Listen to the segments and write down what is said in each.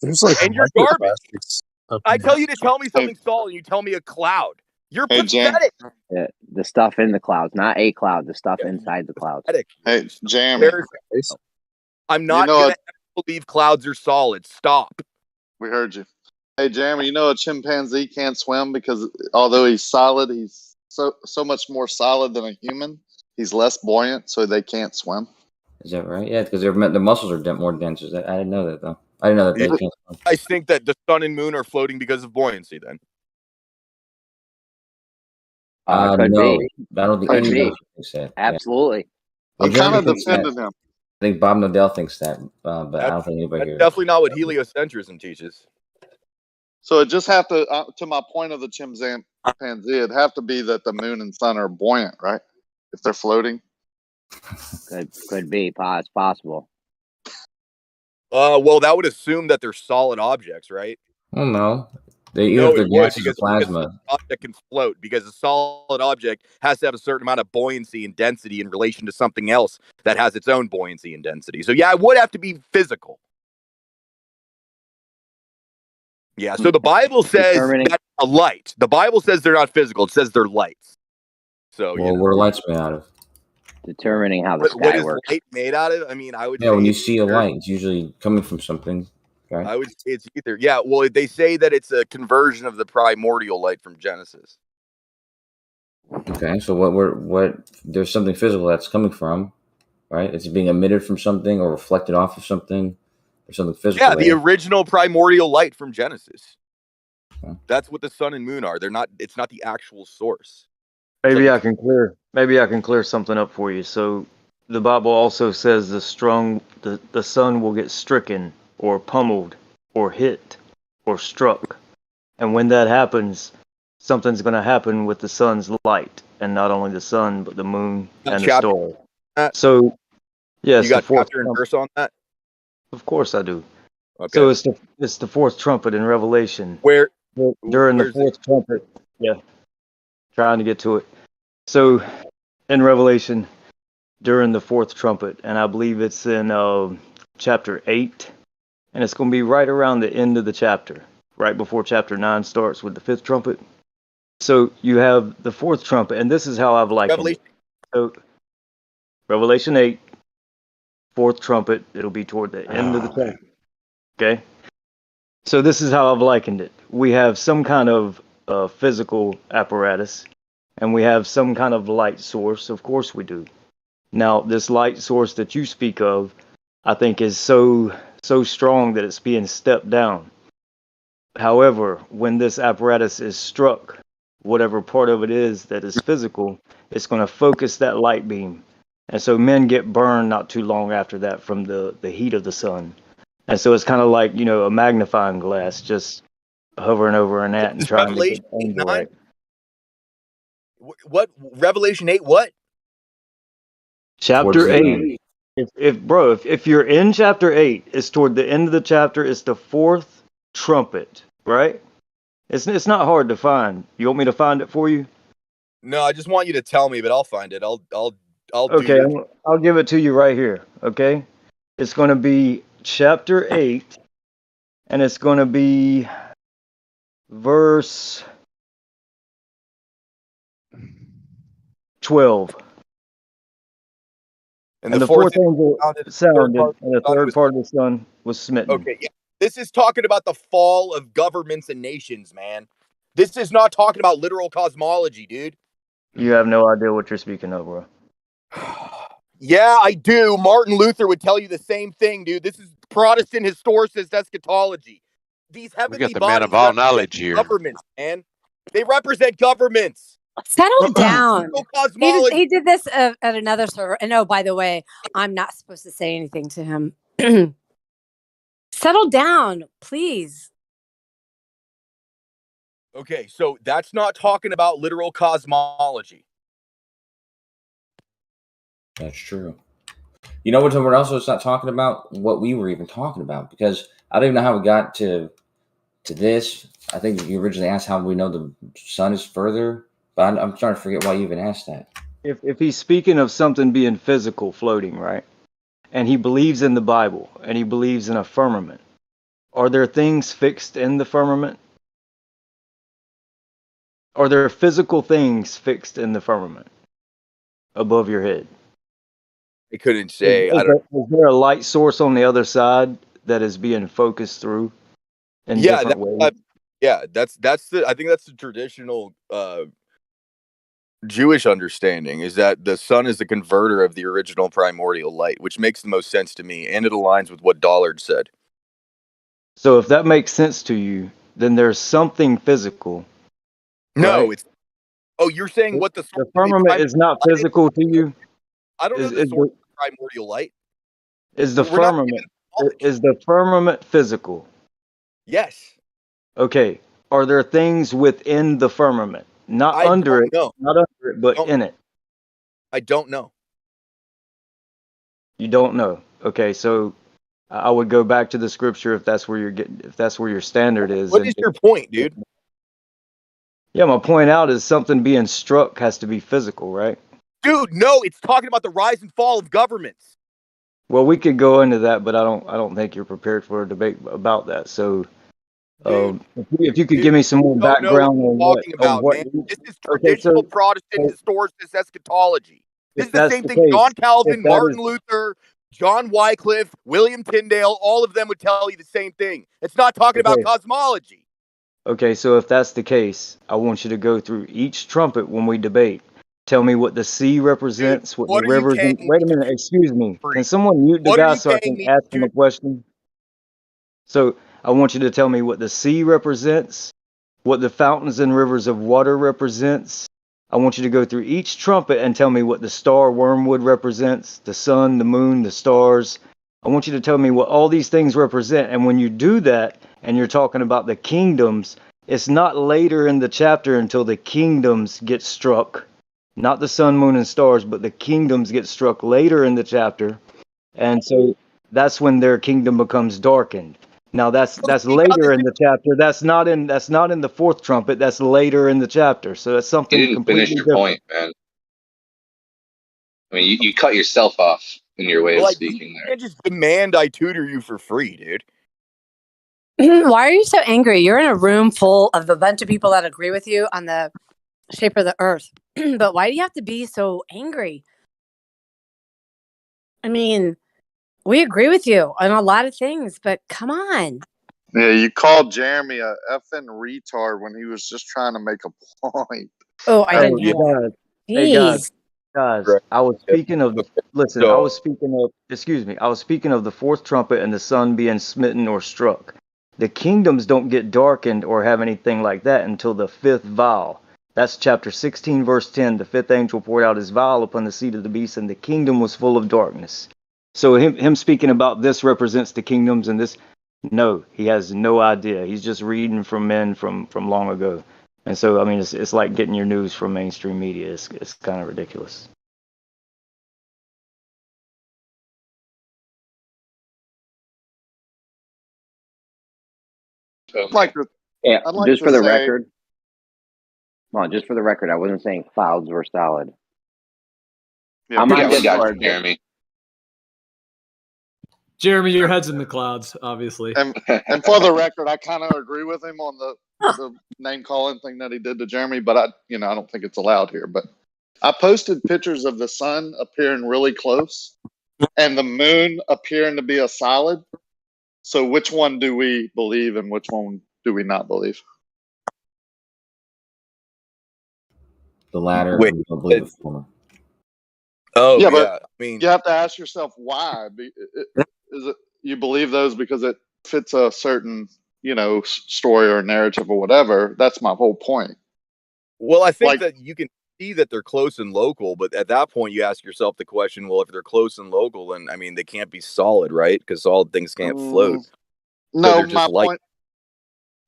There's like and you're garbage. microplastics up I in tell there. you to tell me something solid, and you tell me a cloud. You're Hey, Jam. pathetic. The stuff in the clouds, not a cloud. The stuff inside the clouds. Pathetic. Hey, Jamie. I'm not You know gonna believe clouds are solid. Stop. We heard you. Hey, Jeremy, you know a chimpanzee can't swim because although he's solid, he's so much more solid than a human. He's less buoyant, so they can't swim. Is that right? Yeah, because the muscles are more dense. I didn't know that, though. I didn't know that they can't swim. I think that the sun and moon are floating because of buoyancy, then. Could no, be. I don't think Could anybody be. thinks that. Absolutely. I'm kind of defending him. I think Bob Nodell thinks that, but I don't think anybody here. Definitely not what heliocentrism teaches. So it just have to my point of the chimpanzee, it'd have to be that the moon and sun are buoyant, right? If they're floating. Could be. It's possible. Well, that would assume that they're solid objects, right? Oh no, they're gases or plasma. An object can float because a solid object has to have a certain amount of buoyancy and density in relation to something else that has its own buoyancy and density. So yeah, it would have to be physical. Yeah, so the Bible says that's a light. The Bible says they're not physical. It says they're lights. So what are lights made out of? Determining how the sky works. What is light made out of? I mean, I would. Yeah, when you see a light, it's usually coming from something. Right? I would say it's either. Yeah, well, they say that it's a conversion of the primordial light from Genesis. Okay, so what? There's something physical that's coming from, right? It's being emitted from something or reflected off of something. Or something physical. Yeah, the original primordial light from Genesis. Okay. That's what the sun and moon are. They're not. It's not the actual source. Maybe I can clear something up for you. So the Bible also says the sun will get stricken or pummeled or hit or struck, and when that happens, something's going to happen with the sun's light, and not only the sun but the moon and the stars. So yes, you got chapter and verse on that. Of course I do. Okay. So it's the fourth trumpet in Revelation. Where during the fourth trumpet. Yeah. Trying to get to it. So in Revelation, during the fourth trumpet, and I believe it's in chapter 8, and it's going to be right around the end of the chapter, right before chapter 9 starts with the fifth trumpet. So you have the fourth trumpet, and this is how I've likened it. So Revelation 8. Fourth trumpet, it'll be toward the end of the chapter. Okay? So this is how I've likened it. We have some kind of physical apparatus, and we have some kind of light source. Of course we do. Now, this light source that you speak of, I think is so strong that it's being stepped down. However, when this apparatus is struck, whatever part of it is that is physical, it's going to focus that light beam. And so men get burned not too long after that from the heat of the sun. And so it's kind of like, a magnifying glass just hovering over an ant and trying to get the angle right. What? Revelation 8 what? Chapter 8. If you're in chapter 8, it's toward the end of the chapter. It's the fourth trumpet, right? It's not hard to find. You want me to find it for you? No, I just want you to tell me, but I'll find it. Okay, I'll give it to you right here, okay? It's going to be chapter 8, and it's going to be verse 12. And the fourth angel sounded, and the third part of the sun was smitten. Okay, yeah. This is talking about the fall of governments and nations, man. This is not talking about literal cosmology, dude. You have no idea what you're speaking of, bro. Yeah, I do. Martin Luther would tell you the same thing, dude. This is Protestant historicist eschatology. These heavenly bodies man of all knowledge here. Governments, man. They represent governments. Settle down. He did this at another server. And oh, by the way, I'm not supposed to say anything to him. Settle down, please. Okay, so that's not talking about literal cosmology. That's true. You know what? Someone else was not talking about what we were even talking about, because I don't even know how we got to this. I think you originally asked how we know the sun is further, but I'm trying to forget why you even asked that. If he's speaking of something being physical floating, right? And he believes in the Bible, and he believes in a firmament. Are there things fixed in the firmament? Are there physical things fixed in the firmament above your head? I couldn't say. Is there a light source on the other side that is being focused through in different ways? That's I think that's the traditional Jewish understanding, is that the sun is the converter of the original primordial light, which makes the most sense to me, and it aligns with what Dollard said. So if that makes sense to you, then there's something physical. No, right? it's. Oh, you're saying what the firmament is not physical to you? I don't know the source of primordial light. Is the firmament physical? Yes. Okay. Are there things within the firmament? Not under it, but in it. I don't know. You don't know. Okay, so I would go back to the scripture if that's where your standard is. What is your point, dude? Yeah, my point out is something being struck has to be physical, right? Dude, no, it's talking about the rise and fall of governments. Well, we could go into that, but I don't think you're prepared for a debate about that. So, if you could give me some more background on what this is traditional Protestant historicist eschatology. This is the same thing John Calvin, Martin Luther, John Wycliffe, William Tyndale, all of them would tell you the same thing. It's not talking about cosmology. Okay, so if that's the case, I want you to go through each trumpet when we debate. Tell me what the sea represents, what the rivers. Wait a minute, excuse me. Can someone mute the guy so I can ask him a question? So I want you to tell me what the sea represents, what the fountains and rivers of water represents. I want you to go through each trumpet and tell me what the star wormwood represents, the sun, the moon, the stars. I want you to tell me what all these things represent. And when you do that, and you're talking about the kingdoms, it's not later in the chapter until the kingdoms get struck. Not the sun, moon, and stars, but the kingdoms get struck later in the chapter. And so that's when their kingdom becomes darkened. Now that's later in the chapter. That's not in the fourth trumpet. That's later in the chapter. So that's something you didn't finish your point, man. I mean, you cut yourself off in your way of speaking there. You can't just demand I tutor you for free, dude. Why are you so angry? You're in a room full of a bunch of people that agree with you on the shape of the earth. But why do you have to be so angry? I mean, we agree with you on a lot of things, but come on. Yeah, you called Jeremy a effing retard when he was just trying to make a point. Oh, I didn't hear that. Hey guys, I was speaking of I was speaking of the fourth trumpet and the sun being smitten or struck. The kingdoms don't get darkened or have anything like that until the fifth vial. That's chapter 16, verse 10. The fifth angel poured out his vial upon the seat of the beast, and the kingdom was full of darkness. So him speaking about this represents the kingdoms, and this, no, he has no idea. He's just reading from men from long ago. And so, I mean, it's like getting your news from mainstream media. It's kind of ridiculous. Just for the record, I wasn't saying clouds were solid. Yeah, I'm on Discord, Jeremy. Jeremy, your head's in the clouds, obviously. And for the record, I kind of agree with him on the name calling thing that he did to Jeremy, but I don't think it's allowed here. But I posted pictures of the sun appearing really close and the moon appearing to be a solid. So which one do we believe and which one do we not believe? The latter. I believe the former. Oh, yeah, but I mean, you have to ask yourself why. Is it you believe those because it fits a certain, story or narrative or whatever? That's my whole point. Well, I think that you can see that they're close and local, but at that point you ask yourself the question, well, if they're close and local, then I mean they can't be solid, right? Because solid things can't float. No,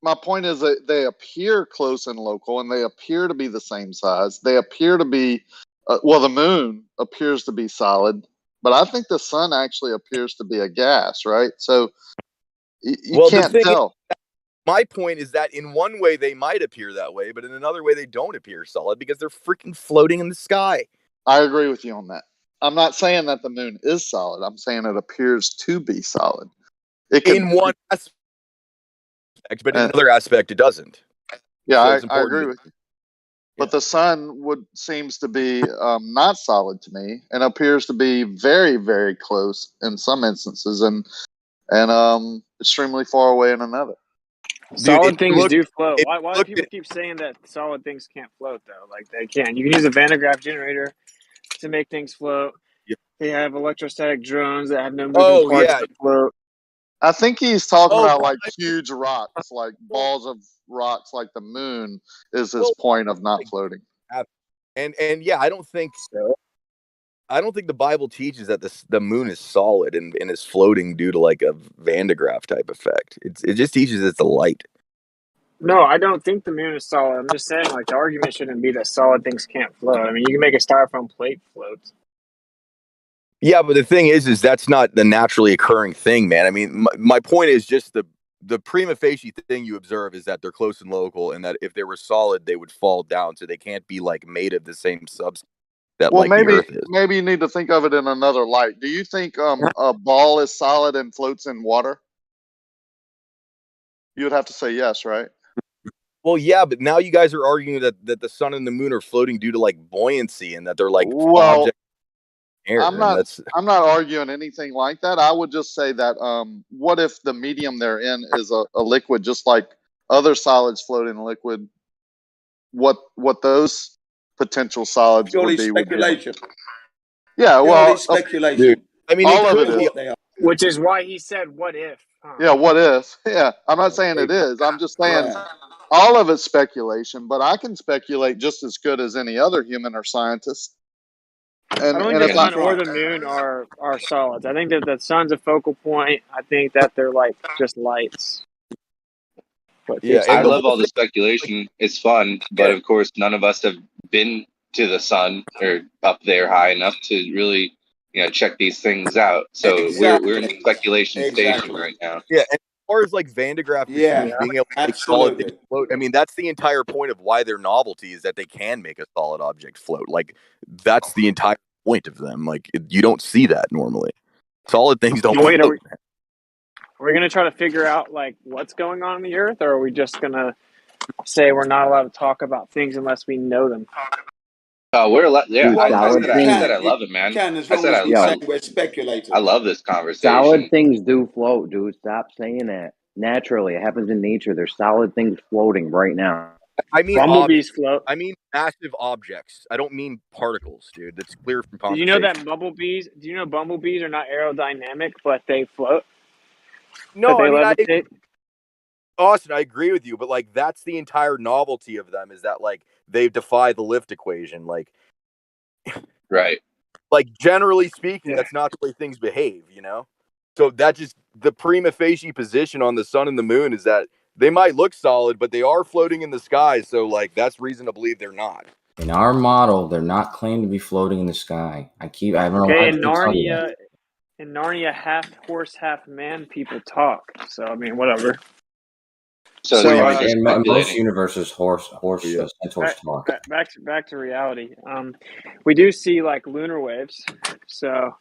my point is that they appear close and local, and they appear to be the same size. They appear to be, the moon appears to be solid, but I think the sun actually appears to be a gas, right? So you can't tell. My point is that in one way they might appear that way, but in another way they don't appear solid because they're freaking floating in the sky. I agree with you on that. I'm not saying that the moon is solid. I'm saying it appears to be solid. It can, but in another aspect, it doesn't. Yeah, So I agree with you. But the sun seems to be not solid to me, and appears to be very, very close in some instances, and extremely far away in another. Solid things do float. Why do people keep saying that solid things can't float, though? Like, they can. You can use a Van de Graaff generator to make things float. They have electrostatic drones that have no moving parts that float. I think he's talking about like huge rocks, like balls of rocks, like the moon is his point of not floating. And yeah, I don't think the Bible teaches that the moon is solid and is floating due to like a Van de Graaff type effect. It just teaches it's a light. No, I don't think the moon is solid. I'm just saying, like, the argument shouldn't be that solid things can't float. I mean, you can make a styrofoam plate float. Yeah, but the thing is that's not the naturally occurring thing, man. I mean, my point is just the prima facie thing you observe is that they're close and local, and that if they were solid, they would fall down. So they can't be like made of the same substance that the Earth is. Maybe you need to think of it in another light. Do you think a ball is solid and floats in water? You would have to say yes, right? Well, yeah, but now you guys are arguing that the sun and the moon are floating due to like buoyancy and that they're like objects. I'm not arguing anything like that. I would just say that what if the medium they're in is a liquid, just like other solids float in liquid? What those potential solids would be? Speculation. Yeah, well, speculation. Dude, I mean, all of it is. Which is why he said, "What if?" Huh? Yeah, what if? Yeah, I'm not saying it is. I'm just saying all of it's speculation. But I can speculate just as good as any other human or scientist. And, I don't think the sun or the moon are solids. I think that the sun's a focal point. I think that they're like just lights. But yeah, I love all the speculation. It's fun, but of course, none of us have been to the sun or up there high enough to really, check these things out. So we're in the speculation station right now. Yeah, and as far as like Van de Graaff machines being able to make solid things float, I mean, that's the entire point of why they're novelty is that they can make a solid object float. Like that's the entire point of them. Like you don't see that normally. Solid things don't float. Are we going to try to figure out like what's going on the Earth, or are we just going to say we're not allowed to talk about things unless we know them? We're allowed. Yeah, I said I love it, man. I said we're speculating. I love this conversation. Solid things do float, dude. Stop saying that. Naturally, it happens in nature. There's solid things floating right now. I mean, bumblebees float. I mean, massive objects. I don't mean particles, dude. That's clear from conversation. Do you know that bumblebees? Do you know bumblebees are not aerodynamic, but they float? No, I mean, Austin, I agree with you, but like that's the entire novelty of them is that like they defy the lift equation, like right. Like generally speaking, that's not the way things behave, So that just the prima facie position on the sun and the moon is that they might look solid, but they are floating in the sky. So like that's reason to believe they're not. In our model, they're not claimed to be floating in the sky. I don't know why in Narnia, half horse, half man people talk. So I mean, whatever. So in most universes, centaurs talk. Back to reality. We do see like lunar waves. So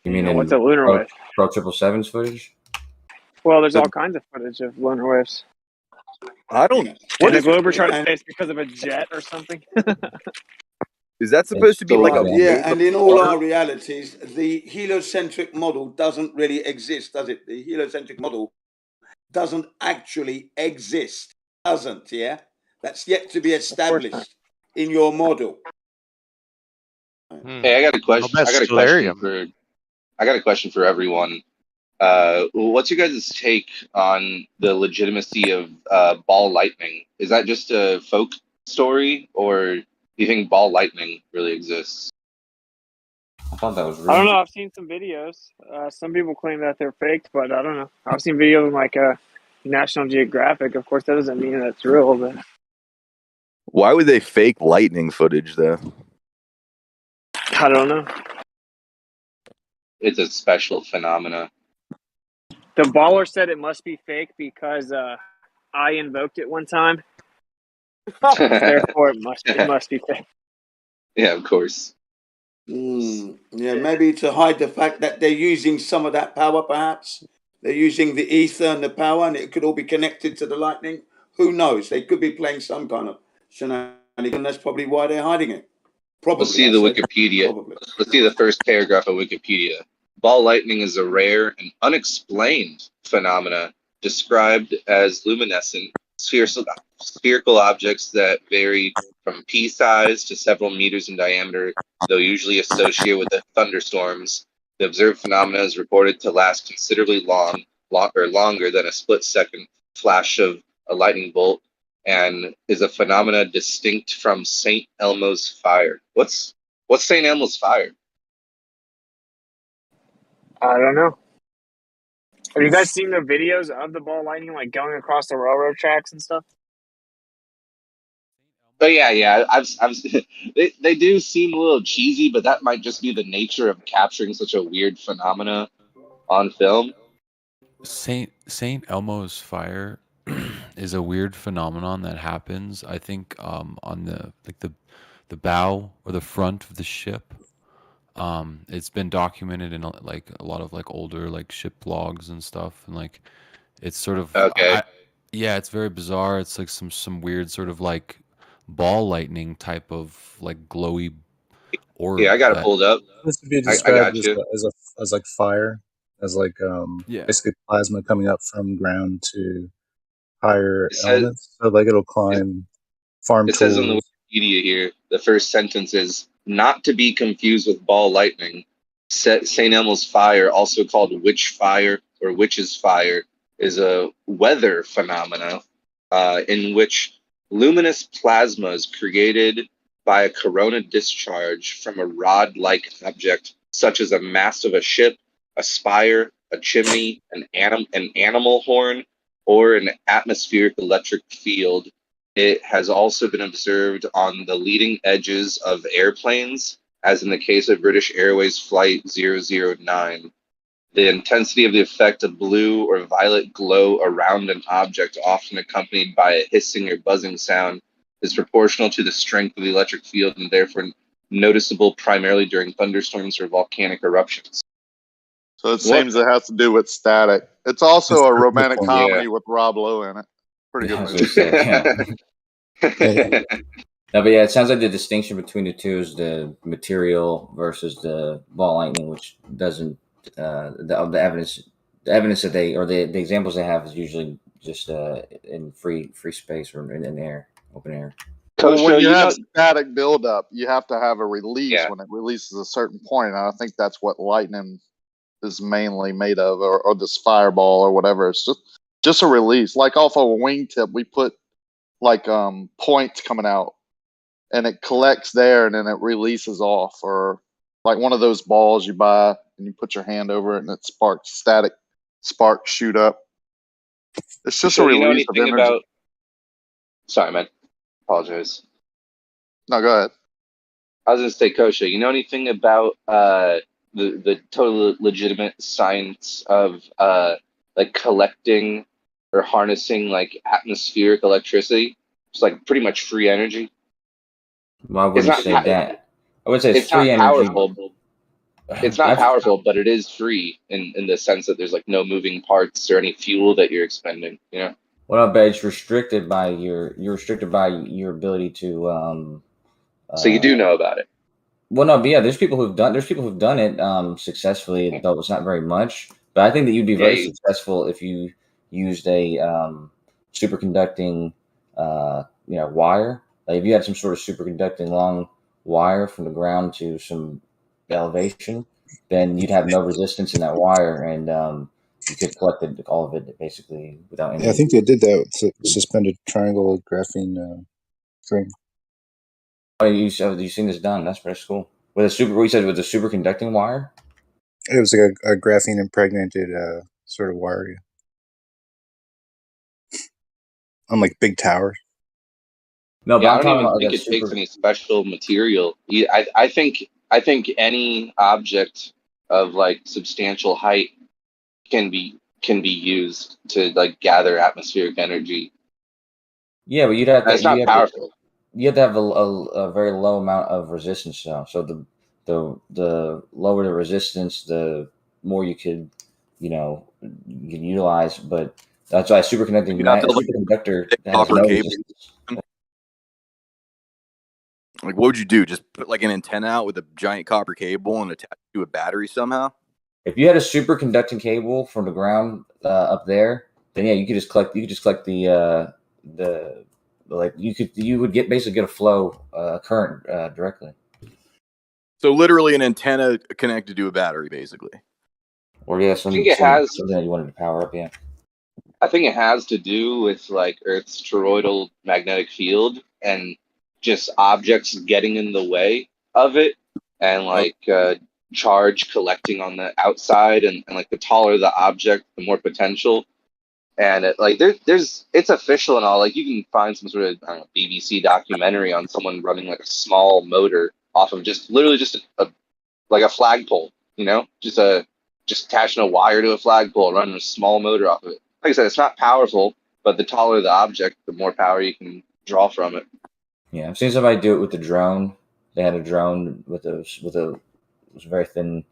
you mean what's a lunar wave? Pro 777's footage? Well, there's all kinds of footage of lunar waves. I don't. What is Glober trying to say? It's because of a jet or something? Is that supposed to be like a and in all our realities, the heliocentric model doesn't really exist, does it? The heliocentric model doesn't actually exist. Doesn't, yeah? That's yet to be established in your model. Hey, I got a question. I got a question for everyone. What's your guys' take on the legitimacy of ball lightning? Is that just a folk story, or do you think ball lightning really exists? I thought that was real. I don't know. I've seen some videos. Some people claim that they're faked, but I don't know. I've seen videos on like National Geographic. Of course, that doesn't mean that's real. But why would they fake lightning footage, though? I don't know. It's a special phenomena. The baller said it must be fake because I invoked it one time. Therefore, it must be fake. Yeah, of course. Yeah, maybe to hide the fact that they're using some of that power, perhaps, They're using the ether and the power, and it could all be connected to the lightning. Who knows? They could be playing some kind of shenanigan. That's probably why they're hiding it. Probably. Let's see the Wikipedia. Probably. Let's see the first paragraph of Wikipedia. Ball lightning is a rare and unexplained phenomena described as luminescent spherical objects that vary from pea size to several meters in diameter, though usually associated with the thunderstorms. The observed phenomena is reported to last considerably longer than a split-second flash of a lightning bolt, and is a phenomena distinct from St. Elmo's fire. What's St. Elmo's fire? I don't know. Have you guys seen the videos of the ball lightning like going across the railroad tracks and stuff? But yeah, they do seem a little cheesy, but that might just be the nature of capturing such a weird phenomena on film. Saint Elmo's fire is a weird phenomenon that happens, I think, on the bow or the front of the ship. It's been documented in a lot of older ship logs and stuff, and it's sort of okay. It's very bizarre. It's like some weird sort of ball lightning type of glowy orb. Yeah, I got it pulled up. This would be described as like fire, as basically plasma coming up from ground to higher elements. So it'll climb farm tools. It says on the Wikipedia here, the first sentence is not to be confused with ball lightning. St. Elmo's fire, also called witch fire or witch's fire, is a weather phenomena in which luminous plasma is created by a corona discharge from a rod-like object, such as a mast of a ship, a spire, a chimney, an animal horn, or an atmospheric electric field. It has also been observed on the leading edges of airplanes, as in the case of British Airways Flight 009. The intensity of the effect of blue or violet glow around an object, often accompanied by a hissing or buzzing sound, is proportional to the strength of the electric field and therefore noticeable primarily during thunderstorms or volcanic eruptions. So it seems it has to do with static. It's also a romantic comedy with Rob Lowe in it. Pretty good movie. No, but it sounds like the distinction between the two is the material versus the ball lightning, which doesn't the evidence that they, or the examples they have, is usually just in free space or in air, open air. Well, when you have static buildup, you have to have a release when it releases a certain point. And I think that's what lightning is mainly made of, or this fireball or whatever. It's just a release. Like off of a wingtip, we put points coming out, and it collects there, and then it releases off. Or like one of those balls you buy, and you put your hand over it, and it sparks, static sparks shoot up. It's just a release of energy. Sorry, man. Apologize. No, go ahead. I was going to say, Kosha, you know anything about the total legitimate science of collecting or harnessing atmospheric electricity? It's pretty much free energy. Well, I wouldn't say that. I would say it's free energy. Powerful. It's not powerful, but it is free in the sense that there's no moving parts or any fuel that you're expending. You know. Well, but it's restricted by you're restricted by your ability to. So you do know about it. Well, no, but yeah, there's people who've done it successfully, though it's not very much. But I think that you'd be very successful if you used a superconducting, wire. Like if you had some sort of superconducting long wire from the ground to some elevation, then you'd have no resistance in that wire, and you could collect all of it basically without any. Yeah, I think they did that with suspended triangle graphene string. Oh, you've seen this done? That's pretty cool. With a superconducting wire? It was like a graphene impregnated sort of wire. On big towers. No, but I don't even think it takes any special material. I think any object of substantial height can be used to gather atmospheric energy. Yeah, but you'd have to. It's not powerful. You have to have a very low amount of resistance now. So the lower the resistance, the more you could, you can utilize, but that's why superconducting superconductor has no resistance. Like, what would you do? Just put like an antenna out with a giant copper cable and attach it to a battery somehow? If you had a superconducting cable from the ground up there, then yeah, you could just collect. You could just collect the like you would basically get a flow current directly. So literally an antenna connected to a battery, basically. Or yeah, something that you wanted to power up. Yeah, I think it has to do with like Earth's toroidal magnetic field and just objects getting in the way of it, and like charge collecting on the outside, and like the taller the object, the more potential. And it's official and all. Like you can find some sort of BBC documentary on someone running like a small motor off of just a flagpole. Just attaching a wire to a flagpole, running a small motor off of it. Like I said, it's not powerful, but the taller the object, the more power you can draw from it. Yeah, I've seen somebody do it with the drone. They had a drone with a very thin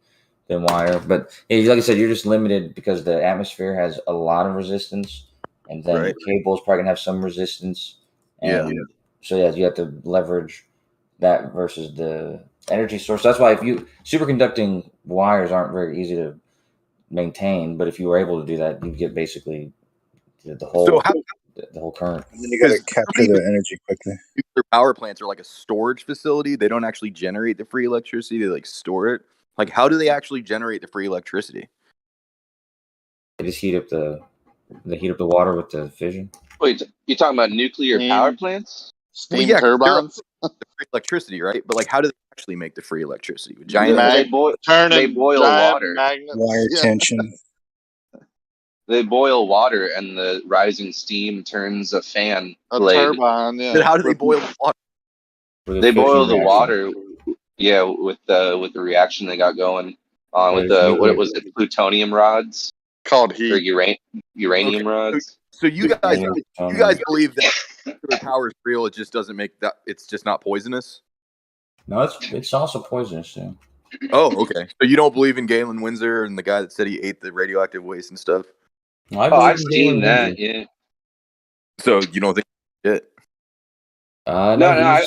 wire, but yeah, like I said, you're just limited because the atmosphere has a lot of resistance, and then the cable is probably gonna have some resistance. And so yeah, you have to leverage that versus the energy source. That's why superconducting wires aren't very easy to maintain, but if you were able to do that, you'd get basically the whole current. And then you got to capture the energy quickly. Nuclear power plants are like a storage facility. They don't actually generate the free electricity; they like store it. Like, how do they actually generate the free electricity? They just heat up the water with the fission. Wait, you talking about nuclear power plants? Steam turbines? The free electricity, right? But like, how do they actually make the free electricity? With they boil water. Wire tension. They boil water, and the rising steam turns a fan blade. Turbine, yeah. But how do they boil the water? They boil the water, with the reaction they got going on with what was it, plutonium rods? Called heat. Or uranium rods. So you guys believe that nuclear power is real? It just doesn't make that. It's just not poisonous. No, it's also poisonous too. Oh, okay. So you don't believe in Galen Windsor and the guy that said he ate the radioactive waste and stuff? I've seen that. Yeah. So you don't think it? No.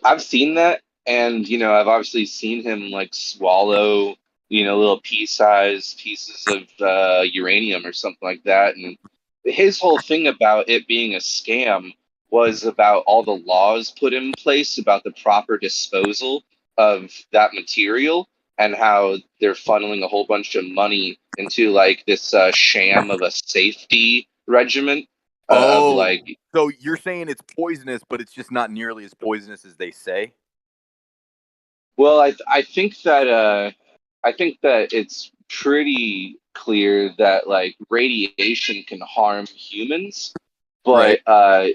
I've seen that, and I've obviously seen him like swallow little pea-sized pieces of uranium or something like that. And his whole thing about it being a scam was about all the laws put in place about the proper disposal of that material, and how they're funneling a whole bunch of money into like this sham of a safety regiment. So you're saying it's poisonous, but it's just not nearly as poisonous as they say? Well, I think that it's pretty clear that like radiation can harm humans, but I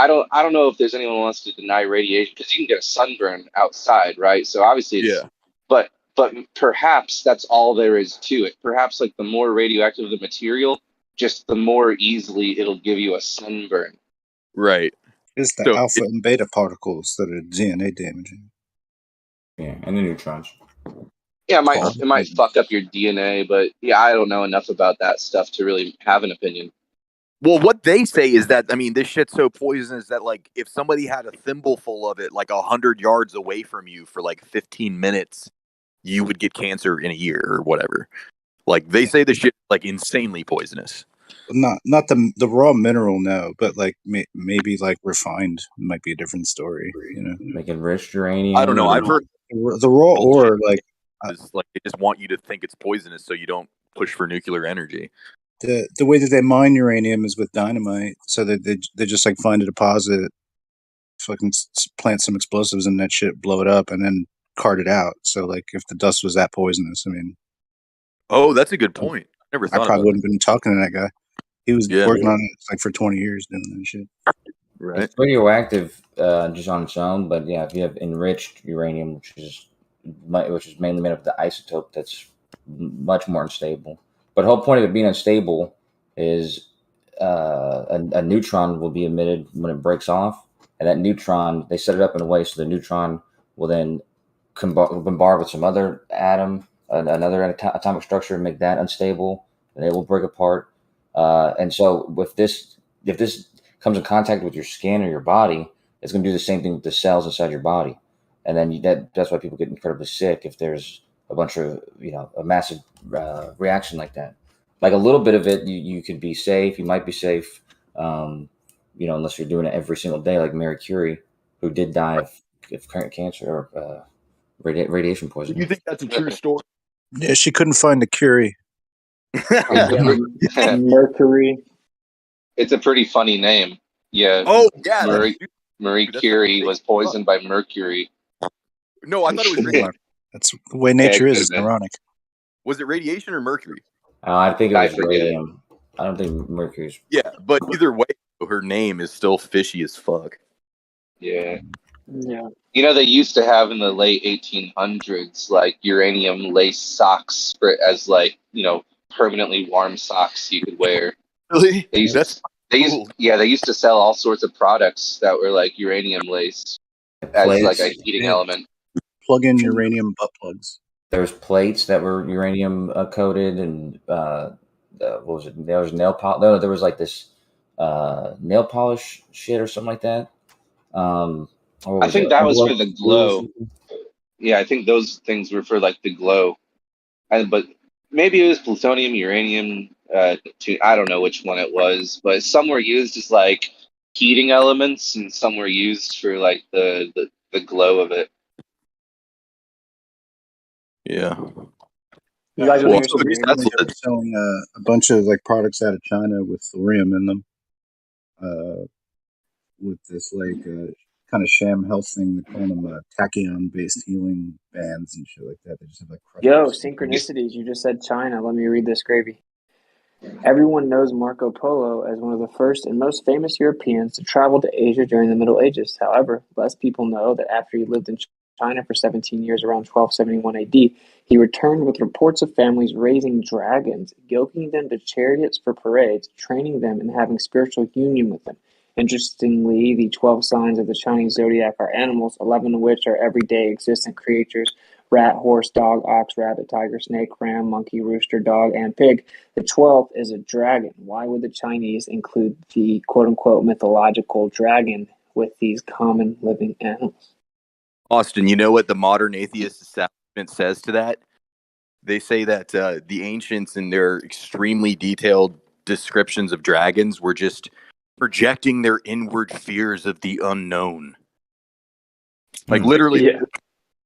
don't know if there's anyone who wants to deny radiation, because you can get a sunburn outside, right? So obviously it's, but perhaps that's all there is to it. Perhaps like the more radioactive the material, just the more easily it'll give you a sunburn. Right. It's the alpha and beta particles that are DNA damaging. Yeah, and the neutrons. Yeah, it might fuck up your DNA, but yeah, I don't know enough about that stuff to really have an opinion. Well, what they say is that, I mean, this shit's so poisonous that, like, if somebody had a thimbleful of it, like 100 yards away from you for like 15 minutes, you would get cancer in a year or whatever. Like, they say the shit like insanely poisonous. Not the raw mineral, no, but like maybe like refined might be a different story. Like enriched uranium. I don't know. I've heard the raw ore, like they just want you to think it's poisonous so you don't push for nuclear energy. The way that they mine uranium is with dynamite, so that they just like find a deposit, fucking plant some explosives in that shit, blow it up, and then cart it out. So like if the dust was that poisonous, I mean, oh, that's a good point. I probably wouldn't have been talking to that guy. He was working on it like for 20 years doing that shit. Right. It's radioactive just on its own, but yeah, if you have enriched uranium, which is mainly made up of the isotope, that's much more unstable. But the whole point of it being unstable is a neutron will be emitted when it breaks off, and that neutron, they set it up in a way so the neutron will then bombard with some other atom another atomic structure and make that unstable, and it will break apart. And so with this, if this comes in contact with your skin or your body, it's going to do the same thing with the cells inside your body. And then that's why people get incredibly sick if there's a bunch of, a massive reaction like that. Like a little bit of it, you could be safe. You might be safe, unless you're doing it every single day, like Marie Curie, who did die of cancer or radiation poisoning. You think that's a true story? Yeah, she couldn't find the Curie. Mercury. It's a pretty funny name. Yeah. Oh, yeah. Marie Curie was poisoned by mercury. No, I thought it was radiation. That's the way nature is. It's ironic. Was it radiation or mercury? I think it was radium. I don't think mercury's. Yeah, but either way, her name is still fishy as fuck. Yeah. Yeah. They used to have in the late 1800s, like uranium lace socks as permanently warm socks you could wear. Really? They used to sell all sorts of products that were like uranium lace as like a heating element. Plug in uranium butt plugs. There was plates that were uranium coated, and what was it? There was nail polish. No, there was like this nail polish shit or something like that. I think that was for the glow. Yeah, I think those things were for like the glow. But maybe it was plutonium, uranium. I don't know which one it was, but some were used as like heating elements, and some were used for like the glow of it. Yeah. You guys want to Well, hear some they're selling a bunch of like products out of China with thorium in them. With this like kind of sham health thing, they call them tachyon-based healing bands and shit like that. They just have like synchronicities. You just said China. Let me read this gravy. Everyone knows Marco Polo as one of the first and most famous Europeans to travel to Asia during the Middle Ages. However, less people know that after he lived in China for 17 years around 1271 AD, he returned with reports of families raising dragons, yoking them to chariots for parades, training them, and having spiritual union with them. Interestingly, the 12 signs of the Chinese zodiac are animals, 11 of which are everyday existent creatures: rat, horse, dog, ox, rabbit, tiger, snake, ram, monkey, rooster, dog, and pig. The 12th is a dragon. Why would the Chinese include the quote-unquote mythological dragon with these common living animals? Austin, you know what the modern atheist establishment says to that? They say that the ancients, in their extremely detailed descriptions of dragons, were just projecting their inward fears of the unknown. Like literally,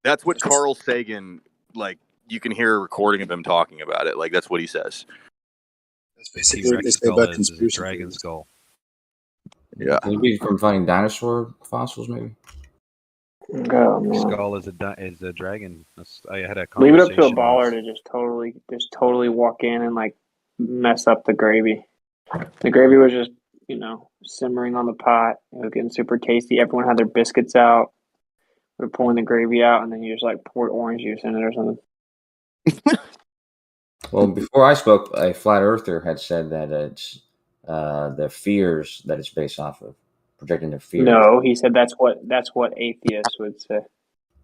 that's what Carl Sagan, like, you can hear a recording of him talking about it. Like, that's what he says. That's basically what they say about conspiracy dragon skull. Yeah. Maybe from finding dinosaur fossils, maybe. Oh, man. Skull is a dragon. I had a Leave it conversation. up to a baller to just totally walk in and like mess up the gravy. The gravy was just, simmering on the pot. It was getting super tasty. Everyone had their biscuits out. We were pouring the gravy out, and then you just like poured orange juice in it or something. Well, before I spoke, a flat earther had said that it's the fears that it's based off of, projecting their fears. No, he said that's what atheists would say.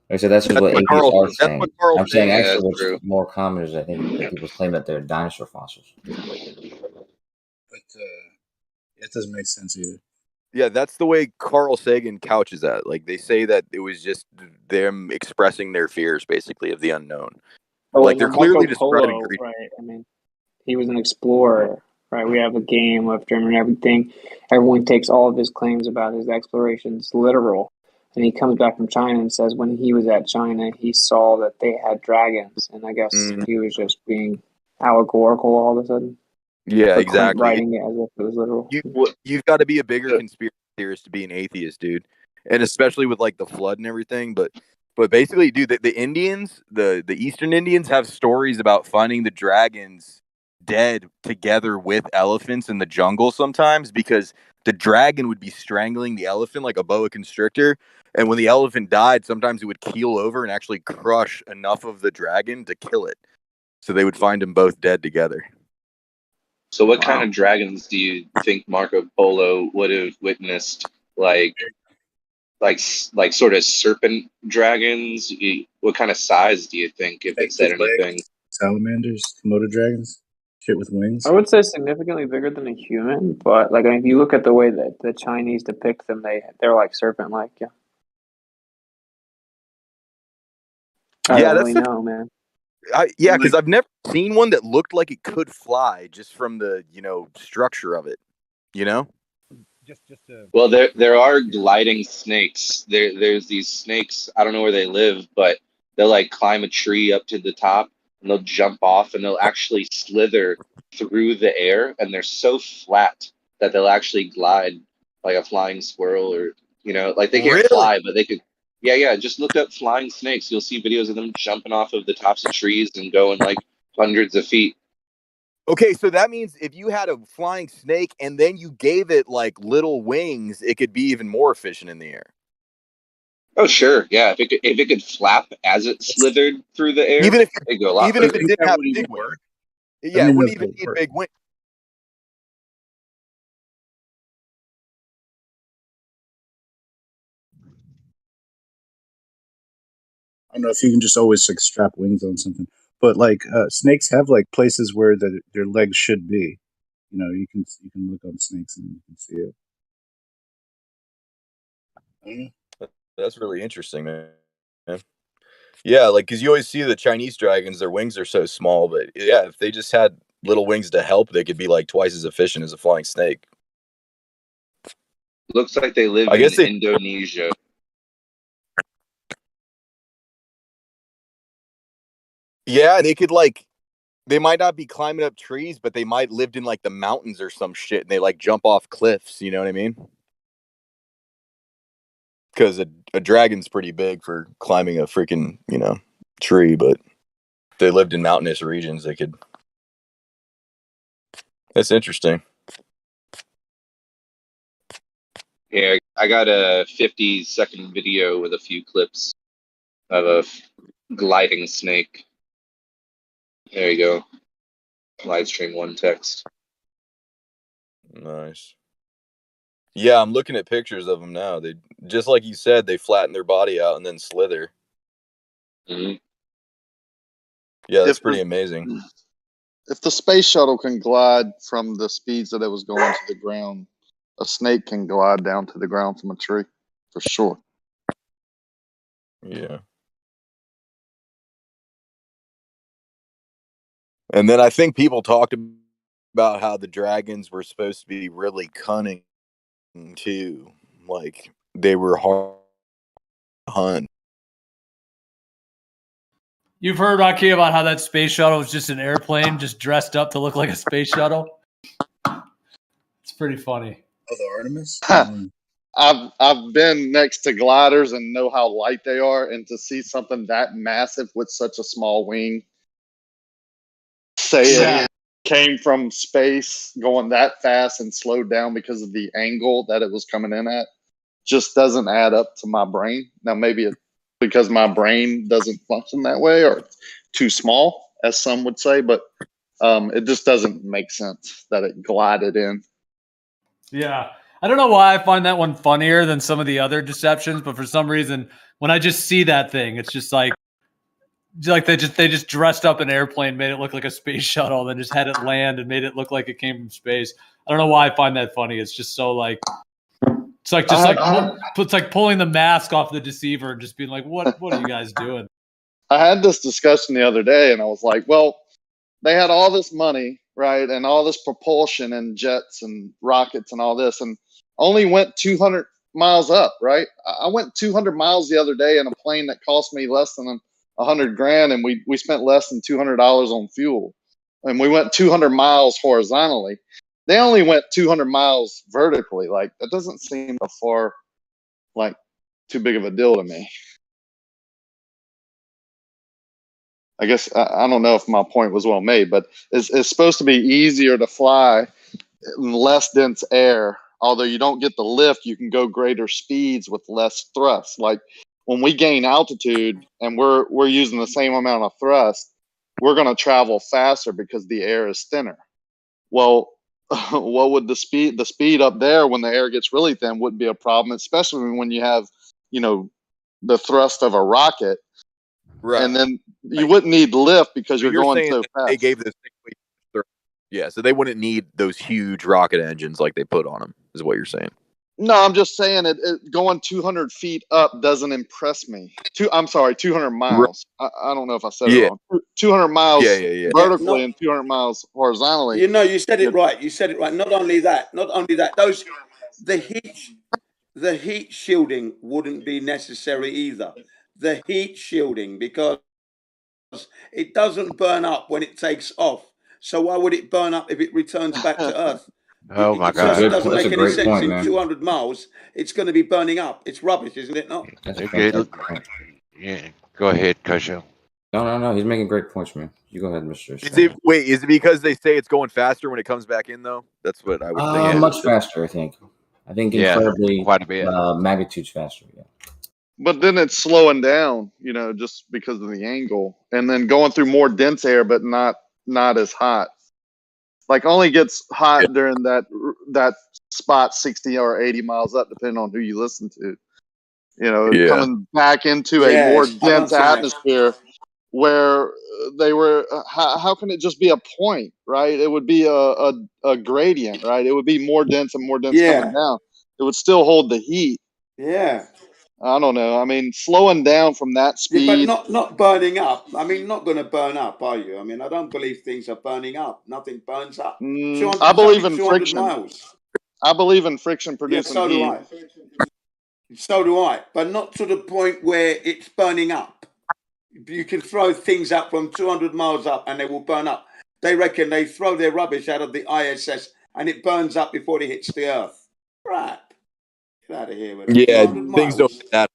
I said that's what atheists are saying. I'm saying actually what's more common is I think that people claim that they're dinosaur fossils. But it doesn't make sense either. Yeah, that's the way Carl Sagan couches that. Like, they say that it was just them expressing their fears, basically, of the unknown. Like, they're clearly just spreading greed. Right. I mean, he was an explorer, right? We have a game of German and everything. Everyone takes all of his claims about his explorations literal. And he comes back from China and says when he was at China, he saw that they had dragons. And I guess he was just being allegorical all of a sudden. Yeah, exactly. Writing it as if it was literal. You've got to be a bigger conspiracy theorist to be an atheist, dude. And especially with like the flood and everything. But basically, dude, the Indians, the Eastern Indians have stories about finding the dragons dead together with elephants in the jungle sometimes, because the dragon would be strangling the elephant like a boa constrictor. And when the elephant died, sometimes it would keel over and actually crush enough of the dragon to kill it. So they would find them both dead together. So what kind of dragons do you think Marco Polo would have witnessed? Like sort of serpent dragons? What kind of size do you think, if it said anything? salamanders, Komodo dragons, shit with wings. I would say significantly bigger than a human, but like, I mean, if you look at the way that the Chinese depict them, they're like serpent-like. Yeah. I don't really know, man. Yeah, because I've never seen one that looked like it could fly just from the structure of it. Well, there are gliding snakes. There's these snakes. I don't know where they live, but they'll like climb a tree up to the top and they'll jump off and they'll actually slither through the air, and they're so flat that they'll actually glide like a flying squirrel, or like they can't fly, but they could. Yeah. Just look up flying snakes. You'll see videos of them jumping off of the tops of trees and going like hundreds of feet. Okay, so that means if you had a flying snake and then you gave it like little wings, it could be even more efficient in the air. Oh sure, yeah. If it could flap as it slithered through the air, even if it'd go a lot even if further. it didn't have big wings, yeah, it wouldn't even need big wings. I don't know if you can just always like strap wings on something, but like snakes have like places where their legs should be. You can look on snakes and you can see it. That's really interesting, man. Yeah, like because you always see the Chinese dragons, their wings are so small, but yeah, if they just had little wings to help, they could be like twice as efficient as a flying snake. Looks like they live in Indonesia. Yeah, they might not be climbing up trees, but they might lived in like the mountains or some shit, and they like jump off cliffs. You know what I mean? Because a dragon's pretty big for climbing a freaking tree, but if they lived in mountainous regions, they could. That's interesting. Yeah, I got a 50-second video with a few clips of a gliding snake. There you go. Livestream one text. Nice. Yeah, I'm looking at pictures of them now. They just like you said, they flatten their body out and then slither. Mm-hmm. Yeah, that's pretty amazing. If the space shuttle can glide from the speeds that it was going to the ground, a snake can glide down to the ground from a tree, for sure. Yeah. And then I think people talked about how the dragons were supposed to be really cunning too. Like they were hard to hunt. You've heard, Rocky, about how that space shuttle was just an airplane just dressed up to look like a space shuttle? It's pretty funny. Oh, the Artemis? I've been next to gliders and know how light they are, and to see something that massive with such a small wing, it came from space going that fast and slowed down because of the angle that it was coming in at, just doesn't add up to my brain. Now, maybe it's because my brain doesn't function that way, or it's too small, as some would say, but it just doesn't make sense that it glided in. Yeah. I don't know why I find that one funnier than some of the other deceptions, but for some reason, when I just see that thing, it's just like they just dressed up an airplane, made it look like a space shuttle, then just had it land and made it look like it came from space. I don't know why I find that funny. It's just so like it's like pulling the mask off the deceiver and just being like, what are you guys doing? I had this discussion the other day, and I was like, well, they had all this money, right, and all this propulsion and jets and rockets and all this, and only went 200 miles up, right? I went 200 miles the other day in a plane that cost me less than $100,000, and we spent less than $200 on fuel, and we went 200 miles horizontally. They only went 200 miles vertically. Like, that doesn't seem like too big of a deal to me. I guess I don't know if my point was well made, but it's supposed to be easier to fly in less dense air. Although you don't get the lift, you can go greater speeds with less thrust. Like when we gain altitude and we're using the same amount of thrust, we're going to travel faster because the air is thinner. Well, what would the speed up there when the air gets really thin wouldn't be a problem, especially when you have, the thrust of a rocket. Right. And then you wouldn't need lift because So you're going so they fast. gave this thing, yeah, so they wouldn't need those huge rocket engines like they put on them, is what you're saying. No, I'm just saying it going 200 feet up doesn't impress me. 200 miles. I don't know if I said it wrong. 200 miles vertically and 200 miles horizontally. You know, you said it right. You said it right. Not only that, the heat shielding wouldn't be necessary either. The heat shielding, because it doesn't burn up when it takes off. So why would it burn up if it returns back to Earth? Oh my It just God. doesn't make any sense. point, In man. 200 miles, it's going to be burning up. It's rubbish, isn't it not? That's a Okay, fantastic point. yeah, go ahead, Cusho. No. He's making great points, man. You go ahead, Mr. Is it because they say it's going faster when it comes back in, though? That's what I would think. Much faster, I think. I think incredibly quite a bit. magnitudes faster. Yeah. But then it's slowing down, just because of the angle, and then going through more dense air, but not as hot. Like only gets hot during that spot 60 or 80 miles up, depending on who you listen to. Coming back into a more dense atmosphere where they were. How can it just be a point, right? It would be a gradient, right? It would be more dense and more dense coming down. It would still hold the heat. Yeah. I don't know. I mean, slowing down from that speed. Yeah, but not burning up. I mean, not going to burn up, are you? I mean, I don't believe things are burning up. Nothing burns up. I believe in friction. Miles. I believe in friction producing so heat. do I. So do I. But not to the point where it's burning up. You can throw things up from 200 miles up and they will burn up. They reckon they throw their rubbish out of the ISS and it burns up before it hits the Earth. Right. Get out of here with it. 200 things miles. don't that.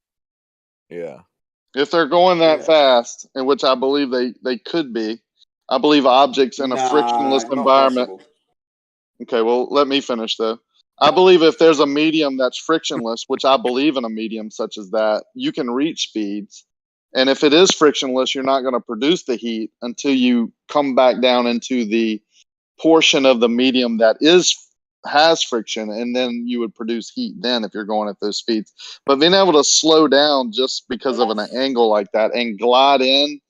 Yeah. If they're going that fast, in which I believe they could be, I believe objects in a frictionless environment. Possible. Okay, well, let me finish though. I believe if there's a medium that's frictionless, which I believe in a medium such as that, you can reach speeds. And if it is frictionless, you're not going to produce the heat until you come back down into the portion of the medium that has friction, and then you would produce heat then if you're going at those speeds. But being able to slow down just because of an angle like that and glide in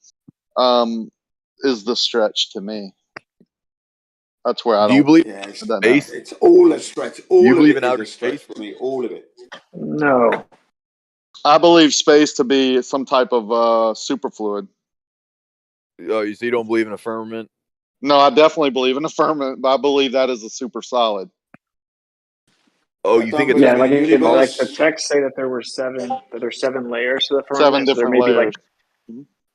is the stretch to me. That's where I Do you believe in space? It's all a stretch. All of it is a stretch for me. All of it. No. I believe space to be some type of superfluid. Oh, so you don't believe in a firmament? No, I definitely believe in a firmament, but I believe that is a super solid. Oh, you think it's like the texts say that there's 7 layers to the firmament. 7 different so there may layers.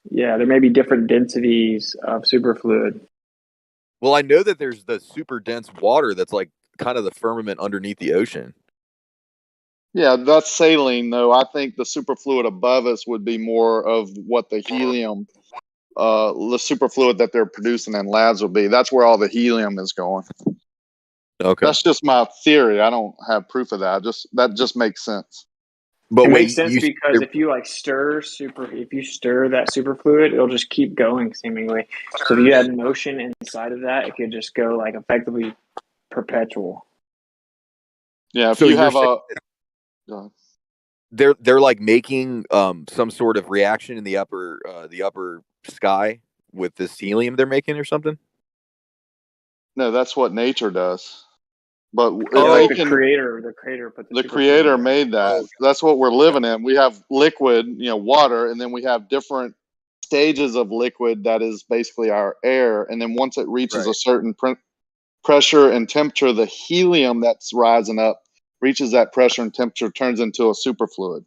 there may be different densities of superfluid. Well, I know that there's the super dense water that's like kind of the firmament underneath the ocean. Yeah, that's saline, though. I think the superfluid above us would be more of what the helium, the superfluid that they're producing in labs would be. That's where all the helium is going. Okay. That's just my theory. I don't have proof of that. That just makes sense. But it makes sense because if you stir that superfluid, it'll just keep going seemingly. So if you had motion inside of that, it could just go like effectively perpetual. Yeah, if you have they're like making some sort of reaction in the upper sky with this helium they're making or something. No, that's what nature does. But the creator made that. That's what we're living in. We have liquid, water, and then we have different stages of liquid that is basically our air. And then once it reaches a certain pressure and temperature, the helium that's rising up reaches that pressure and temperature, turns into a superfluid.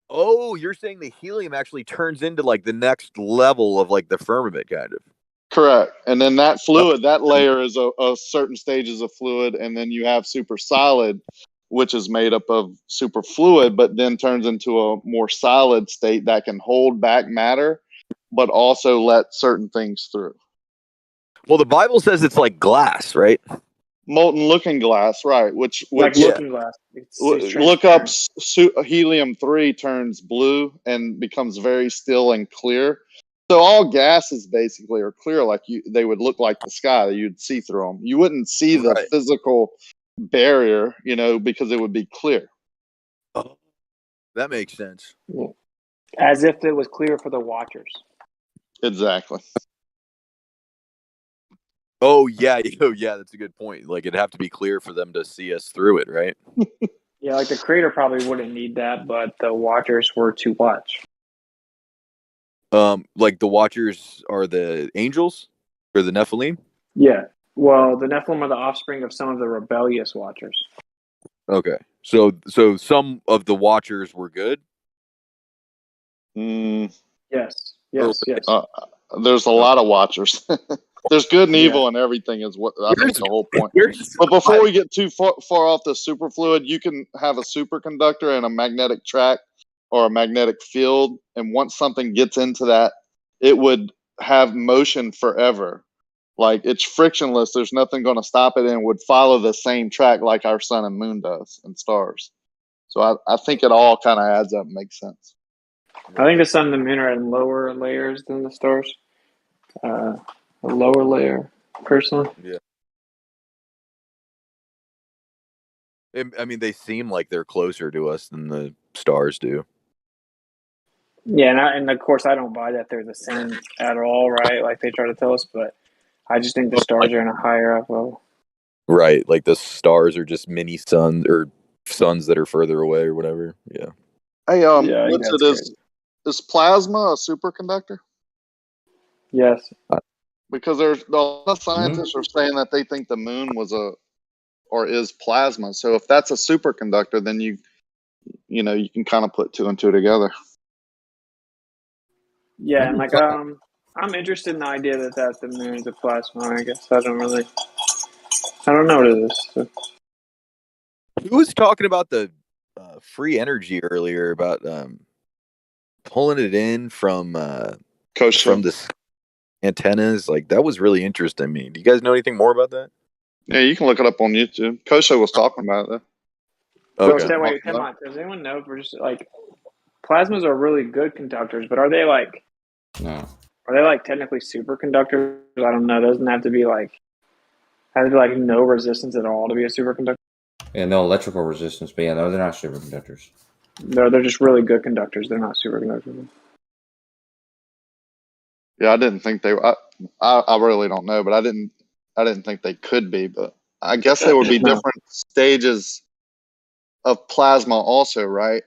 Oh, you're saying the helium actually turns into like the next level of like the firmament, kind of. Correct. And then that fluid, that layer is a certain stages of fluid, and then you have super solid, which is made up of super fluid, but then turns into a more solid state that can hold back matter, but also let certain things through. Well, the Bible says it's like glass, right? Molten looking glass, right? Which like looking glass. Look up helium-3 turns blue and becomes very still and clear. So all gases basically are clear, like they would look like the sky. You'd see through them. You wouldn't see the physical barrier, because it would be clear. Oh, that makes sense. As if it was clear for the watchers. Exactly. Oh yeah, that's a good point. Like it'd have to be clear for them to see us through it, right? Yeah, like the creator probably wouldn't need that, but the watchers were to watch. Like the Watchers are the angels or the Nephilim? Yeah. Well, the Nephilim are the offspring of some of the rebellious watchers. Okay. So some of the Watchers were good? Yes. There's a lot of watchers. There's good and evil and everything is what I think the whole point. But before we get too far off the superfluid, you can have a superconductor and a magnetic track or a magnetic field, and once something gets into that, it would have motion forever. Like it's frictionless. There's nothing going to stop it, and would follow the same track like our sun and moon does and stars. So I think it all kind of adds up and makes sense. I think the sun and the moon are in lower layers than the stars. A lower layer, personally. Yeah. I mean, they seem like they're closer to us than the stars do. Yeah, and of course I don't buy that they're the same at all, right? Like they try to tell us, but I just think the stars are in a higher up level. Right, like the stars are just mini suns or suns that are further away or whatever. Yeah. Hey, is plasma a superconductor? Yes. Because there's a lot of scientists are saying that they think the moon was is plasma. So if that's a superconductor, then you can kind of put two and two together. Yeah, and like I'm interested in the idea that the moon's a plasma. I guess I don't know what it is. So. Who was talking about the free energy earlier about pulling it in from the antennas? Like that was really interesting to me. Do you guys know anything more about that? Yeah, you can look it up on YouTube. Kosho was talking about it. Okay. So wait, come on. Does anyone know if we're just like plasmas are really good conductors, but are they like technically superconductors? I don't know. Doesn't have to be like no resistance at all to be a superconductor. Yeah, no electrical resistance, but yeah, no, they're not superconductors. No, they're just really good conductors. They're not superconductors. Yeah, I didn't think they were. I really don't know, but I didn't think they could be. But I guess there would be different stages of plasma, also, right?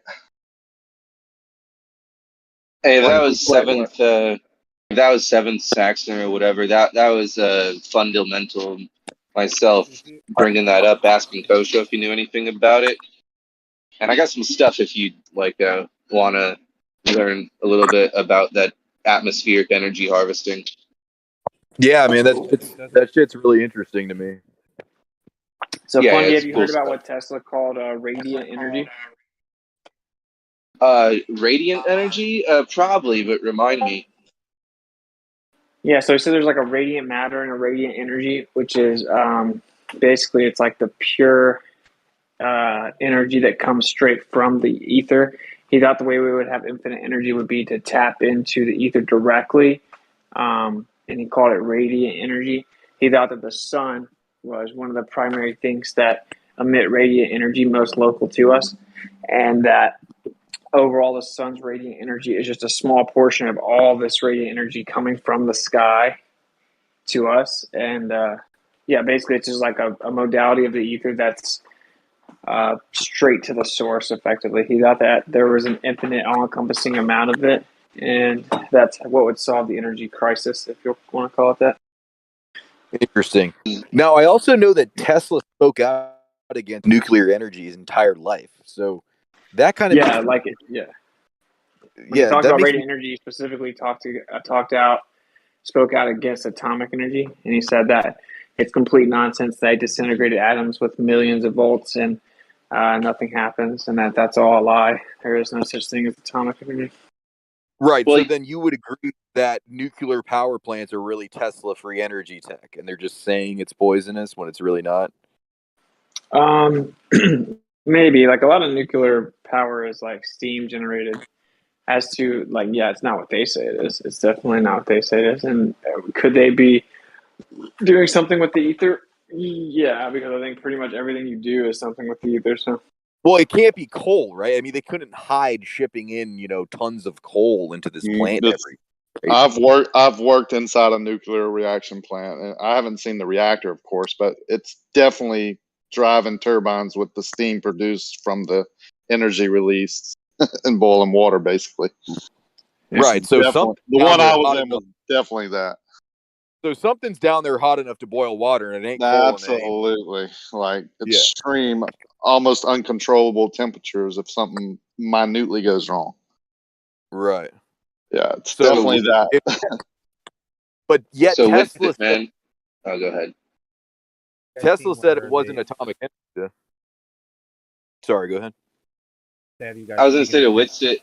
Hey, that was seventh. That was seventh Saxon or whatever. That was fundamental. Myself bringing that up, asking Kosho if he knew anything about it, and I got some stuff if you want to learn a little bit about that atmospheric energy harvesting. Yeah, man, that shit's really interesting to me. So, Fundy, have you heard about what Tesla called radiant energy? Radiant energy? Probably, but remind me. Yeah, so he said there's like a radiant matter and a radiant energy, which is basically it's like the pure energy that comes straight from the ether. He thought the way we would have infinite energy would be to tap into the ether directly, and he called it radiant energy. He thought that the sun was one of the primary things that emit radiant energy most local to us, and that overall the sun's radiant energy is just a small portion of all this radiant energy coming from the sky to us. And basically it's just like a modality of the ether that's straight to the source effectively. He thought that there was an infinite all-encompassing amount of it, and that's what would solve the energy crisis, if you want to call it that. Interesting. Now, I also know that Tesla spoke out against nuclear energy his entire life. So that kind of When he talked about radiant energy, he specifically spoke out against atomic energy, and he said that it's complete nonsense. They disintegrated atoms with millions of volts, and nothing happens, and that's all a lie. There is no such thing as atomic energy. Right. Well, so then you would agree that nuclear power plants are really Tesla free energy tech, and they're just saying it's poisonous when it's really not? Maybe. Like a lot of nuclear power is like steam generated. As to it's not what they say it is. It's definitely not what they say it is. And could they be doing something with the ether? Yeah, because I think pretty much everything you do is something with the ether. So, well, it can't be coal, right? I mean, they couldn't hide shipping in, tons of coal into this plant. I've worked inside a nuclear reaction plant, and I haven't seen the reactor, of course, but it's definitely driving turbines with the steam produced from the energy released and boiling water, basically. Right. So Definitely, the one I was in was definitely that. So something's down there hot enough to boil water, and it ain't cold. Absolutely, like extreme, almost uncontrollable temperatures if something minutely goes wrong. Right. Yeah, it's definitely that. But yet so Tesla with it, man. Oh, go ahead. Tesla said it wasn't atomic energy. Sorry, go ahead. I was going to say to Witsit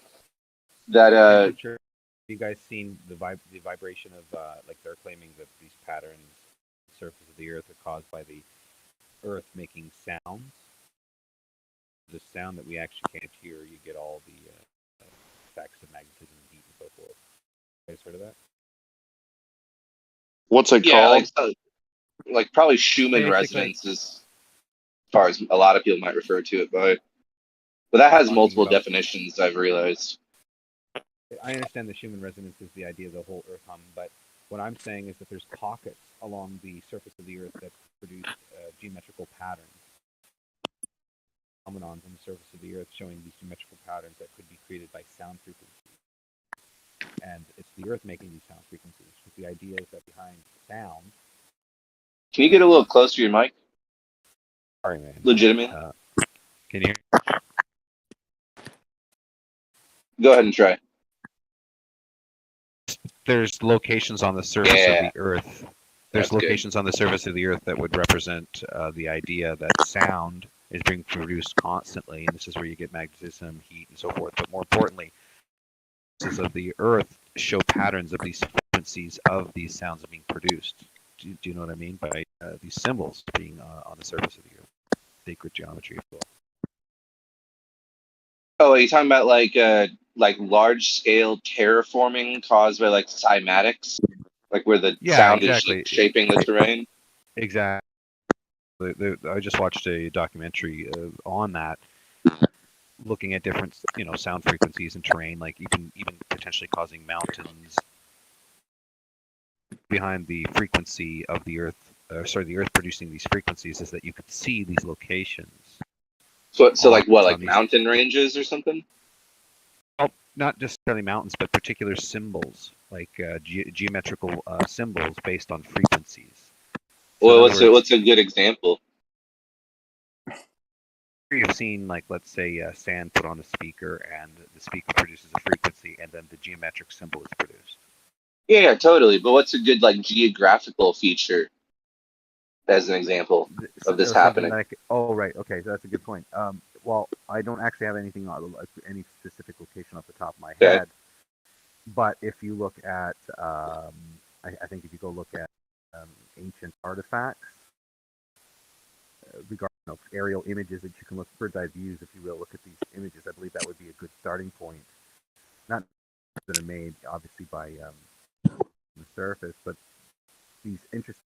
that you guys seen the vibration of like they're claiming that these patterns on the surface of the Earth are caused by the Earth making sounds. The sound that we actually can't hear, you get all the effects of magnetism and heat and so forth. You guys heard of that? What's it called? Like probably Schumann resonance, as far as a lot of people might refer to it by. But that has multiple definitions, I've realized. I understand the Schumann resonance is the idea of the whole Earth hum, but what I'm saying is that there's pockets along the surface of the Earth that produce geometrical patterns. Phenomenons on the surface of the Earth showing these geometrical patterns that could be created by sound frequencies. And it's the Earth making these sound frequencies. But the idea is that behind sound... Can you get a little closer to your mic? Sorry, man. Legitimately? Can you hear? Go ahead and try. There's locations on the surface of the Earth. There's locations on the surface of the Earth that would represent the idea that sound is being produced constantly, and this is where you get magnetism, heat, and so forth. But more importantly, surfaces of the Earth show patterns of these frequencies of these sounds being produced. Do you know what I mean by these symbols being on the surface of the Earth? Sacred geometry, if you will. Oh, are you talking about like large scale terraforming caused by like cymatics, like where the sound is shaping the terrain? Exactly. I just watched a documentary on that, looking at different sound frequencies and terrain, like even potentially causing mountains behind the frequency of the Earth. The Earth producing these frequencies is that you could see these locations. So like what, like mountain ranges or something? Well, not just necessarily mountains, but particular symbols, like geometrical symbols based on frequencies. Well, what's a good example? You've seen, like, let's say, sand put on a speaker, and the speaker produces a frequency, and then the geometric symbol is produced. Yeah, totally. But what's a good like geographical feature as an example of this happening? Oh, right. Okay, so that's a good point. Well, I don't actually have anything on any specific location off the top of my head, but if you look at, I think if you go look at ancient artifacts, regarding aerial images that you can look, bird's eye views, if you will, look at these images, I believe that would be a good starting point. Not that are made, obviously, by the surface, but these interesting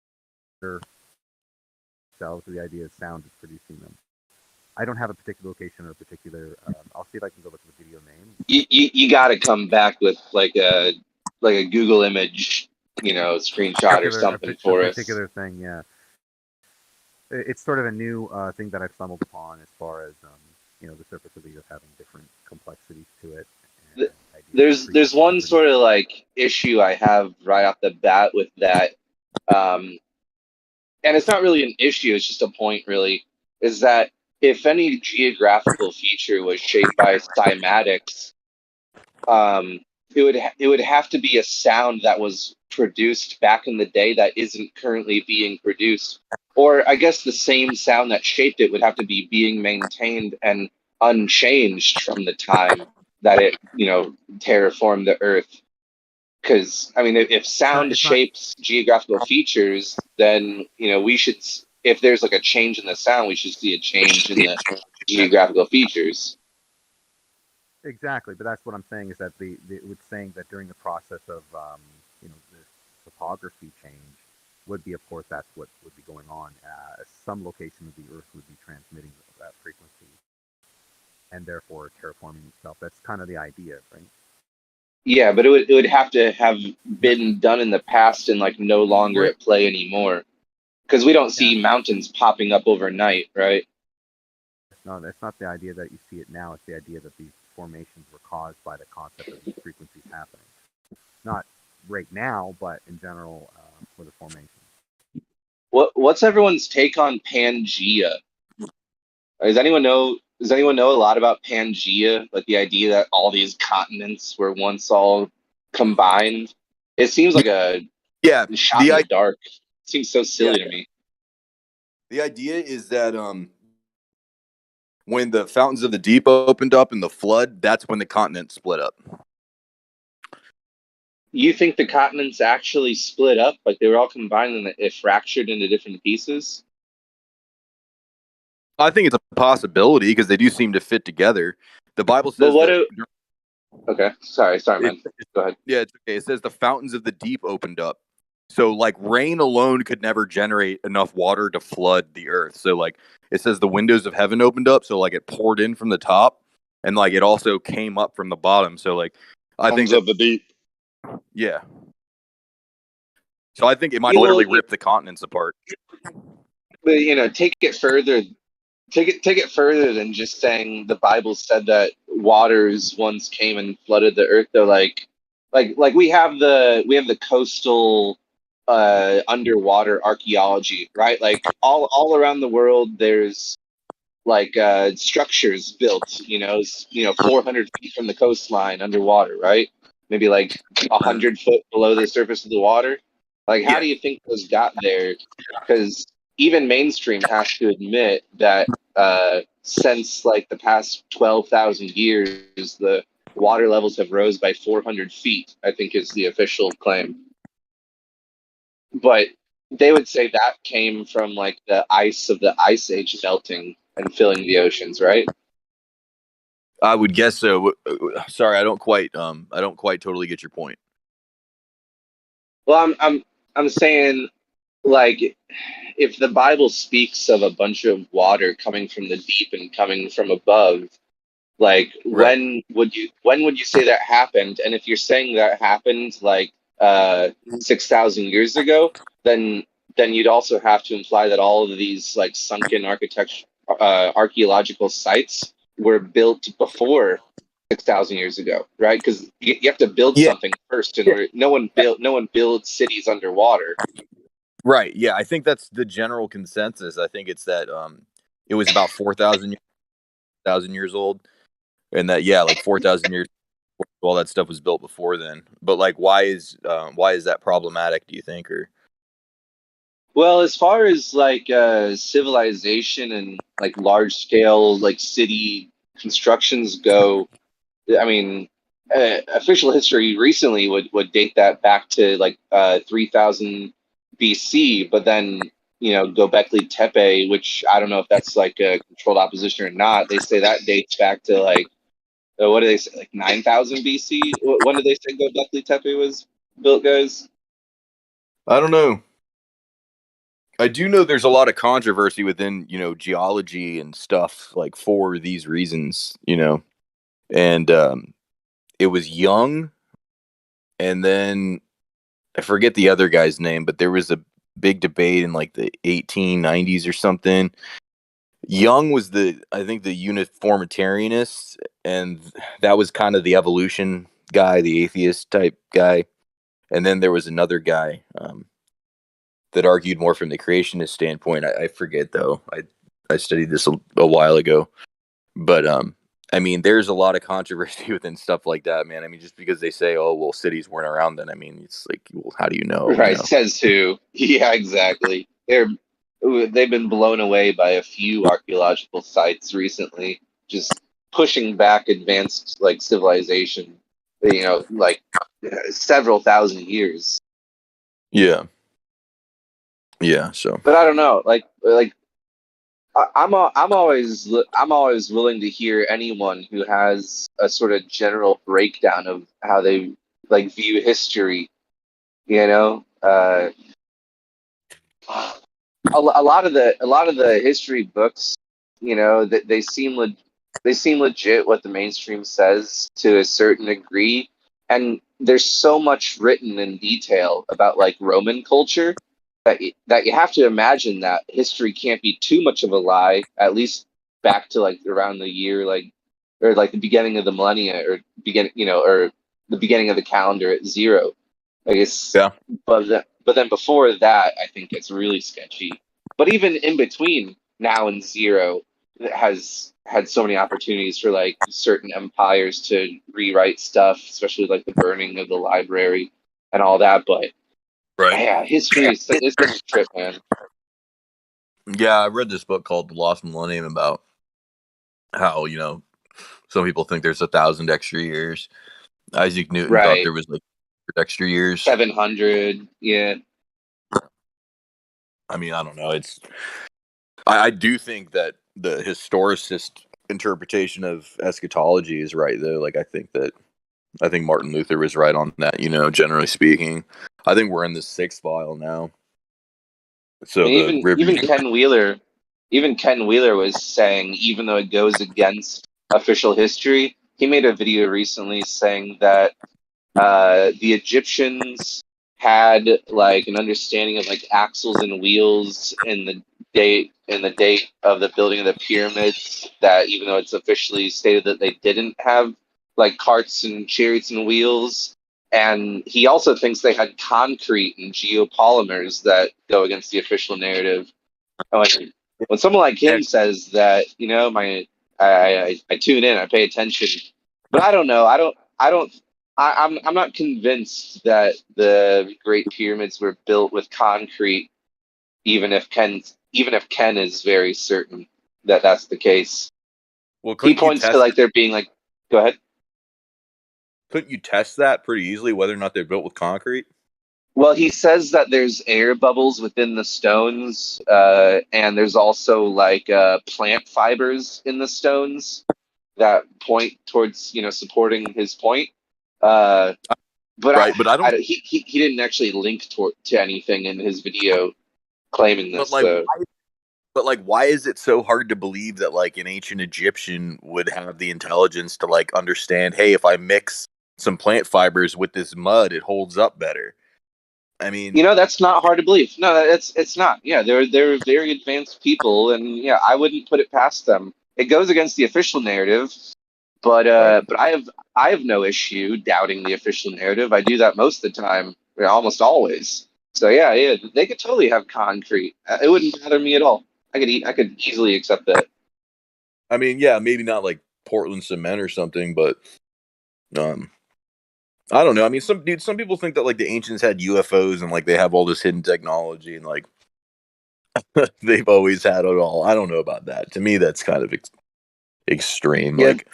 cells, the idea of sound is producing them. I don't have a particular location or a particular. I'll see if I can go look at the video name. You got to come back with like a Google image, screenshot or something for us. Particular thing, yeah. It's sort of a new thing that I've stumbled upon as far as the surface of the Earth having different complexities to it. There's one sort of like issue I have right off the bat with that, and it's not really an issue. It's just a point, really, is that if any geographical feature was shaped by cymatics, it would have to be a sound that was produced back in the day that isn't currently being produced, or I guess the same sound that shaped it would have to be being maintained and unchanged from the time that it terraformed the Earth. Because I mean, if sound shapes geographical features, then we should, if there's like a change in the sound, we should see a change in the geographical features. Exactly, but that's what I'm saying, is that it was saying that during the process of the topography change would be, of course, that's what would be going on. Some location of the Earth would be transmitting that frequency, and therefore terraforming itself. That's kind of the idea, right? Yeah, but it would have to have been done in the past and like no longer at play anymore, because we don't see mountains popping up overnight, right? No, that's not the idea that you see it now. It's the idea that these formations were caused by the concept of these frequencies happening. Not right now, but in general for the formation. What's everyone's take on Pangea? Does anyone know a lot about Pangea? Like the idea that all these continents were once all combined? It seems like a shot in the dark. It seems so silly to me. The idea is that when the fountains of the deep opened up in the flood, that's when the continent split up. You think the continents actually split up? Like they were all combined and it fractured into different pieces? I think it's a possibility because they do seem to fit together. The Bible says okay. Sorry, man. Go ahead. Yeah, it's okay. It says the fountains of the deep opened up. So like rain alone could never generate enough water to flood the earth. So like it says the windows of heaven opened up, so like it poured in from the top and like it also came up from the bottom. So like I think of the deep. Yeah. So I think it might literally rip the continents apart. But take it further. Take it further than just saying the Bible said that waters once came and flooded the earth. Though, like we have the coastal underwater archaeology, right? Like all around the world, there's like structures built, 400 feet from the coastline underwater, right? Maybe like 100 foot below the surface of the water. Like, how do you think those got there? Because even mainstream has to admit that since like the past 12,000 years, the water levels have rose by 400 feet, I think is the official claim. But they would say that came from like the ice of the ice age melting and filling the oceans, right? I would guess so. Sorry, I don't quite totally get your point. Well, I'm saying, like, if the Bible speaks of a bunch of water coming from the deep and coming from above, like when would you say that happened? And if you're saying that happened like 6,000 years ago, then you'd also have to imply that all of these like sunken archaeological sites were built before 6,000 years ago, right? Because you have to build something first in order. No one builds cities underwater. Right. Yeah, I think that's the general consensus. I think it's that it was about 4,000 years old, and that like 4,000 years all that stuff was built before then. But like, why is that problematic? Do you think, or? Well, as far as like civilization and like large scale like city constructions go, I mean, official history recently would date that back to like 3000 BC, but then Göbekli Tepe, which I don't know if that's like a controlled opposition or not. They say that dates back to like what do they say, like 9000 BC? When did they say Göbekli Tepe was built, guys? I don't know. I do know there's a lot of controversy within, geology and stuff like for these reasons, and it was Young, and then I forget the other guy's name, but there was a big debate in like the 1890s or something. Young was I think the uniformitarianist, and that was kind of the evolution guy, the atheist type guy. And then there was another guy that argued more from the creationist standpoint. I forget though. I studied this a while ago, but I mean, there's a lot of controversy within stuff like that, man. I mean, just because they say, "Oh, well, cities weren't around then," I mean, it's like, well, how do you know? Right, says who? Yeah, exactly. They've been blown away by a few archaeological sites recently, just pushing back advanced like civilization. Like several thousand years. Yeah. Yeah. So, but I don't know. Like I'm always willing to hear anyone who has a sort of general breakdown of how they like view history. A lot of the history books, that they seem legit what the mainstream says to a certain degree, and there's so much written in detail about like Roman culture that you have to imagine that history can't be too much of a lie, at least back to like around the year like or like the beginning of the millennia or or the beginning of the calendar at 0. I guess, Yeah. but then before that, I think it's really sketchy. But even in between now and 0, it has had so many opportunities for like certain empires to rewrite stuff, especially like the burning of the library and all that. But Right. yeah, history is it's such a trip, man. Yeah, I read this book called The Lost Millennium about how, some people think there's 1,000 extra years. Isaac Newton thought Right. there was like extra years. 700, yeah. I mean, I don't know. I do think that the historicist interpretation of eschatology is right, though. Like, I think Martin Luther was right on that, generally speaking. I think we're in the 6th file now. So Even Ken Wheeler was saying, even though it goes against official history, he made a video recently saying that the Egyptians had like an understanding of like axles and wheels in the date of the building of the pyramids, that even though it's officially stated that they didn't have like carts and chariots and wheels. And he also thinks they had concrete and geopolymers that go against the official narrative. When someone like him says that, I tune in, I pay attention, but I don't know. I'm not convinced that the Great Pyramids were built with concrete, even if Ken is very certain that that's the case. Well, he points to like there being like, go ahead. Couldn't you test that pretty easily, whether or not they're built with concrete? Well, he says that there's air bubbles within the stones, and there's also like plant fibers in the stones that point towards supporting his point. But right, but I don't. He didn't actually link to anything in his video claiming this. Why is it so hard to believe that like an ancient Egyptian would have the intelligence to like understand? Hey, if I mix some plant fibers with this mud, it holds up better. I mean, that's not hard to believe. No, it's not. Yeah, they're very advanced people, and yeah, I wouldn't put it past them. It goes against the official narrative, but I have no issue doubting the official narrative. I do that most of the time, almost always. So yeah, they could totally have concrete. It wouldn't bother me at all. I could easily accept that. I mean, yeah, maybe not like Portland cement or something, but I don't know. I mean, some people think that like the ancients had UFOs and like they have all this hidden technology and like they've always had it all. I don't know about that. To me, that's kind of extreme. Yeah. Like,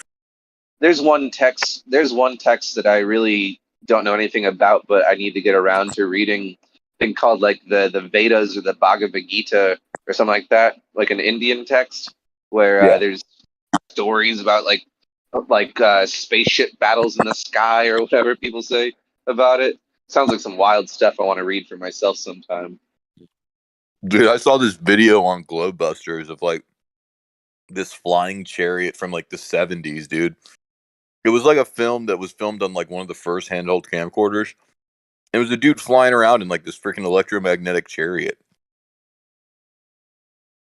there's one text that I really don't know anything about, but I need to get around to reading. Thing called like the Vedas or the Bhagavad Gita or something like that, like an Indian text where there's stories about like spaceship battles in the sky or whatever people say about it. Sounds like some wild stuff I want to read for myself sometime. Dude, I saw this video on Globebusters of like this flying chariot from like the 70s, dude. It was like a film that was filmed on like one of the first handheld camcorders. It was a dude flying around in like this freaking electromagnetic chariot.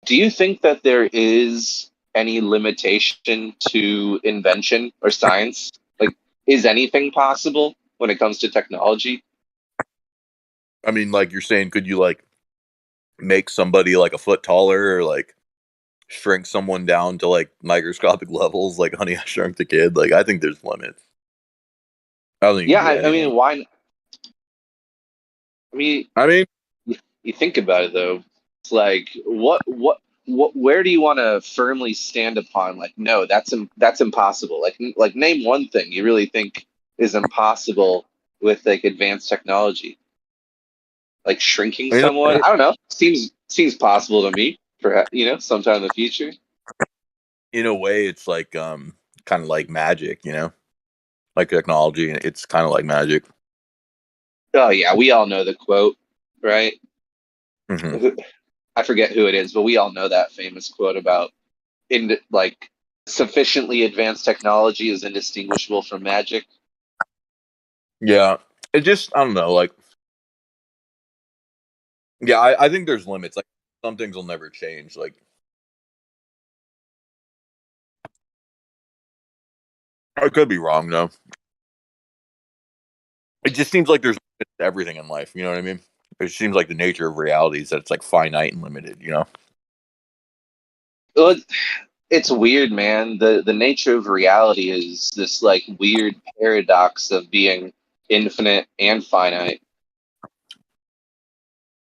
Do you think that there is any limitation to invention or science? Like, is anything possible when it comes to technology? I mean, like you're saying, could you like make somebody like a foot taller or like shrink someone down to like microscopic levels like Honey, I Shrunk the Kid? Like, I think there's limits. I don't think I mean, why? I mean, you think about it though. It's like, where do you want to firmly stand upon? Like, no, that's impossible. Like, name one thing you really think is impossible with like advanced technology. Like shrinking someone, I don't know. Seems possible to me. Perhaps sometime in the future. In a way, it's like kind of like magic, like technology. It's kind of like magic. Oh yeah, we all know the quote, right? Mm-hmm. I forget who it is, but we all know that famous quote about sufficiently advanced technology is indistinguishable from magic. Yeah, it just, I don't know, like, yeah, I think there's limits. Like, some things will never change. Like, I could be wrong though. It just seems like there's everything in life. You know what I mean? It seems like the nature of reality is that it's like finite and limited. You know? Well, it's weird, man. The nature of reality is this like weird paradox of being infinite and finite.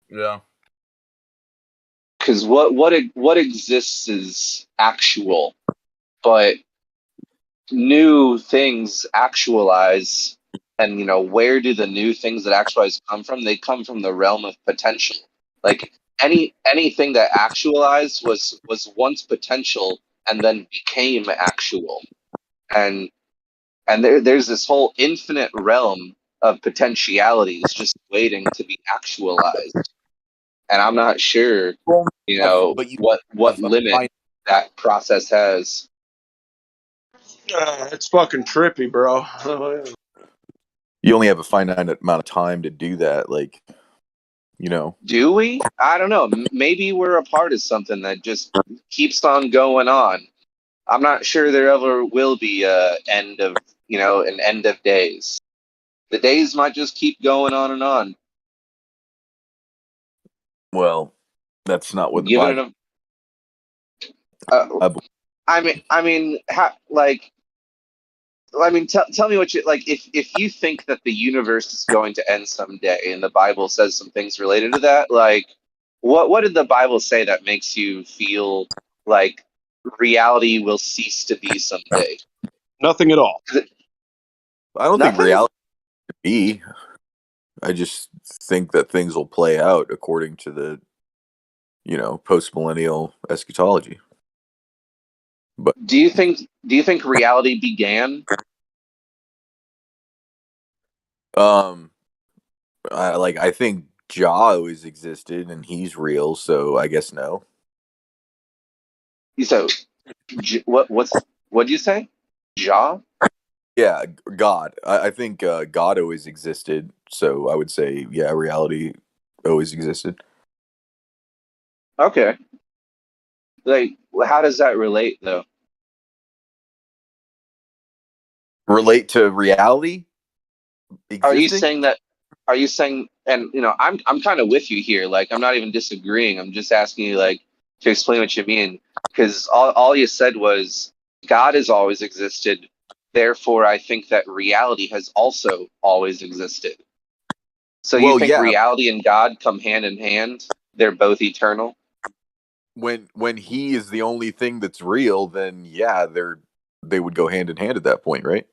Yeah. Because what exists is actual, but new things actualize, and where do the new things that actualize come from? They come from the realm of potential. Like anything that actualized was once potential and then became actual, and there's this whole infinite realm of potentialities just waiting to be actualized, and I'm not sure But you what have a limit that process has. It's fucking trippy, bro. You only have a finite amount of time to do that. Like, Do we? I don't know. Maybe we're a part of something that just keeps on going on. I'm not sure there ever will be an end of days. The days might just keep going on and on. Well, that's not what the Given Bible. tell me what you like. If you think that the universe is going to end someday, and the Bible says some things related to that, like what did the Bible say that makes you feel like reality will cease to be someday? Nothing at all. I don't think reality could be. I just think that things will play out according to the, post-millennial eschatology. But do you think reality began? I think Jah always existed and he's real, so I guess no. So, what'd you say? Jah? Yeah, God. I think God always existed, so I would say, yeah, reality always existed. Okay. Like, how does that relate, though? Relate to reality existing? Are you saying, and I'm kind of with you here. Like, I'm not even disagreeing. I'm just asking you, like, to explain what you mean. Because all you said was God has always existed. Therefore, I think that reality has also always existed. So you think reality and God come hand in hand? They're both eternal? When he is the only thing that's real, then yeah, they would go hand in hand at that point, right?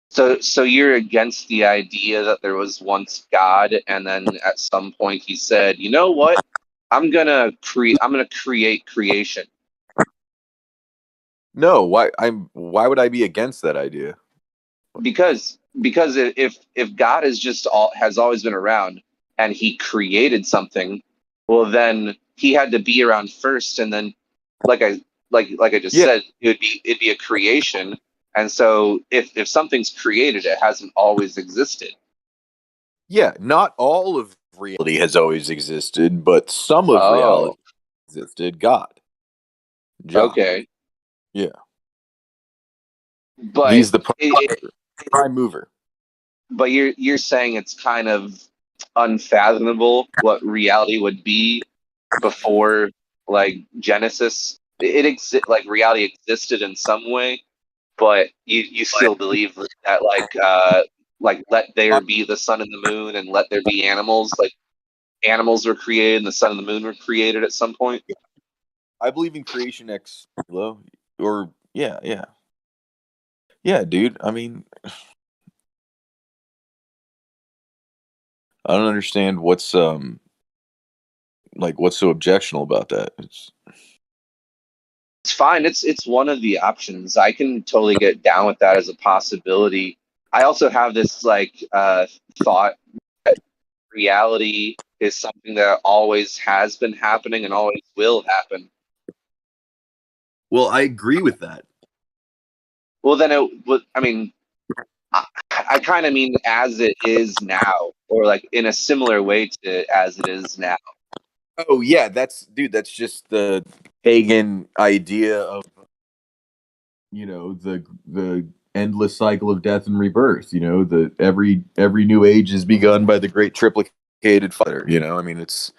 So you're against the idea that there was once God, and then at some point he said, "You know what? I'm gonna create creation." No, why would I be against that idea? Because if God has always been around and he created something, well then he had to be around first, and then like I just said, it'd be a creation. And so if something's created, it hasn't always existed. Yeah, not all of reality has always existed, but some of reality existed. God. Jah. Okay. Yeah. But he's the prime mover. But you're saying it's kind of unfathomable what reality would be before like Genesis. Like reality existed in some way, but you still believe that like let there be the sun and the moon, and let there be animals. Like animals were created and the sun and the moon were created at some point. I believe in creation ex nihilo, or yeah, dude. I mean, I don't understand what's so objectionable about that. It's fine. It's one of the options. I can totally get down with that as a possibility. I also have this thought that reality is something that always has been happening and always will happen. Well, I agree with that. Well, then I I kind of mean as it is now, or like in a similar way to as it is now. Oh yeah, that's just the pagan idea of the endless cycle of death and rebirth. The every new age is begun by the great triplicated fire. I mean, it's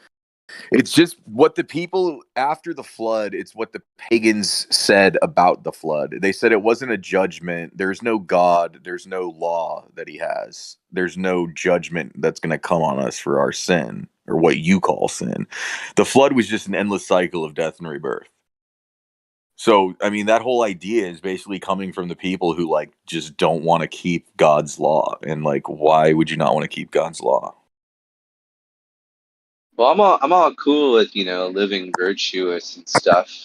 just what the people after the flood, it's what the pagans said about the flood. They said it wasn't a judgment. There's no God. There's no law that he has. There's no judgment that's going to come on us for our sin or what you call sin. The flood was just an endless cycle of death and rebirth. So, I mean, that whole idea is basically coming from the people who just don't want to keep God's law. And why would you not want to keep God's law? Well, I'm all cool with living virtuous and stuff,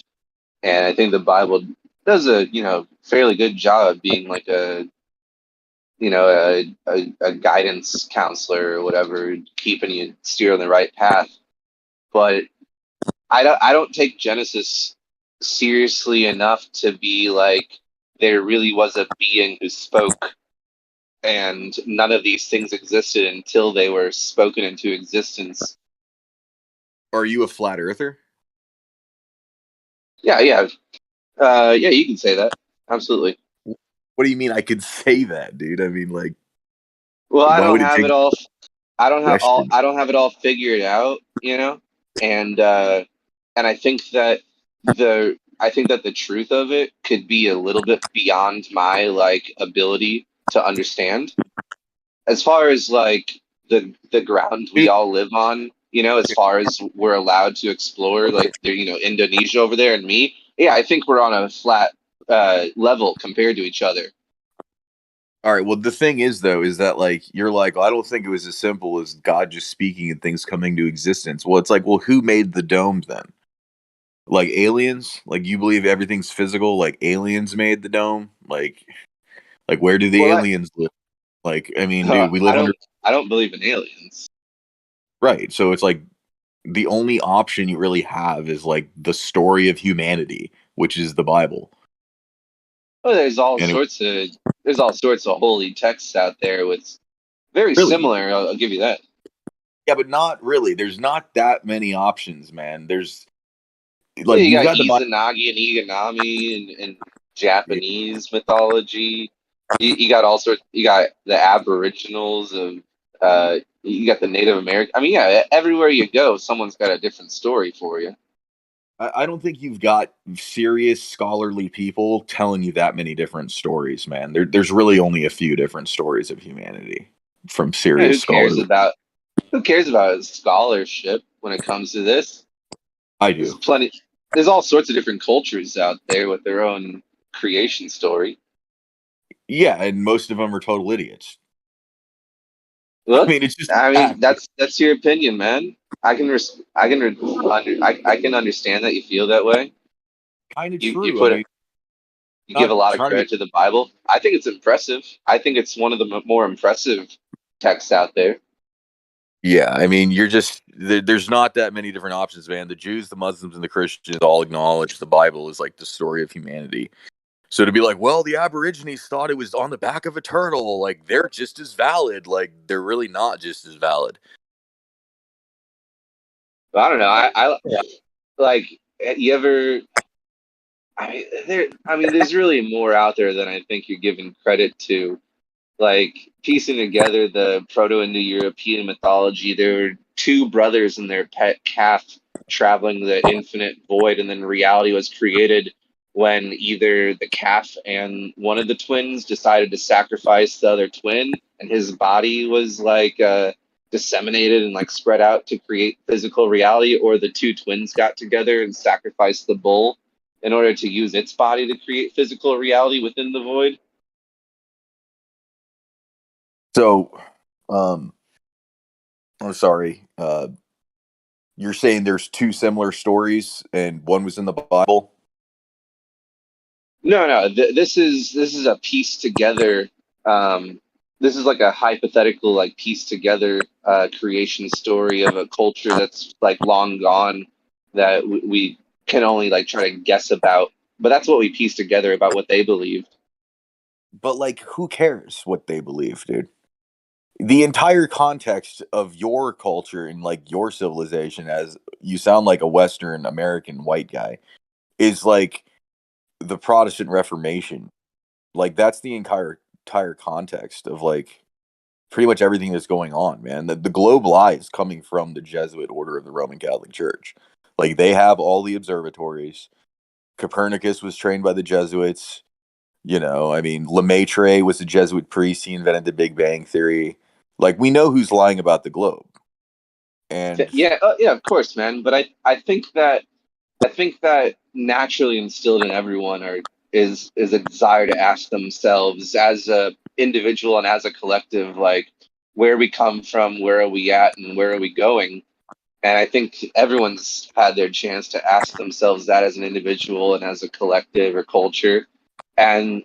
and I think the Bible does a fairly good job of being like a a guidance counselor or whatever, keeping you steer on the right path. But I don't take Genesis seriously enough to be like there really was a being who spoke, and none of these things existed until they were spoken into existence. Are you a flat earther? Yeah, yeah, you can say that. Absolutely. What do you mean I could say that, dude? I mean, well, I why don't would it have take it all. I don't have all. question? I don't have it all figured out, and I think that the truth of it could be a little bit beyond my ability to understand. As far as the ground we all live on, as far as we're allowed to explore, Indonesia over there and me, yeah, I think we're on a flat level compared to each other. All right. Well, the thing is, though, is that you're like, well, I don't think it was as simple as God just speaking and things coming to existence. Well, it's like, well, who made the dome then? Like aliens? Like you believe everything's physical? Like aliens made the dome? Like where do the aliens live? I mean, dude, we live under. I don't believe in aliens. Right. So it's like the only option you really have is the story of humanity, which is the Bible. Well, there's all sorts of holy texts out there with very similar. I'll give you that. Yeah, but not really. There's not that many options, man. There's you got Izanagi and Iganami and Japanese mythology. You got all sorts. You got the Aboriginals of. You got the Native American. I mean, yeah, everywhere you go, someone's got a different story for you. I don't think you've got serious scholarly people telling you that many different stories, man. There's really only a few different stories of humanity from serious scholars. Who cares about scholarship when it comes to this? I do. There's all sorts of different cultures out there with their own creation story. Yeah, and most of them are total idiots. Look, that's your opinion, man. I can understand that you feel that way. Kind of true. You give a lot of credit to the Bible. I think it's impressive. I think it's one of the more impressive texts out there. Yeah, I mean, there's not that many different options, man. The Jews, the Muslims, and the Christians all acknowledge the Bible is the story of humanity. So to be like, well, the Aborigines thought it was on the back of a turtle, they're just as valid. They're really not just as valid. I don't know. I you ever. There's really more out there than I think you're giving credit to. Piecing together the Proto-Indo-European mythology, there were two brothers and their pet calf traveling the infinite void, and then reality was created when either the calf and one of the twins decided to sacrifice the other twin, and his body was disseminated and spread out to create physical reality, or the two twins got together and sacrificed the bull in order to use its body to create physical reality within the void. So, I'm sorry. You're saying there's two similar stories, and one was in the Bible? No. This is a piece together. This is a hypothetical, piece together creation story of a culture that's long gone that we can only try to guess about. But that's what we piece together about what they believed. But like, who cares what they believe, dude? The entire context of your culture and like your civilization, as you sound like a Western American white guy, is like the Protestant Reformation. Like that's the entire context of like pretty much everything that's going on, man. The globe lie is coming from the Jesuit order of the Roman Catholic Church. Like they have all the observatories. Copernicus was trained by the Jesuits. I mean, Lemaitre was a Jesuit priest. He invented the Big Bang Theory. Like, we know who's lying about the globe. And yeah, of course, man. But I think that naturally instilled in everyone is a desire to ask themselves as a individual and as a collective, like where we come from, where are we at, and where are we going. And I think everyone's had their chance to ask themselves that as an individual and as a collective or culture. And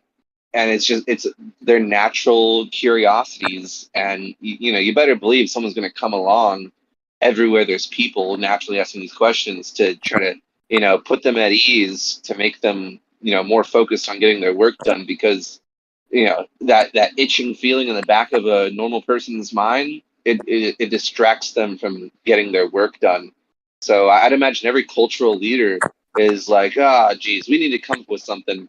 it's their natural curiosities. And you better believe someone's going to come along everywhere there's people naturally asking these questions to try to put them at ease, to make them more focused on getting their work done, because that itching feeling in the back of a normal person's mind, it distracts them from getting their work done. So I'd imagine every cultural leader is like, geez, we need to come up with something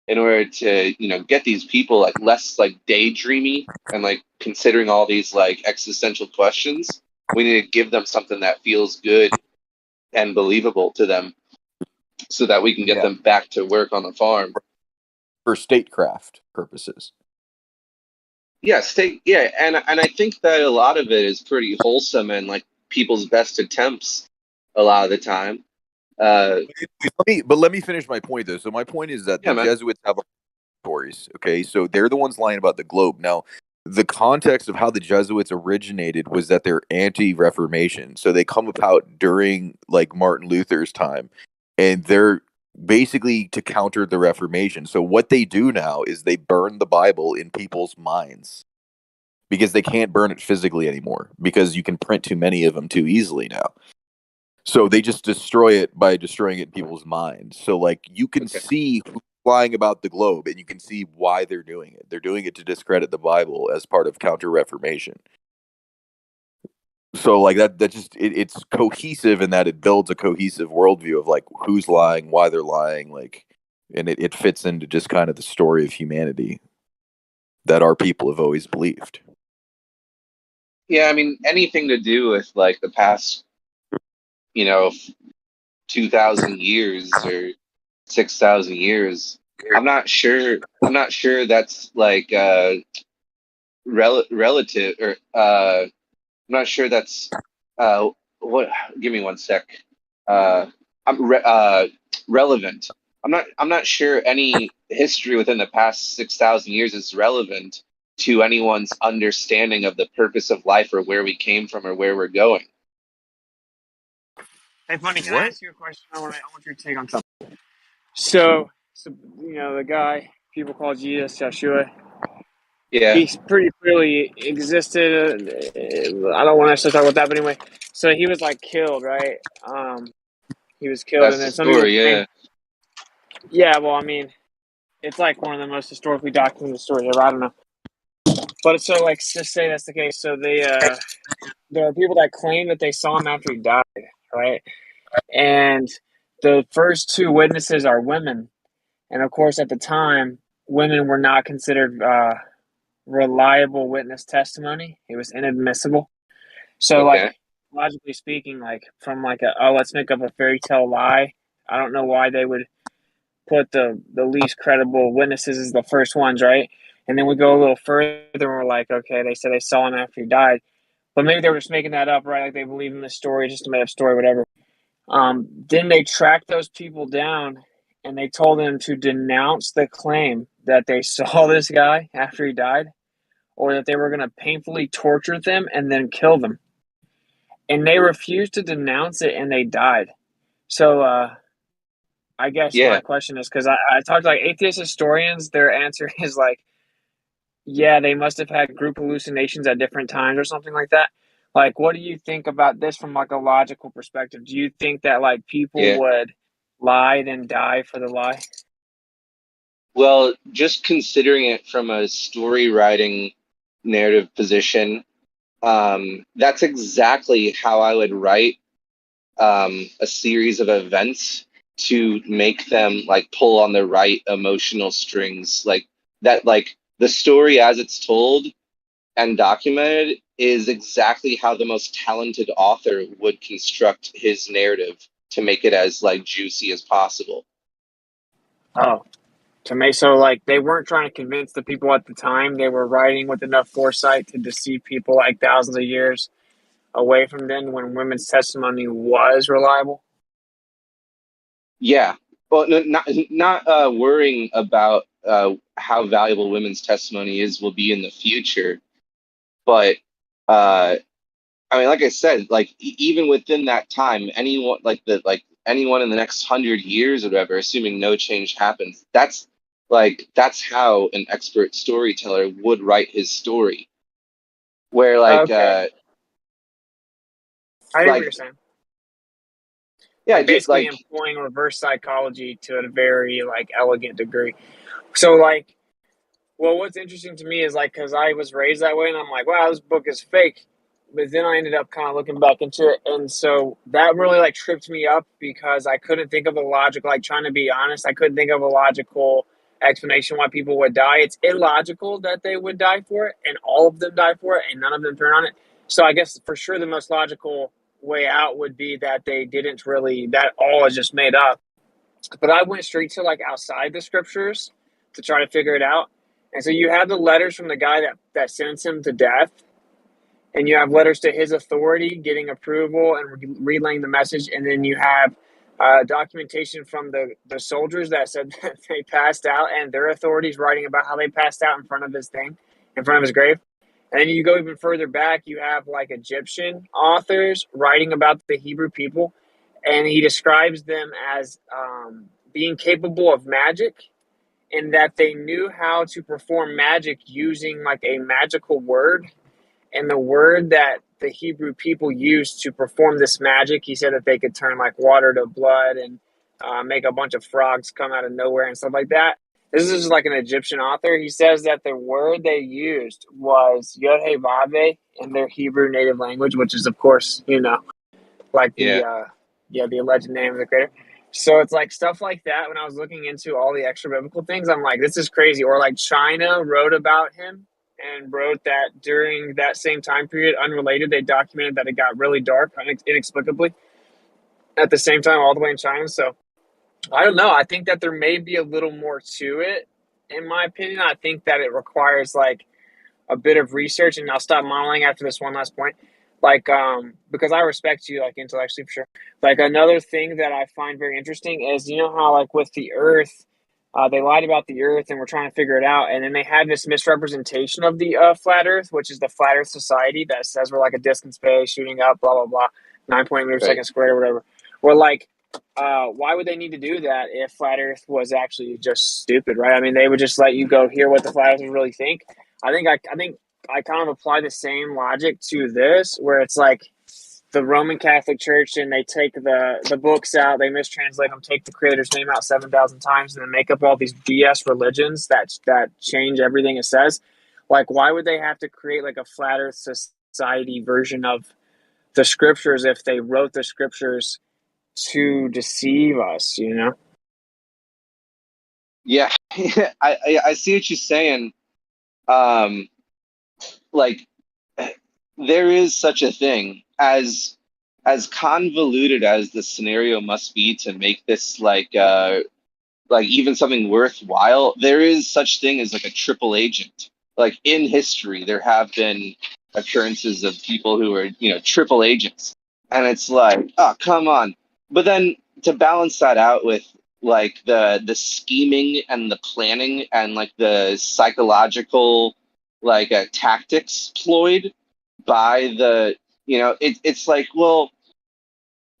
in order to get these people like less like daydreamy and like considering all these like existential questions. We need to give them something that feels good and believable to them, so that we can get them back to work on the farm for statecraft purposes. Yeah, and I think that a lot of it is pretty wholesome and like people's best attempts a lot of the time. Let me finish my point though. So my point is that the Jesuits have stories. Okay, so they're the ones lying about the globe. Now, the context of how the Jesuits originated was that they're anti-Reformation, so they come about during like Martin Luther's time, and they're basically to counter the Reformation. So what they do now is they burn the Bible in people's minds because they can't burn it physically anymore because you can print too many of them too easily now. So they just destroy it by destroying it in people's minds. So like you can see who's lying about the globe, and you can see why they're doing it. They're doing it to discredit the Bible as part of counter-Reformation. So like that just it's cohesive in that it builds a cohesive worldview of like who's lying, why they're lying, like, and it fits into just kind of the story of humanity that our people have always believed. Yeah, I mean, anything to do with like the past 2,000 years or 6,000 years, I'm not sure that's like relative, or I'm not sure that's what. Give me one sec. Relevant. I'm not sure any history within the past 6,000 years is relevant to anyone's understanding of the purpose of life or where we came from or where we're going. Hey, Funny, can I ask you a question? I want your take on something. So the guy people call Jesus, Yeshua. Yeah. He pretty clearly existed. I don't want to actually talk about that, but anyway. So he was like killed, right? He was killed, That's and then the some people story. claim, yeah. Well, I mean, it's like one of the most historically documented stories ever. I don't know, but so like, just say that's the case. So there are people that claim that they saw him after he died, right? And the first two witnesses are women, and of course, at the time, women were not considered reliable witness testimony. It was inadmissible. So, like, logically speaking, like from like let's make up a fairy tale lie. I don't know why they would put the least credible witnesses as the first ones, right? And then we go a little further and we're like, okay, they said they saw him after he died, but maybe they were just making that up, right? Like they believe in the story, just a made up story, whatever. Then they tracked those people down and they told them to denounce the claim that they saw this guy after he died, or that they were going to painfully torture them and then kill them. And they refused to denounce it, and they died. So I guess my question is, because I talked to like atheist historians, their answer is like, yeah, they must have had group hallucinations at different times or something like that. Like, what do you think about this from like a logical perspective? Do you think that like people would lie then die for the lie? Well, just considering it from a story writing narrative position, that's exactly how I would write a series of events to make them like pull on the right emotional strings, like that, like the story as it's told and documented is exactly how the most talented author would construct his narrative to make it as like juicy as possible. Oh, to me, so like they weren't trying to convince the people at the time. They were writing with enough foresight to deceive people like thousands of years away from then when women's testimony was reliable. Yeah. Well, no, not worrying about how valuable women's testimony will be in the future, but I mean, like I said, like even within that time, anyone like anyone in the next 100 years or whatever, assuming no change happens, that's how an expert storyteller would write his story. Where Okay. I hear what like you're saying. yeah, Like just basically like employing reverse psychology to a very like elegant degree. So like, well, what's interesting to me is like because I was raised that way, and I'm like, wow, this book is fake. But then I ended up kind of looking back into it, and so that really like tripped me up because I couldn't think of a logical, like trying to be honest, I couldn't think of a logical explanation why people would die. It's illogical that they would die for it, and all of them die for it, and none of them turn on it. So I guess for sure the most logical way out would be that they didn't really, that all is just made up. But I went straight to like outside the scriptures to try to figure it out. And so you have the letters from the guy that sentenced him to death, and you have letters to his authority getting approval and relaying the message, and then you have documentation from the soldiers that said that they passed out, and their authorities writing about how they passed out in front of his thing, in front of his grave. And then you go even further back, you have like Egyptian authors writing about the Hebrew people, and he describes them as being capable of magic, and that they knew how to perform magic using like a magical word. And the word that the Hebrew people used to perform this magic, he said that they could turn like water to blood and make a bunch of frogs come out of nowhere and stuff like that. This is like an Egyptian author. He says that the word they used was Yod He Vav in their Hebrew native language, which is, of course, like the the alleged name of the creator. So it's like stuff like that. When I was looking into all the extra biblical things, I'm like, this is crazy. Or like China wrote about him and wrote that during that same time period, unrelated, they documented that it got really dark inexplicably at the same time all the way in China. So I don't know. I think that there may be a little more to it, in my opinion. I think that it requires like a bit of research, and I'll stop modeling after this one last point. Like, because I respect you, like intellectually for sure. Like another thing that I find very interesting is, you know how like with the Earth, they lied about the Earth and we're trying to figure it out, and then they had this misrepresentation of the flat Earth, which is the Flat Earth Society that says we're like a disc in space shooting up, blah blah blah, 9 meters per second squared or whatever. We're like, why would they need to do that if flat Earth was actually just stupid, right? I mean, they would just let you go hear what the flat earthers really think. I think I kind of apply the same logic to this, where it's like the Roman Catholic Church, and they take the books out, they mistranslate them, take the Creator's name out 7,000 times, and then make up all these BS religions that change everything it says. Like, why would they have to create like a flat Earth society version of the scriptures if they wrote the scriptures to deceive us? You know? Yeah, I see what you're saying. Like there is such a thing as convoluted as the scenario must be to make this like even something worthwhile. There is such thing as like a triple agent. Like in history, there have been occurrences of people who are triple agents, and it's like, oh come on. But then to balance that out with like the scheming and the planning and like the psychological like tactics employed by it's like, well,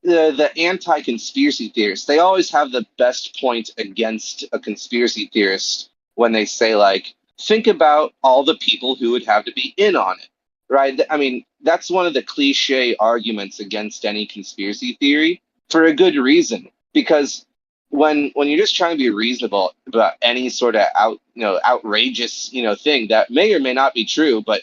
the anti-conspiracy theorists, they always have the best point against a conspiracy theorist when they say like, think about all the people who would have to be in on it, right? I mean, that's one of the cliche arguments against any conspiracy theory, for a good reason, because when you're just trying to be reasonable about any sort of outrageous thing that may or may not be true, but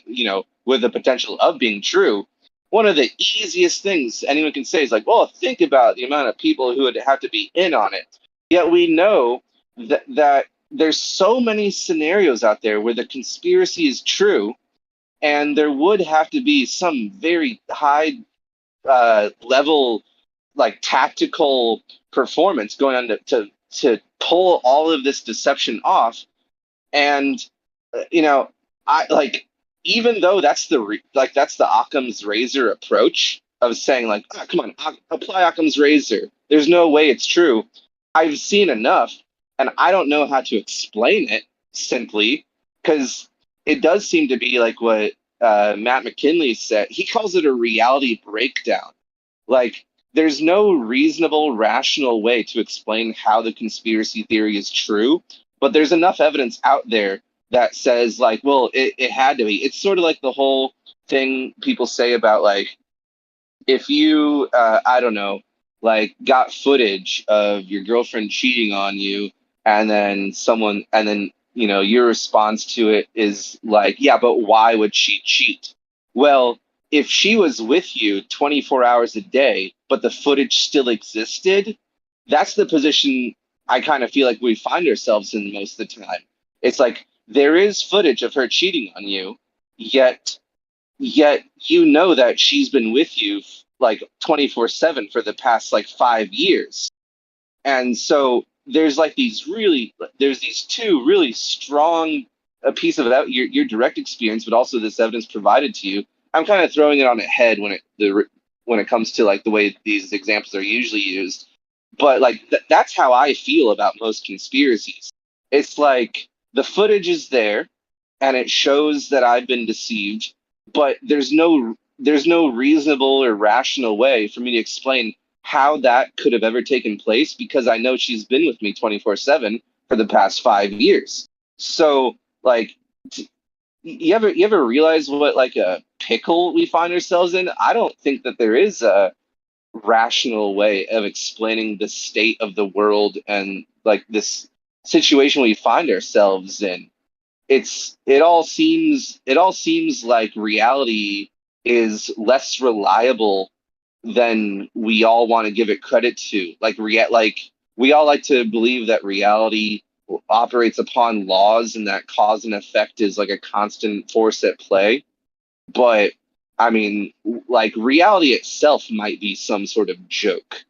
with the potential of being true, one of the easiest things anyone can say is like, well, think about the amount of people who would have to be in on it. Yet we know that there's so many scenarios out there where the conspiracy is true, and there would have to be some very high level, like tactical performance going on to pull all of this deception off. And I like, even though that's that's the Occam's razor approach of saying like, oh, come on, apply Occam's razor, there's no way it's true. I've seen enough, and I don't know how to explain it simply, because it does seem to be like what Matt McKinley said. He calls it a reality breakdown. Like, there's no reasonable, rational way to explain how the conspiracy theory is true, but there's enough evidence out there that says, like, well, it had to be. It's sort of like the whole thing people say about, like, if you, I don't know, like, got footage of your girlfriend cheating on you, and then your response to it is like, yeah, but why would she cheat? Well, if she was with you 24 hours a day, but the footage still existed, that's the position I kind of feel like we find ourselves in most of the time. It's like, there is footage of her cheating on you, yet you know that she's been with you like 24/7 for the past like 5 years. And so there's these two really strong a piece of that, your direct experience, but also this evidence provided to you. I'm kind of throwing it on its head when it comes to like the way these examples are usually used. But like that's how I feel about most conspiracies. It's like the footage is there, and it shows that I've been deceived, but there's no reasonable or rational way for me to explain how that could have ever taken place, because I know she's been with me 24/7 for the past 5 years. So like, you ever realize what like a pickle we find ourselves in? I don't think that there is a rational way of explaining the state of the world and like this situation we find ourselves in. It all seems like reality is less reliable than we all want to give it credit to. Like we all like to believe that reality operates upon laws and that cause and effect is like a constant force at play. But I mean, like reality itself might be some sort of joke.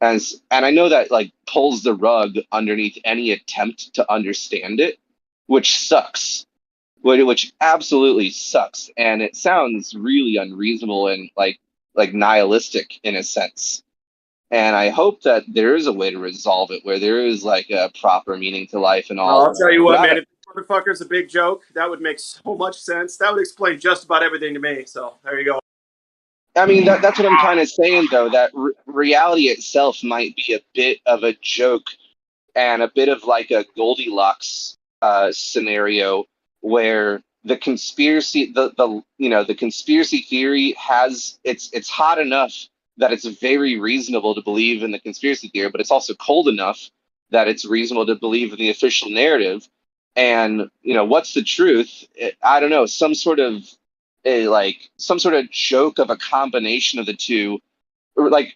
And I know that like pulls the rug underneath any attempt to understand it, which sucks. Which absolutely sucks, and it sounds really unreasonable and like nihilistic in a sense. And I hope that there is a way to resolve it where there is like a proper meaning to life and all. I'll tell you what, man. If this motherfucker's a big joke, that would make so much sense. That would explain just about everything to me. So there you go. I mean, that's what I'm kind of saying, though, that reality itself might be a bit of a joke and a bit of like a Goldilocks scenario where the conspiracy, the conspiracy theory has it's hot enough that it's very reasonable to believe in the conspiracy theory, but it's also cold enough that it's reasonable to believe in the official narrative. And what's the truth? I don't know, some sort of joke of a combination of the two. Or let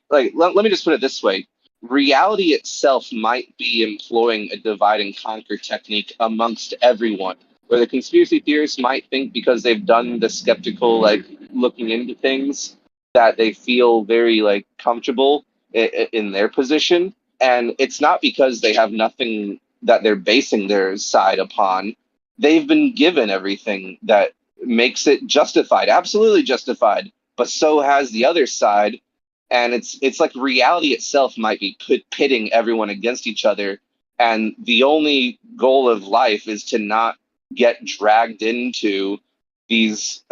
me just put it this way: reality itself might be employing a divide and conquer technique amongst everyone, where the conspiracy theorists might think because they've done the skeptical, like looking into things, that they feel very like comfortable in their position. And it's not because they have nothing that they're basing their side upon. They've been given everything that makes it justified, absolutely justified, but so has the other side. And it's like reality itself might be pitting everyone against each other, and the only goal of life is to not get dragged into these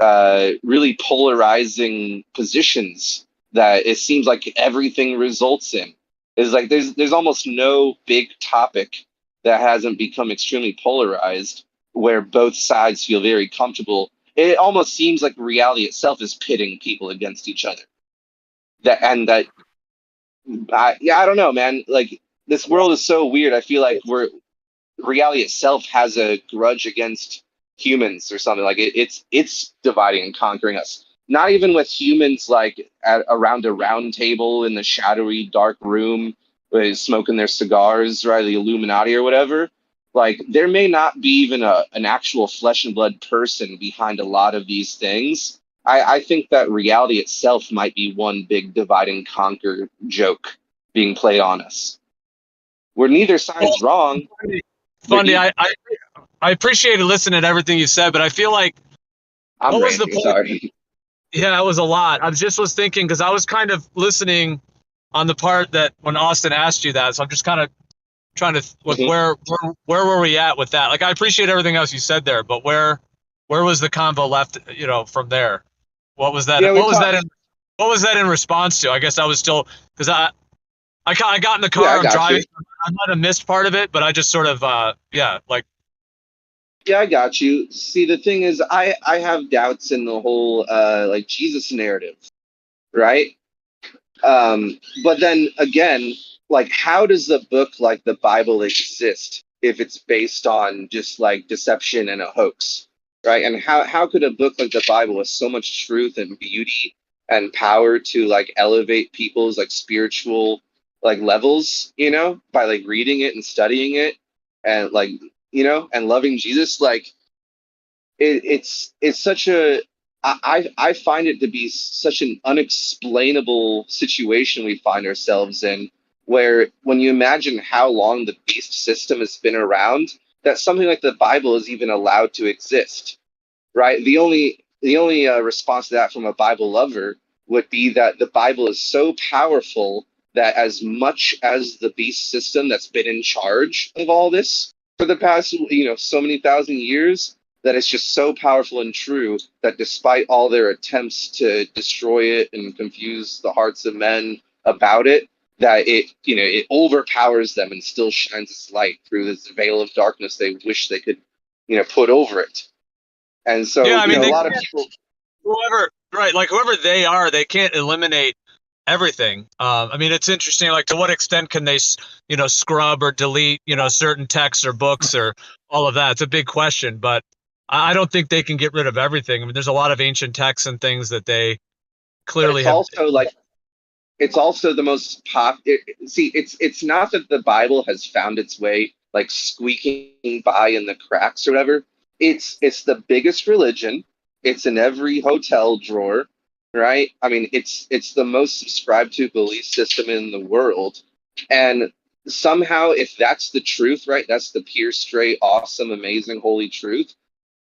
really polarizing positions that it seems like everything results in. Is like there's almost no big topic that hasn't become extremely polarized, where both sides feel very comfortable. It almost seems like reality itself is pitting people against each other. I don't know, man. Like this world is so weird. I feel like reality itself has a grudge against humans or something. Like it's dividing and conquering us. Not even with humans like around a round table in the shadowy dark room smoking their cigars, right? The Illuminati or whatever. Like there may not be even an actual flesh and blood person behind a lot of these things. I think that reality itself might be one big divide and conquer joke being played on us. Where neither side's wrong. Fundy, I appreciated listening to everything you said, but I feel like I'm what was the ranting, point? sorry. Yeah, it was a lot. I was thinking because I was kind of listening on the part that when Austin asked you that, so I'm just kind of trying to like where were we at with that? Like I appreciate everything else you said there, but where was the convo left? You know, from there, what was that? Yeah, what was that in response to? I guess I was still because I got in the car. Yeah, I I'm got driving. you. I might have missed part of it, but I just sort of yeah, like. Yeah, I got you. See, the thing is, I have doubts in the whole like Jesus narrative, right? But then again, like, how does a book like the Bible exist if it's based on just like deception and a hoax, right? And how could a book like the Bible with so much truth and beauty and power to like elevate people's like spiritual like levels, you know, by like reading it and studying it and like, you know, and loving Jesus, like it's such a I find it to be such an unexplainable situation we find ourselves in, where when you imagine how long the beast system has been around, that something like the Bible is even allowed to exist, right? The only response to that from a Bible lover would be that the Bible is so powerful that as much as the beast system that's been in charge of all this for the past, you know, so many thousand years, that it's just so powerful and true that despite all their attempts to destroy it and confuse the hearts of men about it, that it, you know, it overpowers them and still shines its light through this veil of darkness they wish they could, you know, put over it. And so, Yeah, I mean, a lot of people, whoever they are, they can't eliminate everything. I mean, it's interesting. Like, to what extent can they, scrub or delete, certain texts or books or all of that? It's a big question, but I don't think they can get rid of everything. I mean, there's a lot of ancient texts and things that they but clearly it's have. also like, it's also the most see, it's not that the Bible has found its way like squeaking by in the cracks or whatever. It's the biggest religion. It's in every hotel drawer, right? I mean, it's the most subscribed to belief system in the world. And somehow, if that's the truth, right, that's the pure, straight, awesome, amazing, holy truth,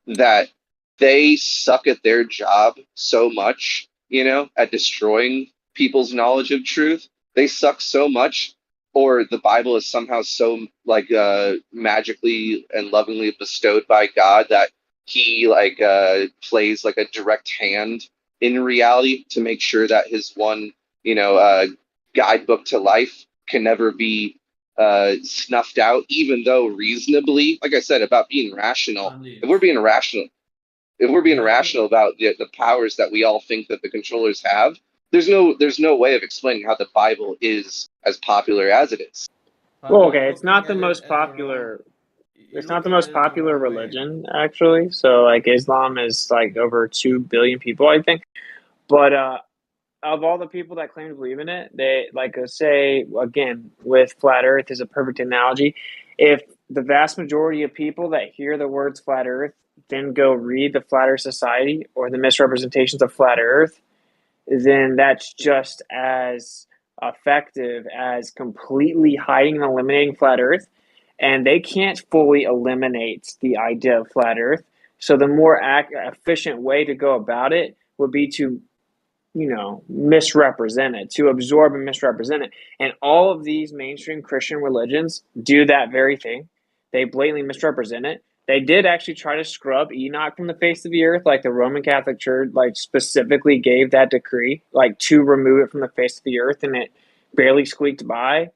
that they suck at their job so much, you know, at destroying people's knowledge of truth. They suck so much, or the Bible is somehow so like magically and lovingly bestowed by God that he like plays like a direct hand in reality to make sure that his one, guidebook to life can never be snuffed out, even though reasonably, like I said, about being rational. If we're being rational about the powers that we all think that the controllers have, there's no way of explaining how the Bible is as popular as it is. Well, okay, it's not the most popular. It's not the most popular religion, actually. So, like, Islam is like over 2 billion people, I think. But of all the people that claim to believe in it, they like say again with flat Earth is a perfect analogy. If the vast majority of people that hear the words flat Earth then go read the Flat Earth Society or the misrepresentations of flat Earth, then that's just as effective as completely hiding and eliminating flat Earth. And they can't fully eliminate the idea of flat Earth. So the more efficient way to go about it would be to misrepresent it, to absorb and misrepresent it. And all of these mainstream Christian religions do that very thing. They blatantly misrepresent it. They did actually try to scrub Enoch from the face of the earth, like the Roman Catholic Church, like specifically gave that decree, like to remove it from the face of the earth, and it barely squeaked by.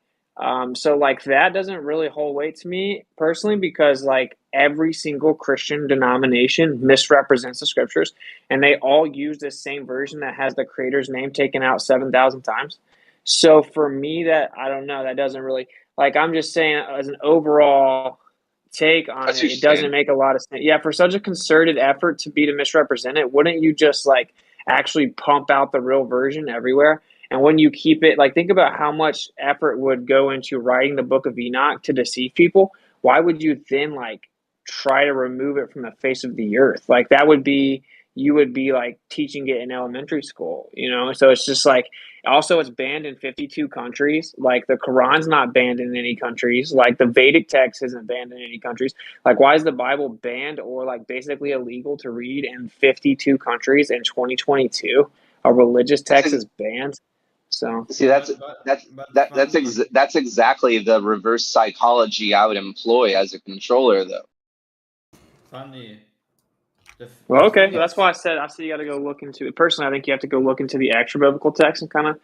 So like that doesn't really hold weight to me personally, because like every single Christian denomination misrepresents the scriptures, and they all use the same version that has the creator's name taken out 7,000 times. So for me, that I don't know, that doesn't really Like, I'm just saying, as an overall take on it, it doesn't make a lot of sense. Yeah, for such a concerted effort to be to misrepresent it, wouldn't you just like actually pump out the real version everywhere? And when you keep it, like, think about how much effort would go into writing the Book of Enoch to deceive people. Why would you then like try to remove it from the face of the earth? Like, that would be, you would be like teaching it in elementary school, you know? So it's just like, also it's banned in 52 countries. Like, the Quran's not banned in any countries. Like, the Vedic text isn't banned in any countries. Like, why is the Bible banned or like basically illegal to read in 52 countries in 2022? A religious text is banned. So see, that's exactly the reverse psychology I would employ as a controller, though. Funny. Well, okay, that's why I said you got to go look into it. Personally, I think you have to go look into the extra biblical text and kind of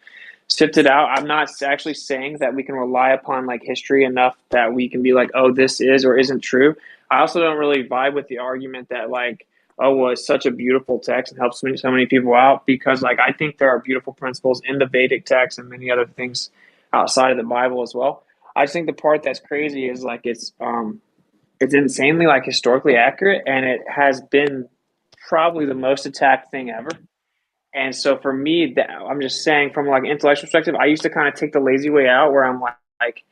sift it out. I'm not actually saying that we can rely upon like history enough that we can be like, oh, this is or isn't true. I also don't really vibe with the argument that like, oh, well, it's such a beautiful text and helps so many people out, because like I think there are beautiful principles in the Vedic text and many other things outside of the Bible as well. I just think the part that's crazy is like it's insanely like historically accurate, and it has been probably the most attacked thing ever. And so for me, I'm just saying from like an intellectual perspective, I used to kind of take the lazy way out where I'm like,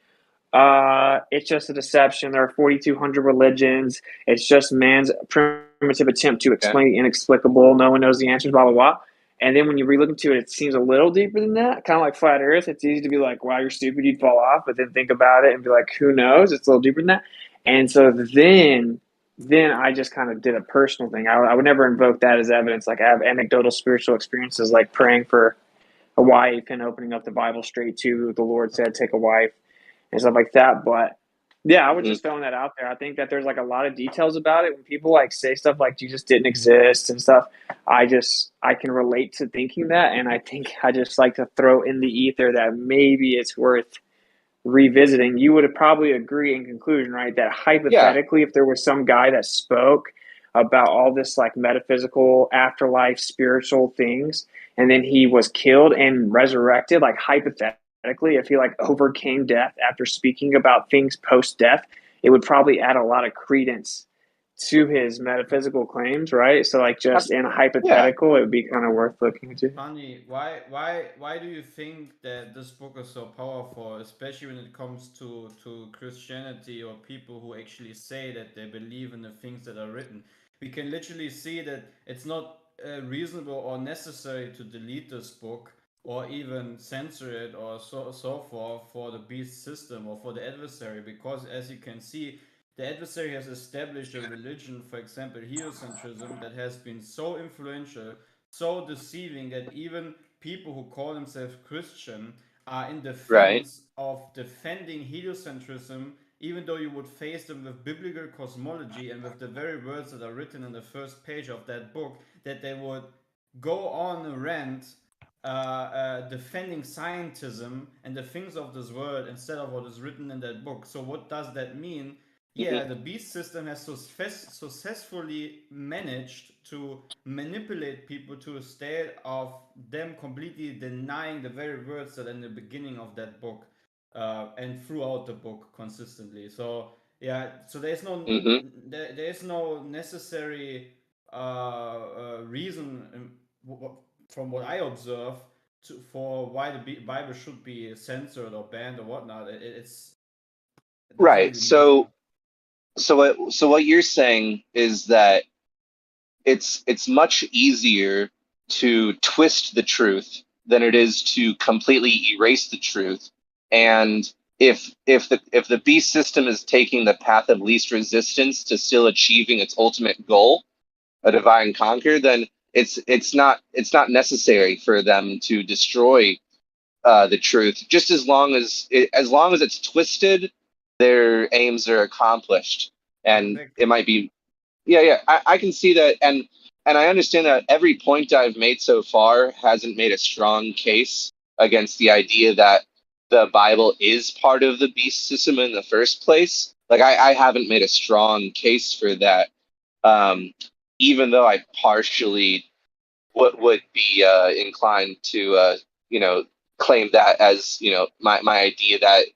it's just a deception. There are 4,200 religions. It's just man's primitive attempt to explain the inexplicable. No one knows the answers, blah, blah, blah. And then when you re-look into it, it seems a little deeper than that, kind of like flat earth. It's easy to be like, wow, you're stupid, you'd fall off. But then think about it and be like, who knows? It's a little deeper than that. And so then I just kind of did a personal thing. I would never invoke that as evidence. Like, I have anecdotal spiritual experiences, like praying for a wife and opening up the Bible straight to the Lord said, take a wife and stuff like that. But yeah, I was just throwing that out there. I think that there's like a lot of details about it. When people like say stuff like Jesus didn't exist and stuff, I can relate to thinking that. And I think I just like to throw in the ether that maybe it's worth revisiting. You would probably agree in conclusion, right? That hypothetically, if there was some guy that spoke about all this like metaphysical afterlife, spiritual things, and then he was killed and resurrected, like hypothetically, if he like overcame death after speaking about things post-death, it would probably add a lot of credence to his metaphysical claims, right? So like just in a hypothetical, it would be kind of worth looking into. Funny, why do you think that this book is so powerful, especially when it comes to Christianity or people who actually say that they believe in the things that are written? We can literally see that it's not reasonable or necessary to delete this book or even censor it or so forth for the beast system or for the adversary, because as you can see, the adversary has established a religion, for example, heliocentrism, that has been so influential, so deceiving, that even people who call themselves Christian are in defense of defending heliocentrism, even though you would face them with biblical cosmology and with the very words that are written in the first page of that book, that they would go on a rant defending scientism and the things of this world instead of what is written in that book. So what does that mean? Yeah, the beast system has successfully managed to manipulate people to a state of them completely denying the very words that are in the beginning of that book and throughout the book consistently. So yeah, so there's no there is no necessary reason from what I observe for why the Bible should be censored or banned or whatnot. It's right. So what you're saying is that it's much easier to twist the truth than it is to completely erase the truth. And if the beast system is taking the path of least resistance to still achieving its ultimate goal, a divine conquer, then it's not necessary for them to destroy the truth. Just as long as it's twisted, their aims are accomplished. And it might be I can see that, and I understand that every point I've made so far hasn't made a strong case against the idea that the Bible is part of the beast system in the first place. Like I haven't made a strong case for that, even though I partially would be inclined to claim that as my idea that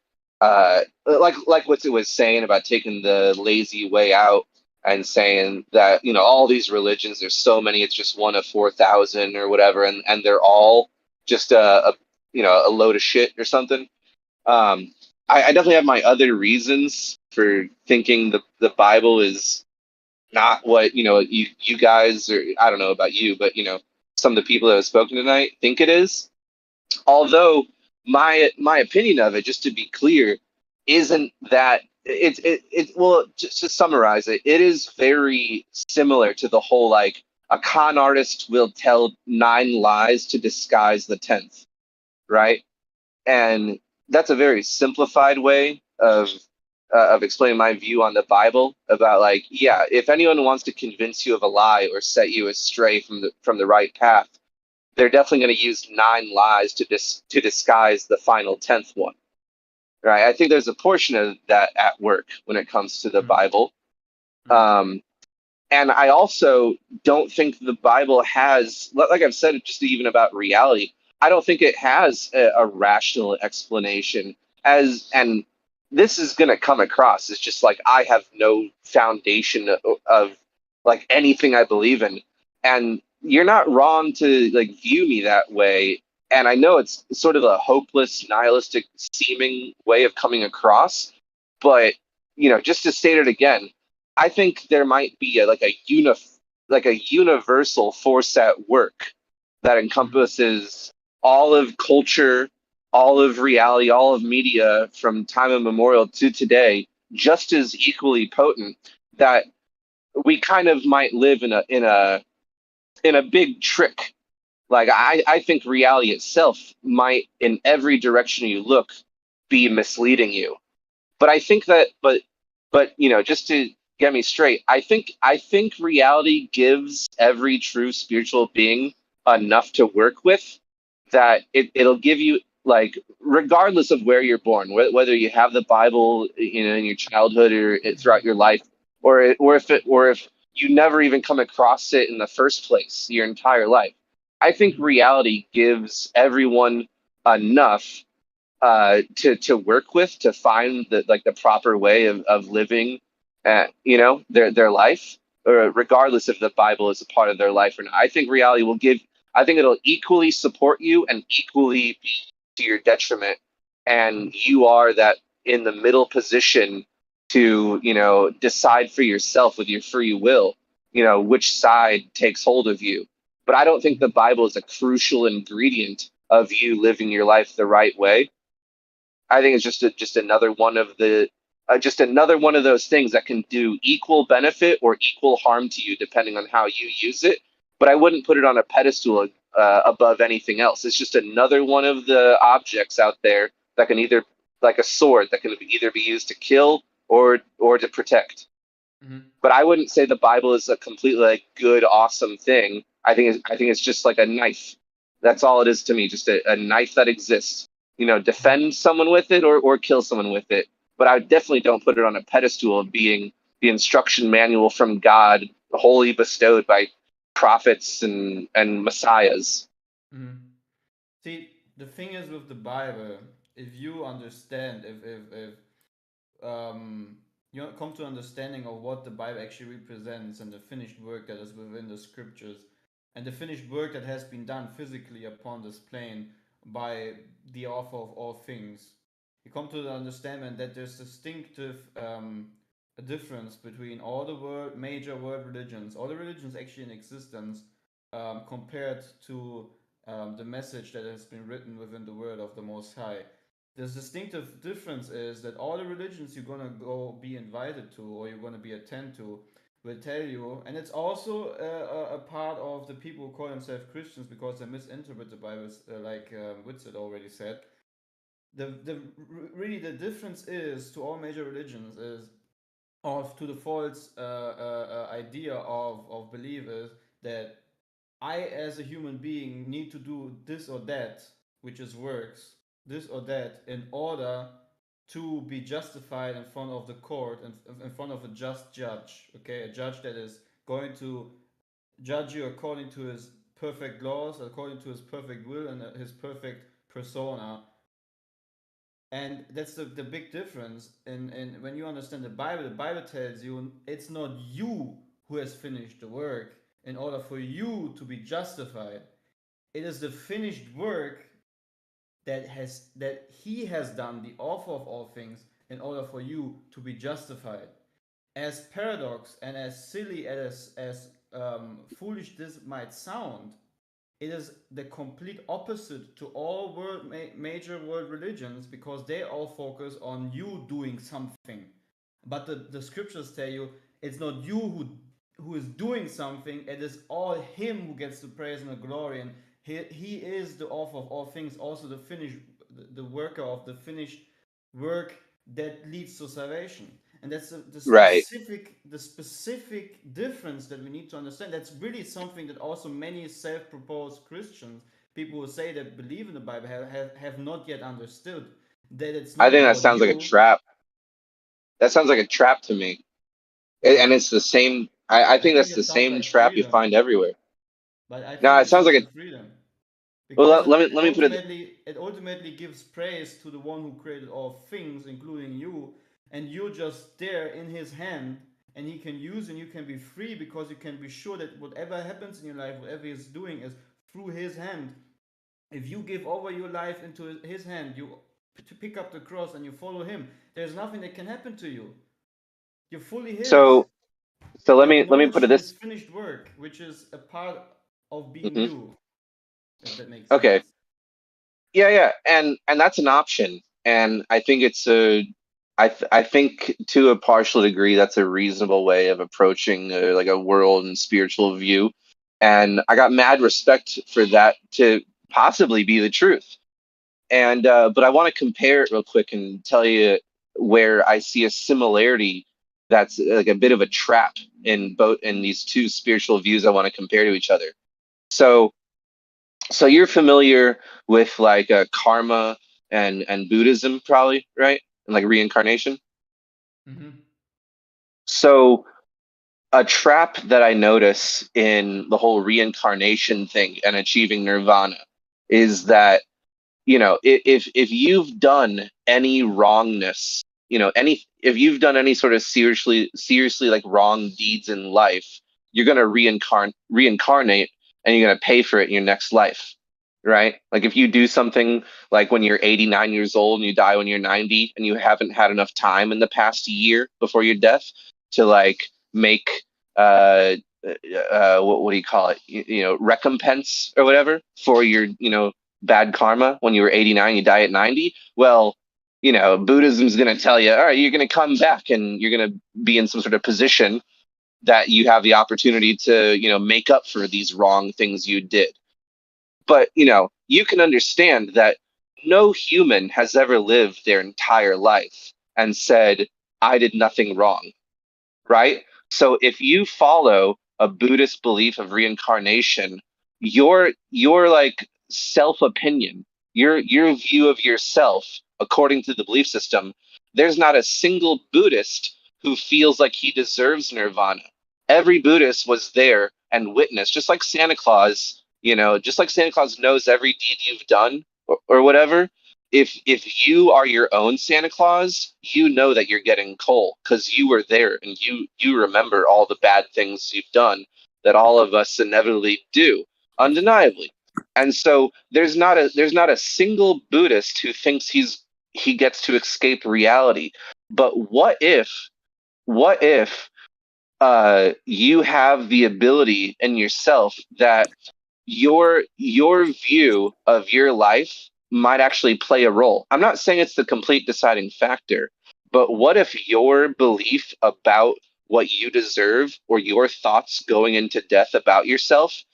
like what it was saying about taking the lazy way out and saying that, all these religions, there's so many, it's just one of 4,000 or whatever, and they're all just a load of shit or something. I definitely have my other reasons for thinking the Bible is not what you guys, or I don't know about you, but some of the people that have spoken tonight think it is. Although my opinion of it, just to be clear, isn't that well, just to summarize it, it is very similar to the whole, like, a con artist will tell 9 lies to disguise the 10th, right? And that's a very simplified way of explaining my view on the Bible about, like, yeah, if anyone wants to convince you of a lie or set you astray from the right path, they're definitely going to use 9 lies to disguise the final 10th one, right? I think there's a portion of that at work when it comes to the Bible. And I also don't think the Bible has, like I've said, just even about reality, I don't think it has a rational explanation. And this is going to come across as just like I have no foundation of like anything I believe in. And you're not wrong to like view me that way. And I know it's sort of a hopeless, nihilistic seeming way of coming across, but just to state it again, I think there might be like a universal force at work that encompasses all of culture, all of reality, all of media from time immemorial to today, just as equally potent, that we kind of might live in a big trick. Like I think reality itself might, in every direction you look, be misleading you. But I think that, just to get me straight, I think reality gives every true spiritual being enough to work with, that it'll give you, like, regardless of where you're born, whether you have the Bible, in your childhood or throughout your life, or if you never even come across it in the first place your entire life. I think reality gives everyone enough to work with, to find the proper way of living their life, or regardless if the Bible is a part of their life or not. I think reality will give, I think it'll equally support you and equally be to your detriment, and you are that in the middle position to decide for yourself with your free will which side takes hold of you. But I don't think the Bible is a crucial ingredient of you living your life the right way. I think it's just another one of those things that can do equal benefit or equal harm to you depending on how you use it. But I wouldn't put it on a pedestal above anything else. It's just another one of the objects out there that can either, like a sword, that can either be used to kill or to protect. But I wouldn't say the Bible is a completely, like, good, awesome thing. I think it's just like a knife. That's all it is to me. Just a knife that exists. Defend someone with it or kill someone with it. But I definitely don't put it on a pedestal of being the instruction manual from God, wholly bestowed by prophets and messiahs. See, the thing is with the Bible, if you understand, if you come to understanding of what the Bible actually represents and the finished work that is within the scriptures, and the finished work that has been done physically upon this plane by the author of all things, you come to the understanding that there's distinctive a difference between all the major world religions, all the religions actually in existence, compared to the message that has been written within the word of the Most High. The distinctive difference is that all the religions you're gonna go be invited to, or you're gonna be attend to, will tell you, and it's also a part of the people who call themselves Christians because they misinterpret the Bible, like Witzel already said. Really the difference is to all major religions is, or to the false idea of belief, is that I, as a human being, need to do this or that, which is works, this or that, in order to be justified in front of the court and in front of a just judge. Okay, a judge that is going to judge you according to his perfect laws, according to his perfect will, and his perfect persona. And that's the big difference. And when you understand the Bible tells you it's not you who has finished the work in order for you to be justified. It is the finished work that he has done, the author of all things, in order for you to be justified. As paradox and as silly as foolish this might sound, it is the complete opposite to all major world religions, because they all focus on you doing something. But the scriptures tell you it's not you who is doing something, it is all him who gets the praise and the glory. And he is the author of all things, also the worker of the finished work that leads to salvation. And that's the specific difference that we need to understand. That's really something that also many self-proposed Christians, people who say that believe in the Bible, have not yet understood. That it's not. I think that sounds like a trap. That sounds like a trap to me, and it's the same. I think that's the same trap you find everywhere. But I think no, it sounds like a freedom. Because let me put it. It ultimately gives praise to the one who created all things, including you, and you're just there in his hand, and he can use, and you can be free because you can be sure that whatever happens in your life, whatever he's doing, is through his hand. If you give over your life into his hand, you to pick up the cross and you follow him, there's nothing that can happen to you. You're fully his. So let me put it this. His finished work, which is a part of being you. If that makes okay. sense. Yeah, and that's an option, and I think it's I think to a partial degree that's a reasonable way of approaching like a world and spiritual view, and I got mad respect for that to possibly be the truth, and but I want to compare it real quick and tell you where I see a similarity that's like a bit of a trap in these two spiritual views I want to compare to each other. So you're familiar with like karma and Buddhism, probably, right? And like reincarnation. Mm-hmm. So a trap that I notice in the whole reincarnation thing and achieving nirvana is that, you know, if you've done any wrongness, you know, if you've done any sort of seriously like wrong deeds in life, you're gonna reincarnate and you're gonna pay for it in your next life. Right? Like if you do something like when you're 89 years old and you die when you're 90 and you haven't had enough time in the past year before your death to like make what do you call it? You know, recompense or whatever for your, you know, bad karma when you were 89, you die at 90. Well, you know, Buddhism's going to tell you, all right, you're going to come back and you're going to be in some sort of position that you have the opportunity to, you know, make up for these wrong things you did. But, you know, you can understand that no human has ever lived their entire life and said, I did nothing wrong, right? So if you follow a Buddhist belief of reincarnation, your like self-opinion, your view of yourself, according to the belief system, there's not a single Buddhist who feels like he deserves nirvana. Every Buddhist was there and witnessed, just like Santa Claus, you know, just like Santa Claus knows every deed you've done or whatever. If you are your own Santa Claus, you know that you're getting coal because you were there and you remember all the bad things you've done that all of us inevitably do, undeniably. And so there's not a single Buddhist who thinks he gets to escape reality. But what if you have the ability in yourself that your view of your life might actually play a role. I'm not saying it's the complete deciding factor, but what if your belief about what you deserve or your thoughts going into death about yourself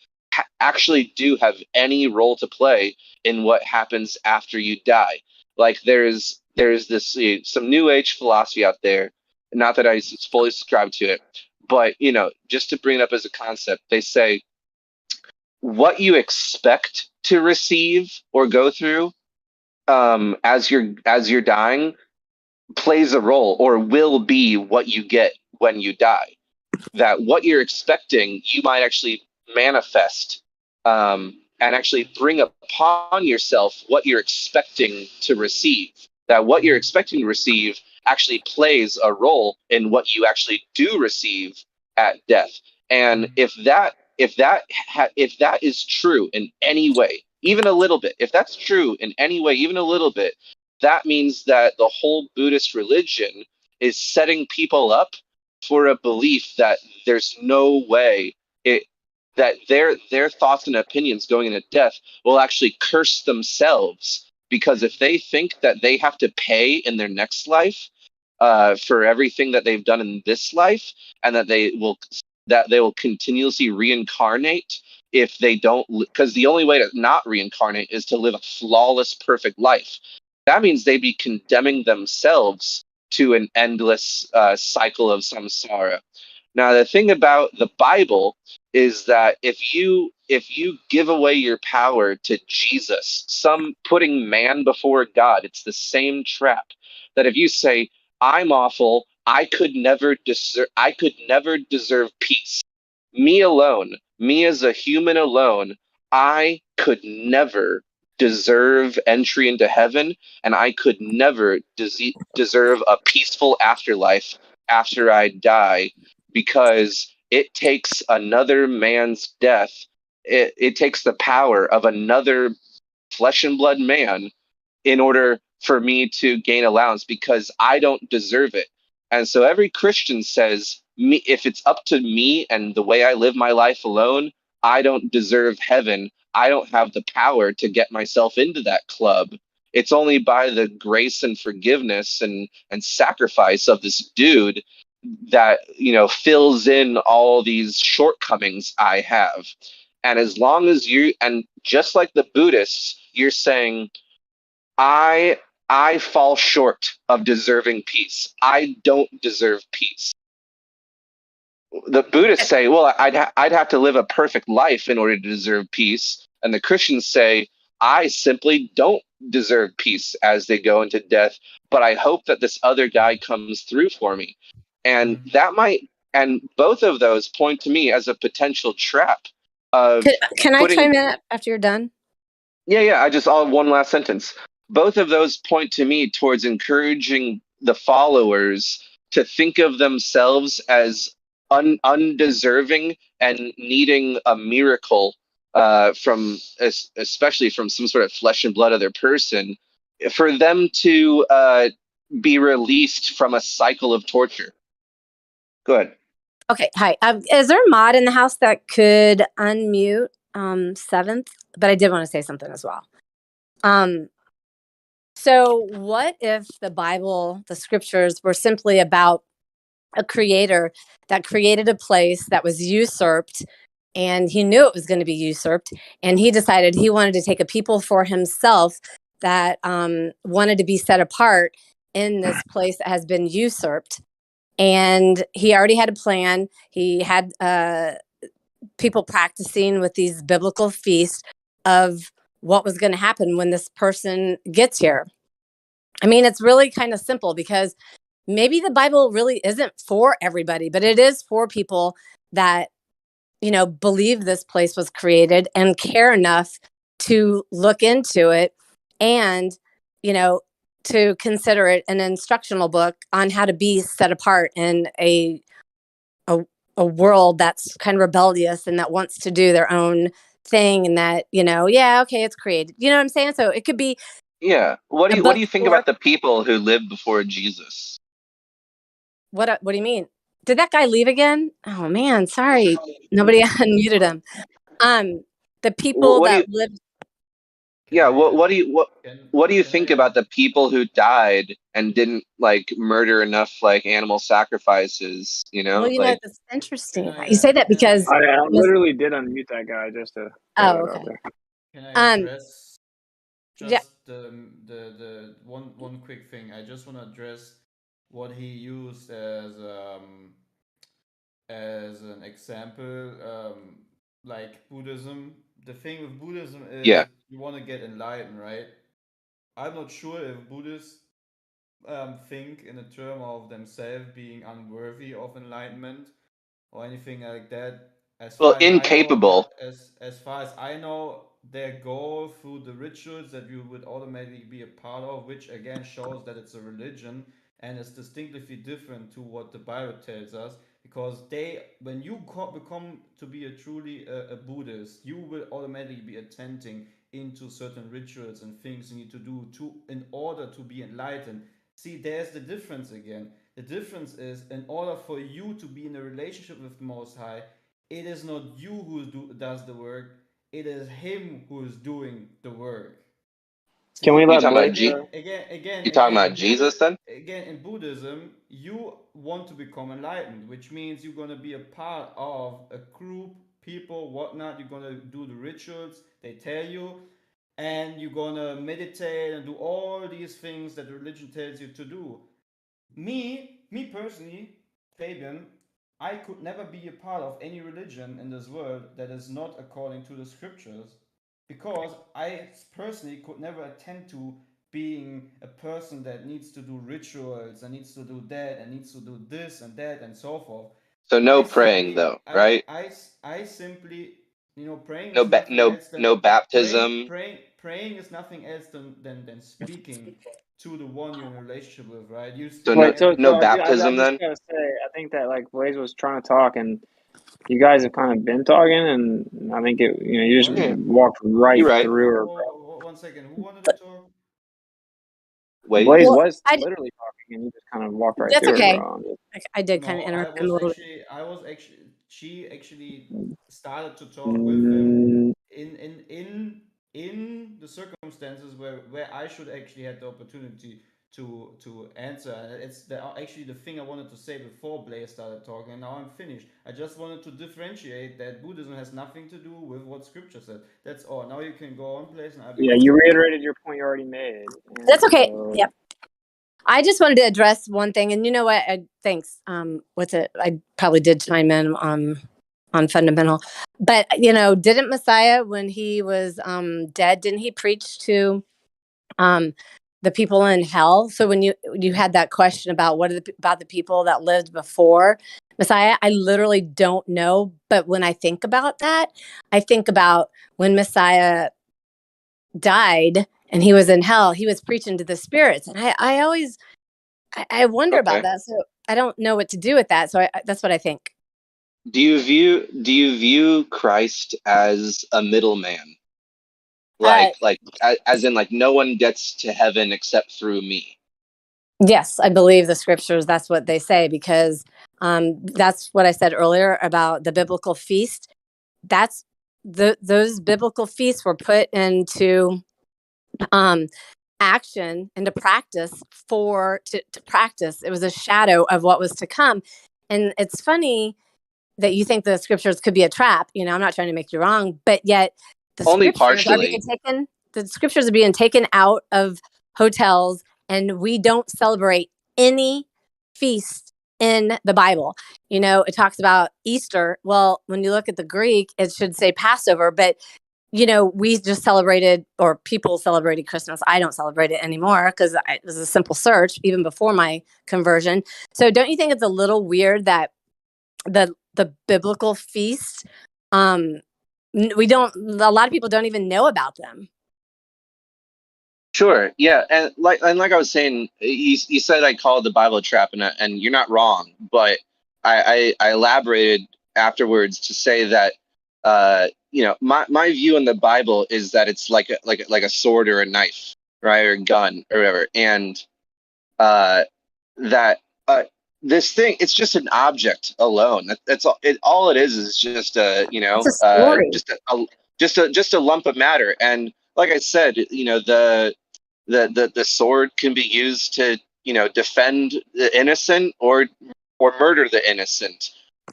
actually do have any role to play in what happens after you die? Like there's this some new age philosophy out there, not that I fully subscribe to it, but you know, just to bring it up as a concept, they say what you expect to receive or go through as you're dying plays a role or will be what you get when you die. That what you're expecting, you might actually manifest and actually bring upon yourself what you're expecting to receive. that what you're expecting to receive actually plays a role in what you actually do receive at death. And if that is true in any way, even a little bit, if that's true in any way, even a little bit, that means that the whole Buddhist religion is setting people up for a belief that there's no way that their thoughts and opinions going into death will actually curse themselves, because if they think that they have to pay in their next life for everything that they've done in this life, and that they will continuously reincarnate if they don't, because the only way to not reincarnate is to live a flawless, perfect life. That means they'd be condemning themselves to an endless cycle of samsara. Now, the thing about the Bible is that if you give away your power to Jesus, some putting man before God, it's the same trap. That if you say, I'm awful, I could never deserve peace. Me alone, me as a human alone, I could never deserve entry into heaven, and I could never deserve a peaceful afterlife after I die, because it takes another man's death. It takes the power of another flesh and blood man in order for me to gain allowance, because I don't deserve it. And so every Christian says, me, if it's up to me and the way I live my life alone, I don't deserve heaven. I don't have the power to get myself into that club. It's only by the grace and forgiveness and sacrifice of this dude that, fills in all these shortcomings I have. And as long as and just like the Buddhists, you're saying, I fall short of deserving peace. I don't deserve peace. The Buddhists say, well, I'd have to live a perfect life in order to deserve peace. And the Christians say, I simply don't deserve peace as they go into death, but I hope that this other guy comes through for me. And and both of those point to me as a potential trap of Can I chime in after you're done? Yeah. One last sentence. Both of those point to me towards encouraging the followers to think of themselves as undeserving and needing a miracle especially from some sort of flesh and blood other person, for them to be released from a cycle of torture. Go ahead. Okay, hi. Is there a mod in the house that could unmute Seventh? But I did want to say something as well. So what if the Bible, the scriptures, were simply about a creator that created a place that was usurped, and he knew it was going to be usurped, and he decided he wanted to take a people for himself that wanted to be set apart in this place that has been usurped. And he already had a plan. He had people practicing with these biblical feasts of what was going to happen when this person gets here. I mean, it's really kind of simple, because maybe the Bible really isn't for everybody, but it is for people that, believe this place was created and care enough to look into it and, to consider it an instructional book on how to be set apart in a world that's kind of rebellious and that wants to do their own thing, and that, okay, it's created. You know what I'm saying? So it could be. Yeah. What do you think about the people who lived before Jesus? What do you mean? Did that guy leave again? Oh man, sorry. Nobody unmuted him. The people that lived. Yeah, what do you think about the people who died and didn't murder enough animal sacrifices? Well, that's interesting. You say that because I literally did unmute that guy just to. Okay. Can I address just the one quick thing? I just want to address what he used as an example, like Buddhism. The thing with Buddhism is you want to get enlightened, right? I'm not sure if Buddhists think in a term of themselves being unworthy of enlightenment or anything like that. As far incapable. As far as I know, their goal through the rituals that you would automatically be a part of, which again shows that it's a religion and is distinctly different to what the Bible tells us. Because when you become to be a truly a Buddhist, you will automatically be attending into certain rituals and things you need to do in order to be enlightened. See, there's the difference again. The difference is, in order for you to be in a relationship with the Most High, it is not you who does the work, it is Him who is doing the work. See, Can we You let talking about Blaze? You talking about Jesus then? Again, in Buddhism, you want to become enlightened, which means you're going to be a part of a group, people, whatnot. You're going to do the rituals they tell you, and you're going to meditate and do all these things that religion tells you to do. Me personally, Fabian, I could never be a part of any religion in this world that is not according to the scriptures, because I personally could never attend to being a person that needs to do rituals and needs to do that and needs to do this and that and so forth. So no praying though, right? I simply, praying is nothing else than No baptism. praying is nothing else than speaking to the one you're in a relationship with, right? You So speaking no I baptism just then. gotta say, I think that like Blaze was trying to talk, and you guys have kind of been talking, and I think you just walked right You're right. through her, bro. 1 second. Who wanted to talk? Blaze Well, was literally talking, and you just kind of walked right That's through her, okay. bro. I did kind of interrupt him a little bit. She actually started to talk with him in the circumstances where I should actually have the opportunity to answer. It's actually the thing I wanted to say before Blaze started talking, and now I'm finished. I just wanted to differentiate that Buddhism has nothing to do with what scripture said. That's all. Now you can go on, Blaze, and I'll be Yeah, you reiterated your point you already made. That's okay. Yep. I just wanted to address one thing, and you know what? Thanks. What's it? I probably did chime in on fundamental, but didn't Messiah, when he was dead, didn't he preach to the people in hell? So when you had that question about about the people that lived before Messiah, I literally don't know, but when I think about that, I think about when Messiah died and he was in hell, he was preaching to the spirits, and I always wonder about that. So I don't know what to do with that. So that's what I think. Do you view Christ as a middleman? Like as in like no one gets to heaven except through me. Yes, I believe the scriptures. That's what they say, because that's what I said earlier about the biblical feast. That's those biblical feasts were put into action, into practice to practice. It was a shadow of what was to come. And it's funny that you think the scriptures could be a trap. I'm not trying to make you wrong, but yet the Only scriptures are being partially. taken. The scriptures are being taken out of hotels, and we don't celebrate any feast in the Bible. It talks about Easter. Well, when you look at the Greek, it should say Passover, but we just celebrated, or people celebrated Christmas. I don't celebrate it anymore because it was a simple search even before my conversion. So don't you think it's a little weird that the biblical feast, a lot of people don't even know about them? Sure. Yeah. And like I was saying, you said I called the Bible a trap, and you're not wrong, but I elaborated afterwards to say that my view in the Bible is that it's like a sword or a knife, right, or a gun or whatever, and that this thing, it's just an object alone. That's all. All it is just just a lump of matter. And like I said, the sword can be used to defend the innocent or murder the innocent.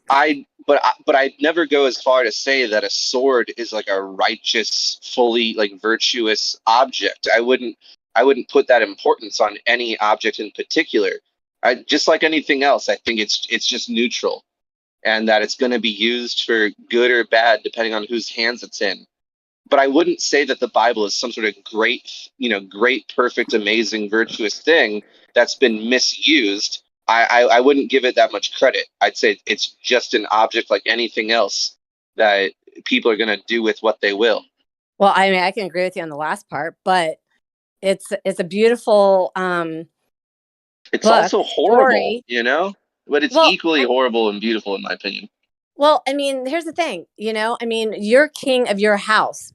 But I'd never go as far to say that a sword is like a righteous, fully like virtuous object. I wouldn't put that importance on any object in particular. Just like anything else, I think it's just neutral, and that it's going to be used for good or bad depending on whose hands it's in. But I wouldn't say that the Bible is some sort of great, perfect, amazing, virtuous thing that's been misused. I wouldn't give it that much credit. I'd say it's just an object like anything else that people are going to do with what they will. Well, I mean, I can agree with you on the last part, but it's a beautiful It's book also horrible, story. you know, but it's Well, equally horrible and beautiful in my opinion. Well, I mean, here's the thing, I mean, you're king of your house,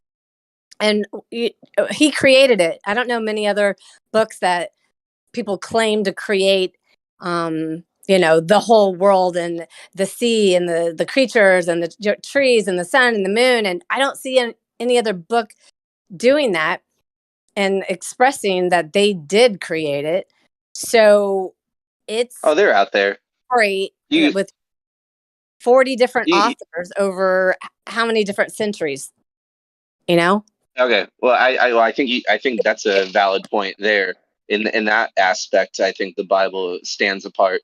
and he created it. I don't know many other books that people claim to create, the whole world and the sea and the creatures and the trees and the sun and the moon. And I don't see any other book doing that and expressing that they did create it. So it's They're out there. Story with 40 different authors over how many different centuries, Okay. Well, I think that's a valid point there. In that aspect, I think the Bible stands apart.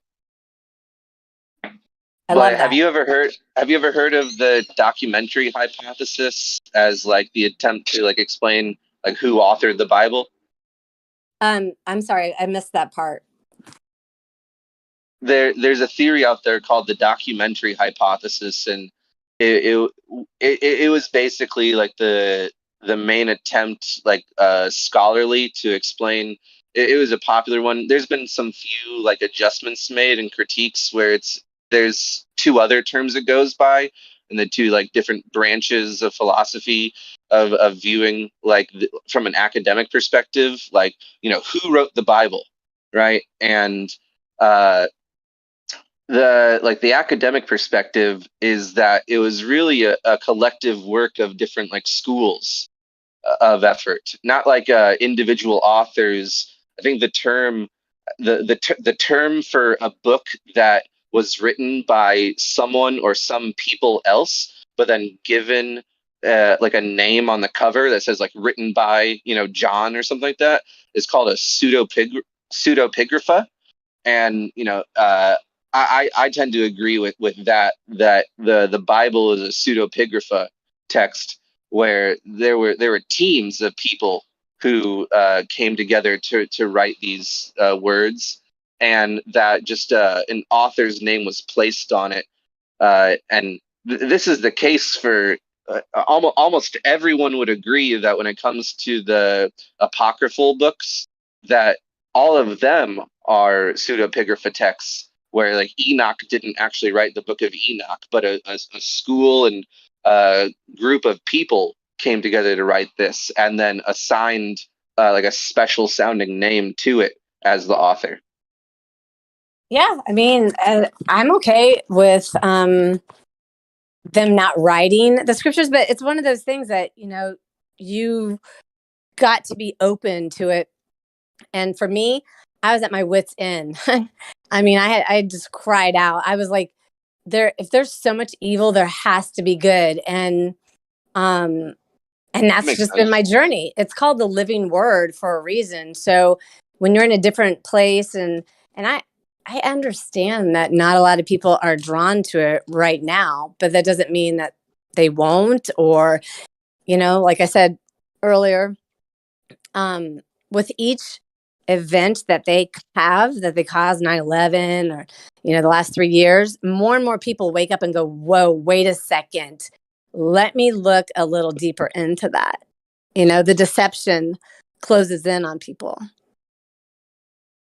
But have you ever heard of the documentary hypothesis as like the attempt to like explain like who authored the Bible? I'm sorry, I missed that part. There's a theory out there called the documentary hypothesis, and it was basically like the main attempt, like scholarly, to explain. It was a popular one. There's been some few like adjustments made and critiques where there's two other terms it goes by, and the two like different branches of philosophy of viewing like from an academic perspective, like who wrote the Bible, right? And the academic perspective is that it was really a collective work of different like schools of effort, not like individual authors. I think the term for a book that was written by someone or some people else, but then given like a name on the cover that says like written by John or something like that, is called a pseudepigrapha. And I tend to agree with that the Bible is a pseudepigrapha text where there were teams of people who came together to write these words, and that just an author's name was placed on it. And this is the case for almost everyone would agree that when it comes to the apocryphal books, that all of them are pseudepigrapha texts, where like Enoch didn't actually write the book of Enoch, but a school and a group of people came together to write this, and then assigned like a special sounding name to it as the author. Yeah, I mean, I'm okay with them not writing the scriptures, but it's one of those things that you got to be open to it. And for me, I was at my wit's end. I mean, I just cried out. I was like, if there's so much evil, there has to be good. And that's just been my journey. It's called the living word for a reason. So when you're in a different place, and I understand that not a lot of people are drawn to it right now, but that doesn't mean that they won't. Or, like I said earlier, with each event that they cause 9/11 or the last 3 years, more and more people wake up and go, whoa, wait a second, let me look a little deeper into that. The deception closes in on people.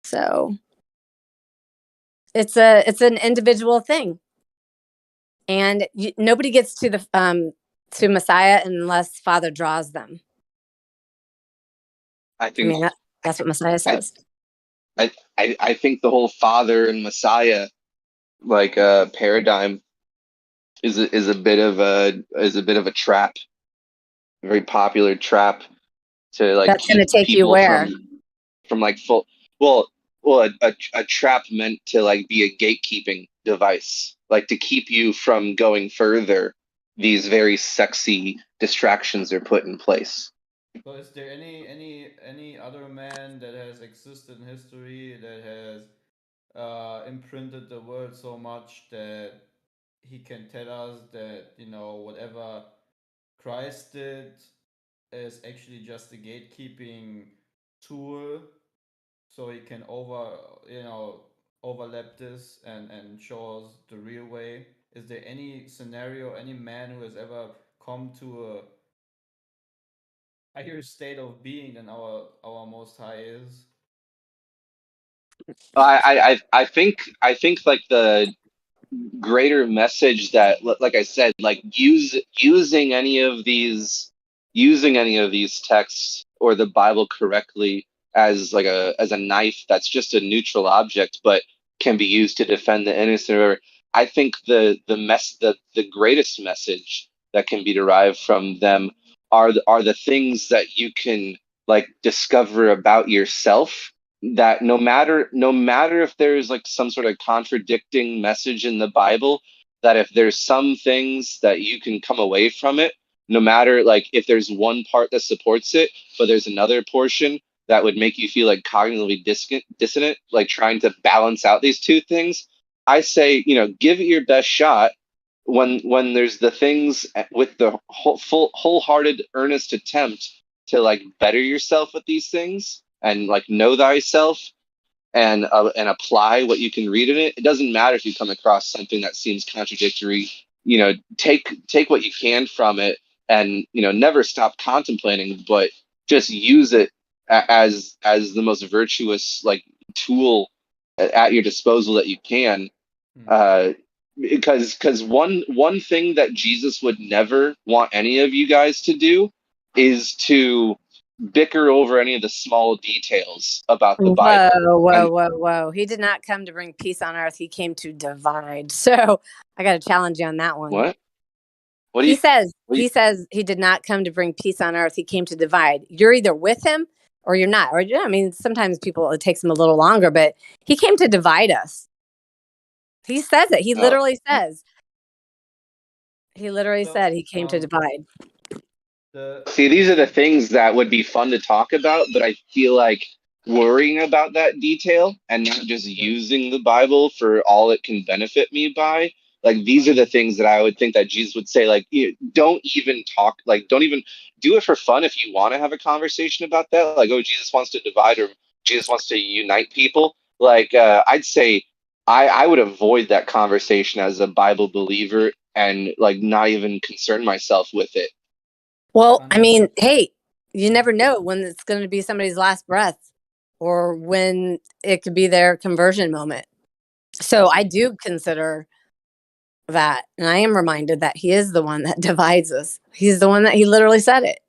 So it's an individual thing, and nobody gets to the to Messiah unless Father draws them. I think that's what Messiah says. I think the whole Father and Messiah like paradigm is a bit of a trap, a very popular trap to like that's going to take you people where from like full a trap meant to like be a gatekeeping device, like to keep you from going further. These very sexy distractions are put in place. So is there any other man that has existed in history that has imprinted the world so much that he can tell us that whatever Christ did is actually just a gatekeeping tool, so he can overlap this and show us the real way? Is there any scenario, any man who has ever come to higher state of being than our Most High is. I think like the greater message that, like I said, like using any of these texts or the Bible correctly as like a knife that's just a neutral object but can be used to defend the innocent or whatever. I think the greatest message that can be derived from them are the things that you can like discover about yourself, that no matter if there's like some sort of contradicting message in the Bible, that if there's some things that you can come away from it, no matter like if there's one part that supports it, but there's another portion that would make you feel like cognitively dissonant, like trying to balance out these two things. I say, give it your best shot when there's the things with the wholehearted, earnest attempt to like better yourself with these things and like know thyself and apply what you can read in it. It doesn't matter if you come across something that seems contradictory. Take what you can from it, and never stop contemplating, but just use it as the most virtuous like tool at your disposal that you can. Because one thing that Jesus would never want any of you guys to do is to bicker over any of the small details about the Bible. Whoa. He did not come to bring peace on earth. He came to divide. So I got to challenge you on that one. What? He says he did not come to bring peace on earth. He came to divide. You're either with him or you're not. Or I mean, sometimes it takes them a little longer, but he came to divide us. He says it. He literally says. He literally said he came to divide. See, these are the things that would be fun to talk about, but I feel like worrying about that detail and not just using the Bible for all it can benefit me by. Like, these are the things that I would think that Jesus would say, like, don't even talk, like, don't even do it for fun. If you want to have a conversation about that, like, oh, Jesus wants to divide or Jesus wants to unite people. Like, I'd say I would avoid that conversation as a Bible believer and like not even concern myself with it. Well, I mean, hey, you never know when it's going to be somebody's last breath or when it could be their conversion moment. So I do consider that. And I am reminded that he is the one that divides us. He's the one that he literally said it.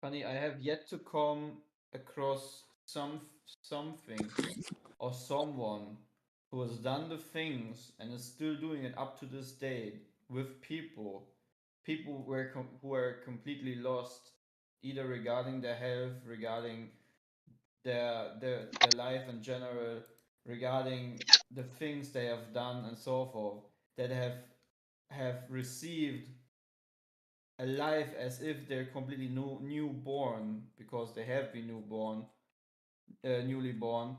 Honey, I have yet to come across something or someone who has done the things and is still doing it up to this day with people who are completely lost, either regarding their health, regarding their life in general, regarding the things they have done and so forth, that have received a life as if they're completely newborn, because they have been newly born.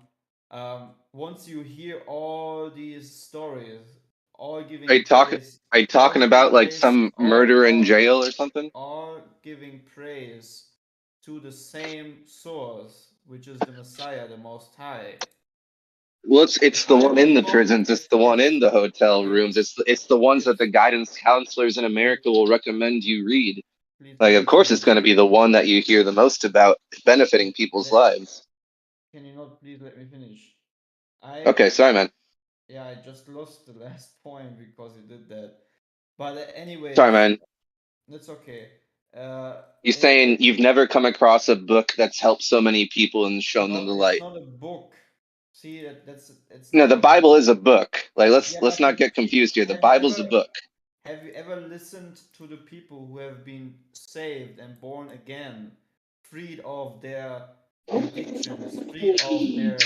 Once you hear all these stories, all giving Are you talking about like some murder in jail or something? All giving praise to the same source, which is the Messiah, the Most High. Well, it's the one in the prisons. It's the one in the hotel rooms. It's the ones that the guidance counselors in America will recommend you read. Like, of course, it's going to be the one that you hear the most about benefiting people's lives. Can you not please let me finish? Okay, sorry, man. Yeah, I just lost the last point because you did that. But anyway. Sorry, man. That's okay. You're saying you've never come across a book that's helped so many people and shown them the light. It's not a book. See, it's no, the Bible is a book. Like, let's not get confused here. The Bible's a book. Have you ever listened to the people who have been saved and born again, freed of their addictions, freed of their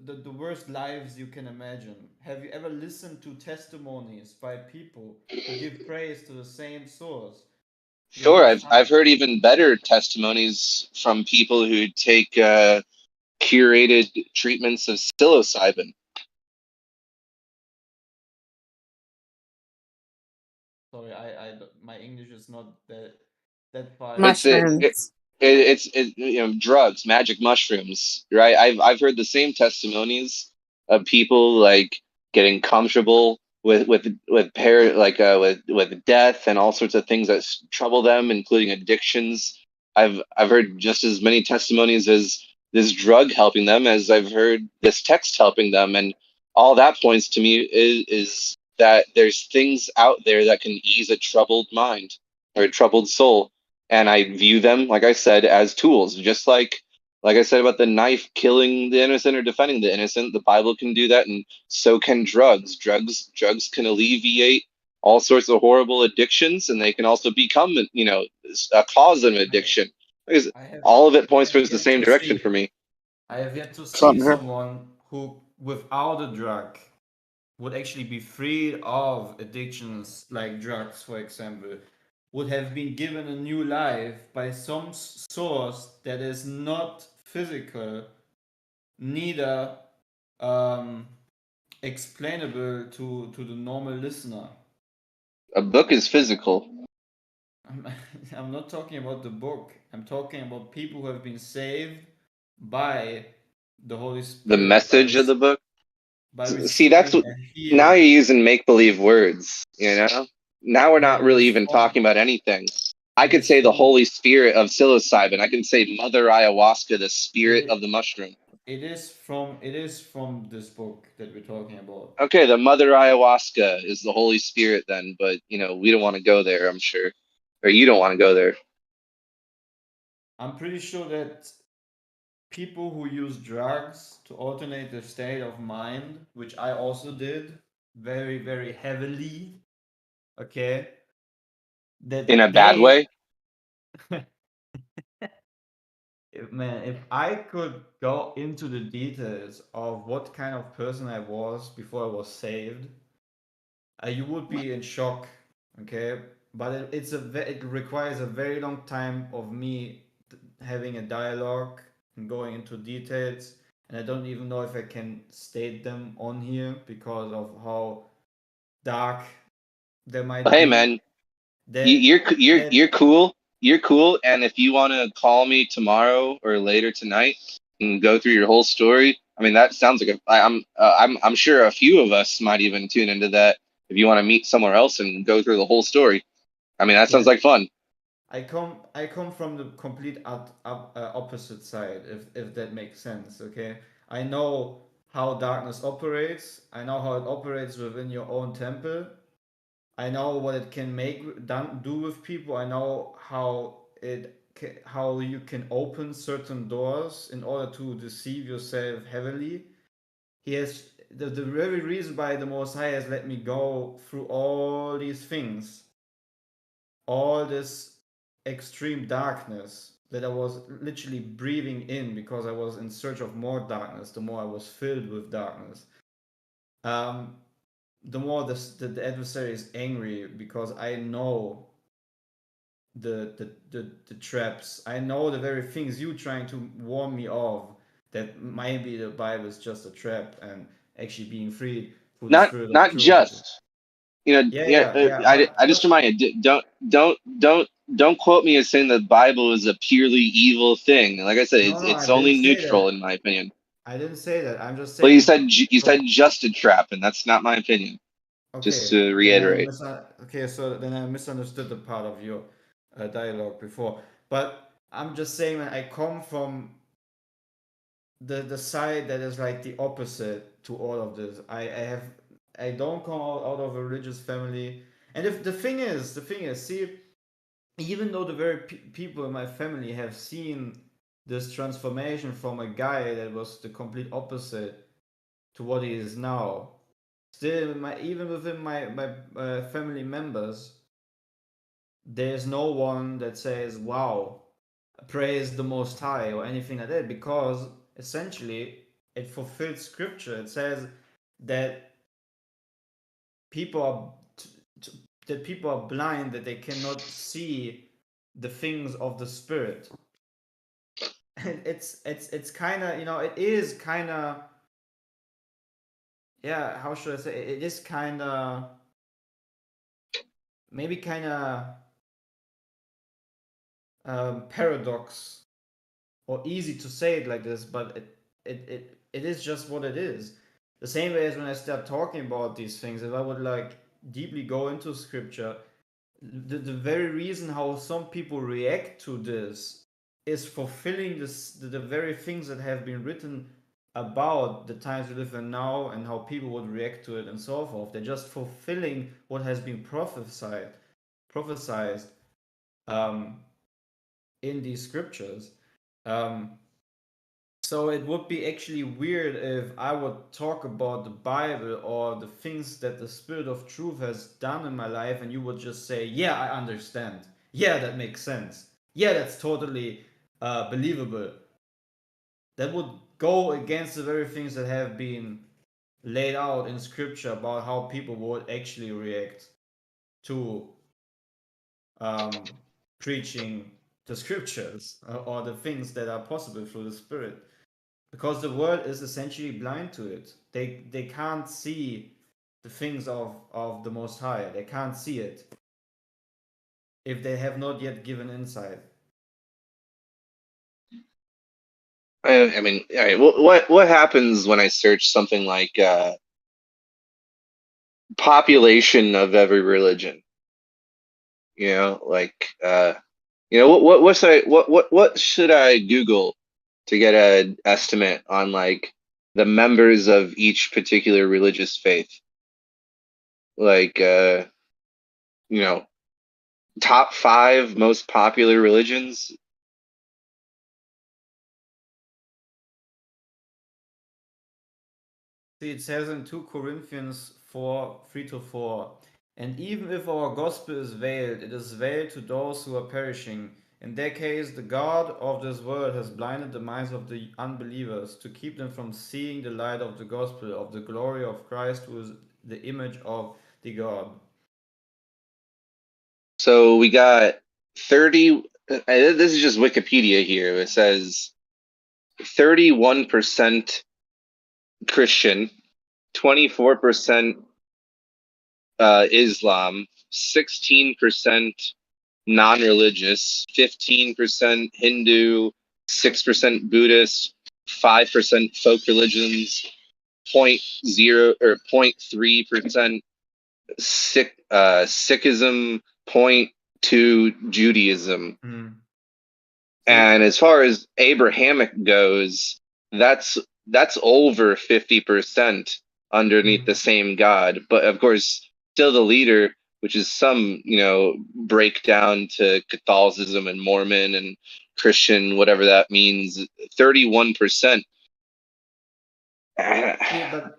the worst lives you can imagine? Have you ever listened to testimonies by people who give praise to the same source? Sure, I've heard even better testimonies from people who take curated treatments of psilocybin. Sorry, my English is not that fine. Mushrooms. It's drugs, magic mushrooms, right? I've heard the same testimonies of people like getting comfortable with death and all sorts of things that trouble them, including addictions. I've heard just as many testimonies as this drug helping them as I've heard this text helping them, and all that points to me is that there's things out there that can ease a troubled mind or a troubled soul, and I view them, like I said, as tools, just like I said about the knife killing the innocent or defending the innocent. The Bible can do that, and so can drugs. Drugs can alleviate all sorts of horrible addictions, and they can also become, a cause of an addiction. Because all of it points towards the same direction for me. I have yet to see someone who, without a drug, would actually be freed of addictions like drugs, for example, would have been given a new life by some source that is not physical, neither explainable to the normal listener. A book is physical. I'm not talking about the book. I'm talking about people who have been saved by the Holy Spirit. The message of the book. See, that's what, now you're using make-believe words, Now we're not really even talking about anything. I could say the Holy Spirit of psilocybin. I can say Mother Ayahuasca, the spirit of the mushroom. It is from this book that we're talking about. Okay, the Mother Ayahuasca is the Holy Spirit then, but we don't want to go there, I'm sure. Or you don't want to go there. I'm pretty sure that people who use drugs to alternate their state of mind, which I also did very, very heavily, okay? That in a bad way? Man, if I could go into the details of what kind of person I was before I was saved, you would be in shock, okay? But it requires a very long time of me having a dialogue and going into details, and I don't even know if I can state them on here because of how dark they might be. Hey man, you're cool. You're cool, and if you want to call me tomorrow or later tonight and go through your whole story, I mean that sounds like I'm sure a few of us might even tune into that if you want to meet somewhere else and go through the whole story. I mean that sounds like fun. I come from the complete opposite side, if that makes sense. Okay, I know how darkness operates. I know how it operates within your own temple. I know what it can do with people. I know how you can open certain doors in order to deceive yourself heavily. He has the very reason why the Most High has let me go through all these things, all this extreme darkness that I was literally breathing in because I was in search of more darkness. The more I was filled with darkness, the more the adversary is angry because I know the traps. I know the very things you trying to warn me of, that maybe the Bible is just a trap and actually being freed through the spirit of truth. Just. I just remind you, don't quote me as saying the Bible is a purely evil thing. Like I said, it's only neutral in my opinion. I didn't say that. I'm just saying. Well, you said just a trap, and that's not my opinion. Okay, just to reiterate. So then I misunderstood the part of your dialogue before. But I'm just saying that I come from the side that is like the opposite to all of this. I don't come out of a religious family, and if the thing is, see, even though the very people in my family have seen this transformation from a guy that was the complete opposite to what he is now, still, even within my family members, there's no one that says, "Wow, praise the Most High" or anything like that, because essentially it fulfills Scripture. It says that people are blind, that they cannot see the things of the Spirit. It's kind of, it is kind of, yeah, how should I say it? It is kind of, maybe kind of paradox, or easy to say it like this, but it is just what it is. The same way as when I start talking about these things, if I would like deeply go into scripture, the very reason how some people react to this is fulfilling the very things that have been written about the times we live in now and how people would react to it and so forth. They're just fulfilling what has been prophesied in these scriptures. So it would be actually weird if I would talk about the Bible or the things that the Spirit of Truth has done in my life, and you would just say, "Yeah, I understand. Yeah, that makes sense. Yeah, that's totally believable." That would go against the very things that have been laid out in Scripture about how people would actually react to preaching the Scriptures or the things that are possible through the Spirit. Because the world is essentially blind to it. They can't see the things of the Most High. They can't see it if they have not yet given insight. I mean, all right, what happens when I search something like population of every religion? You know, like what should I Google to get an estimate on like the members of each particular religious faith? Like top 5 most popular religions. See, it says in 2 Corinthians 4:3-4, and even if our gospel is veiled, it is veiled to those who are perishing. In their case, the God of this world has blinded the minds of the unbelievers to keep them from seeing the light of the gospel of the glory of Christ, who is the image of the God. So we got 30. This is just Wikipedia here. It says 31% Christian, 24% Islam, 16% non-religious, 15% Hindu, 6% Buddhist, 5% folk religions, 0.3% Sikhism, 0.2 Judaism. And as far as Abrahamic goes, that's over 50% underneath the same God. But of course, still the leader, which is some, breakdown to Catholicism and Mormon and Christian, whatever that means, 31%. But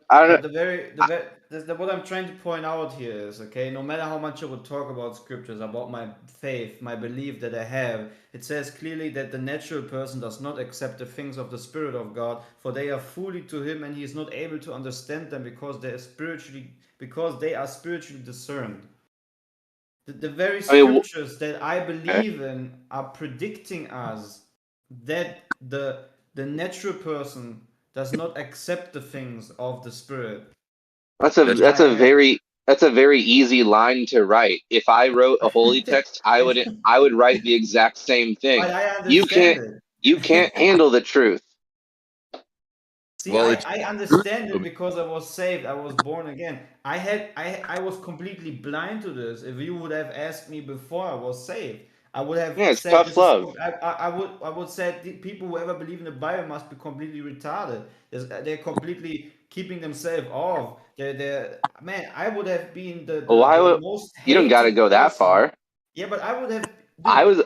what I'm trying to point out here is, okay, no matter how much I would talk about scriptures, about my faith, my belief that I have, it says clearly that the natural person does not accept the things of the Spirit of God, for they are fully to him, and he is not able to understand them because they are spiritually discerned. The very scriptures that I believe in are predicting us that the natural person does not accept the things of the Spirit. That's a very easy line to write. If I wrote a holy text, I would write the exact same thing. But I understand you can't handle the truth. See, I understand it because I was saved. I was born again. I was completely blind to this. If you would have asked me before I was saved, I would have it's said tough this love. I would say people who ever believe in the Bible must be completely retarded. They're completely keeping themselves off. Man, I would have been the most hated you don't got to go that person. far. Yeah, but I would have. Dude,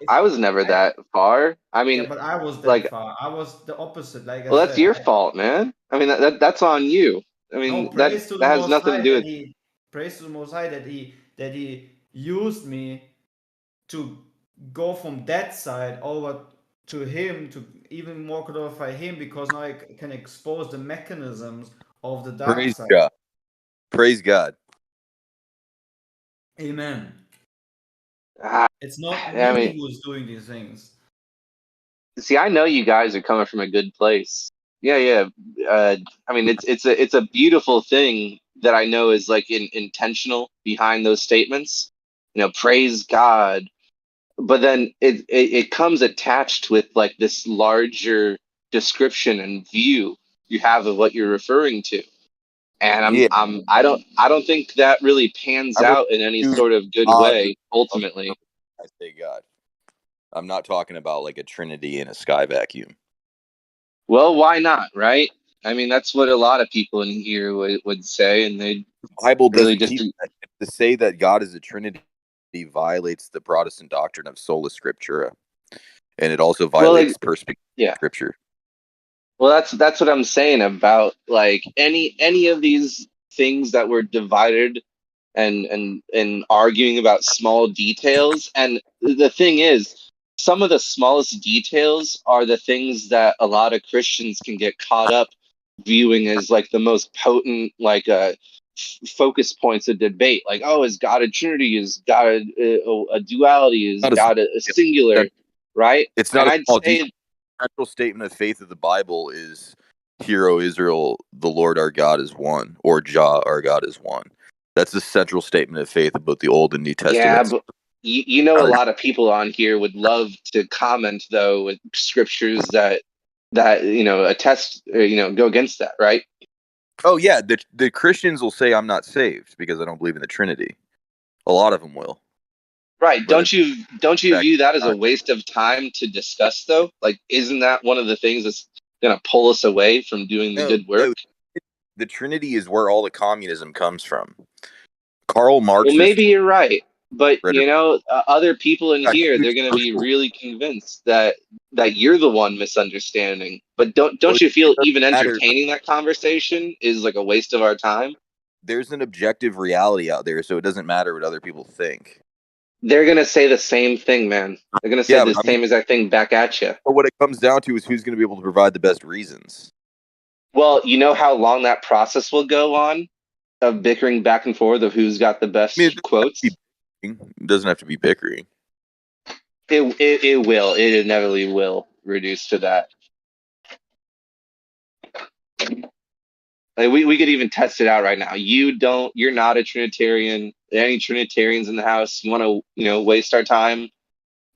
I was never that far. I mean, yeah, but I was that far. I was the opposite. Like I well, said, that's your fault, man. I mean, that's on you. I mean, that has nothing to do with. Praise to the Most High that he used me to go from that side over to him to even more glorify him, because now I can expose the mechanisms of the dark Praise side. God. Praise God. Amen. It's not me who's doing these things. See, I know you guys are coming from a good place. Yeah. I mean, it's a beautiful thing that I know is like intentional behind those statements. Praise God, but then it comes attached with like this larger description and view you have of what you're referring to. And I don't think that really pans out in any sort of good way ultimately. I say God. I'm not talking about like a Trinity in a sky vacuum. Well, why not, right? I mean, that's what a lot of people in here would say, and they Bible really doesn't just teach that. To say that God is a Trinity violates the Protestant doctrine of sola scriptura, and it also violates perspective scripture. Well, that's what I'm saying about like any of these things that were divided and arguing about small details. And the thing is, some of the smallest details are the things that a lot of Christians can get caught up viewing as like the most potent focus points of debate. Like, oh, is God a trinity? Is God a duality? Is God a singular? Right? It's And not a I'd small say detail. The central statement of faith of the Bible is, "Hear, O Israel, the Lord our God is one," or "Jah, our God is one." That's the central statement of faith of both the Old and New yeah, Testaments. but you know, a lot of people on here would love to comment though with scriptures that attest or, go against that, right? Oh yeah, the Christians will say I'm not saved because I don't believe in the Trinity. A lot of them will. Right. But Don't you view that as a waste of time to discuss though? Like, isn't that one of the things that's going to pull us away from doing the good work? The Trinity is where all the communism comes from. Karl Marx. Well, maybe you're right, but other people in here, they're going to be really convinced that you're the one misunderstanding. But don't you feel even entertaining that conversation is like a waste of our time? There's an objective reality out there, so it doesn't matter what other people think. They're going to say the same thing, man. They're going to say the same exact thing back at you. But what it comes down to is who's going to be able to provide the best reasons. Well, you know how long that process will go on of bickering back and forth of who's got the best quotes? It doesn't have to be bickering. It will. It inevitably will reduce to that. Like we could even test it out right now. You're not a Trinitarian. Any Trinitarians in the house? You want to, waste our time,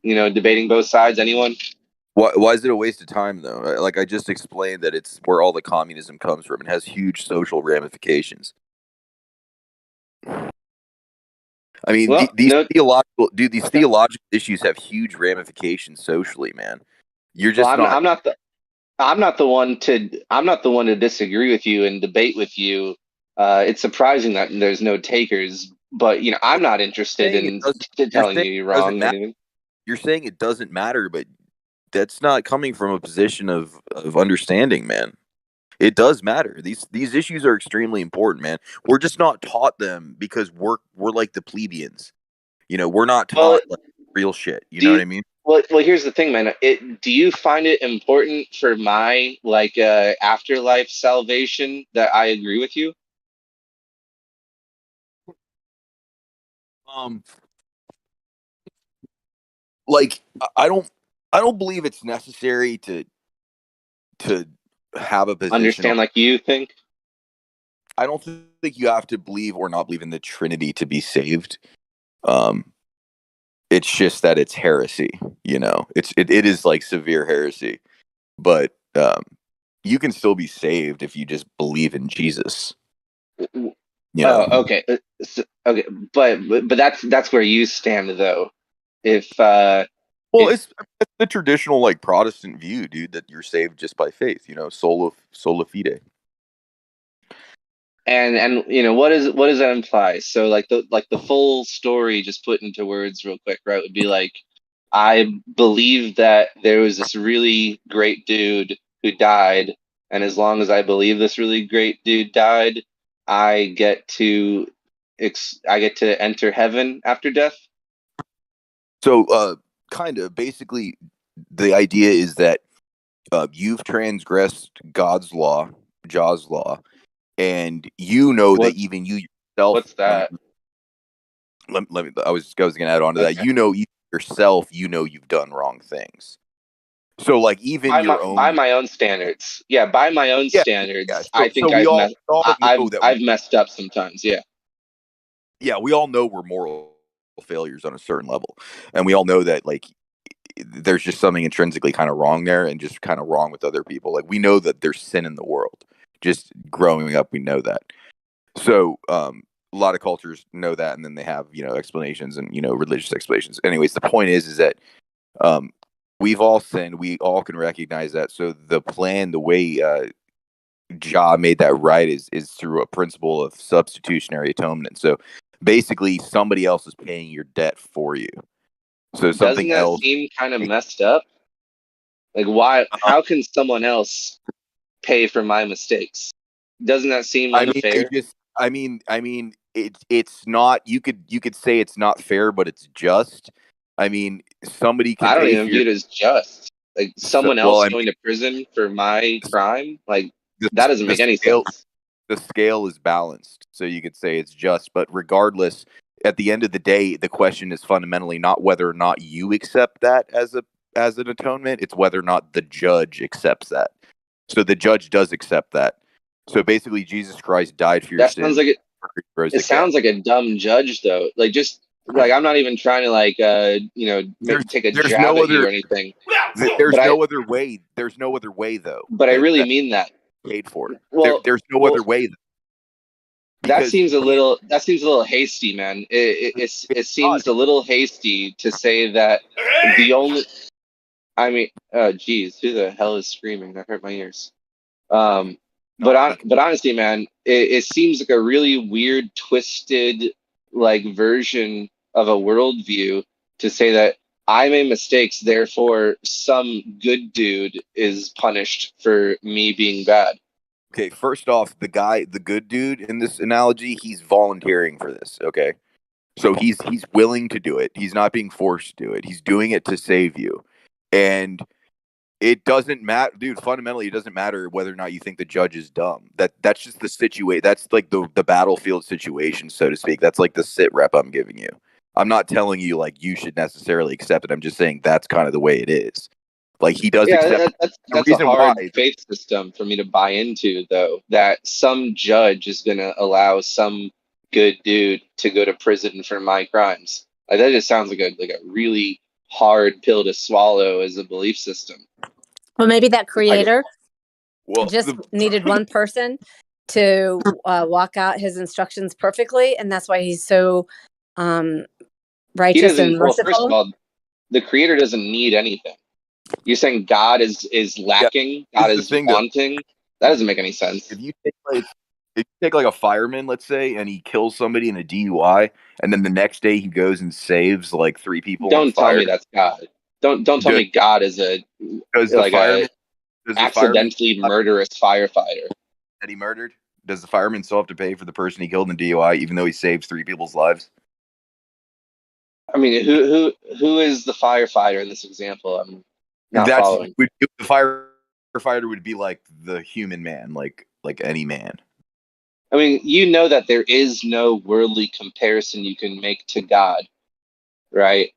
debating both sides? Anyone? Why is it a waste of time though? Like I just explained that it's where all the communism comes from and has huge social ramifications. I mean, these theological issues have huge ramifications socially, man. You're just I'm not the one to disagree with you and debate with you. It's surprising that there's no takers, but I'm not interested in telling you you're wrong. You're saying it doesn't matter, but that's not coming from a position of understanding, man. It does matter. These issues are extremely important, man. We're just not taught them because we're like the plebeians. We're not taught like real shit. You know what I mean? Well, here's the thing, man. Do you find it important for my afterlife salvation that I agree with you? Like I don't believe it's necessary to have a position. Understand like you think? I don't think you have to believe or not believe in the Trinity to be saved. It's just that it's heresy, it is like severe heresy, but you can still be saved if you just believe in Jesus. Oh, okay. Okay, but that's where you stand though. It's the traditional like Protestant view, dude, that you're saved just by faith, sola fide. And what does that imply? So like the full story just put into words real quick, right, would be like, I believe that there was this really great dude who died, and as long as I believe this really great dude died, I get to enter heaven after death. So kind of basically the idea is that you've transgressed God's law, Jah's law, and that even you yourself. What's that? Let me. I was going to add on to that. Yourself, you've done wrong things. So, like, even by my own standards, by my own standards, yeah. I think I've messed up sometimes. Yeah, we all know we're moral failures on a certain level, and we all know that like there's just something intrinsically kind of wrong there, and just kind of wrong with other people. Like we know that there's sin in the world. Just growing up, we know that. So a lot of cultures know that, and then they have explanations and religious explanations. Anyways, the point is that we've all sinned. We all can recognize that. So the plan, the way Jah made that right is through a principle of substitutionary atonement. So basically, somebody else is paying your debt for you. So something doesn't that else. seem kind of messed up? Like, why? How can someone else pay for my mistakes? Doesn't that seem unfair? It's not. You could say it's not fair, but it's just. I mean, somebody can I don't pay even for view your. it as just. Like someone else going to prison for my crime, like that doesn't make any sense. The scale is balanced, so you could say it's just. But regardless, at the end of the day, the question is fundamentally not whether or not you accept that as an atonement. It's whether or not the judge accepts that. So the judge does accept that. So basically, Jesus Christ died for your That sins. sounds like it sounds like a dumb judge, though. Like I'm not even trying to take a jab at you or anything. There's no other way. There's no other way, though. But I really mean that. Paid for. Well, there's no other way. That seems a little hasty, man. It seems a little hasty to say that the only. I mean, geez, who the hell is screaming? That hurt my ears. But honestly, man, it seems like a really weird, twisted, like version of a worldview to say that I made mistakes, therefore some good dude is punished for me being bad. Okay, first off, the good dude in this analogy, he's volunteering for this. Okay, so he's willing to do it. He's not being forced to do it. He's doing it to save you, and it doesn't matter, dude. Fundamentally, it doesn't matter whether or not you think the judge is dumb. That's just the situation. That's like the battlefield situation, so to speak. That's like the sit rep I'm giving you. I'm not telling you like you should necessarily accept it. I'm just saying that's kind of the way it is. Like he does accept. That's a hard faith system for me to buy into, though. That some judge is going to allow some good dude to go to prison for my crimes. Like that just sounds like a really hard pill to swallow as a belief system. Well, maybe that creator just needed one person to walk out his instructions perfectly, and that's why he's so righteous and merciful. Well, first of all, the creator doesn't need anything. You're saying God is lacking, God is wanting? That doesn't make any sense. If you take like a fireman, let's say, and he kills somebody in a DUI, and then the next day he goes and saves like 3 people. Don't tell me that's God. Don't tell me God is a accidentally murderous firefighter that he murdered. Does the fireman still have to pay for the person he killed in DUI, even though he saved 3 people's lives? I mean, who is the firefighter in this example? I'm not following. The firefighter would be like the human man, like any man. I mean, you know that there is no worldly comparison you can make to God, right?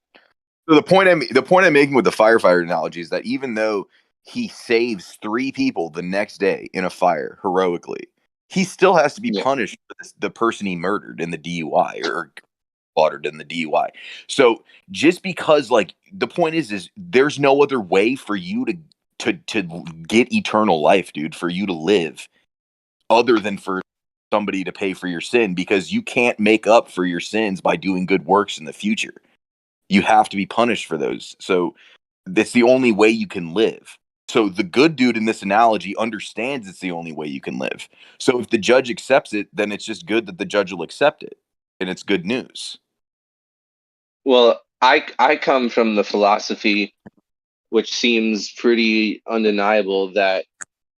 So the point I'm making with the firefighter analogy is that even though he saves 3 people the next day in a fire heroically, he still has to be punished for the person he murdered in the DUI or slaughtered in the DUI. So just because, like, the point is there's no other way for you to get eternal life, dude, for you to live, other than for somebody to pay for your sin, because you can't make up for your sins by doing good works in the future. You have to be punished for those. So that's the only way you can live. So the good dude in this analogy understands it's the only way you can live. So if the judge accepts it, then it's just good that the judge will accept it, and it's good news. Well, I come from the philosophy, which seems pretty undeniable, that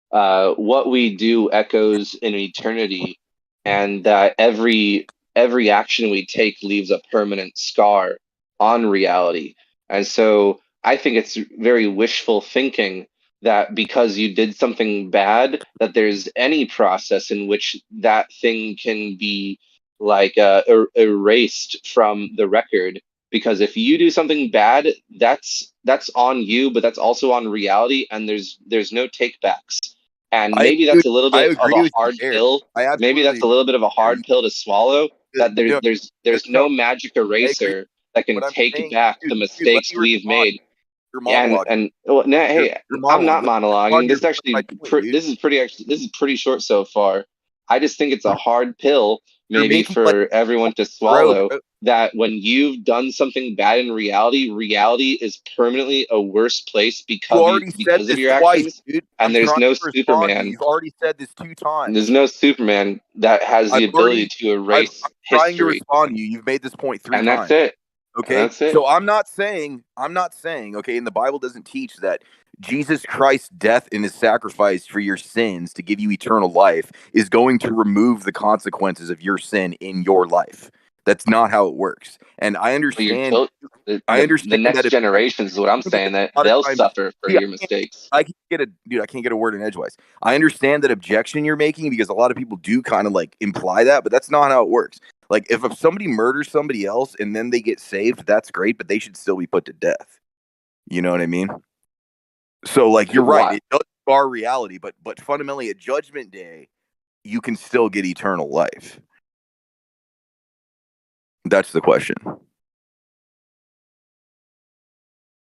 what we do echoes in eternity, and that every action we take leaves a permanent scar on reality. And so I think it's very wishful thinking that because you did something bad, that there's any process in which that thing can be like erased from the record. Because if you do something bad, that's on you, but that's also on reality, and there's no takebacks. And maybe that's a little bit of a hard pill. Maybe that's a little bit of a hard pill to swallow. That there's no magic eraser that can take back the mistakes we've made. And well, hey, I'm not monologuing. This is actually this is pretty short so far. I just think it's a hard pill, maybe for everyone to swallow. That when you've done something bad in reality, reality is permanently a worse place because of your actions. Dude. And there's no Superman. You've already said this 2 times. There's no Superman that has the ability to erase I'm trying to history. respond to you. You've made this point 3 And times. that's it. Okay. And that's it. So I'm not saying, okay, and the Bible doesn't teach that Jesus Christ's death and his sacrifice for your sins to give you eternal life is going to remove the consequences of your sin in your life. That's not how it works. And I understand. The next generations is what I'm saying, that they'll suffer for your mistakes. I can't get a word in edgewise. I understand that objection you're making because a lot of people do kind of like imply that, but that's not how it works. Like if somebody murders somebody else and then they get saved, that's great, but they should still be put to death. You know what I mean? So like you're right, it does bar reality, but fundamentally at Judgment Day, you can still get eternal life. That's the question.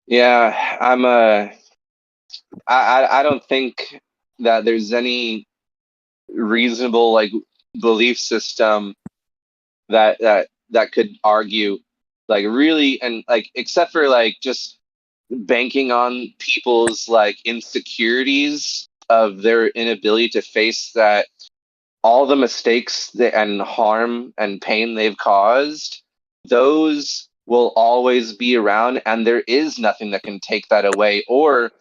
Yeah, I don't think that there's any reasonable like belief system that could argue like really, and like except for like just banking on people's like insecurities of their inability to face that all the mistakes and harm and pain they've caused, those will always be around, and there is nothing that can take that away or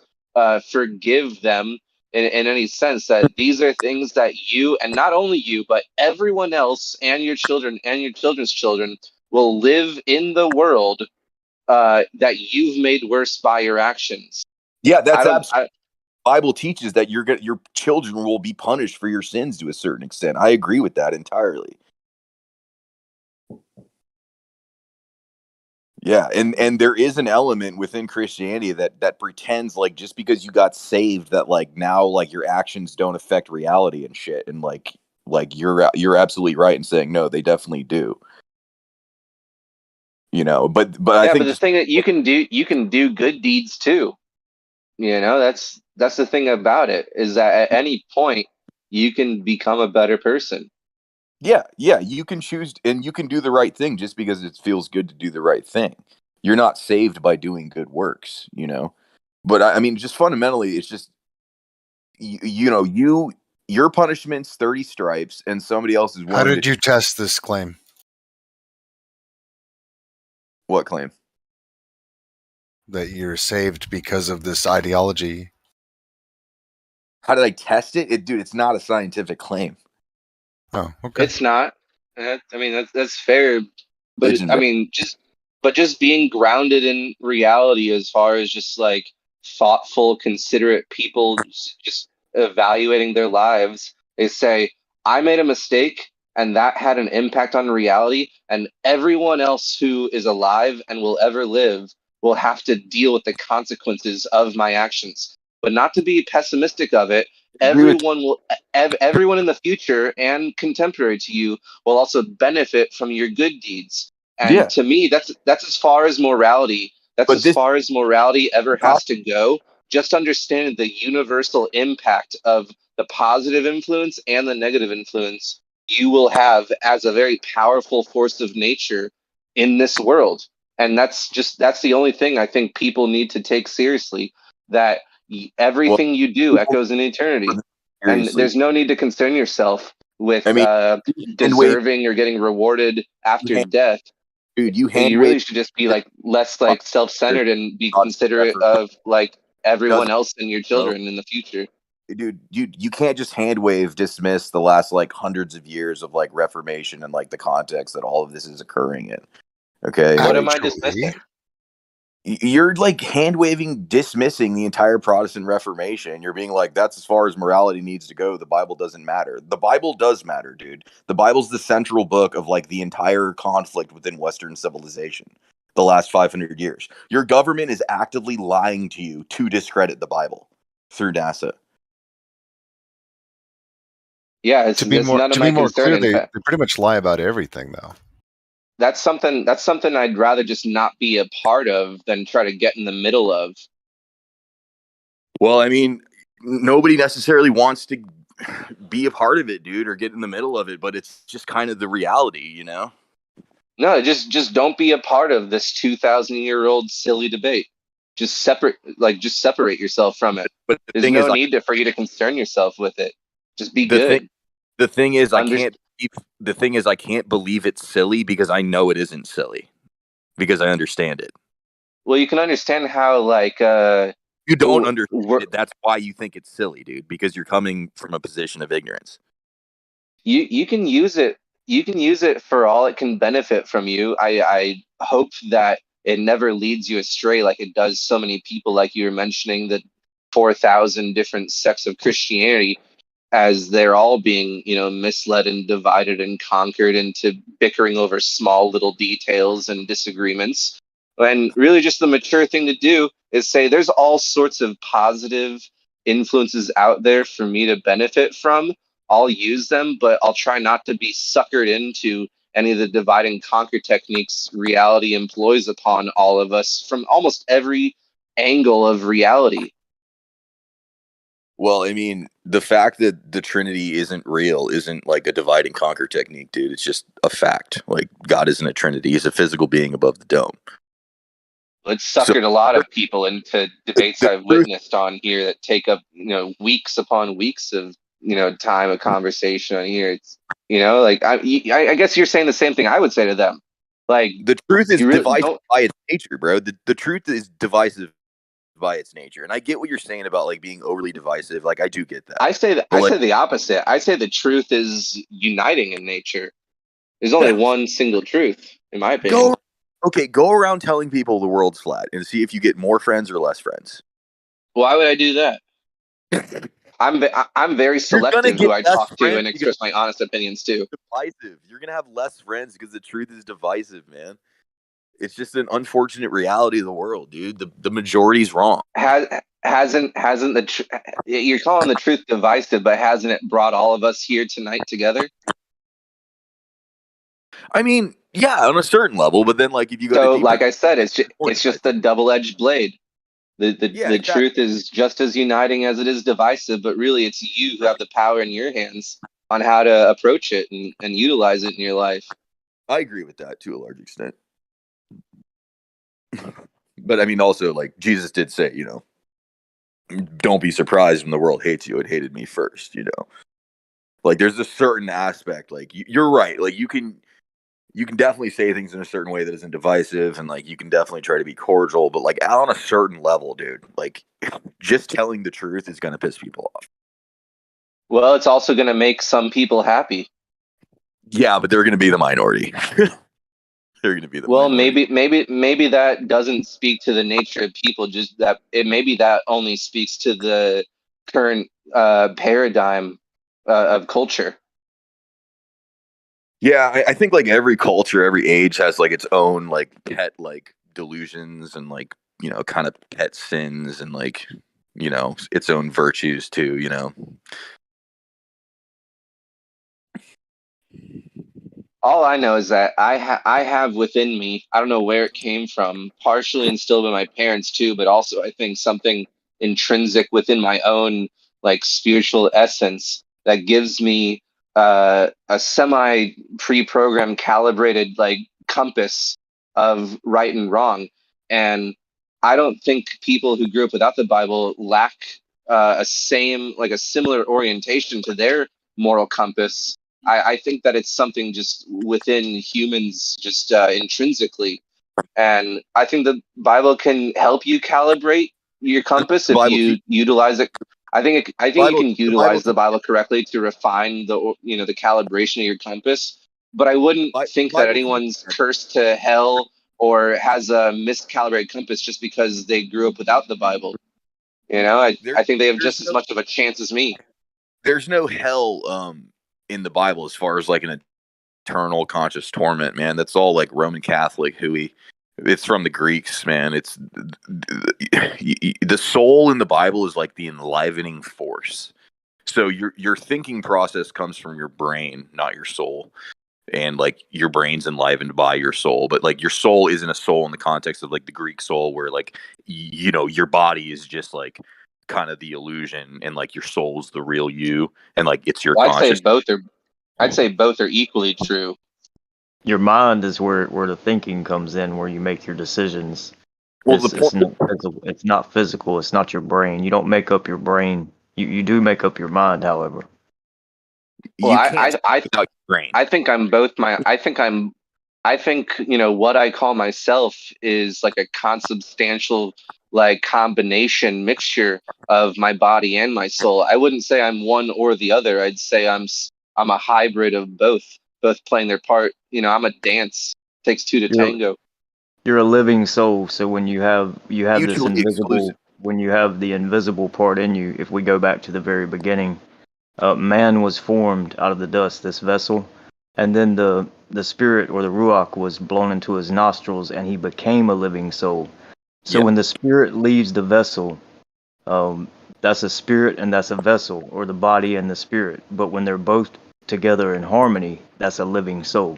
forgive them in any sense. That these are things that you, and not only you, but everyone else and your children and your children's children will live in the world that you've made worse by your actions. Yeah, that's absolutely. Bible teaches that your children will be punished for your sins to a certain extent. I agree with that entirely. Yeah, and there is an element within Christianity that pretends like just because you got saved that like now like your actions don't affect reality and shit, and like you're absolutely right in saying no, they definitely do. You know, but I think but the thing that you can do good deeds too. You know, that's the thing about it, is that at any point you can become a better person. Yeah, you can choose and you can do the right thing just because it feels good to do the right thing. You're not saved by doing good works, you know. But I mean, just fundamentally, it's just your punishment's 30 stripes, and somebody else is willing. How did you test this claim? What claim? That you're saved because of this ideology. How did I test it? Dude, it's not a scientific claim. Oh, okay. It's not. I mean, that's fair, but I mean, just being grounded in reality, as far as just like thoughtful, considerate people just evaluating their lives. They say, I made a mistake, and that had an impact on reality, and everyone else who is alive and will ever live will have to deal with the consequences of my actions. But not to be pessimistic of it, everyone in the future and contemporary to you will also benefit from your good deeds. And to me, that's as far as morality. Far as morality ever has to go. Just understanding the universal impact of the positive influence and the negative influence you will have as a very powerful force of nature in this world. And that's the only thing I think people need to take seriously, that everything you do echoes in eternity. And there's no need to concern yourself with deserving or getting rewarded after death. Dude, you really should just be like less like self-centered and be considerate of like everyone else and your children in the future. Dude, you can't just dismiss the last like hundreds of years of like Reformation and like the context that all of this is occurring in. Okay, what am I dismissing? You're like dismissing the entire Protestant Reformation. You're being like, that's as far as morality needs to go. The Bible doesn't matter. The Bible does matter, dude. The Bible's the central book of like the entire conflict within Western civilization the last 500 years. Your government is actively lying to you to discredit the Bible through NASA. Yeah, to be more clear, they pretty much lie about everything, though. That's something I'd rather just not be a part of than try to get in the middle of. Well, I mean, nobody necessarily wants to be a part of it, dude, or get in the middle of it, but it's just kind of the reality, you know? No, just don't be a part of this 2,000-year-old silly debate. Just separate yourself from it. But there's no need for you to concern yourself with it. Just be good. The thing is, I can't believe it's silly because I know it isn't silly because I understand it. Well, you can understand how you don't understand it. That's why you think it's silly, dude, because you're coming from a position of ignorance. You can use it. You can use it for all it can benefit from you. I hope that it never leads you astray like it does so many people, like you were mentioning, the 4,000 different sects of Christianity, as they're all being, misled and divided and conquered into bickering over small little details and disagreements. And really just the mature thing to do is say there's all sorts of positive influences out there for me to benefit from. I'll use them, but I'll try not to be suckered into any of the divide and conquer techniques reality employs upon all of us from almost every angle of reality. Well, I mean, the fact that the Trinity isn't real isn't like a divide and conquer technique, dude. It's just a fact. Like, God isn't a Trinity. He's a physical being above the dome. It's suckered a lot of people into debates I've witnessed on here that take up, weeks upon weeks of, time of conversation on here. It's, I guess you're saying the same thing I would say to them. Like, the truth is divisive by its nature, bro. The truth is divisive by its nature. And I get what you're saying about like being overly divisive. Like, I do get that. I say the opposite. I say the truth is uniting in nature. There's only one single truth, in my opinion. Go around telling people the world's flat and see if you get more friends or less friends. Why would I do that? I'm very selective who I talk to and express my honest opinions to. Divisive. You're gonna have less friends because the truth is divisive, man. It's just an unfortunate reality of the world, dude. The majority's wrong. Hasn't you're calling the truth divisive, but hasn't it brought all of us here tonight together? I mean, yeah, on a certain level, but then like if you go like I said, it's just a double-edged blade. The truth is just as uniting as it is divisive, but really it's you who have the power in your hands on how to approach it and utilize it in your life. I agree with that to a large extent. But I mean, also, like, Jesus did say, don't be surprised when the world hates you. It hated me first, Like, there's a certain aspect, like, you're right. Like, you can definitely say things in a certain way that isn't divisive, and, like, you can definitely try to be cordial, but, like, on a certain level, dude, like, just telling the truth is going to piss people off. Well, it's also going to make some people happy. Yeah, but they're going to be the minority. They're going to be the minority. Maybe that doesn't speak to the nature of people, just that maybe that only speaks to the current paradigm of culture. Yeah, I think like every culture, every age has like its own like pet like delusions and like, kind of pet sins and like, its own virtues too, All I know is that I have within me, I don't know where it came from, partially instilled by my parents too, but also I think something intrinsic within my own like spiritual essence that gives me a semi pre-programmed calibrated like compass of right and wrong. And I don't think people who grew up without the Bible lack a similar orientation to their moral compass. I think that it's something just within humans, just intrinsically. And I think the Bible can help you calibrate your compass if you utilize it. I think you can utilize the Bible correctly to refine the calibration of your compass. But I wouldn't think that anyone's cursed to hell or has a miscalibrated compass just because they grew up without the Bible. I think they have just as much of a chance as me. There's no hell in the Bible as far as like an eternal conscious torment, man. That's all like Roman Catholic hooey. It's from the Greeks, man. It's the soul in the Bible is like the enlivening force. So your thinking process comes from your brain, not your soul. And like your brain's enlivened by your soul, but like your soul isn't a soul in the context of like the Greek soul where like your body is just like kind of the illusion, and like your soul's the real you, and like it's your Well, conscious. I'd say both are equally true. Your mind is where the thinking comes in, where you make your decisions. Well, It's not physical. It's not your brain. You don't make up your brain. You do make up your mind, however. Well, You can't without your brain. I think I'm both I think, you know, what I call myself is like a consubstantial, like combination mixture of my body and my soul. I wouldn't say I'm one or the other. I'd say I'm a hybrid of both playing their part. You know, I'm a dance. Takes two to tango. You're a living soul. So when you have this Mutually invisible, exclusive. when you have the invisible part in you, if we go back to the very beginning, man was formed out of the dust, this vessel, and then the spirit or the ruach was blown into his nostrils, and he became a living soul. So when the spirit leaves the vessel, that's a spirit and that's a vessel, or the body and the spirit. But when they're both together in harmony, that's a living soul.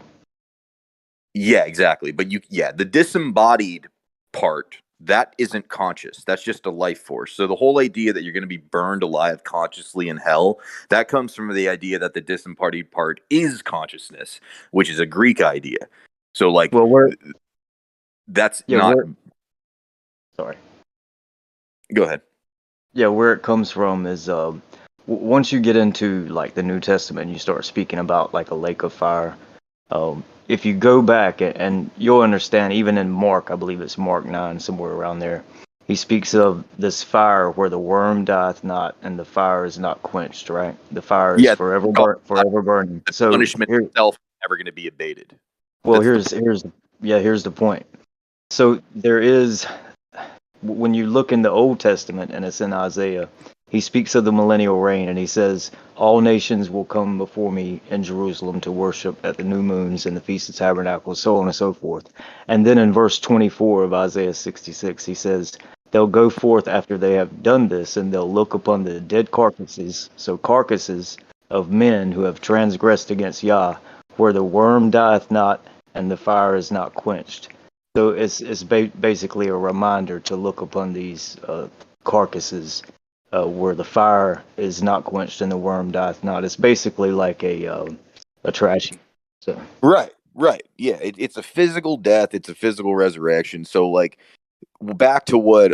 Yeah, exactly. But the disembodied part, that isn't conscious. That's just a life force. So the whole idea that you're going to be burned alive consciously in hell, that comes from the idea that the disembodied part is consciousness, which is a Greek idea. So like, that's not. Sorry. Go ahead. Yeah, where it comes from is once you get into like the New Testament, you start speaking about like a lake of fire. If you go back and you'll understand, even in Mark, I believe it's Mark 9, somewhere around there, he speaks of this fire where the worm dieth not and the fire is not quenched, right? The fire is forever burning. So punishment itself is never going to be abated. Well, here's the point. So there is, when you look in the Old Testament, and it's in Isaiah, he speaks of the millennial reign, and he says, all nations will come before me in Jerusalem to worship at the new moons and the Feast of Tabernacles, so on and so forth. And then in verse 24 of Isaiah 66, he says, they'll go forth after they have done this, and they'll look upon the dead carcasses, so carcasses of men who have transgressed against Yah, where the worm dieth not and the fire is not quenched. So it's basically a reminder to look upon these carcasses where the fire is not quenched and the worm dieth not. It's basically like a trash heap. So Right. Yeah, it's a physical death. It's a physical resurrection. So like, back to what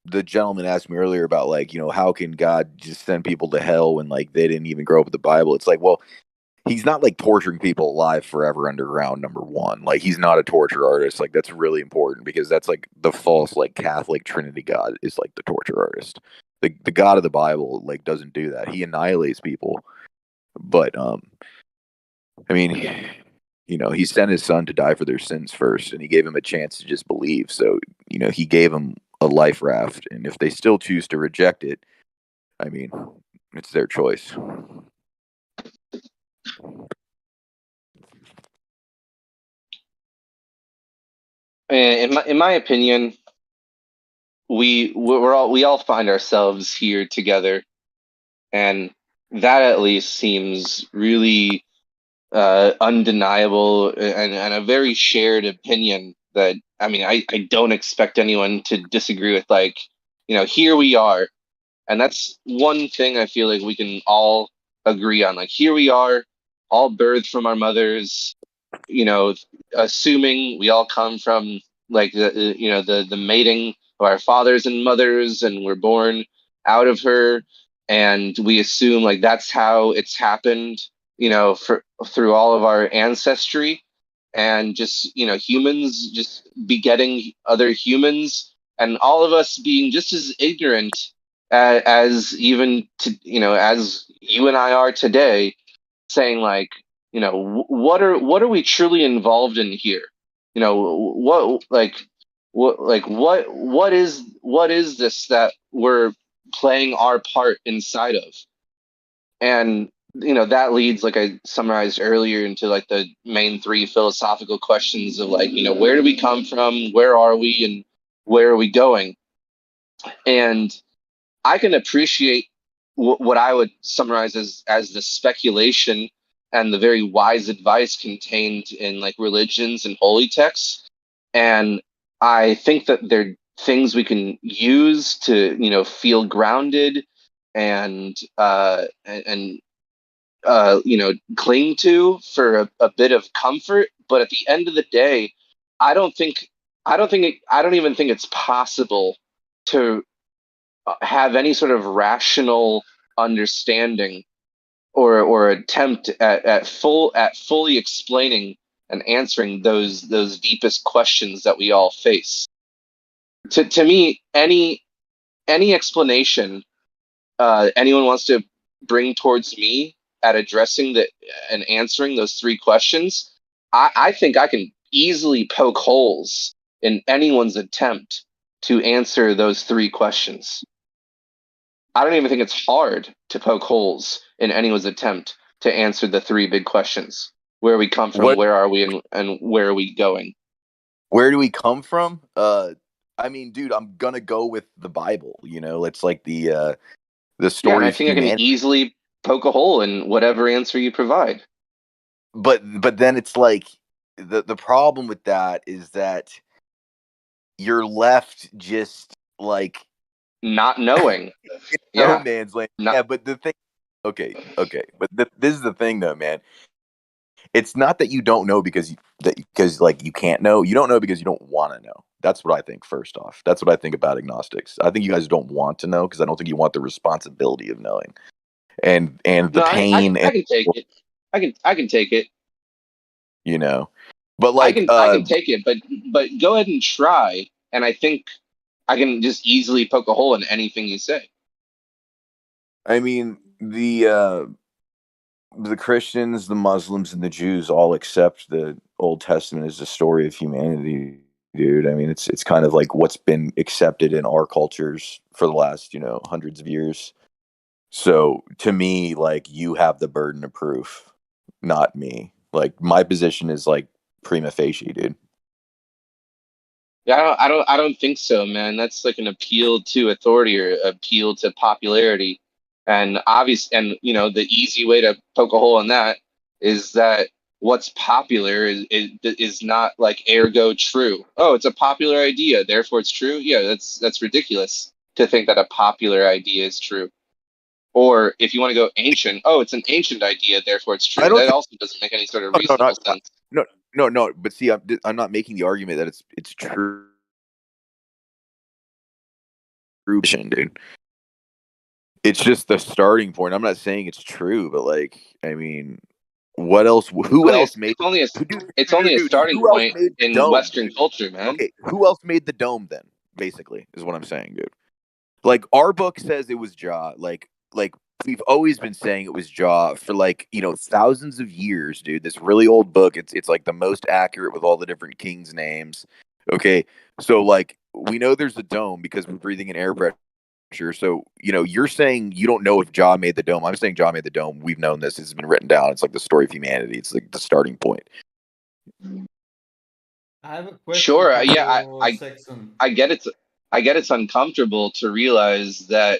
the gentleman asked me earlier about, like, you know, how can God just send people to hell when like they didn't even grow up with the Bible? It's like, well, he's not like torturing people alive forever underground, number one. Like, he's not a torture artist. Like, that's really important, because that's like the false like Catholic Trinity God is like the torture artist. The God of the Bible like doesn't do that. He annihilates people. But I mean, you know, he sent his son to die for their sins first, and he gave him a chance to just believe. So, you know, he gave them a life raft, and if they still choose to reject it, I mean, it's their choice. In my opinion, we all find ourselves here together, and that at least seems really undeniable and a very shared opinion that, I mean, I don't expect anyone to disagree with. Like, you know, here we are, and that's one thing I feel like we can all agree on. Like, here we are, all birthed from our mothers, you know, assuming we all come from like the mating of our fathers and mothers, and we're born out of her, and we assume like that's how it's happened, you know, through all of our ancestry, and just, you know, humans just begetting other humans, and all of us being just as ignorant as even to, you know, as you and I are today, saying like, you know, what are we truly involved in here? You know, what is this that we're playing our part inside of? And, you know, that leads, like I summarized earlier, into like the main three philosophical questions of like, you know, where do we come from, where are we, and where are we going? And I can appreciate what I would summarize as the speculation and the very wise advice contained in like religions and holy texts. And I think that they're things we can use to, feel grounded and cling to for a bit of comfort. But at the end of the day, I don't even think it's possible to have any sort of rational understanding or attempt at fully explaining and answering those deepest questions that we all face. To me, any explanation anyone wants to bring towards me at addressing and answering those three questions, I think I can easily poke holes in anyone's attempt to answer those three questions. I don't even think it's hard to poke holes in anyone's attempt to answer the three big questions. Where we come from, where are we, and where are we going? Where do we come from? I mean, dude, I'm gonna go with the Bible. It's like the story. Yeah, and I think I can easily poke a hole in whatever answer you provide. But then it's like the problem with that is that you're left just like not knowing. No man's land. Yeah, but the thing. Okay, but this is the thing, though, man. It's not that you don't know because you can't know. You don't know because you don't want to know. That's what I think. First off, that's what I think about agnostics. I think you guys don't want to know because I don't think you want the responsibility of knowing, and the pain. I can take it. I can take it. But like I can take it. But go ahead and try, and I think I can just easily poke a hole in anything you say. I mean, the Christians, the Muslims, and the Jews all accept the Old Testament as the story of humanity, dude. I mean, it's kind of like what's been accepted in our cultures for the last, hundreds of years. So to me, like, you have the burden of proof, not me. Like, my position is like prima facie, dude. Yeah, I don't think so, man. That's like an appeal to authority or appeal to popularity. And the easy way to poke a hole in that is that what's popular is not like ergo true. Oh, it's a popular idea, therefore it's true. Yeah, that's ridiculous to think that a popular idea is true. Or if you want to go ancient, oh, it's an ancient idea, therefore it's true. That also doesn't make any sort of reasonable sense. No. But see, I'm not making the argument that it's true, dude. It's just the starting point. I'm not saying it's true, but like, I mean, what else? Who else made? It's only a starting point in Western culture, man. Okay, who else made the dome then? Basically, is what I'm saying, dude. Like, our book says it was Jah. Like we've always been saying it was Jah for thousands of years, dude. This really old book. It's like the most accurate with all the different kings' names. Okay, so like we know there's a dome because we're breathing in air pressure. So, you're saying you don't know if Jah made the dome. I'm saying Jah made the dome. We've known this. It's been written down. It's like the story of humanity. It's like the starting point. I have a question. Sure. Yeah, I get it. I get it's uncomfortable to realize that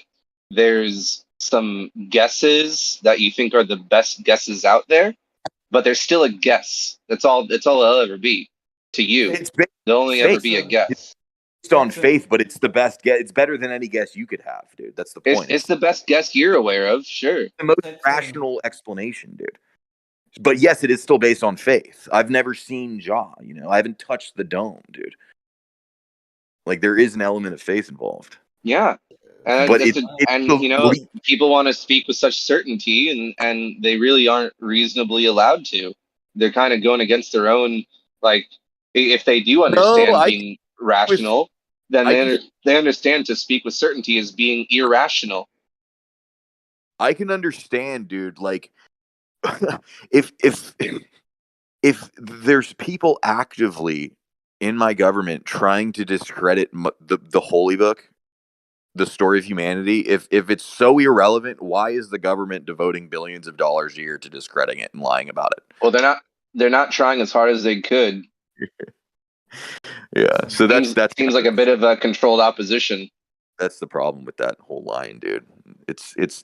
there's some guesses that you think are the best guesses out there, but there's still a guess. That's all it'll ever be to you. There'll only ever be a guess. It's on faith, but it's the best guess. It's better than any guess you could have, dude. That's the point. It's the best guess you're aware of, sure. The most rational explanation, dude. But yes, it is still based on faith. I've never seen Jah, I haven't touched the dome, dude. Like, there is an element of faith involved. Yeah. But people want to speak with such certainty, and they really aren't reasonably allowed to. They're kind of going against their own, like, if they do understand being rational, then they understand to speak with certainty as being irrational. I can understand, dude. Like, if there's people actively in my government trying to discredit the Holy Book, the story of humanity, if it's so irrelevant, why is the government devoting billions of dollars a year to discrediting it and lying about it? Well, they're not trying as hard as they could. Yeah, so that seems like a bit of a controlled opposition. That's the problem with that whole line, dude.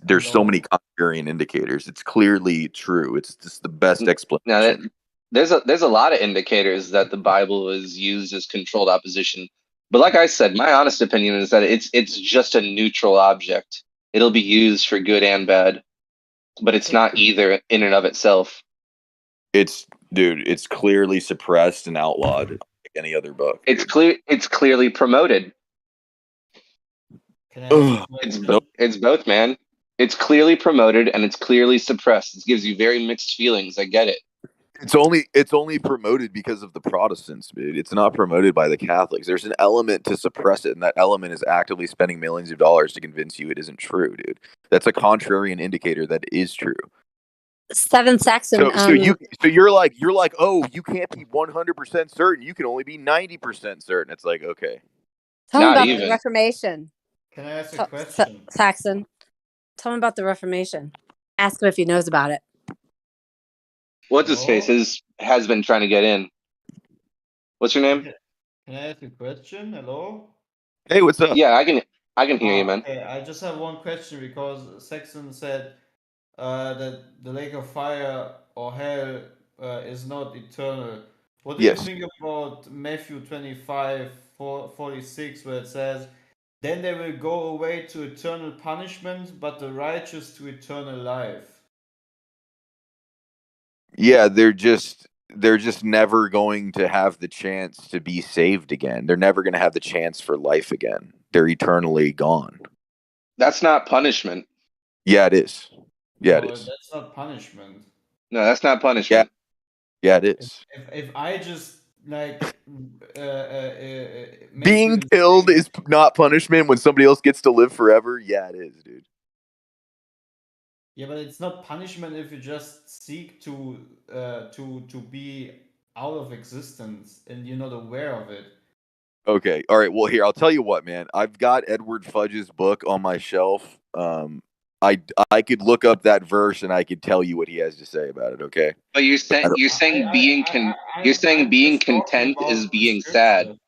There's so many contrarian indicators. It's clearly true. It's just the best explanation. Now, there's a lot of indicators that the Bible is used as controlled opposition, But like I said, my honest opinion is that it's just a neutral object. It'll be used for good and bad, but it's not either in and of itself. It's clearly suppressed and outlawed like any other book. It's clearly promoted. It's both, man. It's clearly promoted and it's clearly suppressed. It gives you very mixed feelings. I get it. It's only promoted because of the Protestants, dude. It's not promoted by the Catholics. There's an element to suppress it, and that element is actively spending millions of dollars to convince you it isn't true, dude. That's a contrarian indicator that it is true. Seven Saxon. So you're like, oh, you can't be 100% certain. You can only be 90% certain. It's like, okay. Tell him about the Reformation. Can I ask a question? Saxon, tell him about the Reformation. Ask him if he knows about it. What's his face has been trying to get in. What's your name? Can I ask a question? Hello? Hey, what's up? Yeah, I can hear you, man. Okay, I just have one question because Saxon said that the lake of fire or hell is not eternal. What do you think about Matthew 25:46, where it says, "Then they will go away to eternal punishment, but the righteous to eternal life"? Yeah, they're just never going to have the chance to be saved again. They're never going to have the chance for life again. They're eternally gone. That's not punishment. Yeah, it is. Yeah, it is. That's not punishment. No, that's not punishment. Yeah, it is. If I just like being killed is not punishment when somebody else gets to live forever. Yeah, it is, dude. Yeah, but it's not punishment if you just seek to be out of existence and you're not aware of it. Okay. All right. Well, here, I'll tell you what, man. I've got Edward Fudge's book on my shelf. I could look up that verse and I could tell you what he has to say about it. Okay. But you're saying being content is being sad.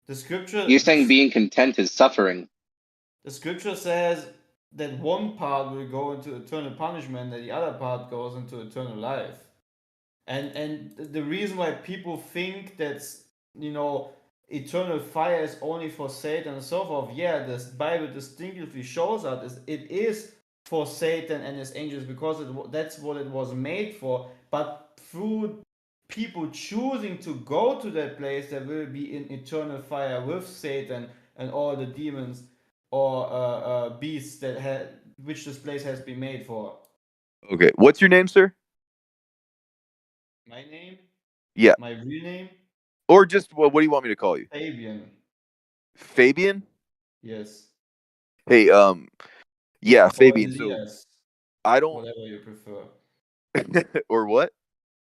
The scripture. You're saying being content is suffering. The scripture says that one part will go into eternal punishment and the other part goes into eternal life. And the reason why people think that, eternal fire is only for Satan and so forth, yeah, the Bible distinctly shows us it is for Satan and his angels because that's what it was made for. But through people choosing to go to that place, there will be an eternal fire with Satan and all the demons or beasts which this place has been made for. Okay. What's your name, sir? My name? Yeah. My real name? Or just, what do you want me to call you? Fabian. Fabian? Yes. Hey, yeah, Fabian. Elias. So I don't. Whatever you prefer. Or what?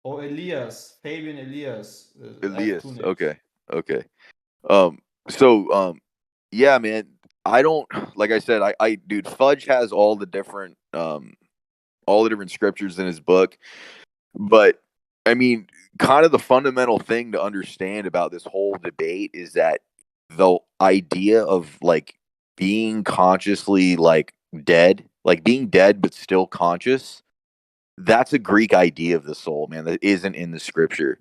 Or Elias. Fabian Elias. Elias. Okay. Yeah, man. I don't, like I said, dude, Fudge has all the different scriptures in his book, but I mean, kind of the fundamental thing to understand about this whole debate is that the idea of like being consciously like dead, like being dead but still conscious, that's a Greek idea of the soul, man, that isn't in the scripture.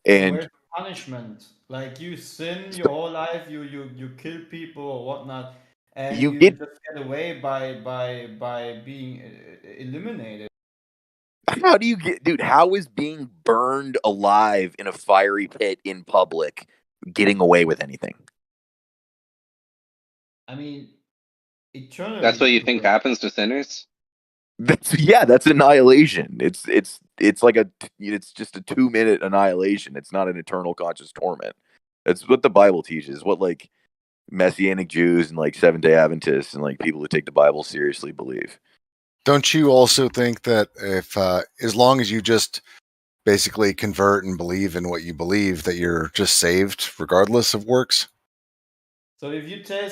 And where's punishment? Like you sin your whole life, you kill people or whatnot, and you just get away by being eliminated. How do you how is being burned alive in a fiery pit in public getting away with anything? I mean, eternally. That's what you think happens to sinners? That's annihilation. It's like it's just a 2-minute annihilation. It's not an eternal conscious torment. That's what the Bible teaches. What like Messianic Jews and like Seventh-day Adventists and like people who take the Bible seriously believe. Don't you also think that if as long as you just basically convert and believe in what you believe, that you're just saved regardless of works? So if you tell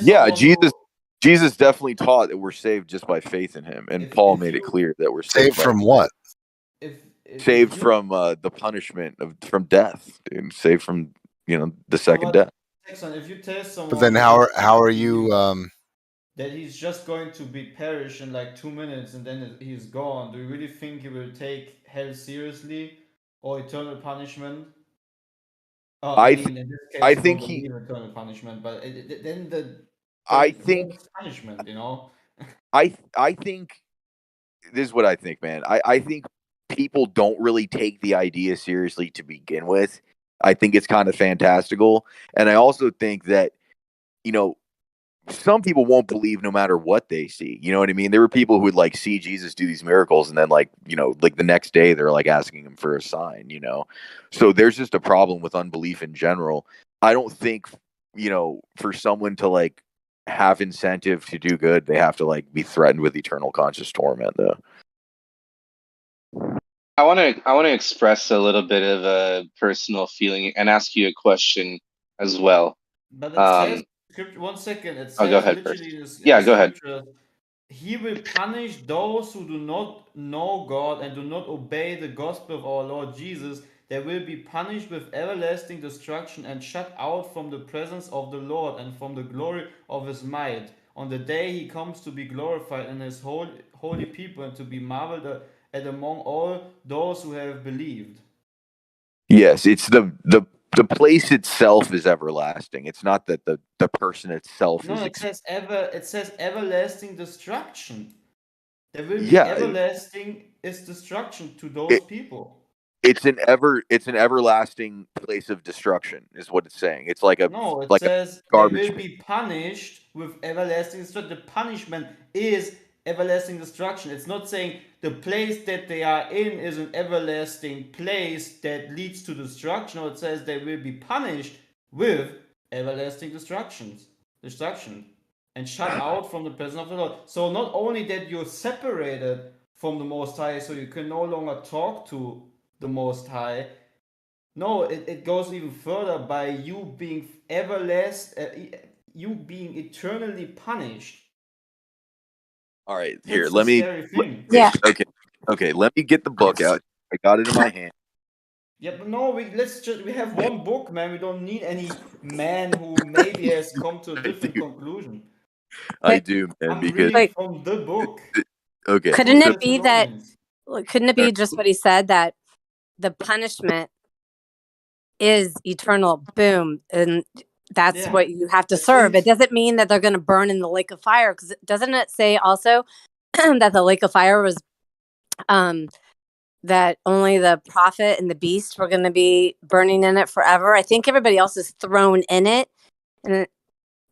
Jesus definitely taught that we're saved just by faith in him, and Paul made it clear that we're saved from what? Saved from the punishment from death, dude. Saved from the second death. If you tell someone, but then how are you? That he's just going to be perish in like 2 minutes and then he's gone. Do you really think he will take hell seriously or eternal punishment? I mean, in this case, I you think don't he. believe in eternal punishment, but then the I what think. is punishment? You know? I think this is what I think, man. I think people don't really take the idea seriously to begin with. I think it's kind of fantastical, and I also think that you know some people won't believe no matter what they see. You know what I mean? There were people who would like see Jesus do these miracles, and then like like the next day they're like asking him for a sign. So there's just a problem with unbelief in general. I don't think for someone to like have incentive to do good, they have to like be threatened with eternal conscious torment, though. I want to express a little bit of a personal feeling and ask you a question as well. But it says, one second, it I'll go says ahead first. literally in Yeah, the go ahead. scripture, he will punish those who do not know God and do not obey the gospel of our Lord Jesus. They will be punished with everlasting destruction and shut out from the presence of the Lord and from the glory of his might. On the day he comes to be glorified in his holy people and to be marveled at among all those who have believed. Yes, it's the place itself is everlasting. It's not that the person itself No, is. it says everlasting destruction. There will be Yeah, everlasting is destruction to those people. it's an everlasting place of destruction, is what it's saying. It's like a No, it like a says they garbage will be punished with everlasting destruction. The punishment is everlasting destruction. It's not saying the place that they are in is an everlasting place that leads to destruction. No, it says they will be punished with everlasting destruction, and shut out from the presence of the Lord. So not only that you're separated from the Most High, so you can no longer talk to the Most High. No, it goes even further by you being you being eternally punished. All right, here, That's a let me. scary thing. Yeah. Okay, let me get the book out. I got it in my hand. Yeah, but no, we have one book, man. We don't need any man who maybe has come to a different conclusion. I do, man, I'm because reading from the book. okay. Couldn't So, it be that? Couldn't it be just what he said, that the punishment is eternal? Boom, and that's Yeah. what you have to serve. It doesn't mean that they're going to burn in the lake of fire, because doesn't it say also that the lake of fire was that only the prophet and the beast were going to be burning in it forever? I think everybody else is thrown in it, and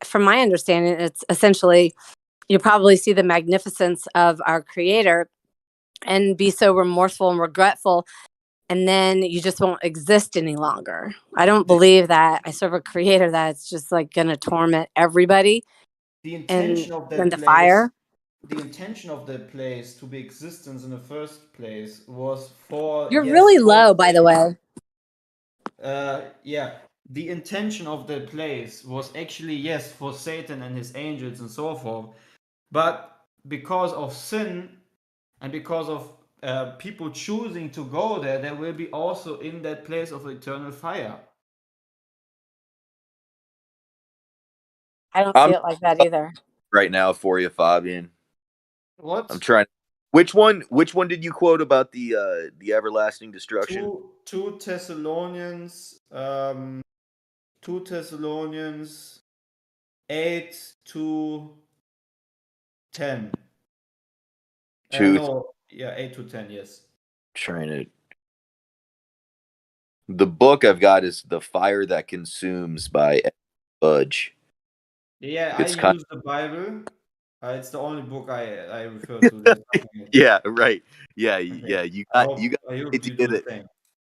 from my understanding, it's essentially, you probably see the magnificence of our Creator and be so remorseful and regretful, and then you just won't exist any longer. I don't believe that I serve a Creator that's just like going to torment everybody. The intention of that the place, fire. the intention of that place to be existence in the first place was for. You're really low, by the way. Yeah, the intention of that place was actually, yes, for Satan and his angels and so forth, but because of sin and because of people choosing to go there, there will be also in that place of eternal fire. I don't see it like that either. right now for you, Fabian. What? I'm trying. Which one did you quote about the everlasting destruction? 2 Thessalonians 2 Thessalonians 8 to 10. No, yeah, 8 to 10, yes. Trying to. The book I've got is The Fire That Consumes by Budge. Yeah, It's I kind use the Bible. It's the only book I refer to. There's nothing else. Yeah, right. Yeah, Okay. yeah. You I got hope the you idea do the that. same.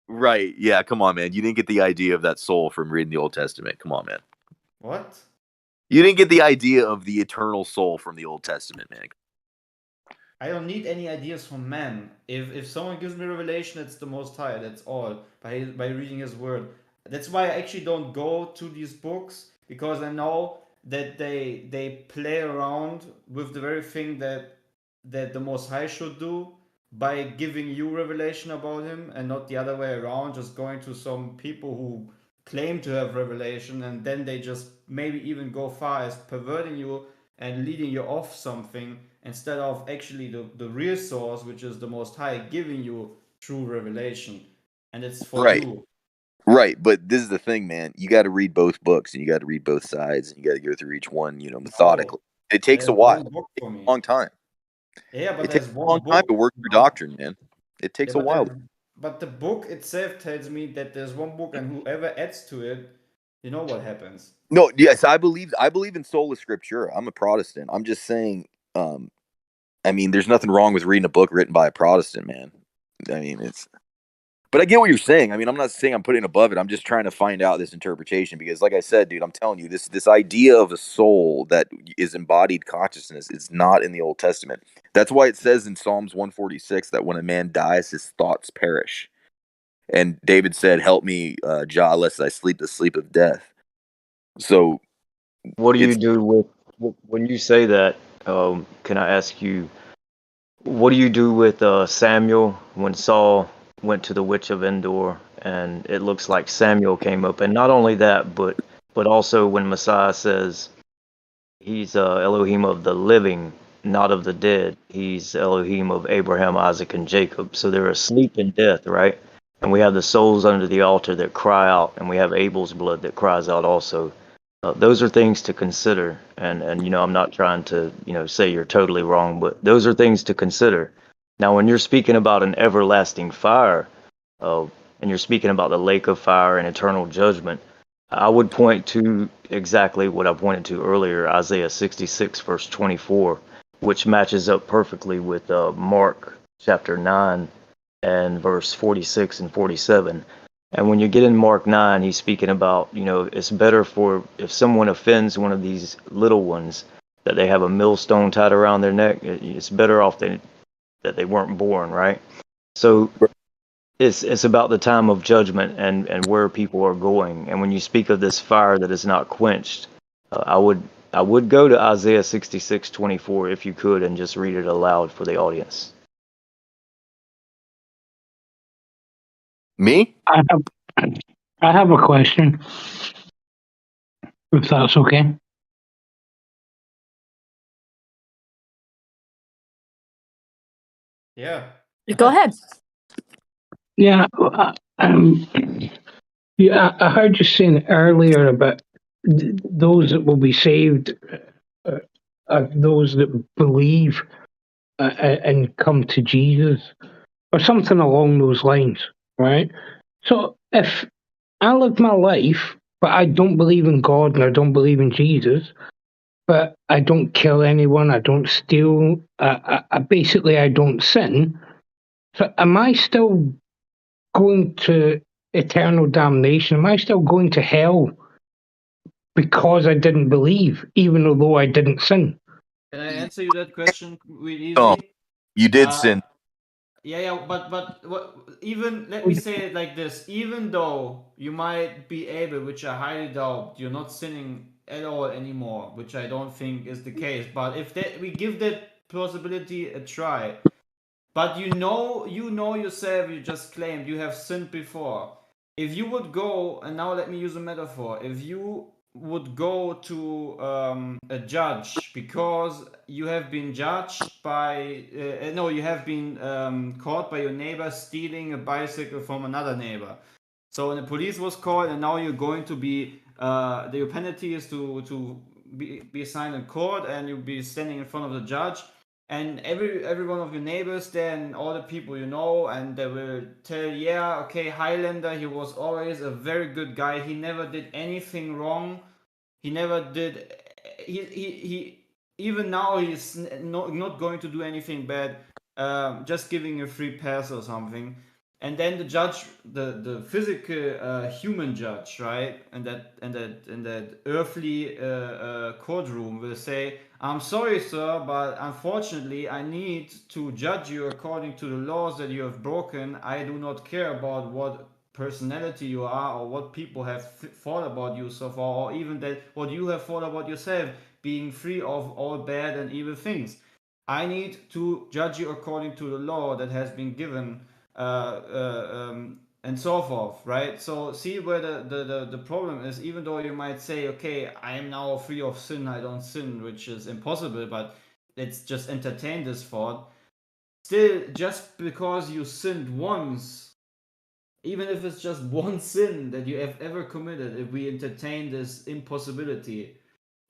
Right. Yeah. Come on, man. You didn't get the idea of that soul from reading the Old Testament. Come on, man. What? You didn't get the idea of the eternal soul from the Old Testament, man. I don't need any ideas from man. If someone gives me revelation, it's the Most High. That's all. By reading His Word. That's why I actually don't go to these books, because I know that they play around with the very thing that the Most High should do by giving you revelation about Him, and not the other way around, just going to some people who claim to have revelation, and then they just maybe even go far as perverting you and leading you off something, instead of actually the real source, which is the Most High, giving you true revelation, and it's for Right. you. Right, but this is the thing, man. You got to read both books, and you got to read both sides, and you got to go through each one, methodically. It takes a there's while. one book It for takes me. a long time. Yeah, but It takes there's a long one time book. to work through doctrine, man. It takes a while. But the book itself tells me that there's one book, and whoever adds to it, you know what happens. No, yes, I believe in sola scriptura. I'm a Protestant. I'm just saying. I mean, there's nothing wrong with reading a book written by a Protestant, man. I mean, But I get what you're saying. I mean, I'm not saying I'm putting above it. I'm just trying to find out this interpretation because, like I said, dude, I'm telling you, this idea of a soul that is embodied consciousness is not in the Old Testament. That's why it says in Psalms 146 that when a man dies, his thoughts perish. And David said, "Help me, Jah, lest I sleep the sleep of death." So, what do you do with when you say that? Can I ask you? What do you do with Samuel when Saul went to the witch of Endor, and it looks like Samuel came up? And not only that, but also when Messiah says he's Elohim of the living, not of the dead. He's Elohim of Abraham, Isaac, and Jacob. So they're asleep in death, right? And we have the souls under the altar that cry out, and we have Abel's blood that cries out also. Those are things to consider, and I'm not trying to say you're totally wrong, but those are things to consider. Now, when you're speaking about an everlasting fire, and you're speaking about the lake of fire and eternal judgment, I would point to exactly what I pointed to earlier, Isaiah 66 verse 24, which matches up perfectly with Mark chapter 9 and verse 46 and 47. And when you get in Mark 9, he's speaking about, it's better for if someone offends one of these little ones that they have a millstone tied around their neck. It's better off that they weren't born, right? So it's about the time of judgment and where people are going. And when you speak of this fire that is not quenched, I would go to Isaiah 66:24 if you could and just read it aloud for the audience. Me? I have a question, if that's okay. Yeah. Go ahead. Yeah, I heard you saying earlier about those that will be saved are those that believe and come to Jesus, or something along those lines, right? So if I live my life, but I don't believe in God and I don't believe in Jesus, but I don't kill anyone, I don't steal, I basically I don't sin. So am I still going to eternal damnation? Am I still going to hell because I didn't believe, even though I didn't sin? Can I answer you that question really No, easily? you did sin. Yeah, but even let me say it like this: even though you might be able, which I highly doubt, you're not sinning at all anymore, which I don't think is the case. But if we give that possibility a try, but you know yourself, you just claimed you have sinned before. If you would go, and now let me use a metaphor, if you would go to a judge because you have been judged by, no, you have been caught by your neighbor stealing a bicycle from another neighbor. So when the police was called, and now you're going to be, your penalty is to be assigned in court, and you'll be standing in front of the judge. And every one of your neighbors there and all the people you know, and they will tell, yeah, okay, Highlander, he was always a very good guy. He never did anything wrong. He never did. He even now he's not going to do anything bad. Just giving a free pass or something. And then the judge, the physical human judge, right, and that earthly courtroom will say, "I'm sorry, sir, but unfortunately, I need to judge you according to the laws that you have broken. I do not care about what personality you are or what people have thought about you so far, or even that what you have thought about yourself, being free of all bad and evil things. I need to judge you according to the law that has been given." And so forth, right? So see where the problem is. Even though you might say, okay, I am now free of sin, I don't sin, which is impossible, but let's just entertain this thought. Still, just because you sinned once even if it's just one sin that you have ever committed, if we entertain this impossibility,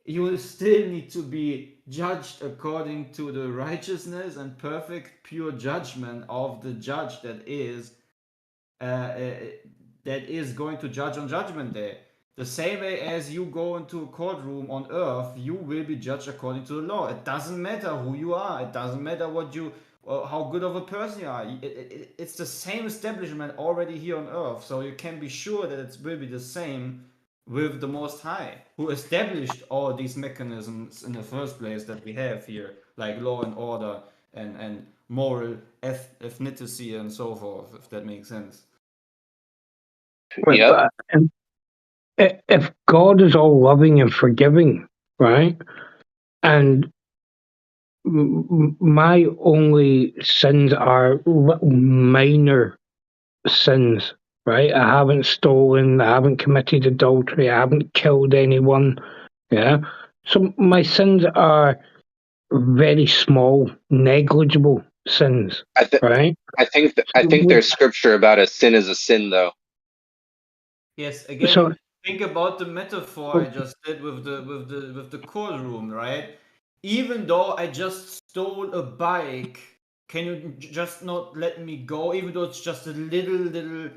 you will still need to be judged according to the righteousness and perfect pure judgment of the judge that is going to judge on Judgment Day. The same way as you go into a courtroom on earth, you will be judged according to the law. It doesn't matter who you are. It doesn't matter what you, how good of a person you are. It's the same establishment already here on earth. So you can be sure that it will be the same with the Most High, who established all these mechanisms in the first place that we have here, like law and order and moral ethnicity and so forth, if that makes sense. Right, Yep. but if God is all loving and forgiving, right, and my only sins are minor sins, right? I haven't stolen, I haven't committed adultery, I haven't killed anyone, yeah. So my sins are very small, negligible sins, right? I think there's scripture about a sin is a sin, though. Yes, again, So- think about the metaphor I just did with the courtroom, right? Even though I just stole a bike, can you just not let me go? Even though it's just a little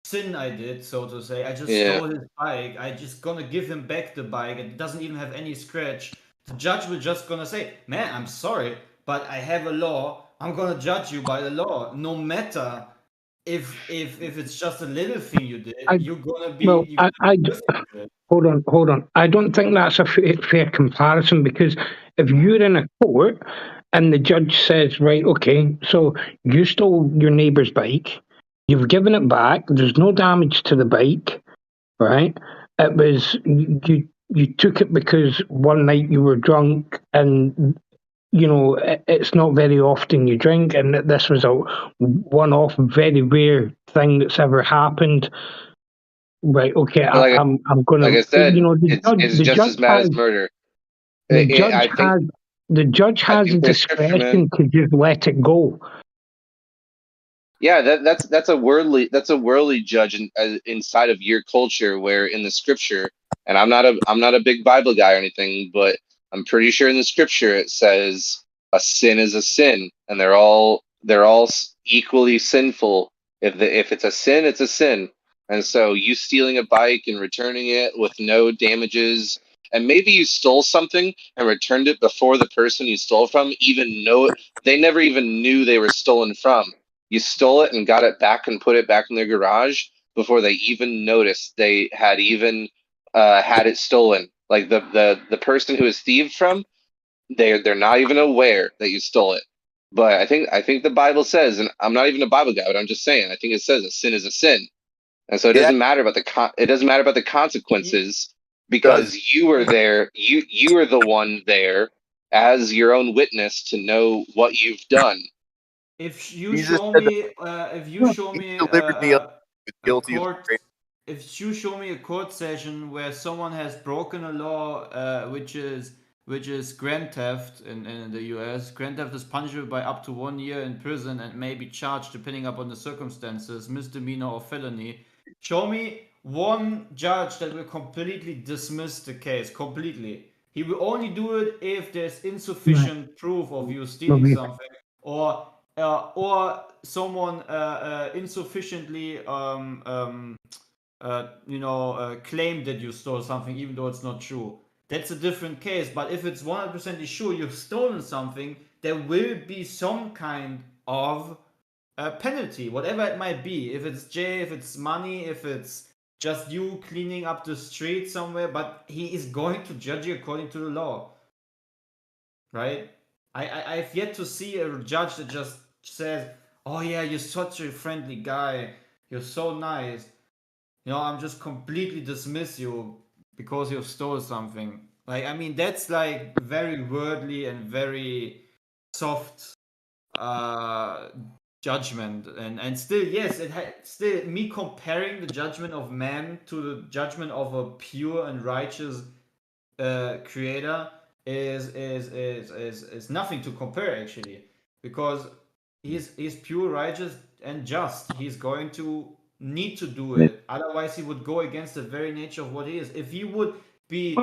sin I did, so to say. I just Yeah. stole his bike. I just gonna give him back the bike. It doesn't even have any scratch. The judge will just gonna say, "Man, I'm sorry, but I have a law. I'm gonna judge you by the law, no matter." If it's just a little thing you did, you're gonna be. Well, hold on. I don't think that's a fair comparison, because if you're in a court and the judge says, right, okay, so you stole your neighbour's bike, you've given it back, there's no damage to the bike, right? It was you took it because one night you were drunk, and it's not very often you drink, and this was a one-off, very rare thing that's ever happened. Right. Okay. I'm gonna. Like I said, the it's just judge as bad has as murder. the judge has the judge has the there's scripture, man. discretion to just let it go. Yeah, that's a worldly judge inside of your culture, where in the scripture, and I'm not a big Bible guy or anything, but I'm pretty sure in the scripture it says a sin is a sin, and they're all equally sinful. If it's a sin, it's a sin. And so you stealing a bike and returning it with no damages, and maybe you stole something and returned it before the person you stole from they never even knew they were stolen from. You stole it and got it back and put it back in their garage before they even noticed they had even had it stolen. Like the person who is thieved from, they're not even aware that you stole it. But I think the Bible says, and I'm not even a Bible guy, but I'm just saying, I think it says a sin is a sin, and so it doesn't matter about the consequences, because you were there. You were the one there as your own witness to know what you've done. If you show me a court, if you show me a court session where someone has broken a law, which is grand theft in the US, grand theft is punishable by up to 1 year in prison and may be charged, depending upon the circumstances, misdemeanor or felony. Show me one judge that will completely dismiss the case completely. He will only do it if there's insufficient proof of you stealing something, or someone insufficiently claimed that you stole something even though it's not true. That's a different case. But if it's 100% sure you've stolen something, there will be some kind of penalty, whatever it might be. If it's jail, if it's money, if it's just you cleaning up the street somewhere, but he is going to judge you according to the law, right? I've yet to see a judge that just says, "Oh yeah, you're such a friendly guy, you're so nice, I'm just completely dismiss you because you stole something." Like, I mean, that's like very worldly and very soft judgment, and still, yes, still me comparing the judgment of man to the judgment of a pure and righteous creator is nothing to compare, actually, because he's pure, righteous, and just. He's going to need to do it. Otherwise, he would go against the very nature of what he is. If he would be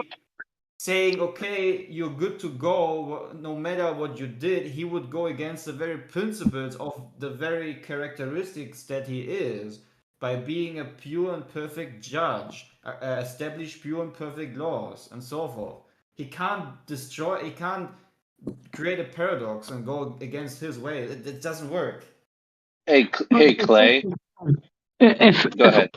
saying, okay, you're good to go, no matter what you did, he would go against the very principles of the very characteristics that he is by being a pure and perfect judge, establish pure and perfect laws, and so forth. He can't create a paradox and go against his way. It doesn't work. Hey, Clay. Go ahead.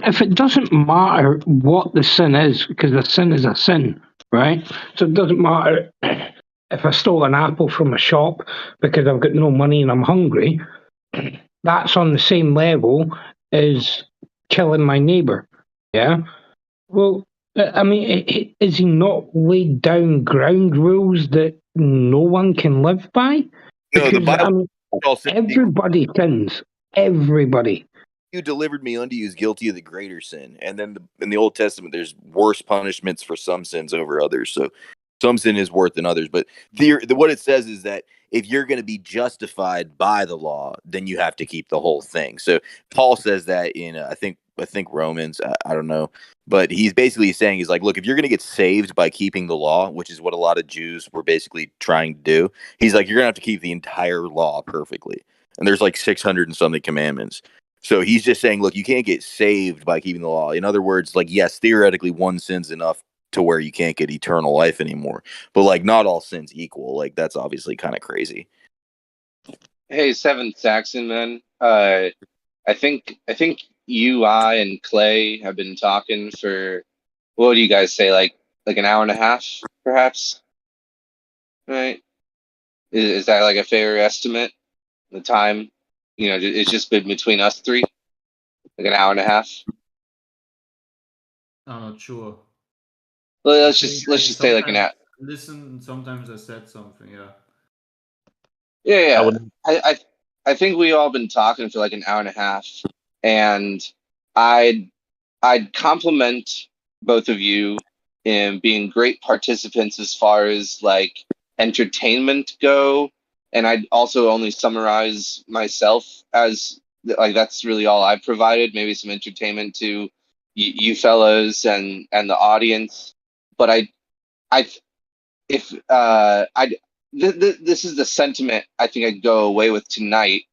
If it doesn't matter what the sin is, because the sin is a sin, right? So it doesn't matter if I stole an apple from a shop because I've got no money and I'm hungry. That's on the same level as killing my neighbor. Yeah. Well, I mean, is he not laid down ground rules that no one can live by? No, the Bible. I mean, everybody sins. Everybody. You delivered me unto you is guilty of the greater sin. And then in the Old Testament, there's worse punishments for some sins over others. So some sin is worse than others. But what it says is that if you're going to be justified by the law, then you have to keep the whole thing. So Paul says that in, I think Romans, I don't know. But he's basically saying, he's like, look, if you're going to get saved by keeping the law, which is what a lot of Jews were basically trying to do, he's like, you're going to have to keep the entire law perfectly. And there's like 600 and something commandments. So he's just saying, look, you can't get saved by keeping the law. In other words, like, yes, theoretically, one sin's enough to where you can't get eternal life anymore. But, like, not all sins equal. Like, that's obviously kind of crazy. Hey, Seventh Saxon, man. I think you, I, and Clay have been talking for, what do you guys say, like an hour and a half, perhaps? Right? Is that like a fair estimate? The time? You know, it's just been between us three, like an hour and a half. I'm not sure. Well, let's just say like an hour. Listen, sometimes I said something. Yeah. Yeah. I think we all been talking for like an hour and a half, and I'd compliment both of you in being great participants as far as like entertainment go. And I'd also only summarize myself as like that's really all I provided. Maybe some entertainment to you fellows and the audience. But this is the sentiment I think I'd go away with tonight.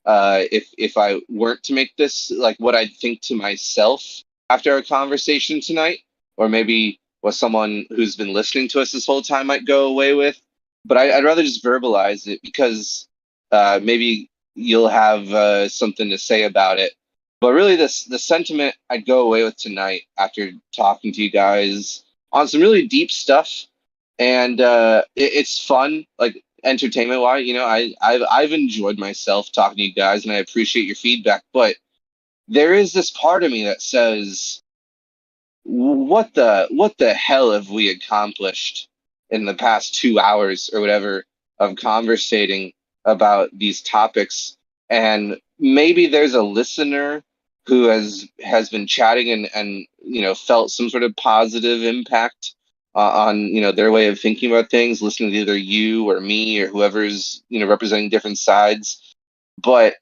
If I weren't to make this like what I'd think to myself after our conversation tonight, or maybe what someone who's been listening to us this whole time might go away with. But I'd rather just verbalize it because maybe you'll have something to say about it. But really, the sentiment I'd go away with tonight after talking to you guys on some really deep stuff, and it's fun, like entertainment wise. You know, I've enjoyed myself talking to you guys, and I appreciate your feedback. But there is this part of me that says, what the hell have we accomplished in the past 2 hours or whatever of conversating about these topics? And maybe there's a listener who has been chatting and you know felt some sort of positive impact on you know their way of thinking about things, listening to either you or me or whoever's you know representing different sides. But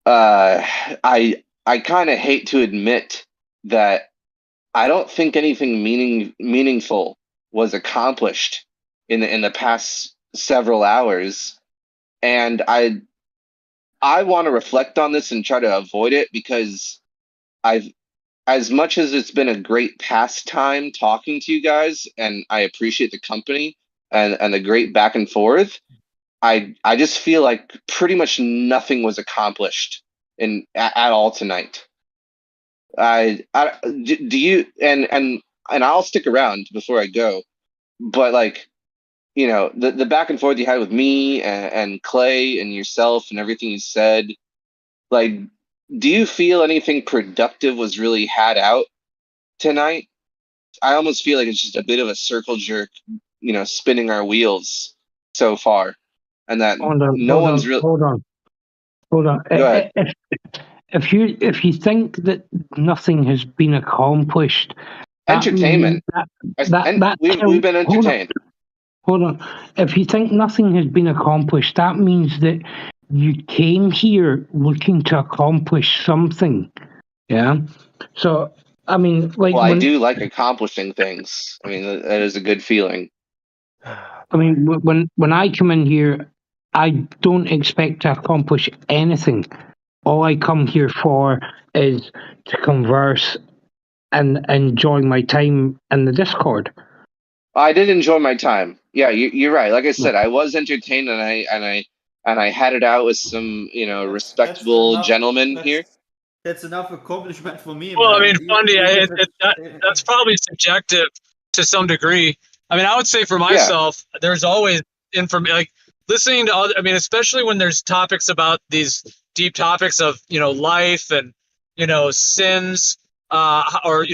I kind of hate to admit that I don't think anything meaningful was accomplished in the past several hours, and I want to reflect on this and try to avoid it because as much as it's been a great pastime talking to you guys, and I appreciate the company and the great back and forth, I just feel like pretty much nothing was accomplished at all tonight. Do you and I'll stick around before I go, but like you know the back and forth you had with me and Clay and yourself and everything you said, like do you feel anything productive was really had out tonight? I almost feel like it's just a bit of a circle jerk, you know, spinning our wheels so far, and that Hold on. Go ahead. If you think that nothing has been accomplished, entertainment. We've been entertained. Hold on. If you think nothing has been accomplished, that means that you came here looking to accomplish something. Yeah. So, I mean, like, well, I do like accomplishing things. I mean, that is a good feeling. I mean, when I come in here, I don't expect to accomplish anything. All I come here for is to converse and enjoy my time in the Discord. I did enjoy my time. Yeah, you're right. Like I said, I was entertained, and I had it out with some, respectable gentlemen here. That's enough accomplishment for me, Well, I man. mean, funny. That's probably subjective to some degree. I mean, I would say for myself, there's always information, like listening to other. I mean, especially when there's topics about these deep topics of life and sins, or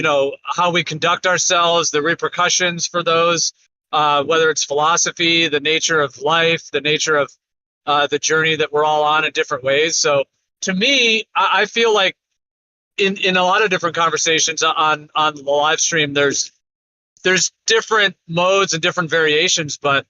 how we conduct ourselves, the repercussions for those. Whether it's philosophy, the nature of life, the nature of the journey that we're all on in different ways. So to me, I feel like in a lot of different conversations on the live stream, there's different modes and different variations, but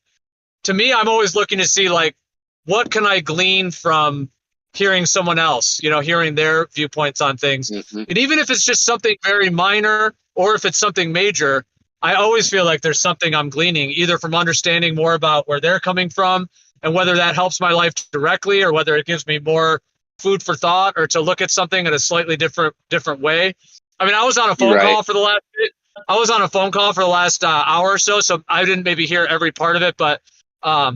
to me, I'm always looking to see, like, what can I glean from hearing someone else, hearing their viewpoints on things. And even if it's just something very minor or if it's something major, I always feel like there's something I'm gleaning, either from understanding more about where they're coming from and whether that helps my life directly or whether it gives me more food for thought or to look at something in a slightly different way. I mean, I was on a phone call for the last hour or so I didn't maybe hear every part of it, but I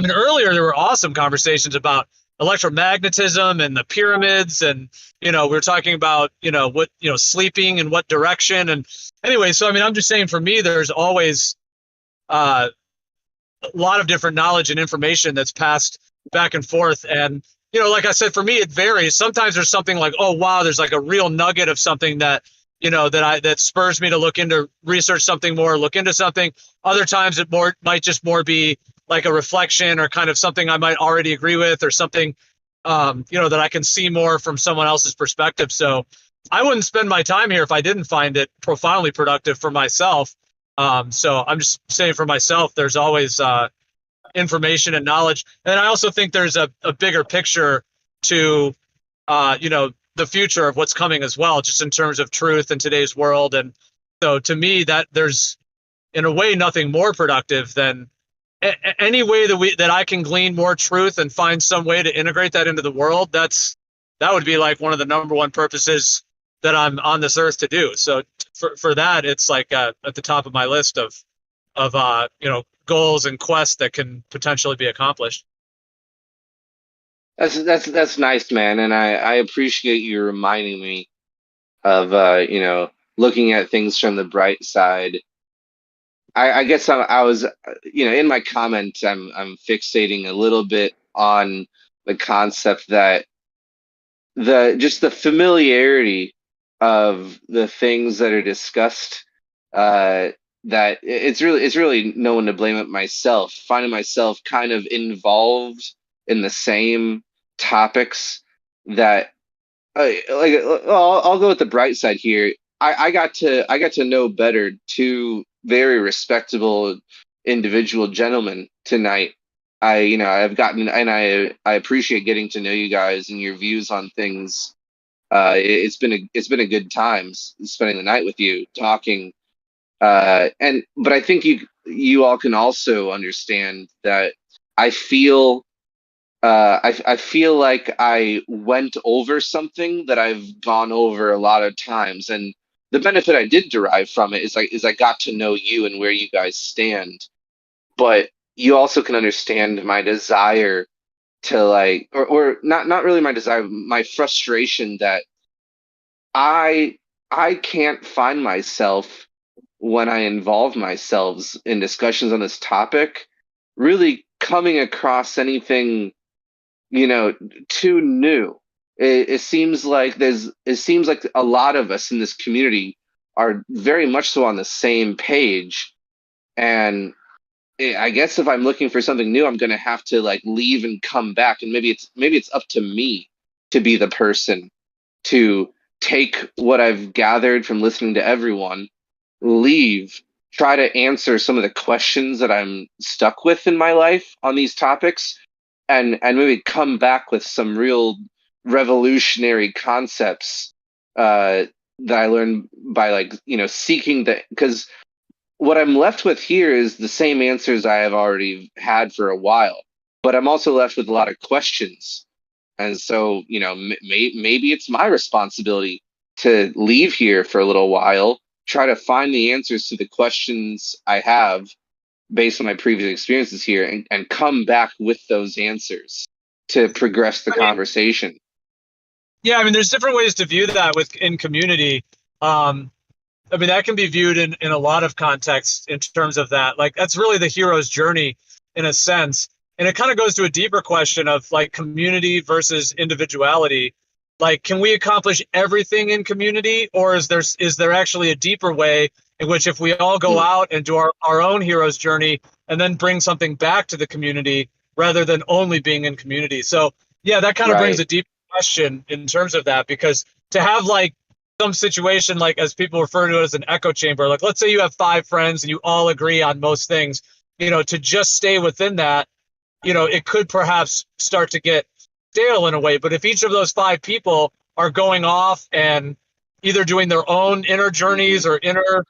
mean, earlier there were awesome conversations about electromagnetism and the pyramids, and we were talking about what sleeping and what direction. And anyway, so I mean, I'm just saying, for me, there's always a lot of different knowledge and information that's passed back and forth. And like I said, for me, it varies. Sometimes there's something like, oh wow, there's like a real nugget of something that that spurs me to look into, research something more, look into something. Other times it might just be like a reflection or kind of something I might already agree with, or something that I can see more from someone else's perspective. So I wouldn't spend my time here if I didn't find it profoundly productive for myself. So I'm just saying, for myself, there's always information and knowledge. And I also think there's a bigger picture to the future of what's coming as well, just in terms of truth in today's world. And so to me, that there's in a way nothing more productive than any way that I can glean more truth and find some way to integrate that into the world. That would be like one of the number one purposes that I'm on this earth to do. So for that, it's like at the top of my list of goals and quests that can potentially be accomplished. That's nice, man, and I appreciate you reminding me of looking at things from the bright side. I guess I was in my comments, I'm fixating a little bit on the concept that the familiarity of the things that are discussed, that it's really no one to blame but myself, finding myself kind of involved in the same topics that I'll go with the bright side here. I got to know better two very respectable individual gentlemen tonight. I've gotten, and I appreciate getting to know you guys and your views on things. It's been a good time spending the night with you, talking. But I think you all can also understand that I feel I feel like I went over something that I've gone over a lot of times, and the benefit I did derive from it is I got to know you and where you guys stand. But you also can understand my desire to or not really my desire, my frustration that I can't find myself when I involve myself in discussions on this topic, really coming across anything too new. It seems like a lot of us in this community are very much so on the same page, and I guess if I'm looking for something new, I'm going to have to leave and come back, and maybe it's up to me to be the person to take what I've gathered from listening to everyone, leave, try to answer some of the questions that I'm stuck with in my life on these topics, maybe come back with some real revolutionary concepts that I learned by, like, seeking because what I'm left with here is the same answers I have already had for a while, but I'm also left with a lot of questions. And so, maybe it's my responsibility to leave here for a little while, try to find the answers to the questions I have based on my previous experiences here, and come back with those answers to progress the conversation. Yeah, I mean, there's different ways to view that in community. I mean, that can be viewed in a lot of contexts in terms of that. Like, that's really the hero's journey in a sense. And it kind of goes to a deeper question of, like, community versus individuality. Like, can we accomplish everything in community, or is there actually a deeper way in which, if we all go out and do our own hero's journey and then bring something back to the community rather than only being in community? So yeah, that kind of brings a deep question in terms of that, because to have, like, some situation, like, as people refer to it as an echo chamber, like, let's say you have 5 friends and you all agree on most things, to just stay within that, it could perhaps start to get stale in a way. But if each of those 5 people are going off and either doing their own inner journeys or inner,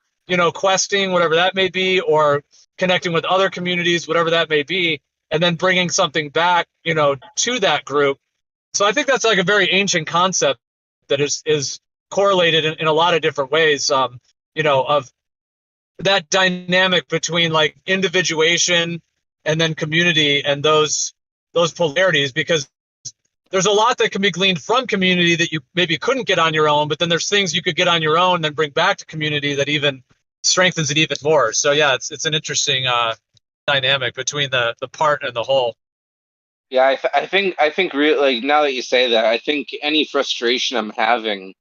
questing, whatever that may be, or connecting with other communities, whatever that may be, and then bringing something back, to that group. So I think that's, like, a very ancient concept that is correlated in a lot of different ways, of that dynamic between, like, individuation and then community, and those polarities, because there's a lot that can be gleaned from community that you maybe couldn't get on your own, but then there's things you could get on your own and then bring back to community that even strengthens it even more. So yeah, it's an interesting dynamic between the part and the whole. Yeah, I think really, like, now that you say that, I think any frustration I'm having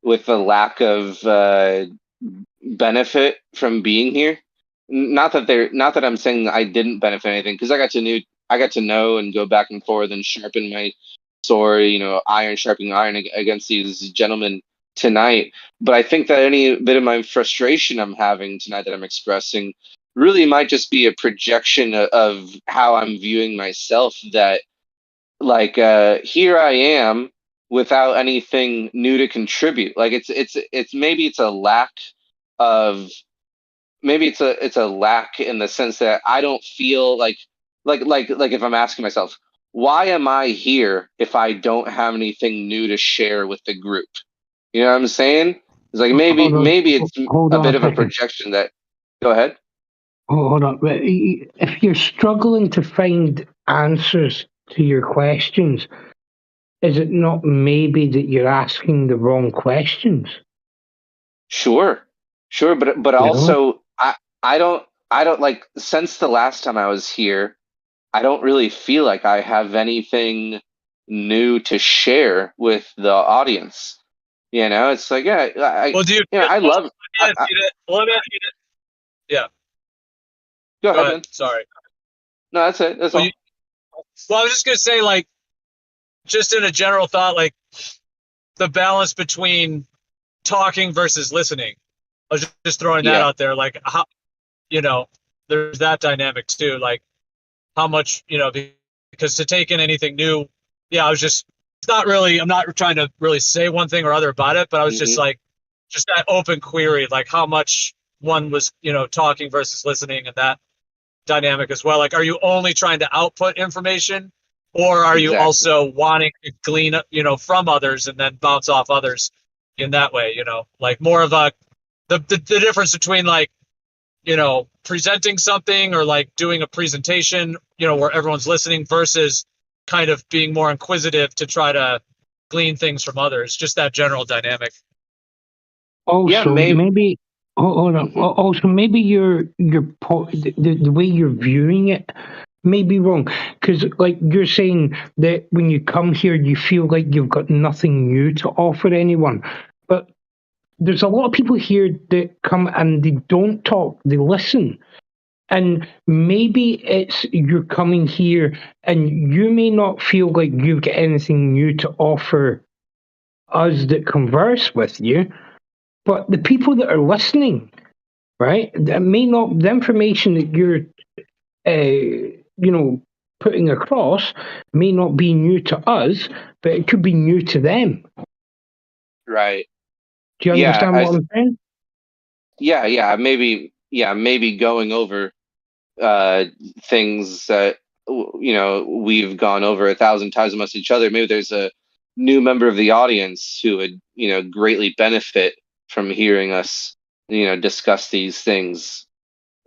with the lack of benefit from being here, not that I'm saying that I didn't benefit anything, because I got to know and go back and forth and sharpen my sword, iron sharpening iron against these gentlemen tonight. But I think that any bit of my frustration I'm having tonight that I'm expressing really might just be a projection of how I'm viewing myself, that, like, here I am without anything new to contribute. Like, it's maybe it's a lack of, it's a lack in the sense that I don't feel like if I'm asking myself, why am I here if I don't have anything new to share with the group? You know what I'm saying? It's like, maybe it's a bit of a projection that. Go ahead. Hold on. If you're struggling to find answers to your questions, is it not maybe that you're asking the wrong questions? Sure, but also I don't like, since the last time I was here, I don't really feel like I have anything new to share with the audience. It's like, yeah, Well, do you? I love. Yeah. Go ahead, man. Sorry. No, that's it. That's all. Well, I was just gonna say, like, just in a general thought, like, the balance between talking versus listening. I was just throwing that out there, like, how, there's that dynamic too, like, how much, because to take in anything new, it's not really, I'm not trying to really say one thing or other about it, but I was just like, just that open query, like, how much one was, talking versus listening, and that dynamic as well. Like, are you only trying to output information, or are you also wanting to glean, from others and then bounce off others in that way? Like, more of the difference between, like, presenting something, or, like, doing a presentation, where everyone's listening, versus kind of being more inquisitive to try to glean things from others. Just that general dynamic. Also, maybe hold on. Also, maybe the way you're viewing it may be wrong, because, like, you're saying that when you come here, you feel like you've got nothing new to offer anyone, but there's a lot of people here that come and they don't talk, they listen. And maybe it's you're coming here and you may not feel like you've got anything new to offer us that converse with you, but the people that are listening, right, that may not, the information that you're, putting across may not be new to us, but it could be new to them. Right. Do you understand what I'm saying? Yeah. Maybe going over things that we've gone over 1,000 times amongst each other. Maybe there's a new member of the audience who would greatly benefit from hearing us discuss these things.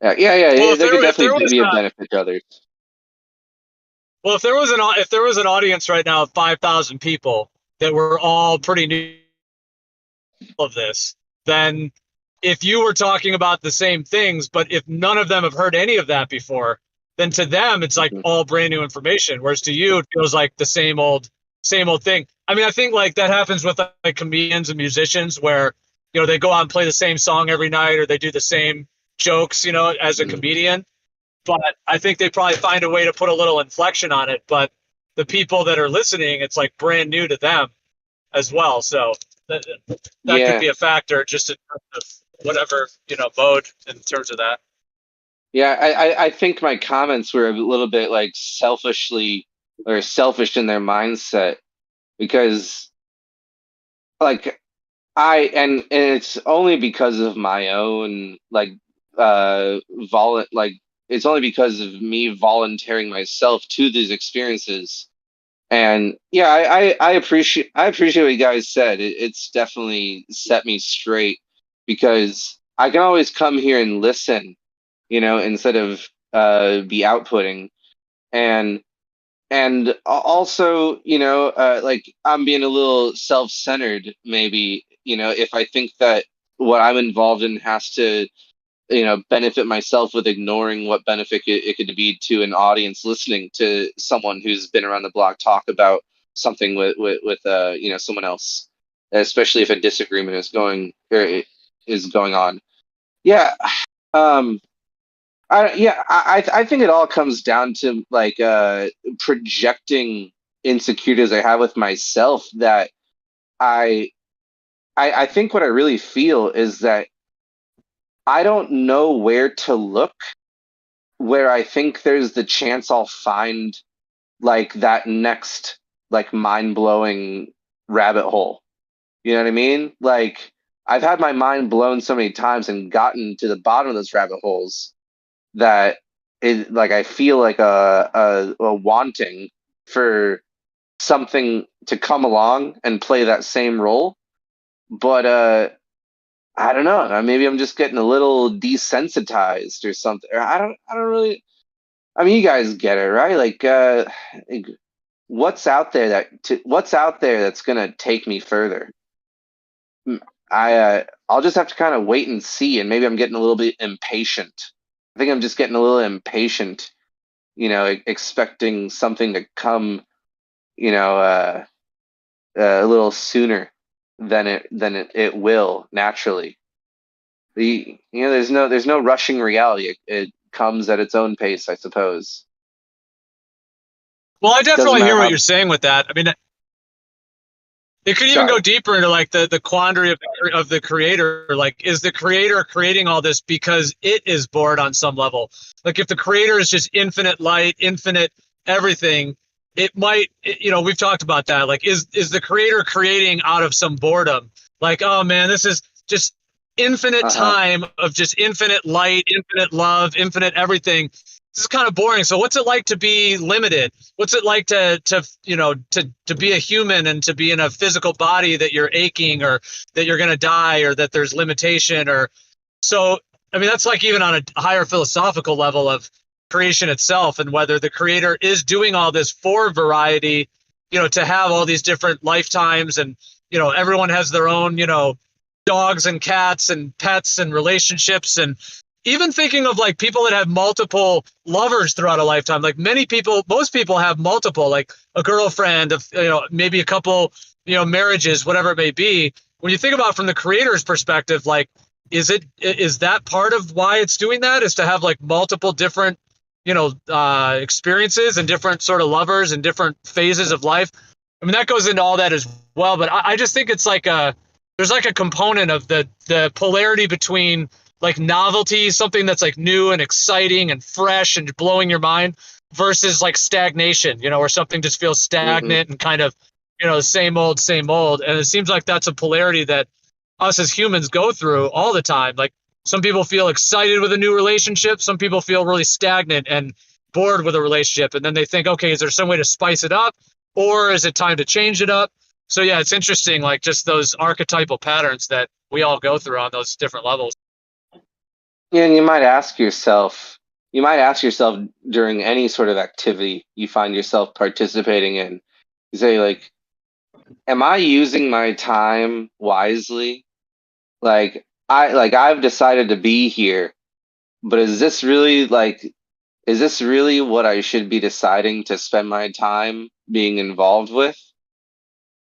Well, there could definitely be a benefit to others. Well, if there was an audience right now of 5,000 people that were all pretty new of this, then if you were talking about the same things, but if none of them have heard any of that before, then to them it's like all brand new information. Whereas to you, it feels like the same old thing. I mean, I think like that happens with like comedians and musicians where, they go out and play the same song every night, or they do the same jokes, as a comedian. But I think they probably find a way to put a little inflection on it. But the people that are listening, it's like brand new to them as well. So that could be a factor just in terms of whatever, mode in terms of that. Yeah, I think my comments were a little bit like selfish in their mindset, because like and it's only because of my own it's only because of me volunteering myself to these experiences. And I appreciate what you guys said. It's definitely set me straight, because I can always come here and listen, instead of be outputting. And also, like I'm being a little self-centered, maybe, if I think that what I'm involved in has to, benefit myself with ignoring what benefit it could be to an audience listening to someone who's been around the block talk about something with someone else, especially if a disagreement is going on. I think it all comes down to like projecting insecurities I have with myself, that I think what I really feel is that I don't know where to look, where I think there's the chance I'll find like that next like mind-blowing rabbit hole. You know what I mean? Like I've had my mind blown so many times and gotten to the bottom of those rabbit holes that I feel like a wanting for something to come along and play that same role. But I don't know. Maybe I'm just getting a little desensitized or something. Or I don't really. I mean, you guys get it, right? Like what's out there that's gonna take me further? I'll just have to kind of wait and see, and maybe I'm getting a little bit impatient. I think I'm just getting a little impatient, expecting something to come, a little sooner than it will naturally. There's no rushing reality. It comes at its own pace, I suppose. Well, I definitely hear what you're saying with that. I mean, it could even go deeper into like the quandary of the creator. Like, is the creator creating all this because it is bored on some level? Like, if the creator is just infinite light, infinite everything, it might, we've talked about that. Like, is the creator creating out of some boredom? Like, oh man, this is just infinite time of just infinite light, infinite love, infinite everything. This is kind of boring. So what's it like to be limited? What's it like to be a human and to be in a physical body that you're aching, or that you're going to die, or that there's limitation? Or so, I mean, that's like even on a higher philosophical level of creation itself, and whether the creator is doing all this for variety, to have all these different lifetimes, and, everyone has their own, dogs and cats and pets and relationships, and even thinking of like people that have multiple lovers throughout a lifetime. Like most people have multiple, like a girlfriend, of maybe a couple, marriages, whatever it may be. When you think about it from the creator's perspective, like is that part of why it's doing that, is to have like multiple different experiences and different sort of lovers and different phases of life? I mean, that goes into all that as well, but I just think it's like there's like a component of the polarity between like novelty, something that's like new and exciting and fresh and blowing your mind, versus like stagnation, where something just feels stagnant and kind of, same old, same old. And it seems like that's a polarity that us as humans go through all the time. Like some people feel excited with a new relationship. Some people feel really stagnant and bored with a relationship. And then they think, okay, is there some way to spice it up, or is it time to change it up? So yeah, it's interesting, like just those archetypal patterns that we all go through on those different levels. Yeah, and you might ask yourself during any sort of activity you find yourself participating in, you say like, am I using my time wisely? I've decided to be here, but is this really what I should be deciding to spend my time being involved with?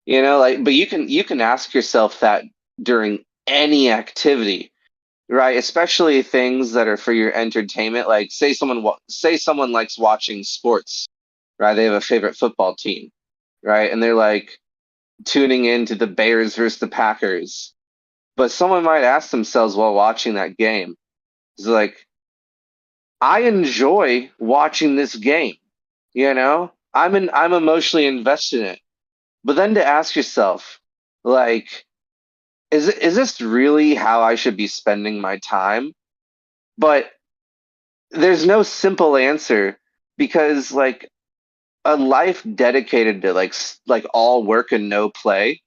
But you can ask yourself that during any activity, right? Especially things that are for your entertainment. Like say someone likes watching sports, right? They have a favorite football team, right? And they're like tuning into the Bears versus the Packers. But someone might ask themselves while watching that game, it's like, I enjoy watching this game, I'm emotionally invested in it. But then to ask yourself, like, is this really how I should be spending my time? But there's no simple answer, because like a life dedicated to like all work and no play,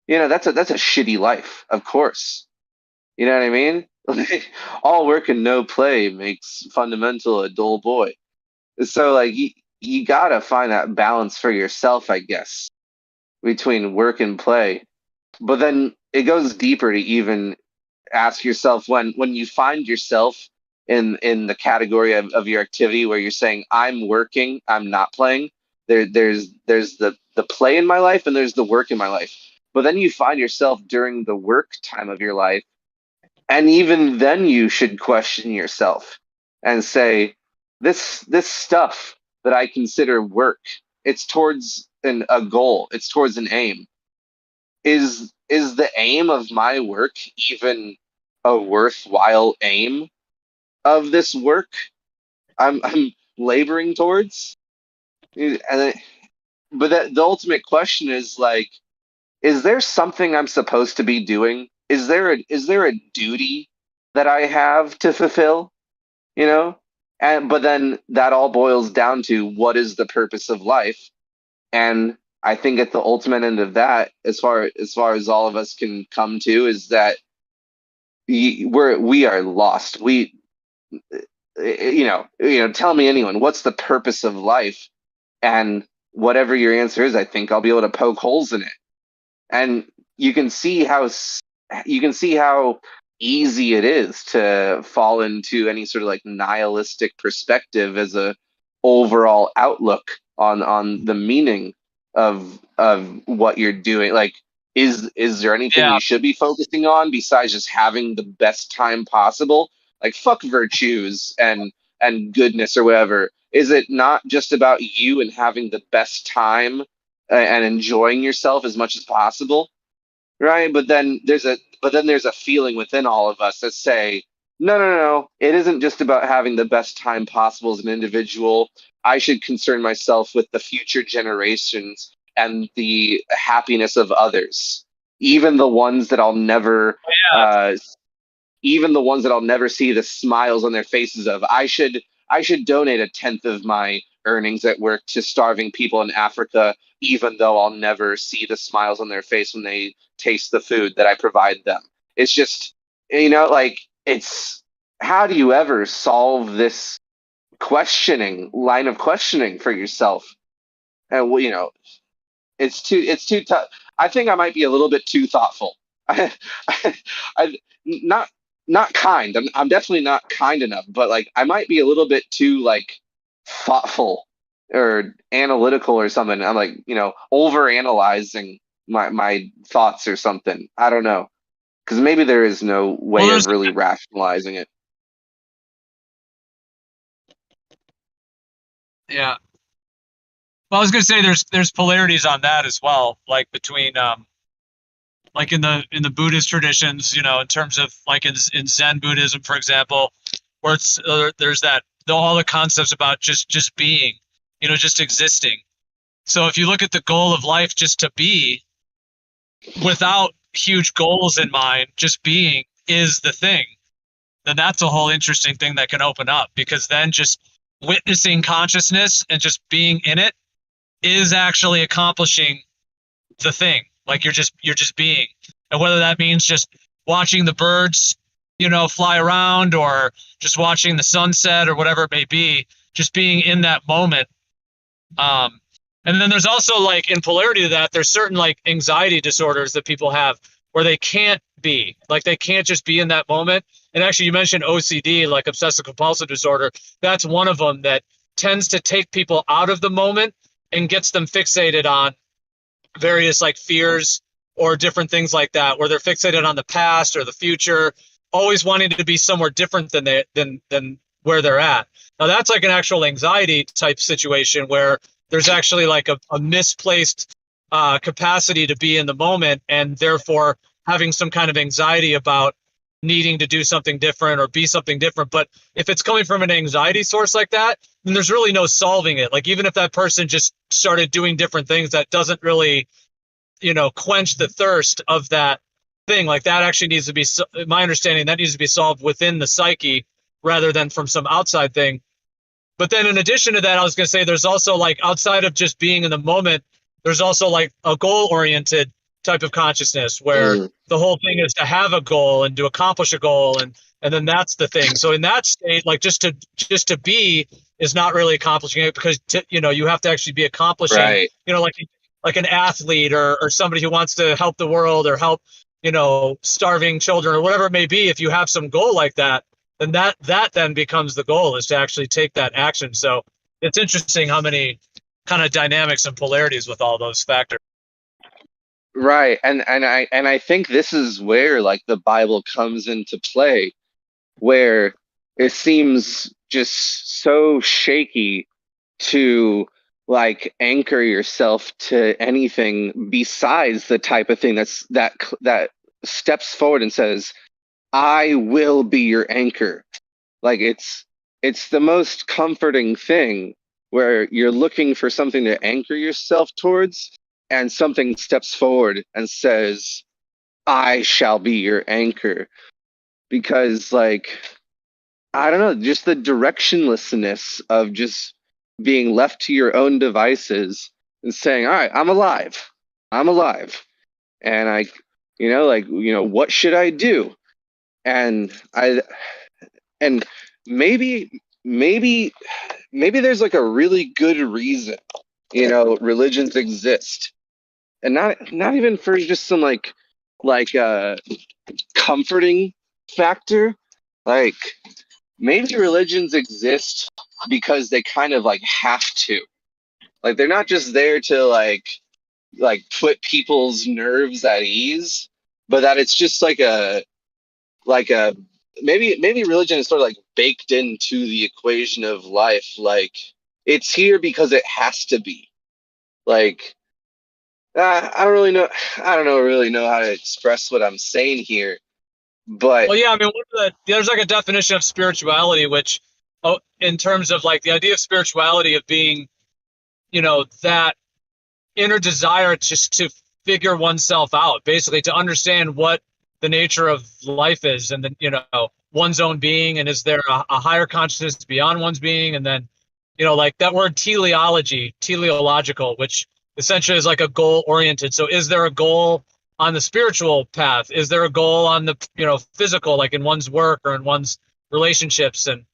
that's a shitty life, of course. You know what I mean? Like, all work and no play makes fundamental a dull boy. So like you gotta find that balance for yourself, I guess, between work and play. But then it goes deeper to even ask yourself when you find yourself in the category of your activity where you're saying, I'm working, I'm not playing. There's the play in my life and there's the work in my life. But then you find yourself during the work time of your life, and even then you should question yourself and say, this stuff that I consider work, it's towards a goal, it's towards an aim. Is the aim of my work even a worthwhile aim of this work I'm laboring towards? But the ultimate question is like, is there something I'm supposed to be doing? Is there a duty that I have to fulfill? But then that all boils down to, what is the purpose of life? And I think at the ultimate end of that, as far as all of us can come to, is that we are lost. Tell me anyone, what's the purpose of life? And whatever your answer is, I think I'll be able to poke holes in it. And you can see how easy it is to fall into any sort of like nihilistic perspective as a overall outlook on the meaning of what you're doing. Like, is there anything you should be focusing on besides just having the best time possible? Like, fuck virtues and goodness or whatever. Is it not just about you and having the best time and enjoying yourself as much as possible? Right? But then there's a feeling within all of us that say, no, it isn't just about having the best time possible as an individual. I should concern myself with the future generations and the happiness of others, even the ones that I'll never see the smiles on their faces of. I should donate 1/10 of my earnings at work to starving people in Africa, even though I'll never see the smiles on their face when they taste the food that I provide them. It's just, it's, how do you ever solve this line of questioning for yourself? And it's too tough. I think I might be a little bit too thoughtful. I not kind. I'm definitely not kind enough, but like I might be a little bit too like thoughtful or analytical or something. I'm like, over analyzing my thoughts or something. I don't know. Because maybe there is no way of really rationalizing it. Yeah. Well, I was gonna say there's polarities on that as well, like between like in the Buddhist traditions, in terms of like in Zen Buddhism, for example, where it's there's all the concepts about just being, just existing. So if you look at the goal of life just to be, without huge goals in mind, just being is the thing, then that's a whole interesting thing that can open up, because then just witnessing consciousness and just being in it is actually accomplishing the thing. Like you're just being. And whether that means just watching the birds, fly around, or just watching the sunset, or whatever it may be, just being in that moment. And then there's also, like, in polarity to that, there's certain, like, anxiety disorders that people have where they can't be. Like, they can't just be in that moment. And actually, you mentioned OCD, like obsessive compulsive disorder. That's one of them that tends to take people out of the moment and gets them fixated on various, like, fears or different things like that, where they're fixated on the past or the future, always wanting to be somewhere different than where they're at. Now, that's like an actual anxiety type situation where there's actually like a misplaced capacity to be in the moment, and therefore having some kind of anxiety about needing to do something different or be something different. But if it's coming from an anxiety source like that, then there's really no solving it. Like, even if that person just started doing different things, that doesn't really, quench the thirst of that thing. Like, that actually needs to be, my understanding, that needs to be solved within the psyche rather than from some outside thing. But then in addition to that, I was going to say there's also, like, outside of just being in the moment, there's also like a goal-oriented type of consciousness where the whole thing is to have a goal and to accomplish a goal. And then that's the thing. So in that state, like, just to be is not really accomplishing it, because, you have to actually be accomplishing, Right. Like an athlete or somebody who wants to help the world or help, starving children or whatever it may be. If you have some goal like that, then that then becomes the goal, is to actually take that action. So it's interesting how many kind of dynamics and polarities with all those factors. Right. And I think this is where, like, the Bible comes into play, where it seems just so shaky to, like, anchor yourself to anything besides the type of thing that steps forward and says, I will be your anchor. Like, it's the most comforting thing, where you're looking for something to anchor yourself towards, and something steps forward and says, I shall be your anchor. Because, like, I don't know, just the directionlessness of just being left to your own devices and saying, all right, I'm alive. And what should I do? And maybe there's, like, a really good reason, religions exist. And not even for just some like comforting factor. Like, maybe religions exist because they kind of, like, have to. Like, they're not just there to like put people's nerves at ease, but that it's just like a maybe religion is sort of like baked into the equation of life. Like, it's here because it has to be. Like, I don't really know how to express what I'm saying here, but Well, yeah, I mean, there's like a definition of spirituality, which, in terms of, like, the idea of spirituality of being, that inner desire just to figure oneself out, basically to understand what the nature of life is, and then, one's own being, and is there a higher consciousness beyond one's being, and then, like that word teleological, which essentially is like a goal oriented. So is there a goal on the spiritual path? Is there a goal on the, physical, like in one's work or in one's relationships and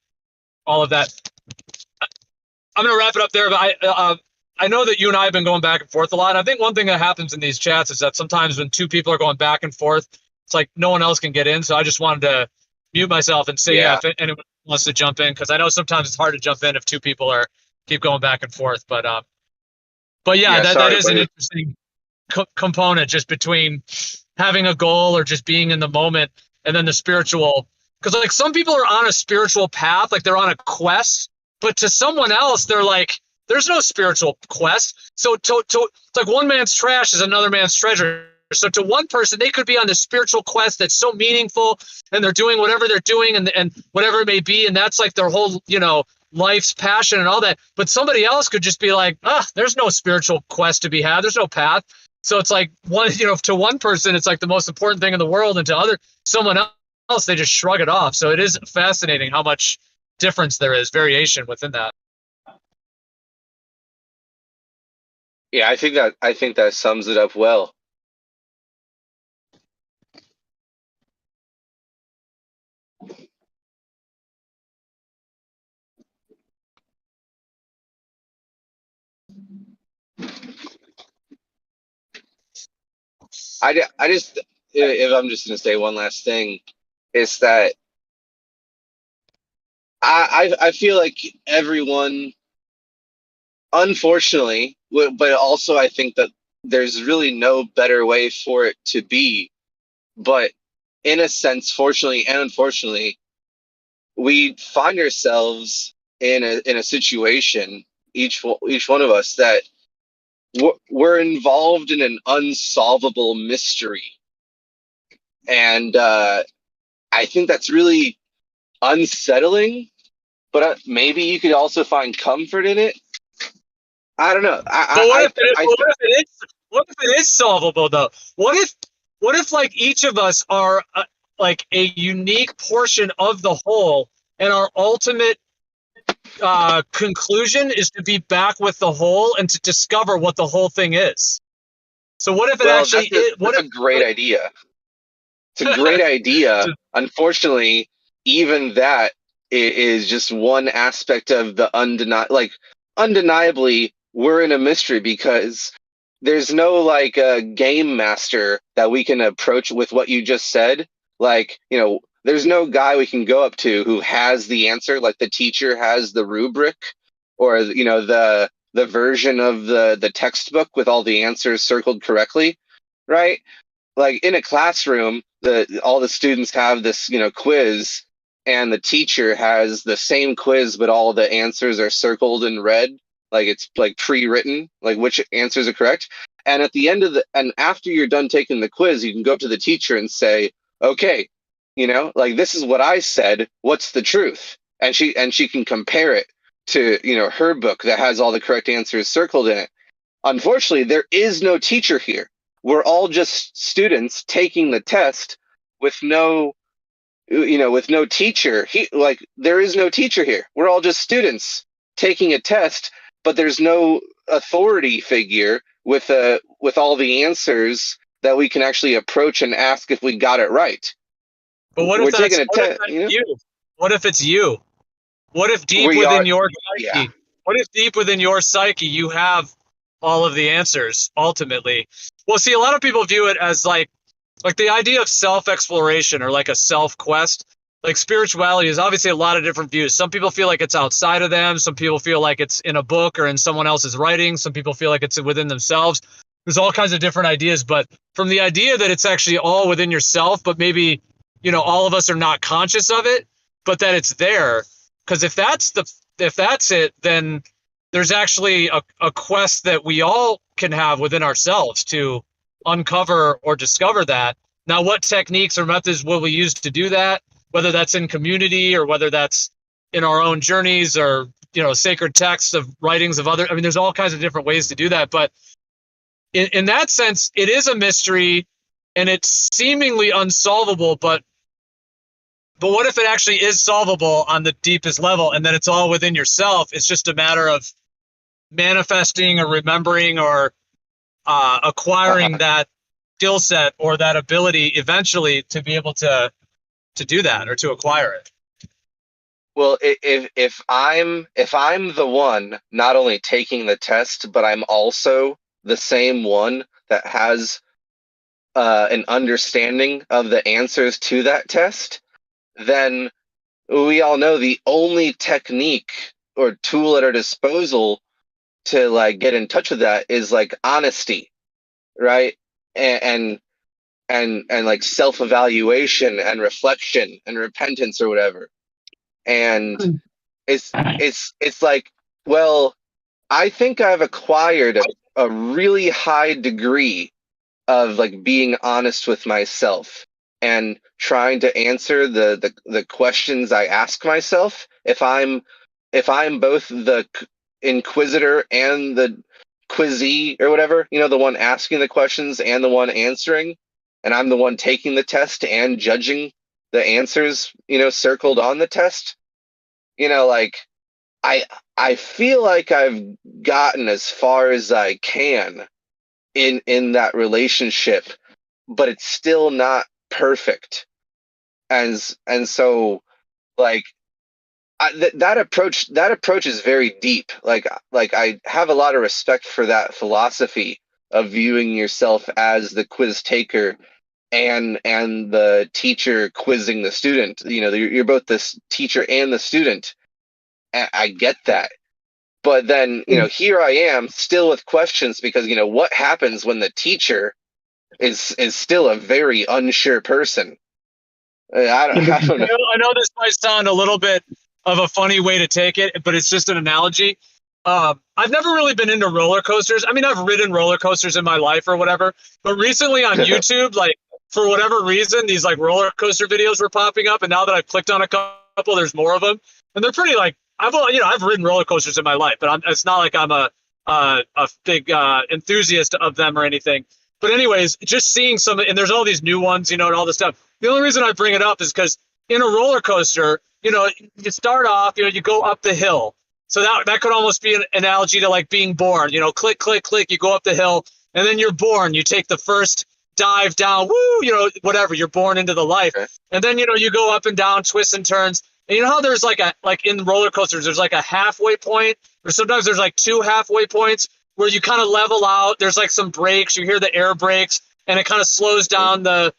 all of that? I'm going to wrap it up there, but I know that you and I have been going back and forth a lot. I think one thing that happens in these chats is that sometimes when two people are going back and forth, it's like no one else can get in. So I just wanted to mute myself and say, if anyone wants to jump in, because I know sometimes it's hard to jump in if two people keep going back and forth. But yeah, that is an interesting component, just between having a goal or just being in the moment, and then the spiritual. Because, like, some people are on a spiritual path, like they're on a quest, but to someone else, they're like, there's no spiritual quest. So it's like one man's trash is another man's treasure. So to one person, they could be on this spiritual quest that's so meaningful, and they're doing whatever they're doing, and whatever it may be, and that's like their whole, life's passion and all that. But somebody else could just be like, there's no spiritual quest to be had. There's no path. So it's like to one person, it's like the most important thing in the world, and to someone else, they just shrug it off. So it is fascinating how much difference there is, variation within that. Yeah, I think that sums it up well. I just, if I'm just going to say one last thing, is that I feel like everyone, unfortunately, but also I think that there's really no better way for it to be. But in a sense, fortunately and unfortunately, we find ourselves in a situation, each one of us, that we're involved in an unsolvable mystery. And I think that's really unsettling, but maybe you could also find comfort in it. I don't know. What if it is solvable though? What if like each of us are like a unique portion of the whole, and our ultimate conclusion is to be back with the whole and to discover what the whole thing is. So what if it actually is? That's a great idea. It's a great idea. Unfortunately, even that is just one aspect of the undeniably, we're in a mystery because there's no like game master that we can approach with what you just said. Like, there's no guy we can go up to who has the answer, like the teacher has the rubric, or the version of the textbook with all the answers circled correctly, right? Like in a classroom, all the students have this quiz, and the teacher has the same quiz, but all the answers are circled in red, like it's like pre-written, like which answers are correct. And at the end of and after you're done taking the quiz, you can go up to the teacher and say, okay, like this is what I said, what's the truth? And she can compare it to her book that has all the correct answers circled in it. Unfortunately, there is no teacher here. We're all just students taking the test with no teacher. There is no teacher here. We're all just students taking a test, but there's no authority figure with all the answers that we can actually approach and ask if we got it right. But what if that's you? What if it's you? What if deep within your psyche? What if deep within your psyche you have all of the answers ultimately? Well, see, a lot of people view it as like the idea of self-exploration or like a self-quest. Like spirituality is obviously a lot of different views. Some people feel like it's outside of them. Some people feel like it's in a book or in someone else's writing. Some people feel like it's within themselves. There's all kinds of different ideas, but from the idea that it's actually all within yourself, but maybe, all of us are not conscious of it, but that it's there. Because if that's it, then there's actually a quest that we all can have within ourselves to uncover or discover that. Now, what techniques or methods will we use to do that? Whether that's in community or whether that's in our own journeys or, sacred texts of writings of other. I mean, there's all kinds of different ways to do that. But in that sense, it is a mystery and it's seemingly unsolvable. But what if it actually is solvable on the deepest level and then it's all within yourself? It's just a matter of manifesting or remembering or acquiring that skill set or that ability eventually to be able to do that or to acquire it. Well, if I'm the one not only taking the test, but I'm also the same one that has an understanding of the answers to that test, then we all know the only technique or tool at our disposal to like get in touch with that is like honesty, right? And like self-evaluation and reflection and repentance or whatever. And it's like, well, I think I've acquired a really high degree of like being honest with myself and trying to answer the questions I ask myself. If I'm if I'm both the inquisitor and the quizzee or whatever, the one asking the questions and the one answering, and I'm the one taking the test and judging the answers, circled on the test, like I feel like I've gotten as far as I can in that relationship, but it's still not perfect. And so like that approach is very deep. Like I have a lot of respect for that philosophy of viewing yourself as the quiz taker and the teacher quizzing the student. You're both the teacher and the student. I get that. But then, here I am still with questions because, what happens when the teacher is still a very unsure person? I don't know. I know this might sound a little bit of a funny way to take it, but it's just an analogy. I've never really been into roller coasters. I mean, I've ridden roller coasters in my life or whatever, but recently on YouTube, like for whatever reason, these like roller coaster videos were popping up, and now that I've clicked on a couple, there's more of them, and they're pretty like I've ridden roller coasters in my life, but it's not like I'm a big enthusiast of them or anything. But anyways, just seeing some, and there's all these new ones, and all this stuff. The only reason I bring it up is because in a roller coaster, you start off, you go up the hill. So that could almost be an analogy to like being born, click, click, click, you go up the hill, and then you're born. You take the first dive down, woo, whatever, you're born into the life. And then, you go up and down, twists and turns. And you know how there's like in roller coasters, there's like a halfway point, or sometimes there's like two halfway points where you kind of level out. There's like some brakes, you hear the air brakes, and it kind of slows down the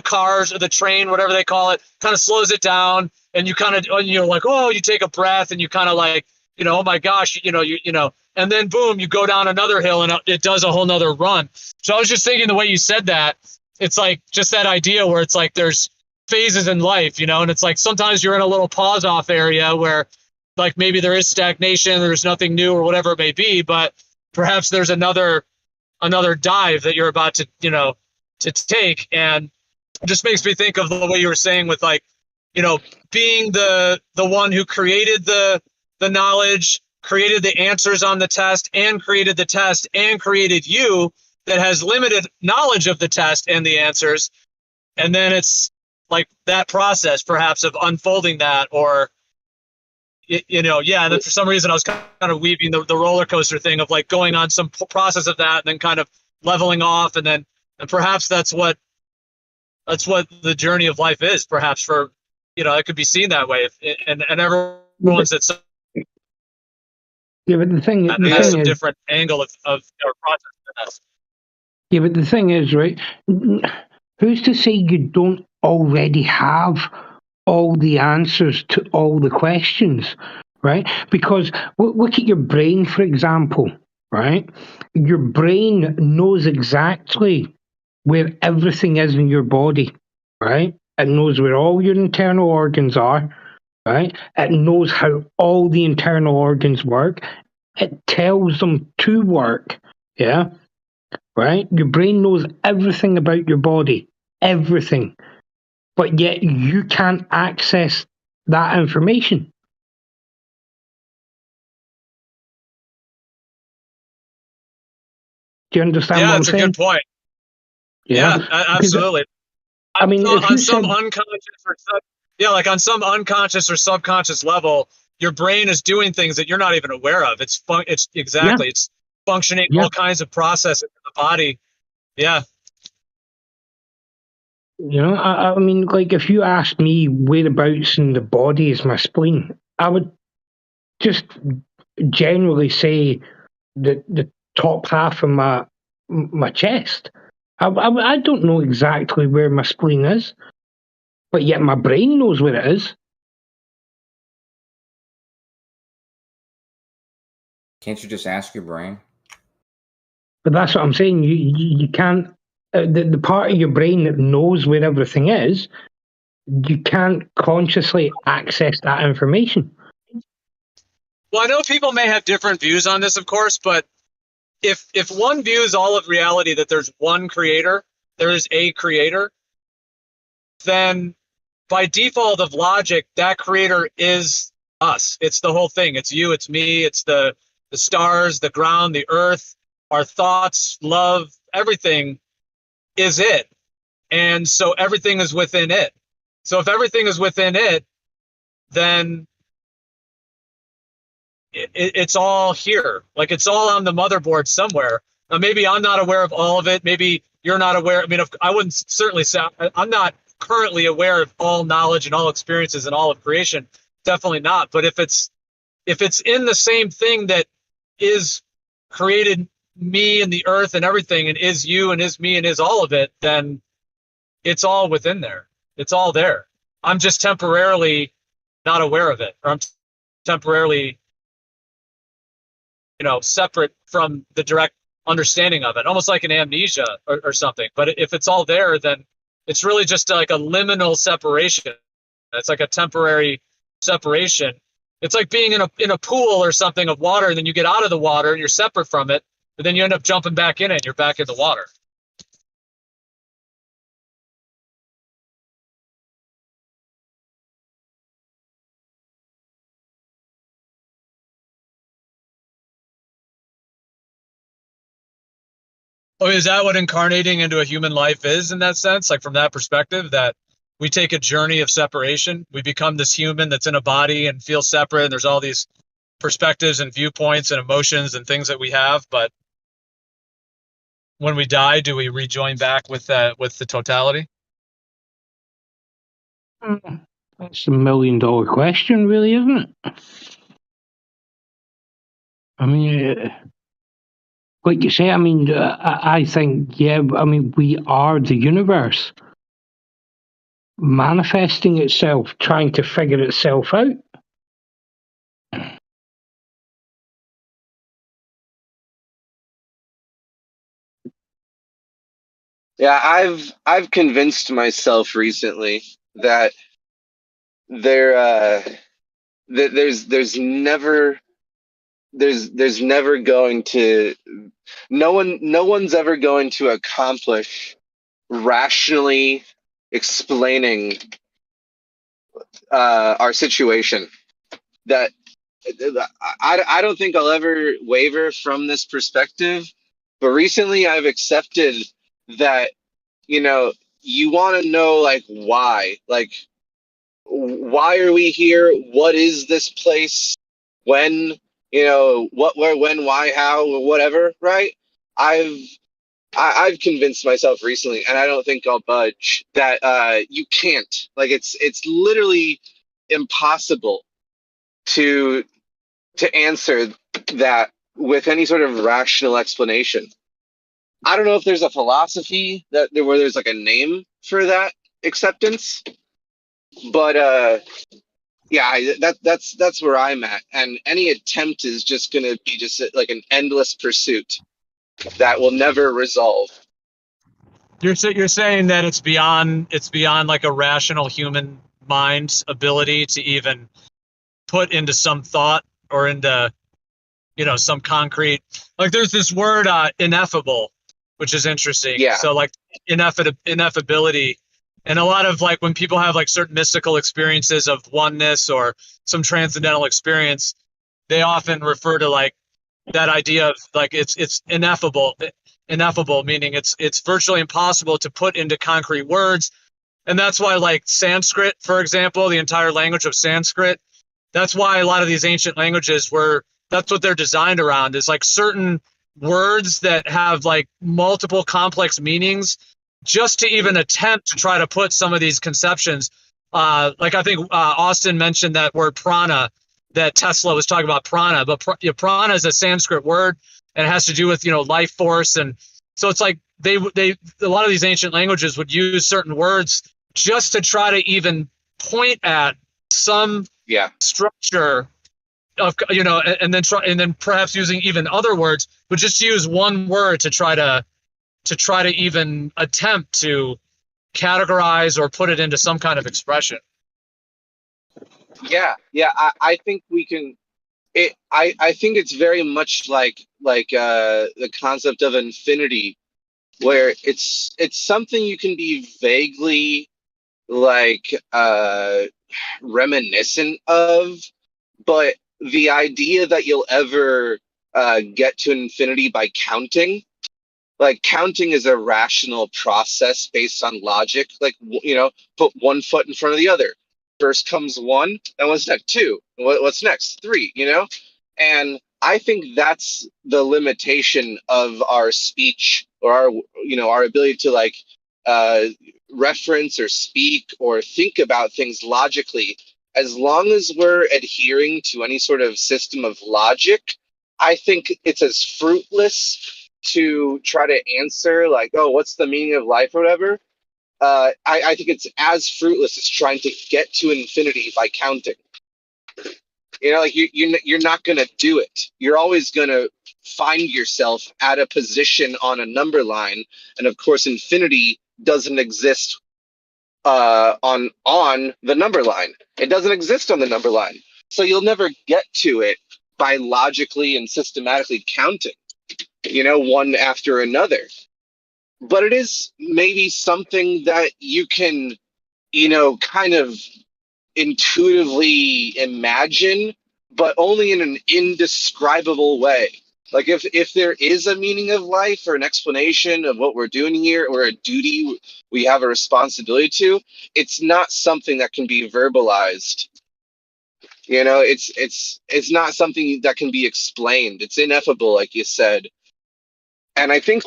cars or the train, whatever they call it, kind of slows it down. And you kind of, like, oh, you take a breath and you kind of like, oh my gosh, and then boom, you go down another hill and it does a whole nother run. So I was just thinking the way you said that, it's like just that idea where it's like there's phases in life, and it's like sometimes you're in a little pause off area where like maybe there is stagnation, there's nothing new or whatever it may be, but perhaps there's another dive that you're about to, to take. And it just makes me think of the way you were saying with like, being the one who created the knowledge, created the answers on the test, and created the test, and created you that has limited knowledge of the test and the answers. And then it's like that process perhaps of unfolding that, or, and then for some reason I was kind of weaving the roller coaster thing of like going on some process of that and then kind of leveling off. And perhaps that's what the journey of life is, perhaps for, it could be seen that way. And everyone's at some Yeah, but the thing has a is, different angle of our process than us. Yeah, but the thing is, right? Who's to say you don't already have all the answers to all the questions, right? Because look at your brain, for example, right? Your brain knows exactly where everything is in your body, right? It knows where all your internal organs are, right? It knows how all the internal organs work. It tells them to work, yeah? Right? Your brain knows everything about your body, everything, but yet you can't access that information. Do you understand what I'm saying? Yeah, that's a good point. Yeah, absolutely. I mean, on some unconscious or subconscious level, your brain is doing things that you're not even aware of. It's functioning all kinds of processes in the body. Yeah. I mean, like if you asked me whereabouts in the body is my spleen, I would just generally say the top half of my chest. I don't know exactly where my spleen is, but yet my brain knows where it is. Can't you just ask your brain? But that's what I'm saying. You can't. The part of your brain that knows where everything is, you can't consciously access that information. Well, I know people may have different views on this, of course, but if one views all of reality that there's one creator, there is a creator, then by default of logic, that creator is us. It's the whole thing. It's you, it's me, it's the stars, the ground, the earth, our thoughts, love, everything is it. And so everything is within it. So if everything is within it, then it's all here. Like it's all on the motherboard somewhere. Now, maybe I'm not aware of all of it. Maybe you're not aware. I mean, I wouldn't certainly say I'm not currently aware of all knowledge and all experiences and all of creation. Definitely not. But if it's in the same thing that is created me and the earth and everything, and is you and is me and is all of it, then it's all within there. It's all there. I'm just temporarily not aware of it, or I'm temporarily, separate from the direct understanding of it, almost like an amnesia or something. But if it's all there, then it's really just like a liminal separation. It's like a temporary separation. It's like being in a pool or something of water, and then you get out of the water and you're separate from it, but then you end up jumping back in it and you're back in the water. Oh, is that what incarnating into a human life is in that sense? Like from that perspective, that we take a journey of separation, we become this human that's in a body and feels separate, and there's all these perspectives and viewpoints and emotions and things that we have, but when we die, do we rejoin back with the totality? That's $1 million question, really, isn't it? I mean, like you say, I mean, I think, yeah, I mean, we are the universe manifesting itself, trying to figure itself out. Yeah, I've convinced myself recently that there's never going to no one's ever going to accomplish rationally explaining our situation. That I don't think I'll ever waver from this perspective, but recently I've accepted that, you want to know, like, why are we here? What is this place? When, what, where, when, why, how, or whatever, right? I've convinced myself recently, and I don't think I'll budge, that you can't. Like, it's literally impossible to answer that with any sort of rational explanation. I don't know if there's a philosophy where there's like a name for that acceptance, but yeah, that's where I'm at, and any attempt is just going to be just like an endless pursuit that will never resolve. You're saying that it's beyond like a rational human mind's ability to even put into some thought or into some concrete, like there's this word ineffable, which is interesting. Yeah. So like ineffability, and a lot of like when people have like certain mystical experiences of oneness or some transcendental experience, they often refer to like that idea of like it's ineffable, meaning it's virtually impossible to put into concrete words. And that's why, like Sanskrit, for example, the entire language of Sanskrit, that's why a lot of these ancient languages that's what they're designed around, is like certain words that have like multiple complex meanings, just to even attempt to try to put some of these conceptions. Like I think Austin mentioned that word prana, that Tesla was talking about prana, but prana is a Sanskrit word, and it has to do with, life force. And so it's like they a lot of these ancient languages would use certain words just to try to even point at some structure of, and then perhaps using even other words, but just use one word to try to even attempt to categorize or put it into some kind of expression. Yeah, I think we can. I think it's very much like the concept of infinity, where it's something you can be vaguely like reminiscent of, But the idea that you'll ever get to infinity by counting, like counting is a rational process based on logic. Like, put one foot in front of the other. First comes one, and what's next? Two. What's next? Three, And I think that's the limitation of our speech, or our ability to like uh, reference or speak or think about things logically. As long as we're adhering to any sort of system of logic, I think it's as fruitless to try to answer like, oh, what's the meaning of life or whatever. I think it's as fruitless as trying to get to infinity by counting. Like you're not going to do it. You're always going to find yourself at a position on a number line, and of course, infinity doesn't exist on the number line. It doesn't exist on the number line, so you'll never get to it by logically and systematically counting, one after another. But it is maybe something that you can, kind of intuitively imagine, but only in an indescribable way. Like if there is a meaning of life or an explanation of what we're doing here or a duty we have a responsibility to, it's not something that can be verbalized. It's not something that can be explained. It's ineffable, like you said. And I think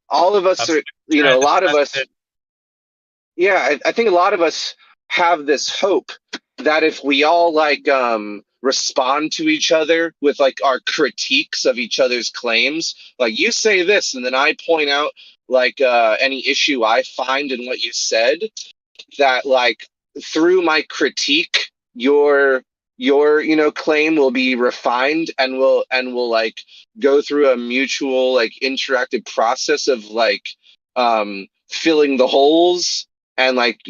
all of us are, a lot of us. Yeah, I think a lot of us have this hope that if we all like respond to each other with like our critiques of each other's claims, like you say this and then I point out like any issue I find in what you said, that like through my critique your claim will be refined and will like go through a mutual like interactive process of like filling the holes and like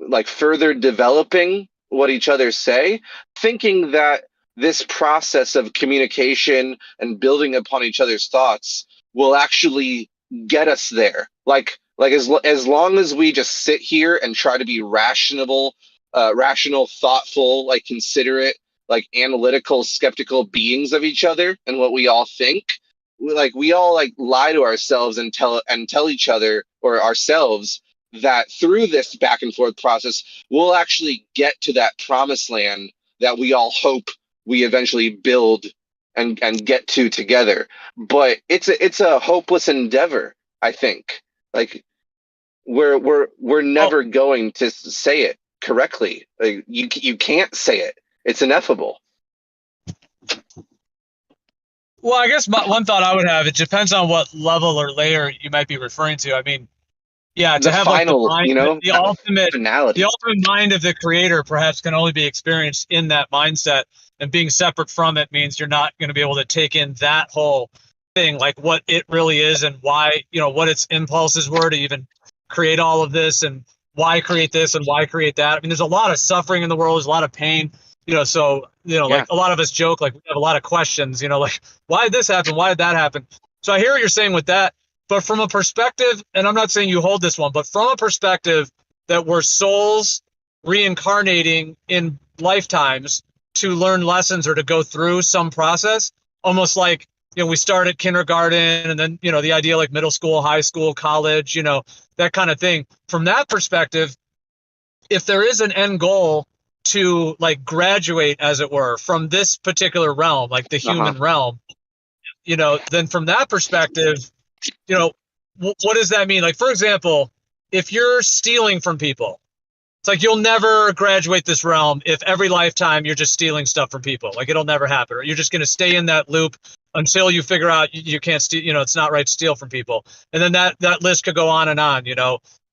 like further developing what each other say, thinking that this process of communication and building upon each other's thoughts will actually get us there. Like as long as we just sit here and try to be rational, thoughtful, like considerate, like analytical, skeptical beings of each other and what we all think, we all like lie to ourselves and tell each other or ourselves that through this back and forth process, we'll actually get to that promised land that we all hope we eventually build and get to together. But it's a hopeless endeavor, I think. Like we're never going to say it correctly. Like, you can't say it. It's ineffable. Well, I guess one thought I would have, it depends on what level or layer you might be referring to. I mean, yeah, to have final, like the mind, the ultimate finality. The ultimate mind of the creator perhaps can only be experienced in that mindset, and being separate from it means you're not going to be able to take in that whole thing, like what it really is and why, what its impulses were to even create all of this and why create this and why create that. I mean, there's a lot of suffering in the world. There's a lot of pain, so, like a lot of us joke, like we have a lot of questions, like why did this happen? Why did that happen? So I hear what you're saying with that. But from a perspective, and I'm not saying you hold this one, but from a perspective that we're souls reincarnating in lifetimes to learn lessons or to go through some process, almost like, we start at kindergarten and then, the idea like middle school, high school, college, that kind of thing. From that perspective, if there is an end goal to like graduate, as it were, from this particular realm, like the human realm, then from that perspective, what does that mean? Like, for example, if you're stealing from people, it's like you'll never graduate this realm if every lifetime you're just stealing stuff from people. Like, it'll never happen. Or you're just going to stay in that loop until you figure out you can't steal, it's not right to steal from people. And then that list could go on and on,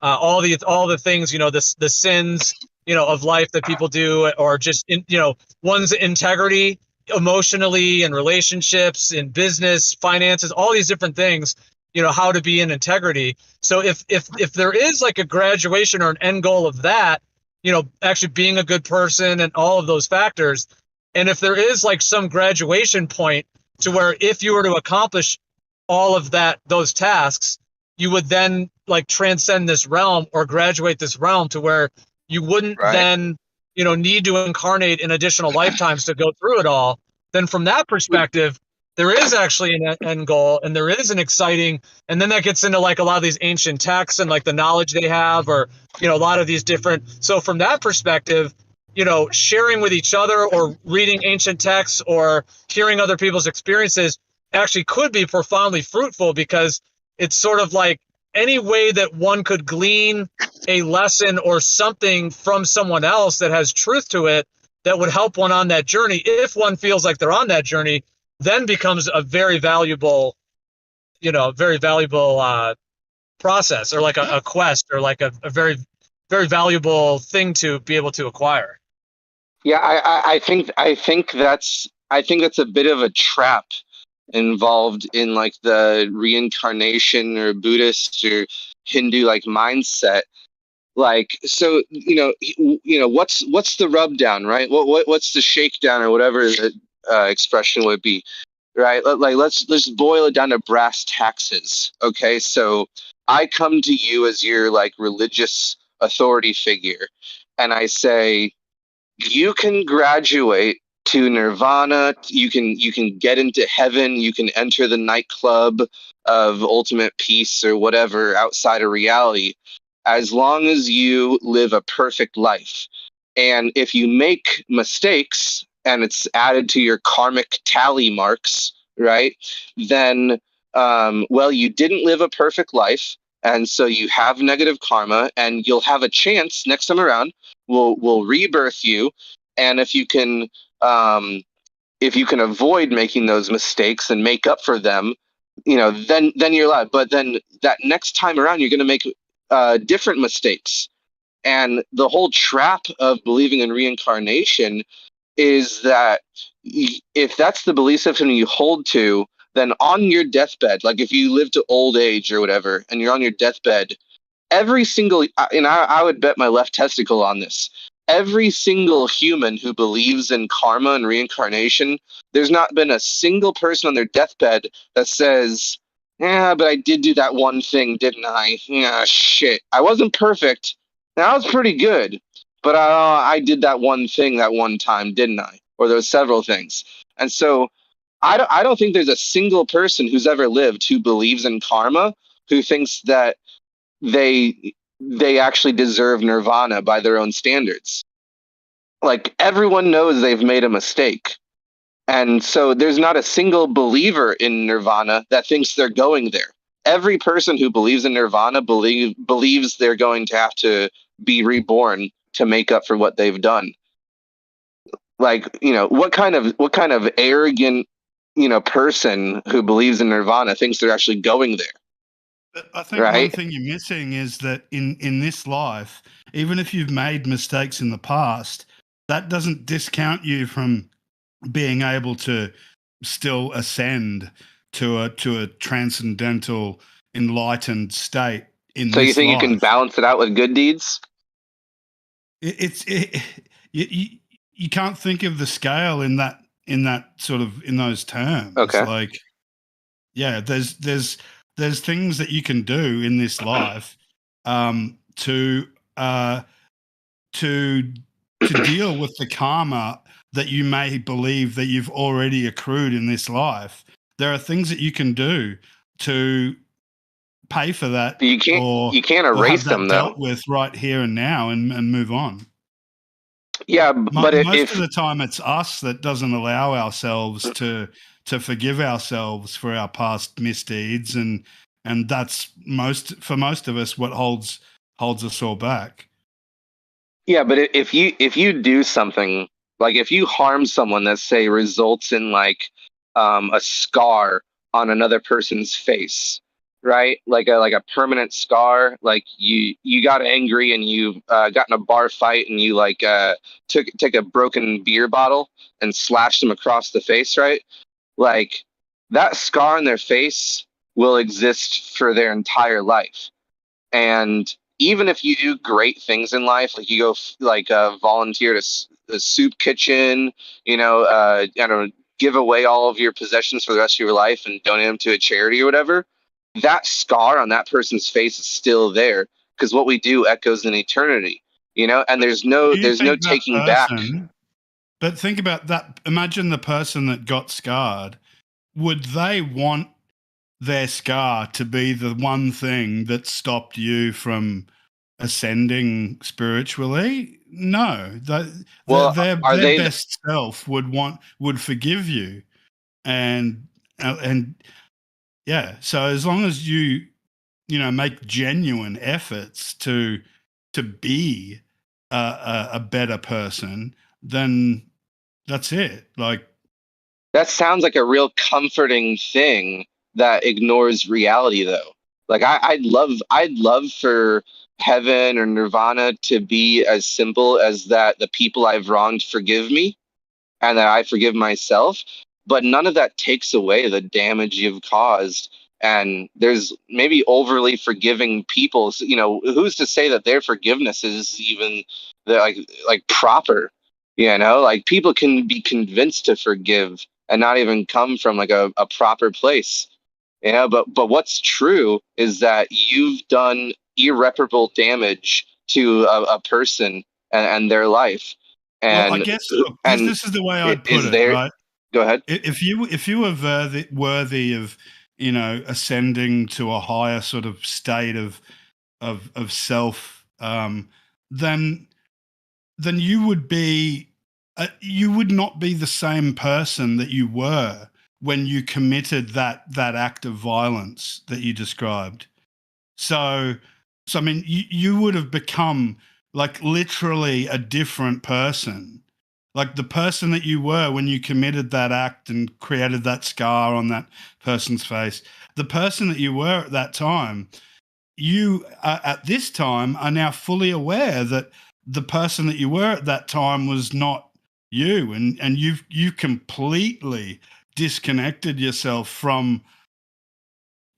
all the things, the sins, of life that people do, or just, one's integrity emotionally, in relationships, in business, finances, all these different things, how to be in integrity. So if there is like a graduation or an end goal of that, actually being a good person and all of those factors, and if there is like some graduation point to where if you were to accomplish all of those tasks, you would then like transcend this realm or graduate this realm to where you wouldn't then need to incarnate in additional lifetimes to go through it all, then from that perspective, there is actually an end goal, and there is an exciting, and then that gets into like a lot of these ancient texts and like the knowledge they have, or a lot of these different. So from that perspective, sharing with each other or reading ancient texts or hearing other people's experiences actually could be profoundly fruitful, because it's sort of like any way that one could glean a lesson or something from someone else that has truth to it that would help one on that journey, if one feels like they're on that journey, then becomes a very valuable, process, or like a quest, or like a very, very valuable thing to be able to acquire. Yeah, I think that's a bit of a trap involved in like the reincarnation or Buddhist or Hindu like mindset. Like, so what's the rub down, right? What's the shakedown, or whatever the expression would be, right? Like let's boil it down to brass taxes. Okay, so I come to you as your like religious authority figure, and I say, you can graduate to nirvana, you can get into heaven, you can enter the nightclub of ultimate peace or whatever outside of reality, as long as you live a perfect life. And if you make mistakes and it's added to your karmic tally marks, right, then you didn't live a perfect life, and so you have negative karma, and you'll have a chance next time around. We'll rebirth you, and if you can avoid making those mistakes and make up for them, then you're alive. But then that next time around, you're going to make different mistakes. And the whole trap of believing in reincarnation is that if that's the belief system you hold to, then on your deathbed, like if you live to old age or whatever, and you're on your deathbed, every single, and I would bet my left testicle on this, every single human who believes in karma and reincarnation, there's not been a single person on their deathbed that says, yeah, but I did do that one thing, didn't I? Yeah, shit. I wasn't perfect. I was pretty good, but I did that one thing that one time, didn't I? Or there was several things. And so I don't think there's a single person who's ever lived who believes in karma who thinks that they actually deserve nirvana by their own standards. Like, everyone knows they've made a mistake. And so there's not a single believer in nirvana that thinks they're going there. Every person who believes in nirvana believes they're going to have to be reborn to make up for what they've done. Like, what kind of arrogant, person who believes in nirvana thinks they're actually going there? I think one thing you're missing is that in this life, even if you've made mistakes in the past, that doesn't discount you from being able to still ascend to a transcendental, enlightened state in this life. So you think you can balance it out with good deeds? You can't think of the scale in that sort of, in those terms. Okay. It's like, yeah, there's things that you can do in this life to deal with the karma that you may believe that you've already accrued in this life. There are things that you can do to pay for that. You can't erase them, though. Dealt with right here and now, and move on. Yeah, but most of the time it's us that doesn't allow ourselves to forgive ourselves for our past misdeeds, and that's for most of us what holds us all back. Yeah, but if you do something, like if you harm someone that, say, results in like a scar on another person's face, right? Like a permanent scar, like you got angry and you got in a bar fight and you like took a broken beer bottle and slashed them across the face, right? Like, that scar on their face will exist for their entire life. And even if you do great things in life, like you go volunteer to the soup kitchen, I don't know, give away all of your possessions for the rest of your life and donate them to a charity or whatever, that scar on that person's face is still there, because what we do echoes in eternity. you know, and there's no taking back. But think about that. Imagine the person that got scarred. Would they want their scar to be the one thing that stopped you from ascending spiritually? No. Their best self would forgive you. And yeah, so as long as you make genuine efforts to be a better person, then that's it. Like, that sounds like a real comforting thing that ignores reality, though. Like, I'd love for heaven or nirvana to be as simple as that the people I've wronged forgive me and that I forgive myself, but none of that takes away the damage you've caused. And there's maybe overly forgiving people, you know, who's to say that their forgiveness is even like proper? You know, like, people can be convinced to forgive and not even come from like a proper place. You know, but what's true is that you've done irreparable damage to a person and their life. And well, I guess this is the way I'd put it, right? Go ahead. If you were worthy of, ascending to a higher sort of state of self, then you would be you would not be the same person that you were when you committed that act of violence that you described. So I mean, you would have become like literally a different person. Like the person that you were when you committed that act and created that scar on that person's face, the person that you were at that time, you at this time are now fully aware that the person that you were at that time was not you, and you completely disconnected yourself from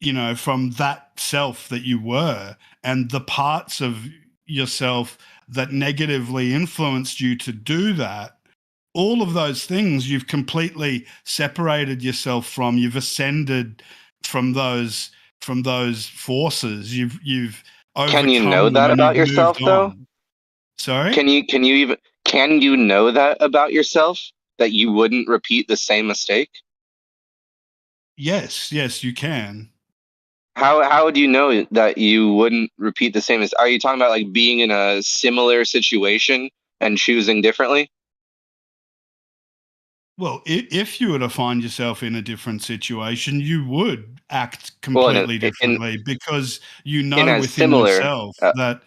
that self that you were, and the parts of yourself that negatively influenced you to do that. All of those things you've completely separated yourself from. You've ascended from those forces. You've overcome. Can you know that about yourself, though? Sorry? Can you know that about yourself, that you wouldn't repeat the same mistake? Yes, you can. How would you know that you wouldn't repeat the same mistake? Are you talking about like being in a similar situation and choosing differently? Well, if you were to find yourself in a different situation, you would act completely differently, because you know within yourself that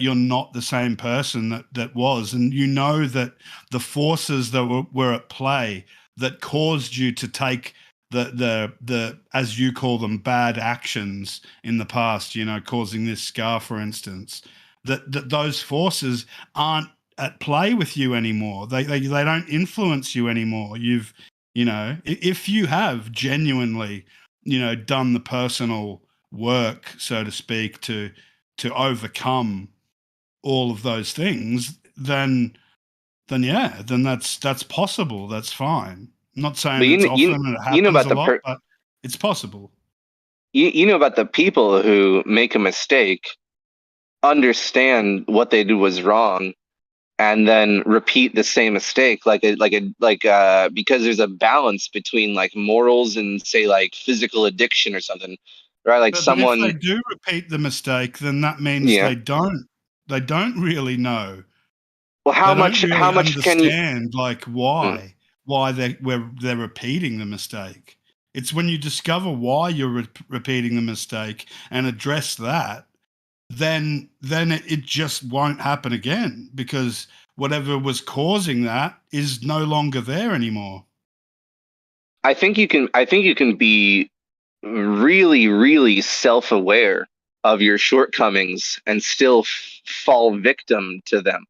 you're not the same person that was, and you know that the forces that were at play that caused you to take the as you call them, bad actions in the past, causing this scar, for instance, that those forces aren't at play with you anymore. They don't influence you anymore. If you have genuinely, done the personal work, so to speak, to overcome all of those things, then that's possible. That's fine. I'm not saying it's often and it happens a lot, but it's possible. You know about the people who make a mistake, understand what they do was wrong, and then repeat the same mistake, because there's a balance between like morals and, say, like physical addiction or something, right? Like, but if they do repeat the mistake, then that means they don't really know. Well, how much can you understand why they're repeating the mistake? It's when you discover why you're repeating the mistake and address that, then it just won't happen again, because whatever was causing that is no longer there anymore. I think you can be really, really self-aware of your shortcomings and still fall victim to them.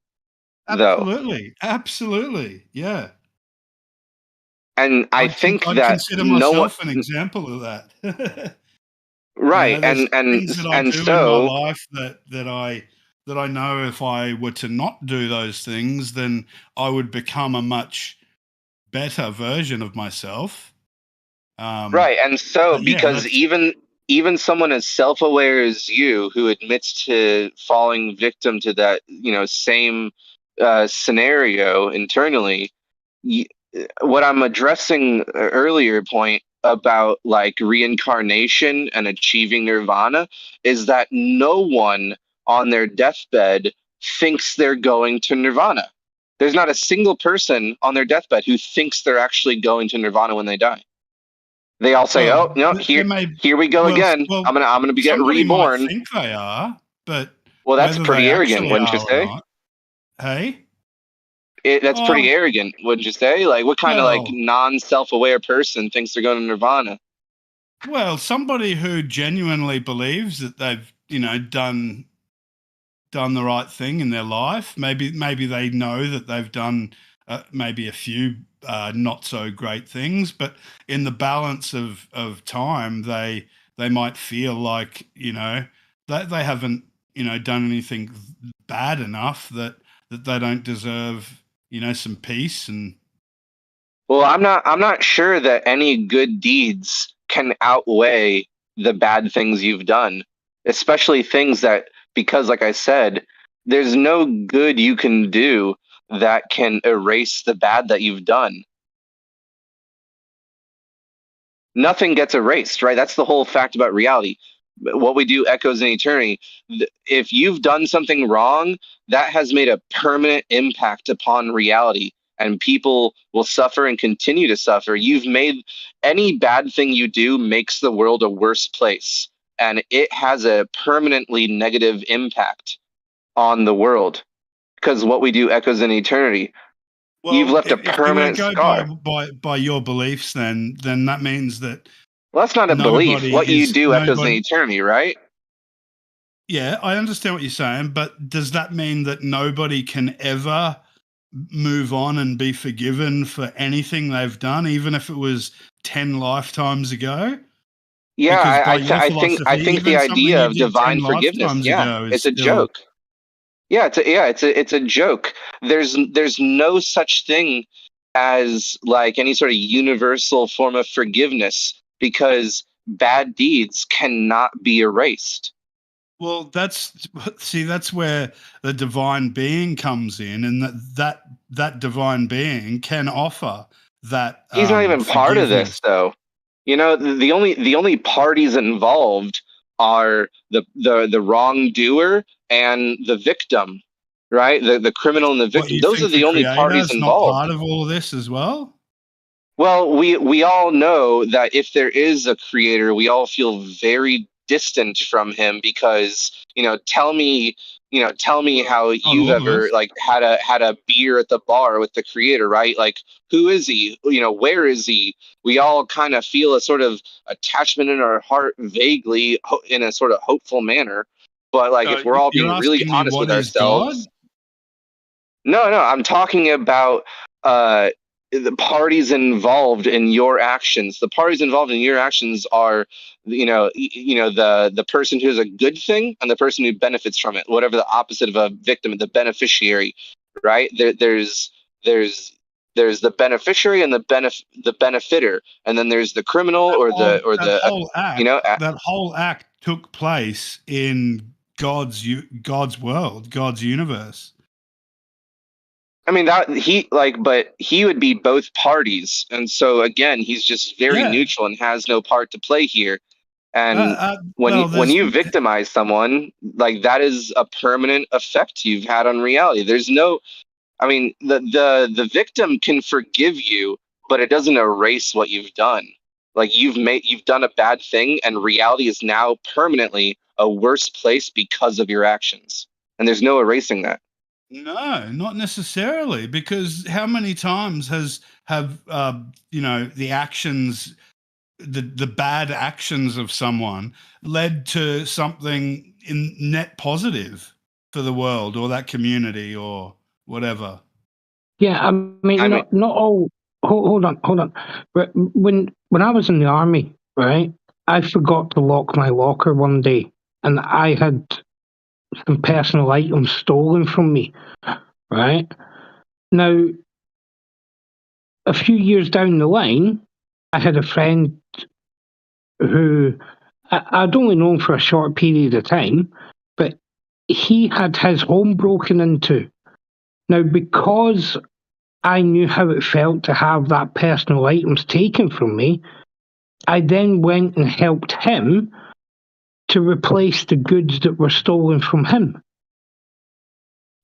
Absolutely, yeah. And I think I'd that consider myself an example of that. Right, there's things that I do in my life that I know if I were to not do those things, then I would become a much better version of myself. Right, and so because even even someone as self-aware as you, who admits to falling victim to that, same scenario internally, what I'm addressing earlier point about like reincarnation and achieving nirvana is that no one on their deathbed thinks they're going to nirvana. There's not a single person on their deathbed who thinks they're actually going to nirvana when they die. They all say, "Oh no, here we go again. I'm gonna get reborn." Might think they are, but well, that's pretty arrogant, wouldn't you say? Hey, that's pretty arrogant, wouldn't you say? Like, what kind of like non-self-aware person thinks they're going to nirvana? Well, somebody who genuinely believes that they've, done the right thing in their life. Maybe they know that they've done maybe a few not so great things, but in the balance of time, they might feel like that they haven't done anything bad enough that they don't deserve some peace. And well, I'm not sure that any good deeds can outweigh the bad things you've done, especially things that, because like I said, there's no good you can do that can erase the bad that you've done. Nothing gets erased, right? That's the whole fact about reality. What we do echoes in eternity. If you've done something wrong, that has made a permanent impact upon reality, and people will suffer and continue to suffer. You've made any bad thing you do makes the world a worse place, and it has a permanently negative impact on the world, because what we do echoes in eternity. Well, you've left a permanent scar. By your beliefs, then that means that. Well, that's not a belief. What you do echoes in eternity, right? Yeah, I understand what you're saying, but does that mean that nobody can ever move on and be forgiven for anything they've done, even if it was 10 lifetimes ago? Yeah, I think the idea of divine forgiveness, it's a joke. Yeah, it's a joke. There's no such thing as like any sort of universal form of forgiveness, because bad deeds cannot be erased. Well, that's where the divine being comes in, and that divine being can offer that. He's not even part of this, though. The only parties involved are the wrongdoer and the victim, right? The criminal and the victim. Those are the only parties involved. Not part of all of this as well. Well, we all know that if there is a creator, we all feel very distant from him, because tell me how you've ever like had a beer at the bar with the creator, right? Like, who is he? Where is he? We all kind of feel a sort of attachment in our heart, vaguely, in a sort of hopeful manner. But like, if we're all being really honest with ourselves, no, I'm talking about the parties involved in your actions. The parties involved in your actions are, the person who's a good thing and the person who benefits from it, whatever the opposite of a victim, the beneficiary, right? There's the beneficiary and the benefitter, and then there's the criminal that whole act took place in God's world, God's universe. I mean, but he would be both parties, and so again, he's just very neutral and has no part to play here. And when you victimize someone, like, that is a permanent effect you've had on reality. There's no, I mean, the victim can forgive you, but it doesn't erase what you've done. Like, you've done a bad thing, and reality is now permanently a worse place because of your actions, and there's no erasing that. No, not necessarily, because how many times have the actions, the bad actions of someone led to something in net positive for the world or that community or whatever? Yeah, I mean, not all. Hold on. When I was in the army, right, I forgot to lock my locker one day, and I had some personal items stolen from me, right? Now, a few years down the line, I had a friend who I'd only known for a short period of time, but he had his home broken into. Now, because I knew how it felt to have that personal items taken from me, I then went and helped him to replace the goods that were stolen from him.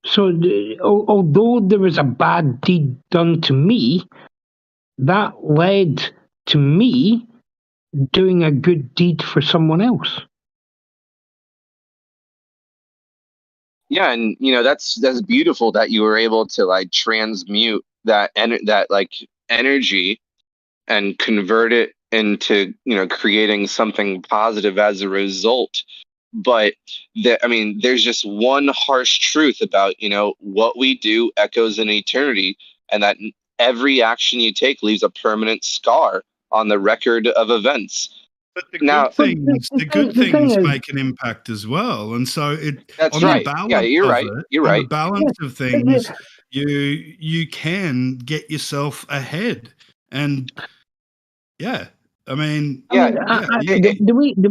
So, although there was a bad deed done to me, that led to me doing a good deed for someone else. Yeah, and that's beautiful that you were able to like transmute that energy and convert it into creating something positive as a result. But there's just one harsh truth about what we do echoes in eternity, and that every action you take leaves a permanent scar on the record of events. But the good things make an impact as well, and so that's right. You're right. You're right. On the balance of things, you can get yourself ahead, and the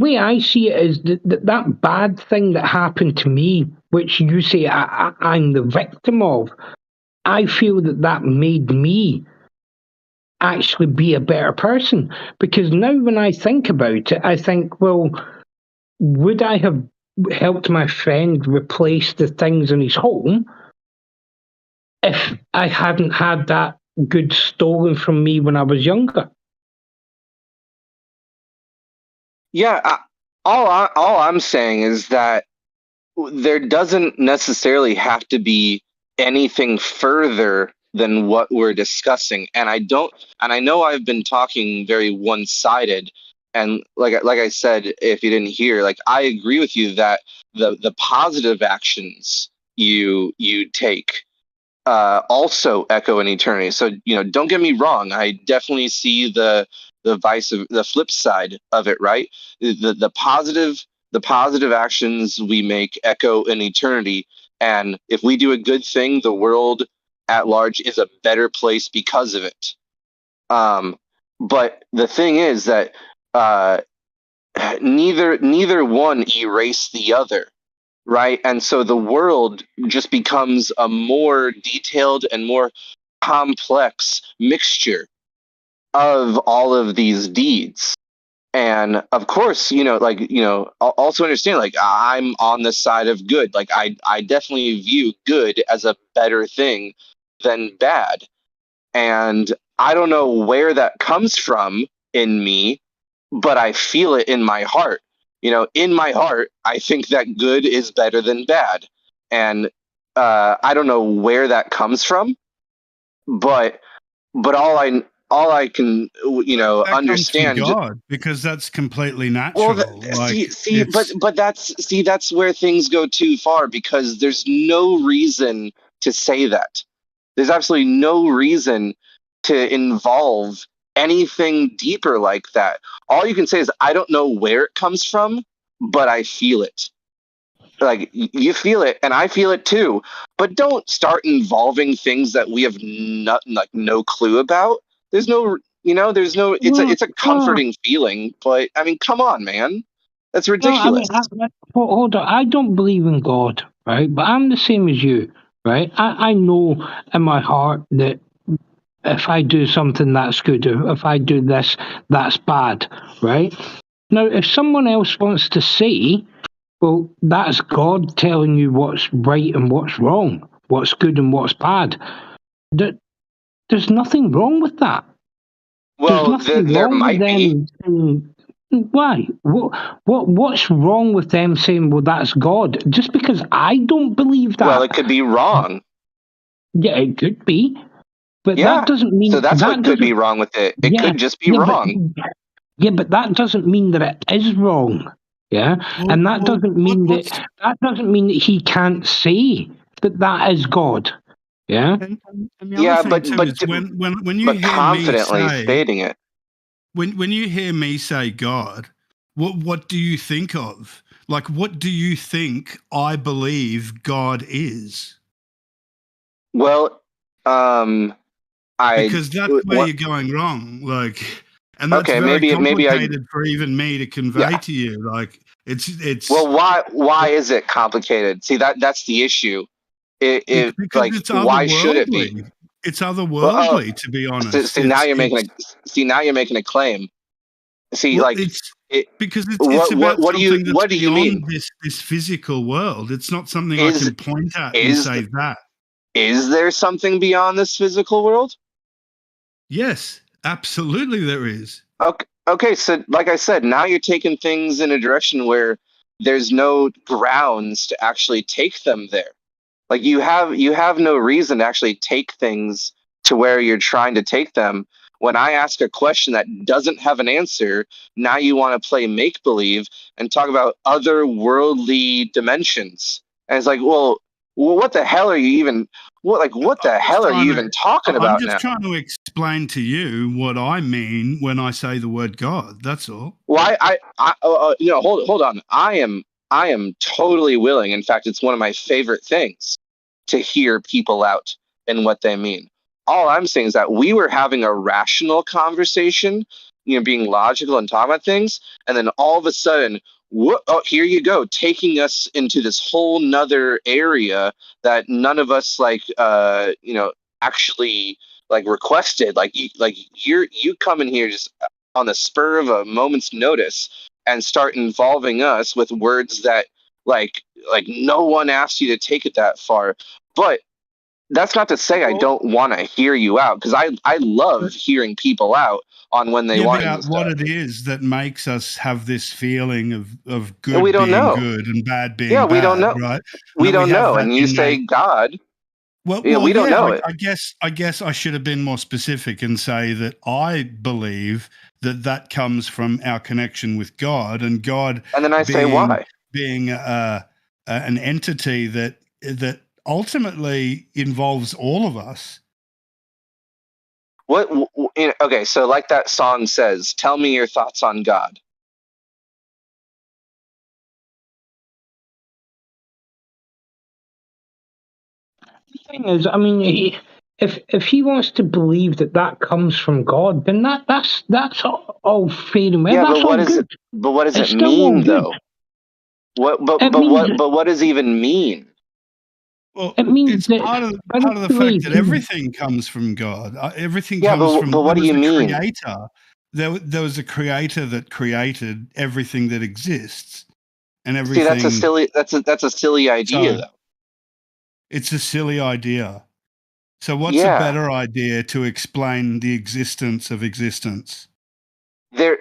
way I see it is that bad thing that happened to me, which you say I'm the victim of. I feel that made me actually be a better person, because now when I think about it, I think, well, would I have helped my friend replace the things in his home if I hadn't had that good stolen from me when I was younger? Yeah, all I'm saying is that there doesn't necessarily have to be anything further than what we're discussing, and I know I've been talking very one-sided, and like I said, if you didn't hear, like, I agree with you that the positive actions you take also echo in eternity. So don't get me wrong, I definitely see the flip side of it, right? The positive actions we make echo in eternity, and if we do a good thing, the world at large is a better place because of it. But the thing is that neither one erase the other, right? And so the world just becomes a more detailed and more complex mixture of all of these deeds. And of course, also understand, like, I'm on the side of good. Like, I definitely view good as a better thing than bad. And I don't know where that comes from in me, but I feel it in my heart. In my heart, I think that good is better than bad. And I don't know where that comes from, but all I can that understand comes from God, because that's completely natural. Well, that's where things go too far, because there's no reason to say that. There's absolutely no reason to involve anything deeper like that. All you can say is, I don't know where it comes from, but I feel it. Like, you feel it, and I feel it too. But don't start involving things that we have no clue about. There's no, it's a comforting feeling, but I mean, come on, man. That's ridiculous. Hold on. I don't believe in God, right? But I'm the same as you, right? I know in my heart that if I do something, that's good. If I do this, that's bad, right? Now, if someone else wants to say, well, that's God telling you what's right and what's wrong, what's good and what's bad, there's nothing wrong with that. Well, there might be. Why? What's wrong with them saying, well, that's God? Just because I don't believe that. Well, it could be wrong. Yeah, it could be. But that doesn't mean... So that's what could be wrong with it. It could just be wrong. But that doesn't mean that it is wrong. Yeah? And that doesn't mean that he can't say that is God. Yeah? And the other thing too is when you hear confidently me say, stating it. When you hear me say God, what do you think of? Like, what do you think I believe God is? Well, because that's where you're going wrong. Like, And that's okay, very maybe complicated for even me to convey to you. Like it's well, why is it complicated? See, that's the issue. It because like, it's why should it be? otherworldly. It's otherworldly, to be honest. See, now you're making a claim. See, well, like because it's about what do you beyond mean? this physical world. It's not something I can point at and say that. Is there something beyond this physical world? Yes, absolutely there is. Okay, so like I said, now you're taking things in a direction where there's no grounds to actually take them there. Like you have no reason to actually take things to where you're trying to take them. When I ask a question that doesn't have an answer, now you want to play make believe and talk about otherworldly dimensions. And it's like, well, what the hell are you even what the hell are you even talking about I'm just now? trying to explain to you what I mean when I say the word God. That's all. Well, hold on. I am totally willing. In fact, it's one of my favorite things to hear people out and what they mean. All I'm saying is that we were having a rational conversation, being logical and talking about things, and then all of a sudden, here you go, taking us into this whole nother area that none of us actually requested. You come in here just on the spur of a moment's notice and start involving us with words that like no one asked you to take it that far. But that's not to say I don't want to hear you out, because I love hearing people out on when they want to. What it is that makes us have this feeling of good we don't being know. good and bad being bad, we don't know. Right? We don't know. And you say God. Well, we don't know it. I guess I should have been more specific and say that I believe that comes from our connection with God, and God. And then I say why? Being an entity that ultimately involves all of us. Okay, so like that song says, tell me your thoughts on God. The thing is, I mean, if he wants to believe that comes from God, then that's all fair and well. Yeah, that's but what does it mean though? What does it even mean? Well, it means it's part of the fact that everything comes from God. Everything comes from. But what do you mean? Creator. There was a creator that created everything that exists, and everything. See, that's a silly idea, though. It's a silly idea. So, what's a better idea to explain the existence of existence? There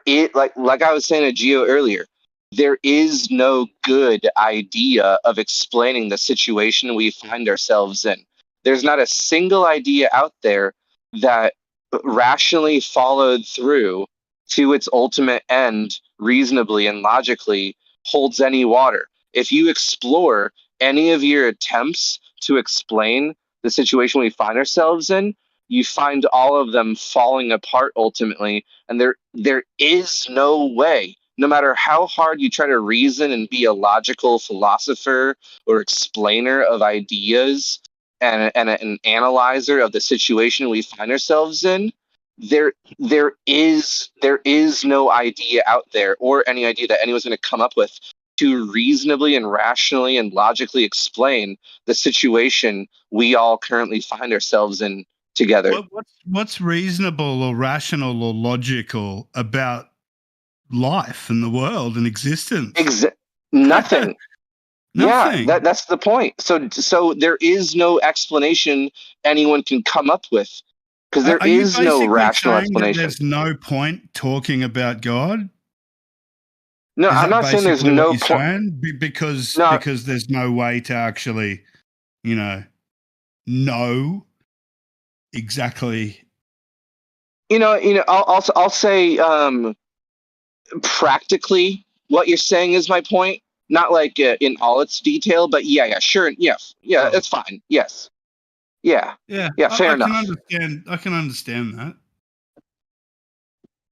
is like I was saying to Gio earlier. There is no good idea of explaining the situation we find ourselves in. There's not a single idea out there that rationally followed through to its ultimate end reasonably and logically holds any water. If you explore any of your attempts to explain the situation we find ourselves in, you find all of them falling apart ultimately, and there is no way. No matter how hard you try to reason and be a logical philosopher or explainer of ideas and an analyzer of the situation we find ourselves in, there is no idea out there, or any idea that anyone's going to come up with, to reasonably and rationally and logically explain the situation we all currently find ourselves in together. What's reasonable or rational or logical about life and the world and existence? Nothing. Nothing. Yeah, that's the point. So there is no explanation anyone can come up with, because there is no rational explanation. There's no point talking about God. No, I'm not saying there's no point, because there's no way to actually, know exactly. I'll say practically what you're saying is my point, not like in all its detail, but sure, it's fine. Yes, fair enough. I can understand that.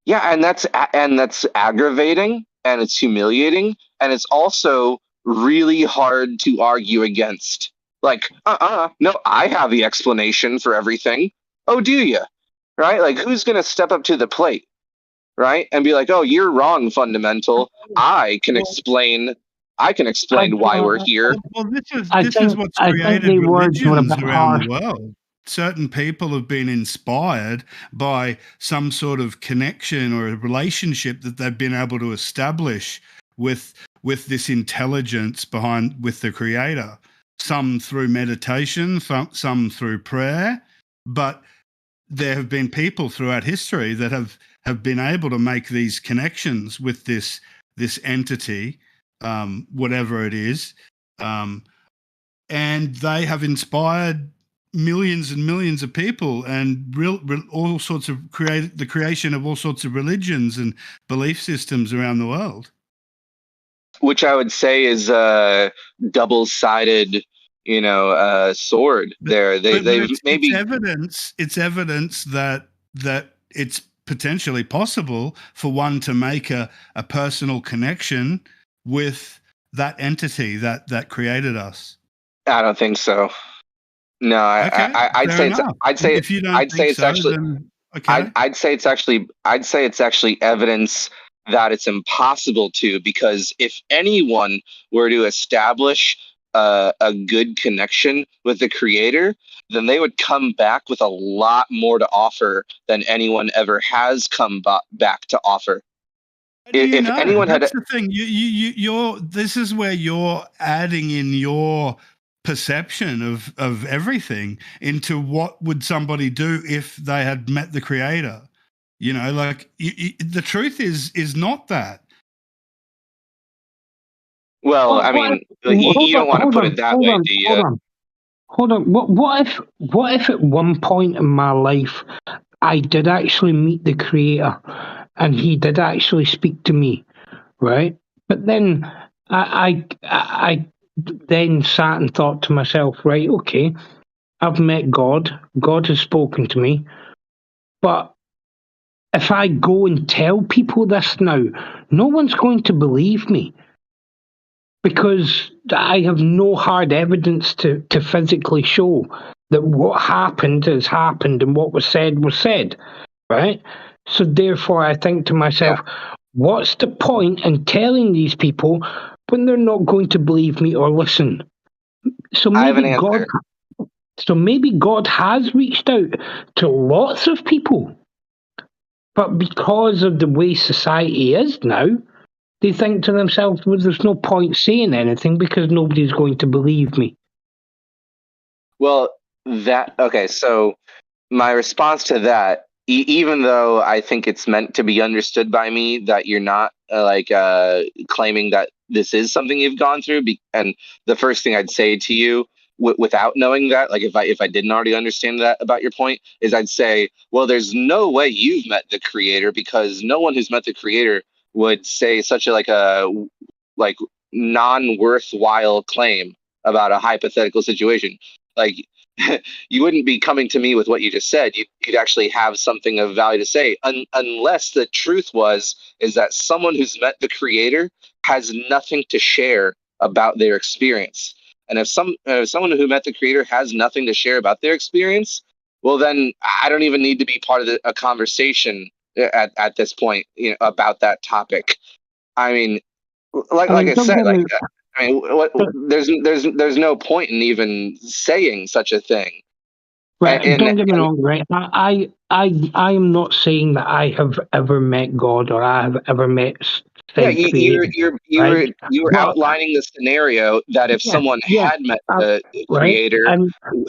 Yeah, and that's aggravating, and it's humiliating, and it's also really hard to argue against. Like, no, I have the explanation for everything. Oh, do you? right? Like, who's going to step up to the plate, right? And be like, oh, you're wrong, fundamental. I can explain why we're here. Well, this is what's created religions around the world. Certain people have been inspired by some sort of connection or a relationship that they've been able to establish with this intelligence with the creator. Some through meditation, some through prayer, but there have been people throughout history that have been able to make these connections with this entity, whatever it is, and they have inspired millions and millions of people, and all sorts of the creation of all sorts of religions and belief systems around the world. Which I would say is a double-sided, sword. It's evidence that it's potentially possible for one to make a personal connection with that entity that created us. I don't think so. No, I'd say it's actually evidence that it's impossible to, because if anyone were to establish a good connection with the creator, then they would come back with a lot more to offer than anyone ever has come back to offer. If anyone had, that's the thing. This is where you're adding in your perception of everything into what would somebody do if they had met the creator. The truth is not that. Well, I mean, you don't want to put it that way, do you? Hold on. What if at one point in my life I did actually meet the creator and he did actually speak to me, right? But then I then sat and thought to myself, right, okay, I've met God. God has spoken to me. But if I go and tell people this now, no one's going to believe me, because I have no hard evidence to physically show that what happened has happened and what was said, right? So therefore I think to myself, what's the point in telling these people when they're not going to believe me or listen? So maybe God has reached out to lots of people, but because of the way society is now, they think to themselves, well, there's no point saying anything because nobody's going to believe me. Well, so my response to that, even though I think it's meant to be understood by me that you're not claiming that this is something you've gone through, and the first thing I'd say to you, without knowing that, like if I didn't already understand that about your point, is I'd say, well, there's no way you've met the creator, because no one who's met the creator would say such a non-worthwhile claim about a hypothetical situation. Like, you wouldn't be coming to me with what you just said. You'd actually have something of value to say, unless the truth is that someone who's met the creator has nothing to share about their experience. And if someone who met the creator has nothing to share about their experience, well, then I don't even need to be part of a conversation at this point, about that topic. I mean, like I said, there's no point in even saying such a thing. Right, don't get me wrong, right? I am not saying that I have ever met God or I have ever met. You were outlining the scenario that if someone had met the creator,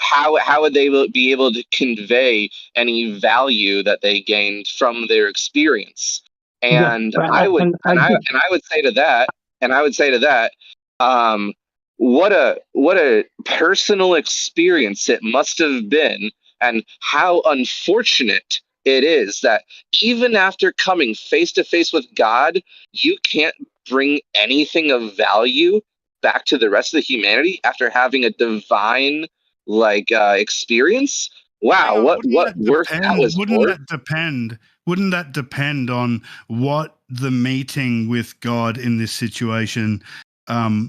how would they be able to convey any value that they gained from their experience? And I would say to that, what a personal experience it must have been, and how unfortunate it is that even after coming face to face with God, you can't bring anything of value back to the rest of the humanity after having a divine experience. Wow, what worth that was. Wouldn't that depend on what the meeting with God in this situation? No,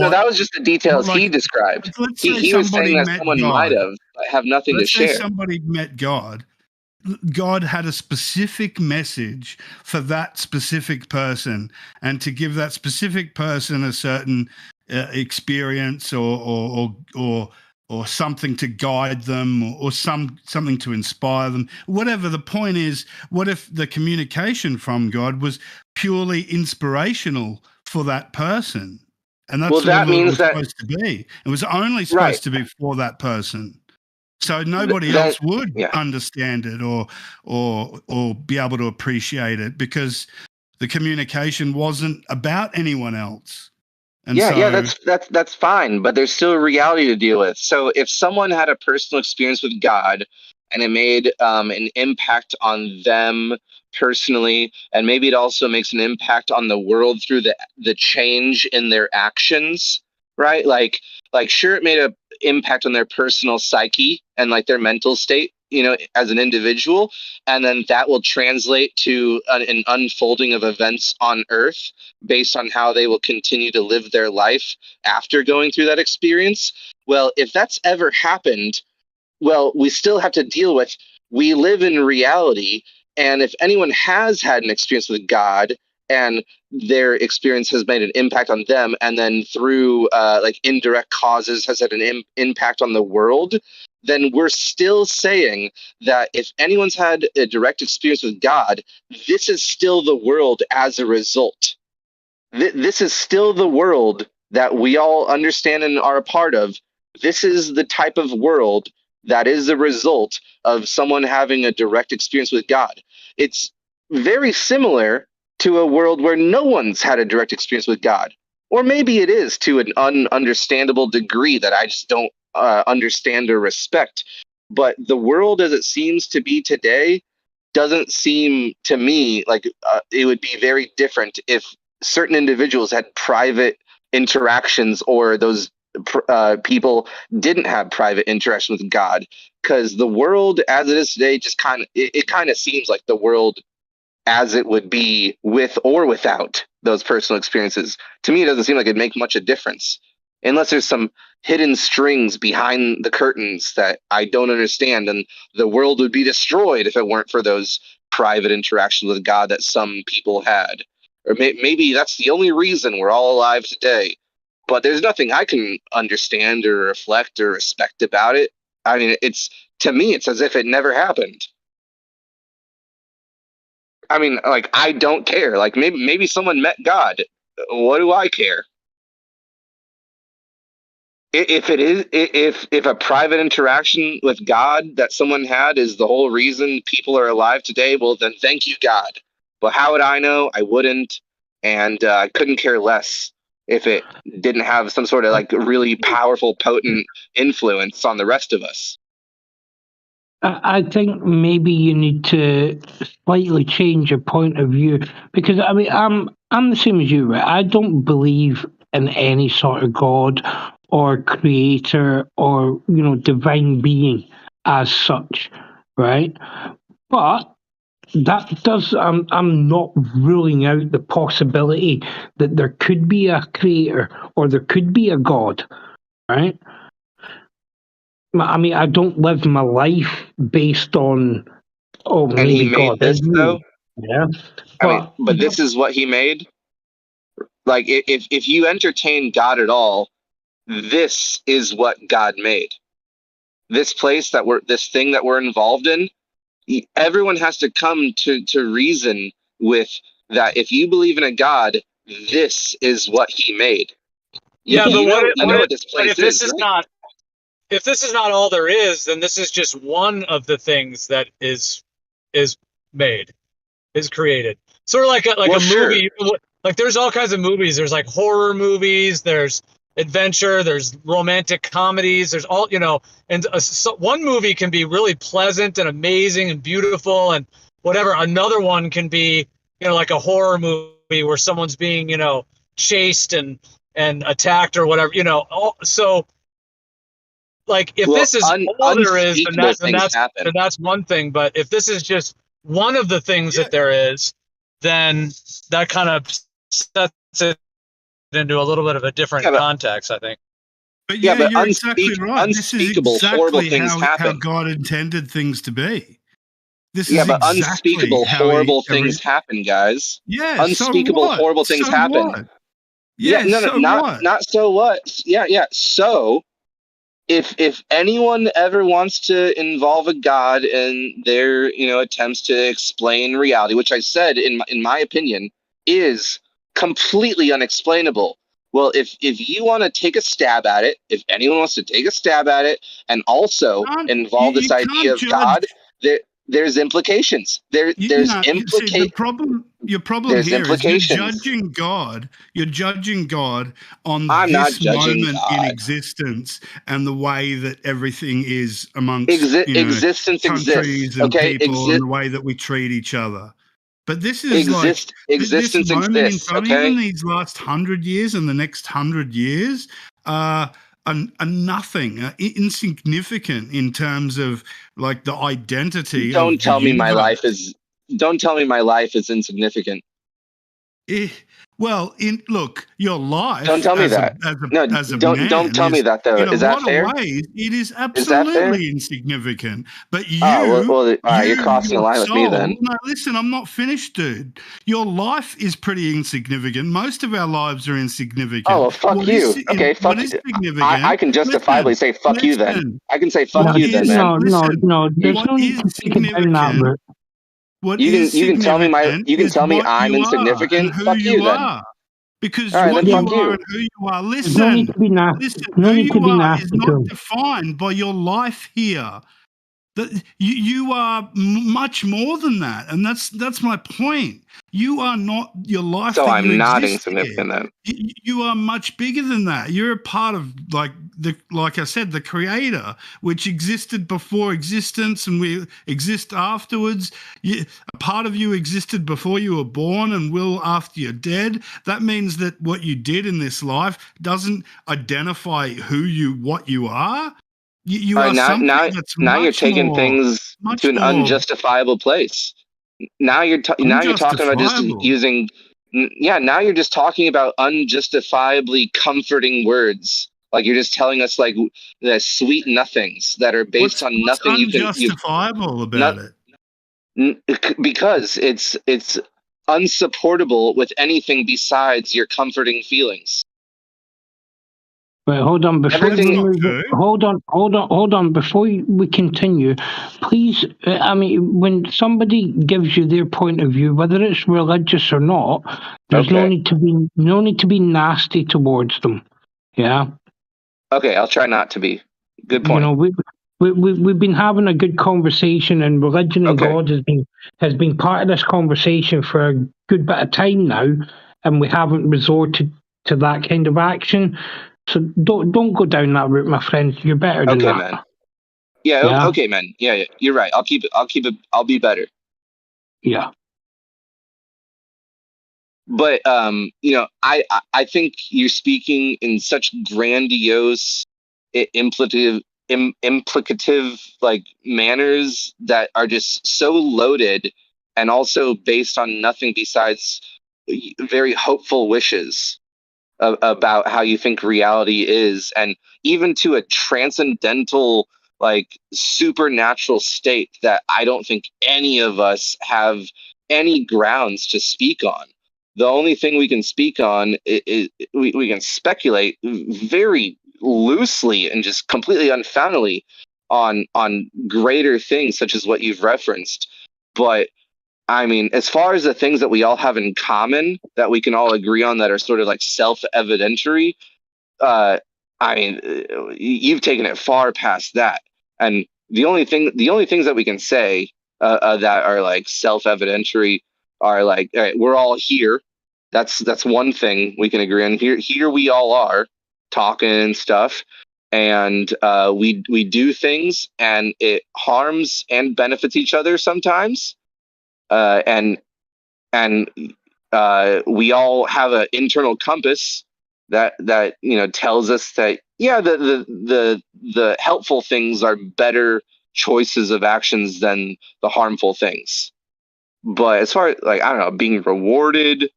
that was just the details he described. He was saying that someone might have nothing to share. Let's say somebody met God. God had a specific message for that specific person, and to give that specific person a certain experience or something to guide them, or something to inspire them. Whatever the point is, what if the communication from God was purely inspirational for that person? And that's that all it means was that supposed to be. It was only supposed to be for that person. So nobody else would understand it or be able to appreciate it, because the communication wasn't about anyone else. And that's fine, but there's still a reality to deal with. So if someone had a personal experience with God and it made an impact on them personally, and maybe it also makes an impact on the world through the change in their actions, right? Like sure, it made an impact on their personal psyche and like their mental state, as an individual, and then that will translate to an unfolding of events on Earth based on how they will continue to live their life after going through that experience. Well, if that's ever happened, well, we still have to deal with, we live in reality. And if anyone has had an experience with God and their experience has made an impact on them, and then through like indirect causes has had an impact on the world, then we're still saying that if anyone's had a direct experience with God, this is still the world as a result. This is still the world that we all understand and are a part of. This is the type of world that is the result of someone having a direct experience with God. It's very similar to a world where no one's had a direct experience with God. Or maybe it is to an ununderstandable degree that I just don't understand or respect. But the world as it seems to be today doesn't seem to me like it would be very different if certain individuals had private interactions, or those people didn't have private interaction with God. Because the world as it is today just it kind of seems like the world as it would be with or without those personal experiences. To me, it doesn't seem like it'd make much a difference, unless there's some hidden strings behind the curtains that I don't understand, and the world would be destroyed if it weren't for those private interactions with God that some people had. Or maybe that's the only reason we're all alive today. But there's nothing I can understand or reflect or respect about it. I mean, to me, it's as if it never happened. I mean, like, I don't care. Like, maybe someone met God. What do I care? If a private interaction with God that someone had is the whole reason people are alive today, well, then thank you, God. But how would I know? I wouldn't, and I couldn't care less if it didn't have some sort of like really powerful, potent influence on the rest of us. I think maybe you need to slightly change your point of view, because I mean I'm the same as you, right? I don't believe in any sort of God or creator or divine being as such, right? But that does I'm not ruling out the possibility that there could be a creator or there could be a God, right? I mean, I don't live my life based on, And he made God this is real. though. Yeah, But this is what he made. Like, if you entertain God at all, this is what God made. This place this thing that we're involved in, everyone has to come to reason with that. If you believe in a God, this is what he made. Yeah, but what this place if this is, is right? not, if this is not all there is, then this is just one of the things that is made, is created. Sort of like a movie. Like, there's all kinds of movies. There's like horror movies. There's adventure. There's romantic comedies. There's all, and one movie can be really pleasant and amazing and beautiful and whatever. Another one can be, like a horror movie where someone's being, chased and attacked or whatever, so like, if this is all there is, then that's one thing. But if this is just one of the things that there is, then that kind of sets it into a little bit of a different context, I think. But you're exactly right. This is exactly how God intended things to be. This Yeah, is but exactly unspeakable, how horrible things happen, guys. Yeah, so Unspeakable, what? horrible things So happen. what? Yeah, Yeah, no, so not what? so what. Yeah. So if anyone ever wants to involve a god in their attempts to explain reality, which I said in my opinion is completely unexplainable. Well, if you want to take a stab at it, if anyone wants to take a stab at it, and also involve this You idea can't of judge. God, there's implications. There's You see, your problem there's here is you're implications. judging God. You're judging God on I'm not this judging moment in God. existence and the way that everything is amongst Existence countries exists. and Okay, people and the way that we treat each other. But this is this existence moment in exists. time, Okay, even these last 100 years and the next 100 years are nothing, insignificant in terms of like the identity don't of the tell me my life universe. is insignificant. Well, look, your life Don't tell me as that. No, a don't man tell me is, that though. in a Is that lot fair? of ways, it is Is that fair? absolutely insignificant. But Oh well, all right. You're crossing the your line with me soul. then. No, listen, I'm not finished, dude. Your life is pretty insignificant. Most of our lives are insignificant. Oh well, fuck you. Okay, fuck. What is significant? I can justifiably say fuck you then. I can say fuck you then, man. No. There's what no need is to take it down that route. What you is can tell me what I'm you are insignificant. and who Fuck you then. are. Because All right, what then you fuck are you. and who you are, There's no need to be nasty. listen, No who need to you be are nasty is to not him. defined by your life here. That you are much more than that, and that's my point. You are not your life. So that I'm you not exist insignificant here. then. You are much bigger than that. You're a part of like I said, the creator, which existed before existence, and we exist afterwards. A part of you existed before you were born and will after you're dead. That means that what you did in this life doesn't identify what you are. You are something that's now you're much taking more, things to an unjustifiable place. Now you're talking about just using. Now you're just talking about unjustifiably comforting words. Like you're just telling us like the sweet nothings that are based on what's nothing unjustifiable about it. Because it's unsupportable with anything besides your comforting feelings. Right, hold on. Before hold on. Before we continue, please. I mean, when somebody gives you their point of view, whether it's religious or not, there's no need to be nasty towards them. Yeah. Okay, I'll try not to be. Good point. You know, we've been having a good conversation, and religion and God has been part of this conversation for a good bit of time now, and we haven't resorted to that kind of action. So don't go down that route, my friend. You're better than that. Man. Yeah. Okay, man. Yeah. You're right. I'll keep it. I'll be better. Yeah. But I think you're speaking in such grandiose, implicative like manners that are just so loaded, and also based on nothing besides very hopeful wishes about how you think reality is, and even to a transcendental, like supernatural state that I don't think any of us have any grounds to speak on. The only thing we can speak on is we can speculate very loosely and just completely unfoundedly on greater things such as what you've referenced. But I mean, as far as the things that we all have in common that we can all agree on that are sort of like self-evidentiary, I mean, you've taken it far past that. And the only things that we can say that are like self-evidentiary are like, all right, we're all here. That's one thing we can agree on. Here we all are talking and stuff, and we do things, and it harms and benefits each other sometimes. And we all have an internal compass that tells us that the helpful things are better choices of actions than the harmful things. But as far as like I don't know, being rewarded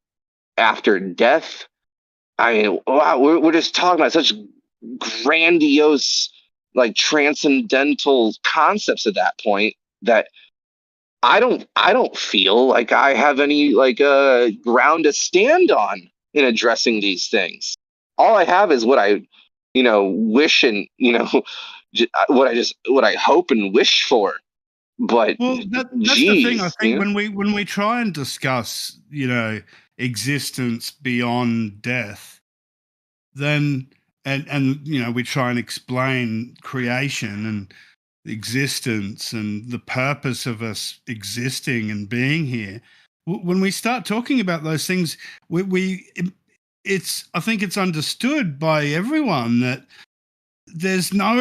after death, I mean, wow, we're just talking about such grandiose, like transcendental concepts at that point that I don't feel like I have any ground to stand on in addressing these things. All I have is what I wish and what I hope and wish for. But that's the thing. I think when we try and discuss existence beyond death, then and we try and explain creation and existence and the purpose of us existing and being here. When we start talking about those things, I think it's understood by everyone that it's not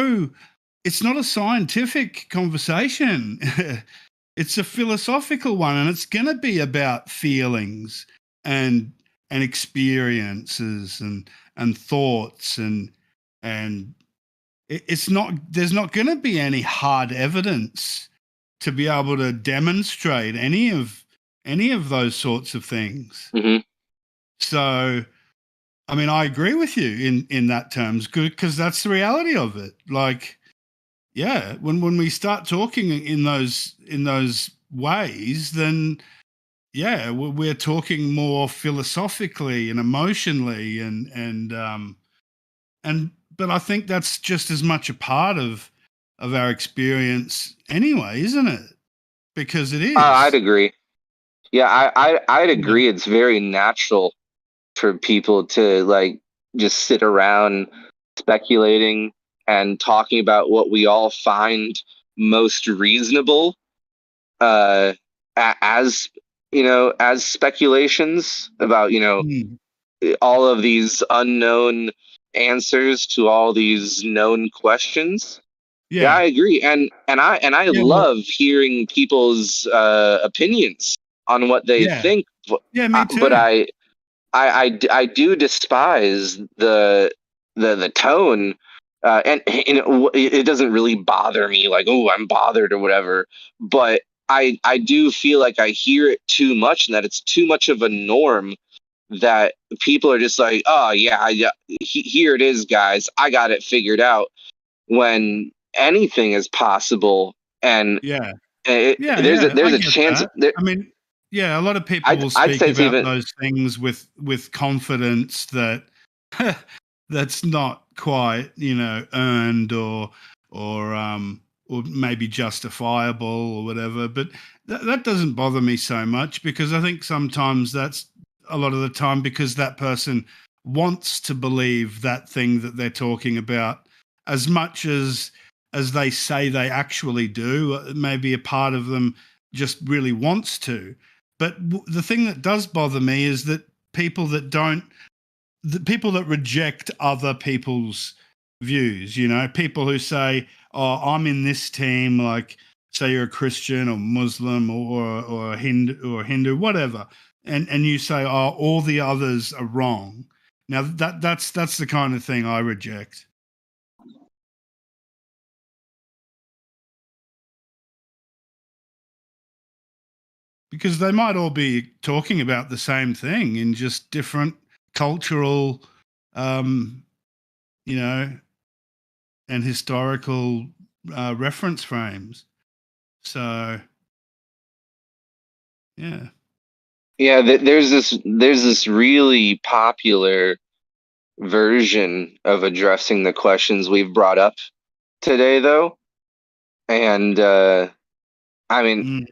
a scientific conversation. It's a philosophical one, and it's going to be about feelings and experiences and thoughts and there's not going to be any hard evidence to be able to demonstrate any of those sorts of things. Mm-hmm. So, I mean, I agree with you in that terms, because that's the reality of it. Like, yeah, when we start talking in those ways, then yeah, we're talking more philosophically and emotionally but I think that's just as much a part of our experience anyway, isn't it? Because it is. I'd agree. Yeah, I'd agree. It's very natural for people to just sit around speculating and talking about what we all find most reasonable as speculations about all of these unknown answers to all these known questions. Yeah, I agree, and I love hearing people's opinions on what they think. Yeah, me too. But I do despise the tone, and it doesn't really bother me. Like, oh, I'm bothered or whatever. But I do feel like I hear it too much, and that it's too much of a norm. That people are just like, oh yeah, here it is, guys. I got it figured out. When anything is possible, and there's a chance. I mean, yeah, a lot of people will speak about those things with confidence that that's not quite earned or maybe justifiable or whatever. But that doesn't bother me so much, because I think sometimes that's a lot of the time because that person wants to believe that thing that they're talking about as much as they say they actually do. Maybe a part of them just really wants to. But the thing that does bother me is that people that reject other people's views, people who say, oh, I'm in this team, like say you're a Christian or Muslim or Hindu, whatever. And you say, oh, all the others are wrong. Now that's the kind of thing I reject. Because they might all be talking about the same thing in just different cultural, and historical reference frames. So, yeah. Yeah, there's this really popular version of addressing the questions we've brought up today, though, and I mean,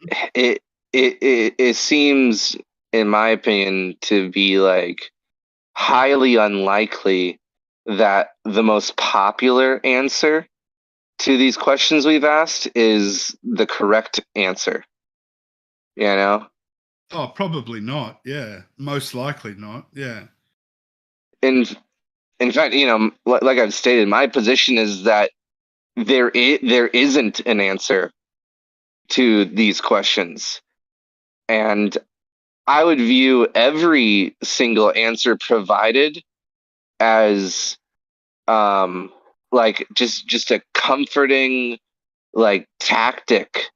it seems, in my opinion, to be like highly unlikely that the most popular answer to these questions we've asked is the correct answer. Oh, probably not. Yeah, most likely not. Yeah. In fact, like I've stated, my position is that there isn't an answer to these questions, and I would view every single answer provided as just a comforting tactic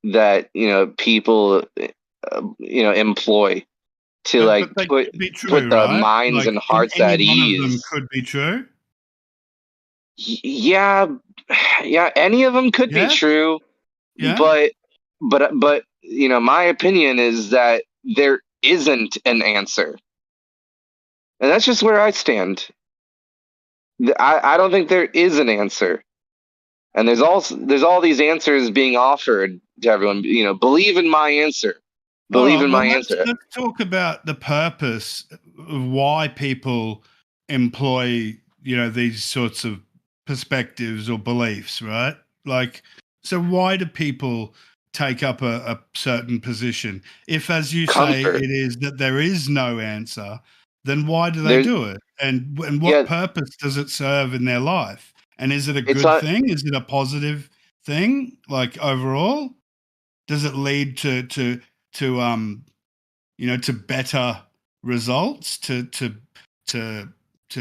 that people employ to put the minds and hearts at ease. One of them could be true. Yeah, any of them could be true. Yeah. But my opinion is that there isn't an answer. And that's just where I stand. I don't think there is an answer. And there's all these answers being offered to everyone. Believe in my answer. Believe in my answer. Let's talk about the purpose of why people employ, these sorts of perspectives or beliefs, right? Like, so why do people take up a certain position? If, as you say, it is that there is no answer, then why do they do it? And what purpose does it serve in their life? And is it a good thing? Is it a positive thing? Like, overall, does it lead to better results, to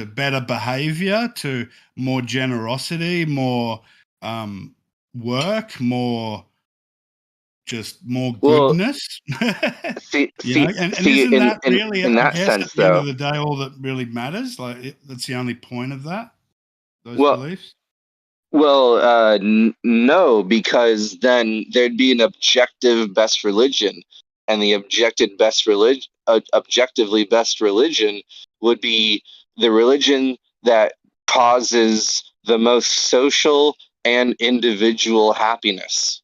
better behavior, to more generosity, more work, more goodness? See, and isn't that really, in that I guess, sense, at the end though, of the day, all that really matters? Like, that's the only point of that, those beliefs? Well, no, because then there'd be an objective best religion, and the objectively best religion would be the religion that causes the most social and individual happiness.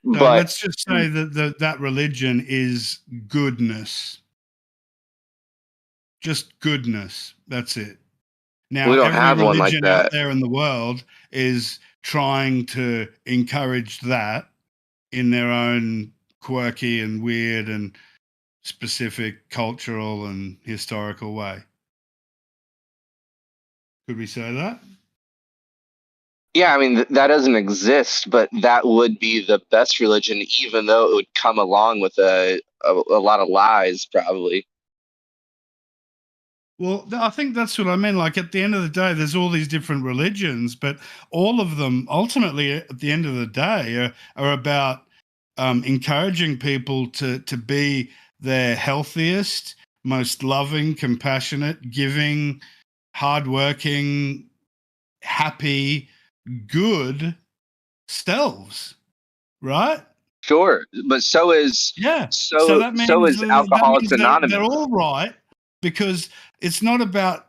So let's just say that religion is goodness. Just goodness. That's it. Now, we don't every have religion one like that out there in the world is trying to encourage that in their own quirky and weird and specific cultural and historical way. Could we say that? Yeah, I mean, that doesn't exist, but that would be the best religion, even though it would come along with a lot of lies, probably. Well, I think that's what I mean. Like, at the end of the day, there's all these different religions, but all of them ultimately at the end of the day are about encouraging people to be their healthiest, most loving, compassionate, giving, hardworking, happy, good selves, right? Sure, but so is So that means so is Alcoholics Anonymous. They're all right, because it's not about,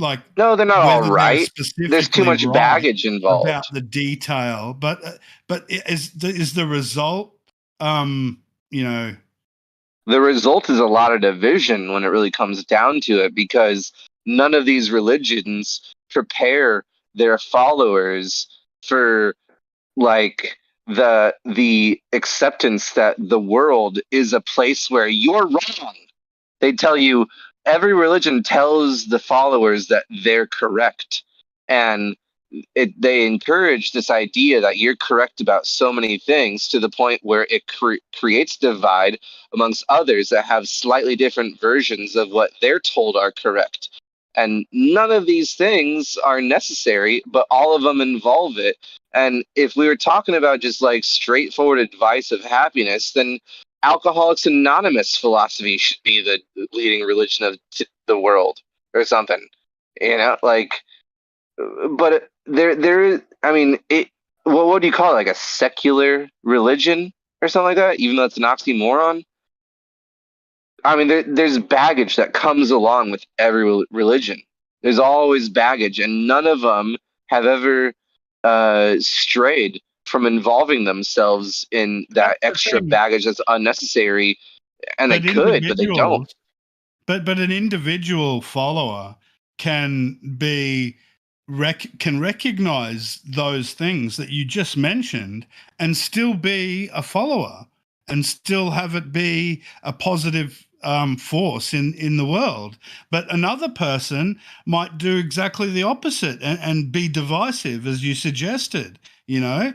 like, no, they're not all right. There's too much right baggage involved about the detail, but is the result, the result is a lot of division when it really comes down to it, because none of these religions prepare their followers for, like, the acceptance that the world is a place where you're wrong. They tell you, every religion tells the followers that they're correct, and they encourage this idea that you're correct about so many things, to the point where it creates divide amongst others that have slightly different versions of what they're told are correct. And none of these things are necessary, but all of them involve it. And if we were talking about just like straightforward advice of happiness, then Alcoholics Anonymous philosophy should be the leading religion of the world, or something, like. But there. I mean, what do you call it? Like a secular religion or something like that? Even though it's an oxymoron. I mean, there's baggage that comes along with every religion. There's always baggage, and none of them have ever strayed from involving themselves in that extra baggage that's unnecessary. And they could, but they don't. But an individual follower can recognize those things that you just mentioned and still be a follower, and still have it be a positive force in the world. But another person might do exactly the opposite and be divisive, as you suggested. Yeah.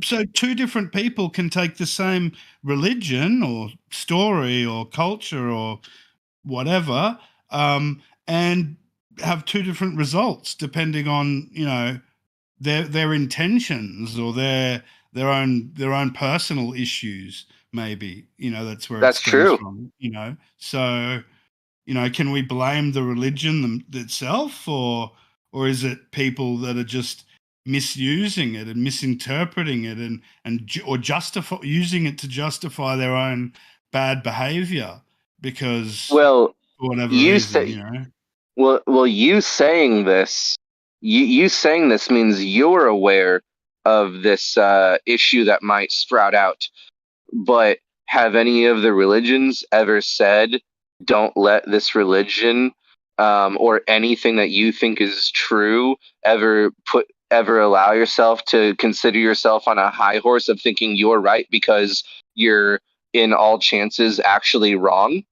So two different people can take the same religion or story or culture or whatever, and have two different results depending on their intentions or their own personal issues. Maybe that's where that's it stems true from. So can we blame the religion itself, or is it people that are just misusing it and misinterpreting it or using it to justify their own bad behavior because for whatever reason, you know. Well, you saying this means you're aware of this issue that might sprout out. But have any of the religions ever said, "Don't let this religion or anything that you think is true ever allow yourself to consider yourself on a high horse of thinking you're right because you're in all chances actually wrong"?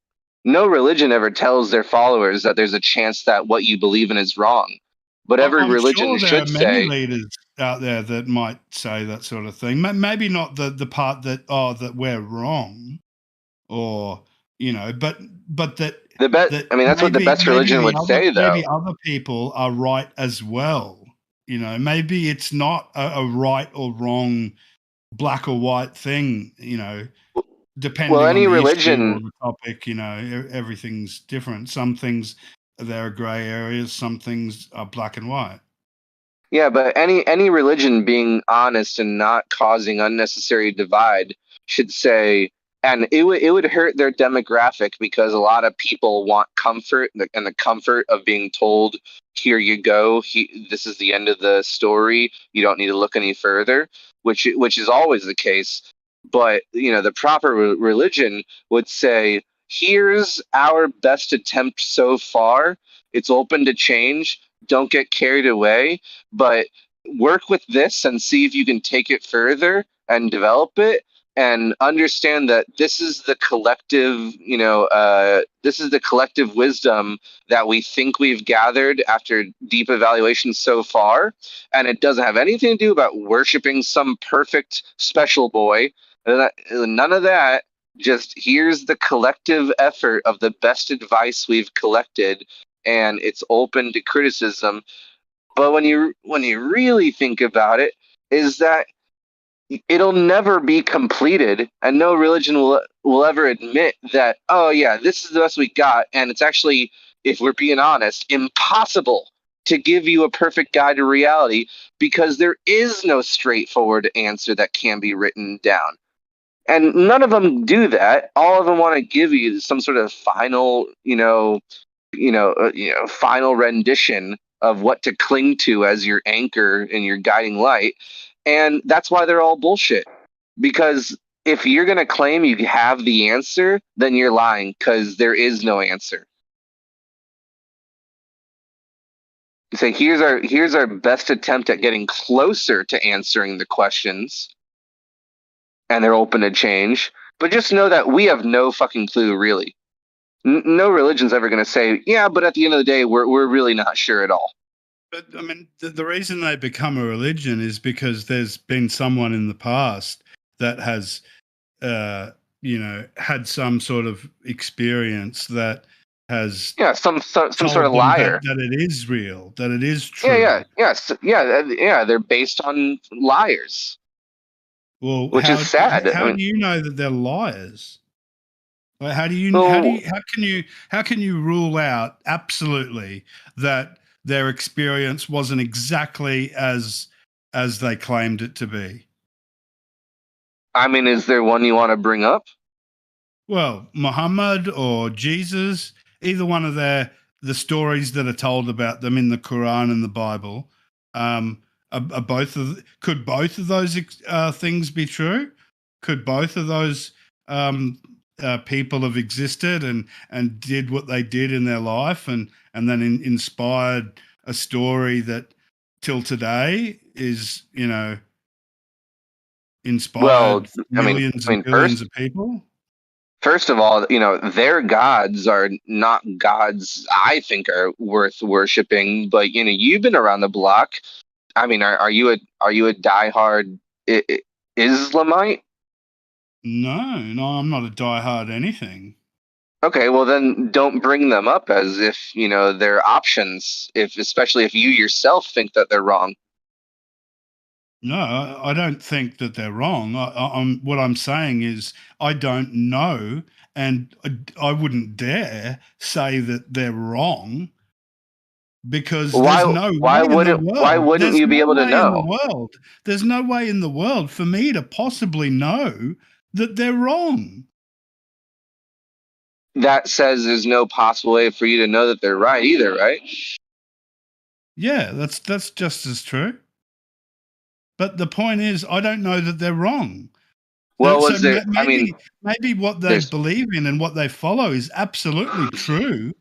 No religion ever tells their followers that there's a chance that what you believe in is wrong. But every I'm religion sure there should are many say, leaders out there that might say that sort of thing. Maybe not the part that that we're wrong, or but that that's what the best religion would say, though. Maybe other people are right as well. Maybe it's not a right or wrong, black or white thing. Depending on the issue or the topic, everything's different. Some things there are gray areas. Some things are black and white. Yeah, but any religion being honest and not causing unnecessary divide should say, and it would hurt their demographic because a lot of people want comfort and the comfort of being told, "Here you go. This is the end of the story. You don't need to look any further," which is always the case. But the proper religion would say, "Here's our best attempt so far. It's open to change. Don't get carried away, but work with this and see if you can take it further and develop it, and understand that this is the collective wisdom that we think we've gathered after deep evaluation so far, and it doesn't have anything to do about worshiping some perfect special boy. None of that. Just here's the collective effort of the best advice we've collected, and it's open to criticism." But when you really think about it, is that it'll never be completed, and no religion will ever admit that, "Oh yeah, this is the best we got," and it's actually, if we're being honest, impossible to give you a perfect guide to reality because there is no straightforward answer that can be written down. And none of them do that. All of them want to give you some sort of final, final rendition of what to cling to as your anchor and your guiding light. And that's why they're all bullshit. Because if you're going to claim you have the answer, then you're lying, because there is no answer. You say, here's our best attempt at getting closer to answering the questions, and they're open to change. But just know that we have no fucking clue, really. No religion's ever going to say, "Yeah, but at the end of the day, we're really not sure at all." But I mean, the reason they become a religion is because there's been someone in the past that has, had some sort of experience that has some sort of liar that it is real, that it is true. Yeah. They're based on liars. Well, which is sad. How do you know that they're liars? How do you how can you rule out absolutely that their experience wasn't exactly as they claimed it to be? I mean, is there one you want to bring up? Well, Muhammad or Jesus, either one of the stories that are told about them in the Quran and the Bible, could both of those things be true? Could both of those people have existed and did what they did in their life and then inspired a story that till today is, inspired millions and billions of people? First of all, their gods are not gods I think are worth worshiping, but you've been around the block. I mean, are you a diehard Islamite? No, I'm not a diehard anything. Okay, well then don't bring them up as if, they're options, especially if you yourself think that they're wrong. No, I don't think that they're wrong. What I'm saying is I don't know, and I wouldn't dare say that they're wrong. because there's no way in the world. Why wouldn't you be able to know? There's no way in the world for me to possibly know that they're wrong. That says there's no possible way for you to know that they're right either, right? Yeah, that's just as true. But the point is, I don't know that they're wrong. Well, maybe what they believe in and what they follow is absolutely true,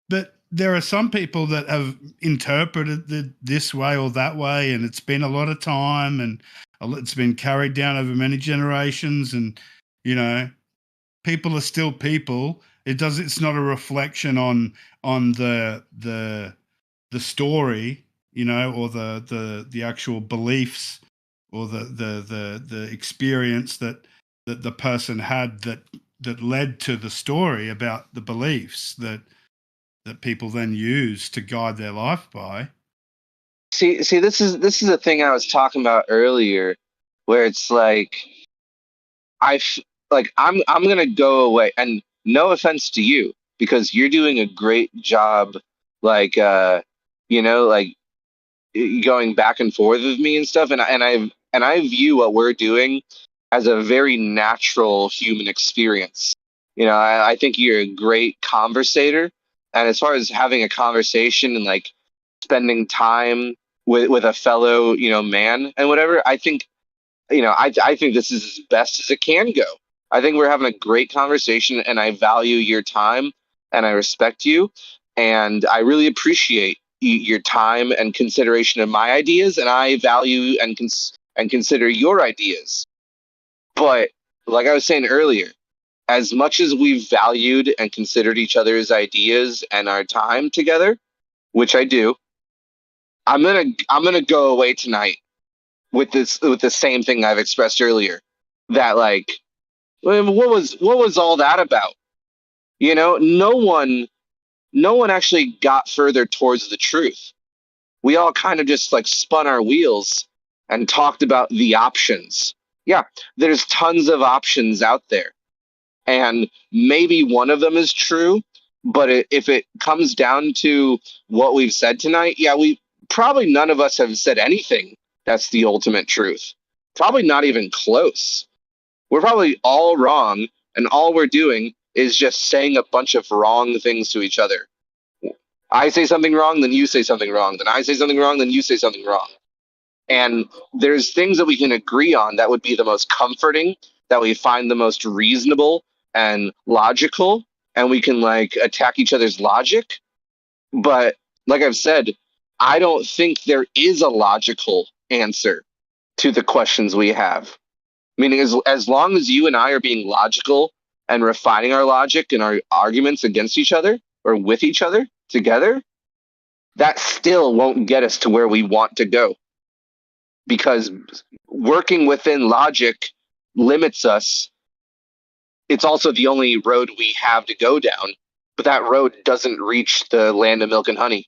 but there are some people that have interpreted it this way or that way, and it's been a lot of time, and it's been carried down over many generations, and people are still people. It's not a reflection on the story, or the actual beliefs or the experience that the person had that led to the story about the beliefs that people then use to guide their life by. See, this is the thing I was talking about earlier, where it's like I'm gonna go away, and no offense to you, because you're doing a great job, like going back and forth with me and stuff, and I view what we're doing as a very natural human experience. I think you're a great conversator, and as far as having a conversation and like spending time with a fellow man and whatever, I think I think this is as best as it can go. I think we're having a great conversation, and I value your time, and I respect you, and I really appreciate your time and consideration of my ideas, and I value and consider your ideas. But like I was saying earlier, as much as we've valued and considered each other's ideas and our time together, which I do, I'm gonna go away tonight with the same thing I've expressed earlier. That what was all that about? No one actually got further towards the truth. We all kind of just spun our wheels and talked about the options. Yeah, there's tons of options out there, and maybe one of them is true, but if it comes down to what we've said tonight, yeah, we probably none of us have said anything that's the ultimate truth. Probably not even close. We're probably all wrong, and all we're doing is just saying a bunch of wrong things to each other. I say something wrong, then you say something wrong. Then I say something wrong, then you say something wrong. And there's things that we can agree on that would be the most comforting, that we find the most reasonable and logical, and we can attack each other's logic. But like I've said, I don't think there is a logical answer to the questions we have. Meaning, as long as you and I are being logical and refining our logic and our arguments against each other or with each other together, that still won't get us to where we want to go. Because working within logic limits us. It's also the only road we have to go down, but that road doesn't reach the land of milk and honey.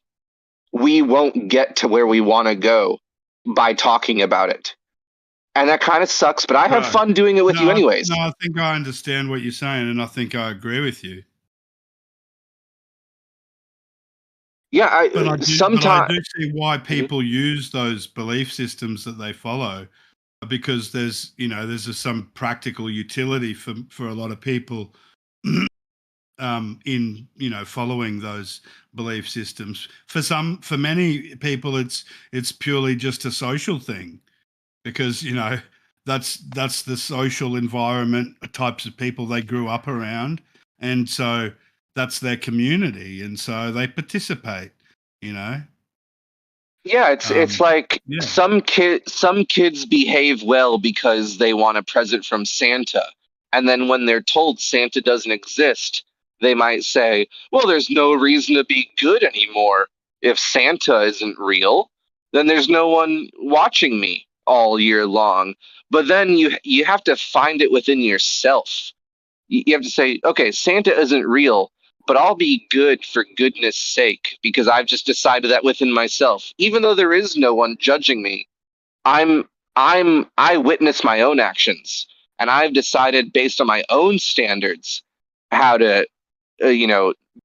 We won't get to where we want to go by talking about it. And that kind of sucks, but I have fun doing it with you anyways. No, I think I understand what you're saying, and I think I agree with you. Yeah, but I do see why people use those belief systems that they follow, because there's some practical utility for a lot of people in following those belief systems. For many people, it's purely just a social thing, because that's the social environment, types of people they grew up around, and so that's their community, and so they participate. Yeah, it's like some kids behave well because they want a present from Santa, and then when they're told Santa doesn't exist, they might say, well, there's no reason to be good anymore. If Santa isn't real, then there's no one watching me all year long. But then you have to find it within yourself. You have to say, okay, Santa isn't real, but I'll be good for goodness sake, because I've just decided that within myself. Even though there is no one judging me, I witness my own actions, and I've decided based on my own standards how to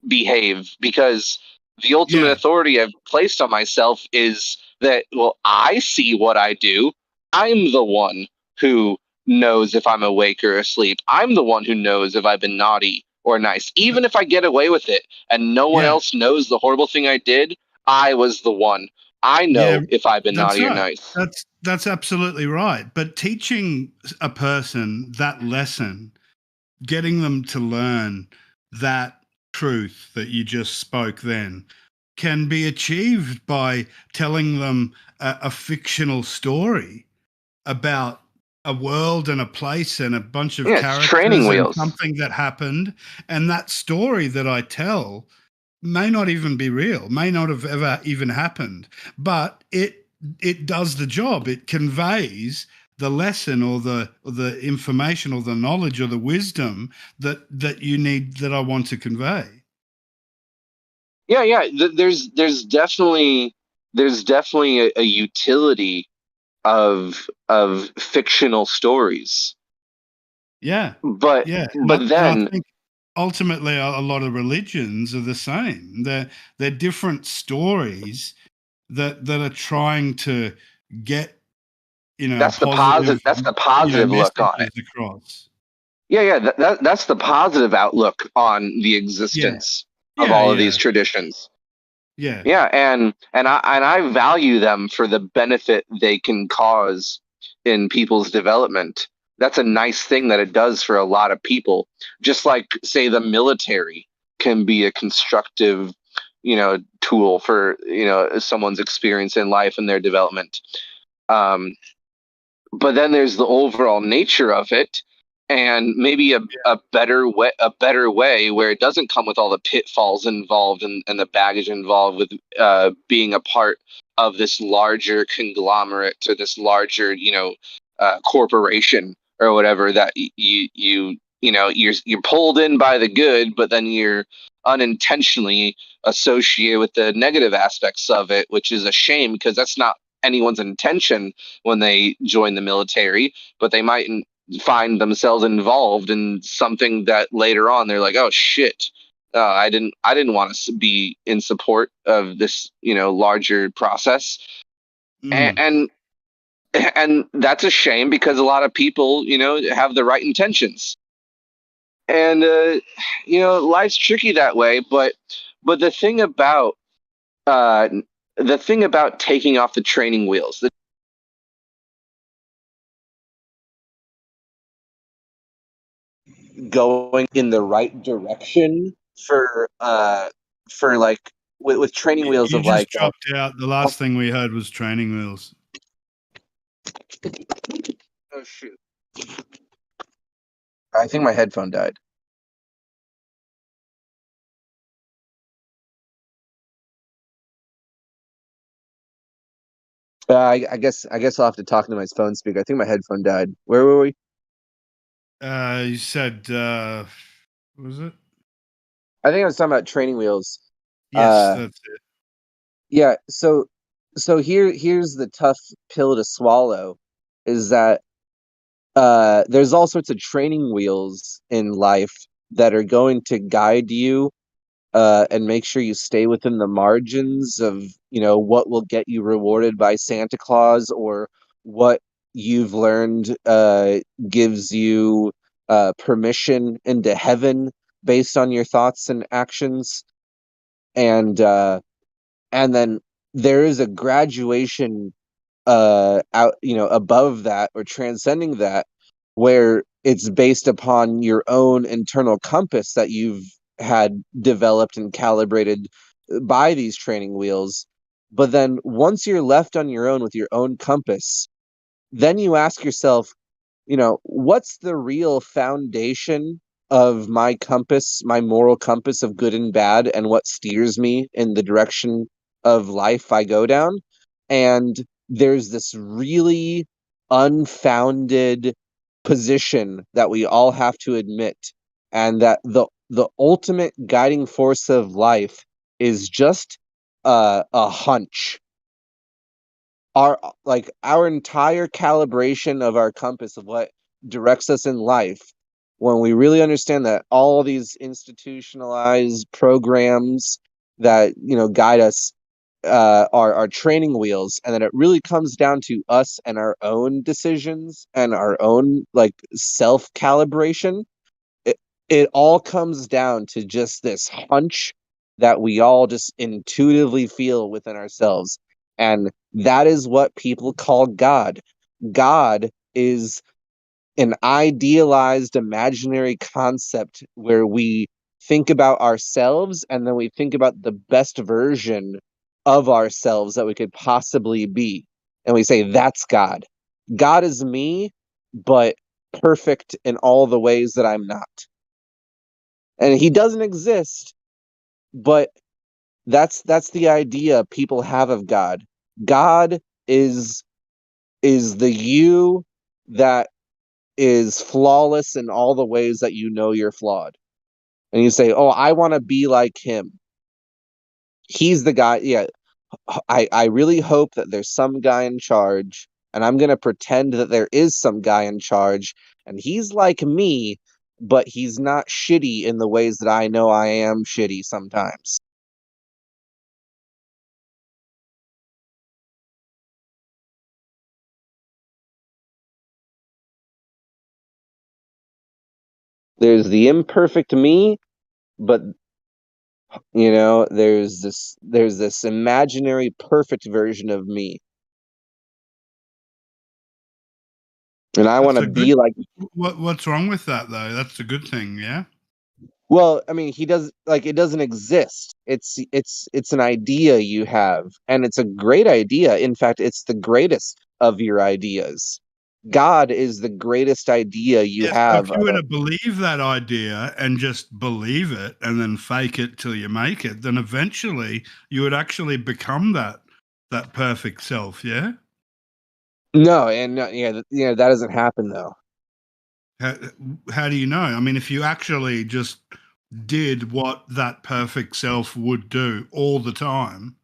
behave, because The ultimate authority I've placed on myself is that, well, I see what I do. I'm the one who knows if I'm awake or asleep. I'm the one who knows if I've been naughty or nice. Even if I get away with it and no one else knows the horrible thing I did, I was the one. I know if I've been that's naughty or right. nice. That's absolutely right. But teaching a person that lesson, getting them to learn that truth that you just spoke then, can be achieved by telling them a fictional story about a world and a place and a bunch of characters training and wheels. something that happened. And that story that I tell may not even be real, may not have ever even happened, but it does the job. It conveys the lesson or the information or the knowledge or the wisdom that you need, that I want to convey. Yeah. There's definitely a utility of fictional stories. But then I think ultimately a lot of religions are the same. They're different stories that are trying to get, that's the positive look on it. Across. That's the positive outlook on the existence of all of these traditions. And I value them for the benefit they can cause in people's development. That's a nice thing that it does for a lot of people. Just like, say, the military can be a constructive, tool for, someone's experience in life and their development. But then there's the overall nature of it, and maybe a better way where it doesn't come with all the pitfalls involved and the baggage involved with being a part of this larger conglomerate or this larger corporation or whatever, that you're pulled in by the good, but then you're unintentionally associated with the negative aspects of it, which is a shame, because that's not anyone's intention when they join the military, but they might find themselves involved in something that later on they're like, oh shit, I didn't want to be in support of this larger process. And that's a shame, because a lot of people have the right intentions, and life's tricky that way. But the thing about taking off the training wheels, going in the right direction for like with training wheels You of just like dropped out. The last thing we heard was training wheels. Oh shoot, I think my headphone died. I guess I'll have to talk to my phone speaker. I think my headphone died. Where were we? You said what was it? I think I was talking about training wheels. Yes, that's it. Yeah, so here's the tough pill to swallow, is that there's all sorts of training wheels in life that are going to guide you and make sure you stay within the margins of what will get you rewarded by Santa Claus, or what you've learned gives you permission into heaven based on your thoughts and actions. And then there is a graduation out above that, or transcending that, where it's based upon your own internal compass that you've had developed and calibrated by these training wheels. But then once you're left on your own with your own compass, then you ask yourself, what's the real foundation of my compass, my moral compass of good and bad, and what steers me in the direction of life I go down? And there's this really unfounded position that we all have to admit, and that the ultimate guiding force of life is just a hunch. Our entire calibration of our compass of what directs us in life, when we really understand that all these institutionalized programs that guide us, our training wheels, and then it really comes down to us and our own decisions and our own like self calibration. It all comes down to just this hunch that we all just intuitively feel within ourselves, and that is what people call God. God is an idealized imaginary concept where we think about ourselves and then we think about the best version of ourselves that we could possibly be. And we say, that's God. God is me, but perfect in all the ways that I'm not. And he doesn't exist, but that's the idea people have of God. God is the you that is flawless in all the ways that you're flawed. And you say, oh, I want to be like him. He's the guy. Yeah. I really hope that there's some guy in charge, and I'm going to pretend that there is some guy in charge, and he's like me, but he's not shitty in the ways that I know I am shitty sometimes. There's the imperfect me, but there's this imaginary perfect version of me. And I want to be like. What's wrong with that though? That's a good thing, yeah. Well, I mean, it doesn't exist. It's an idea you have, and it's a great idea. In fact, it's the greatest of your ideas. God is the greatest idea you have. So if you were to believe that idea and just believe it and then fake it till you make it, then eventually you would actually become that perfect self, yeah? No, and that doesn't happen though. How do you know? I mean, if you actually just did what that perfect self would do all the time,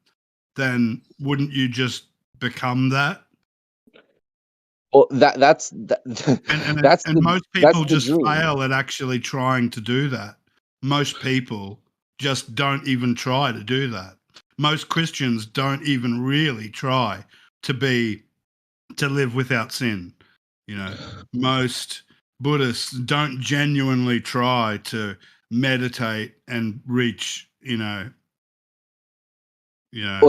then wouldn't you just become that? Well, that's and most people just fail at actually trying to do that. Most people just don't even try to do that. Most Christians don't even really try to live without sin. Most Buddhists don't genuinely try to meditate and reach, well,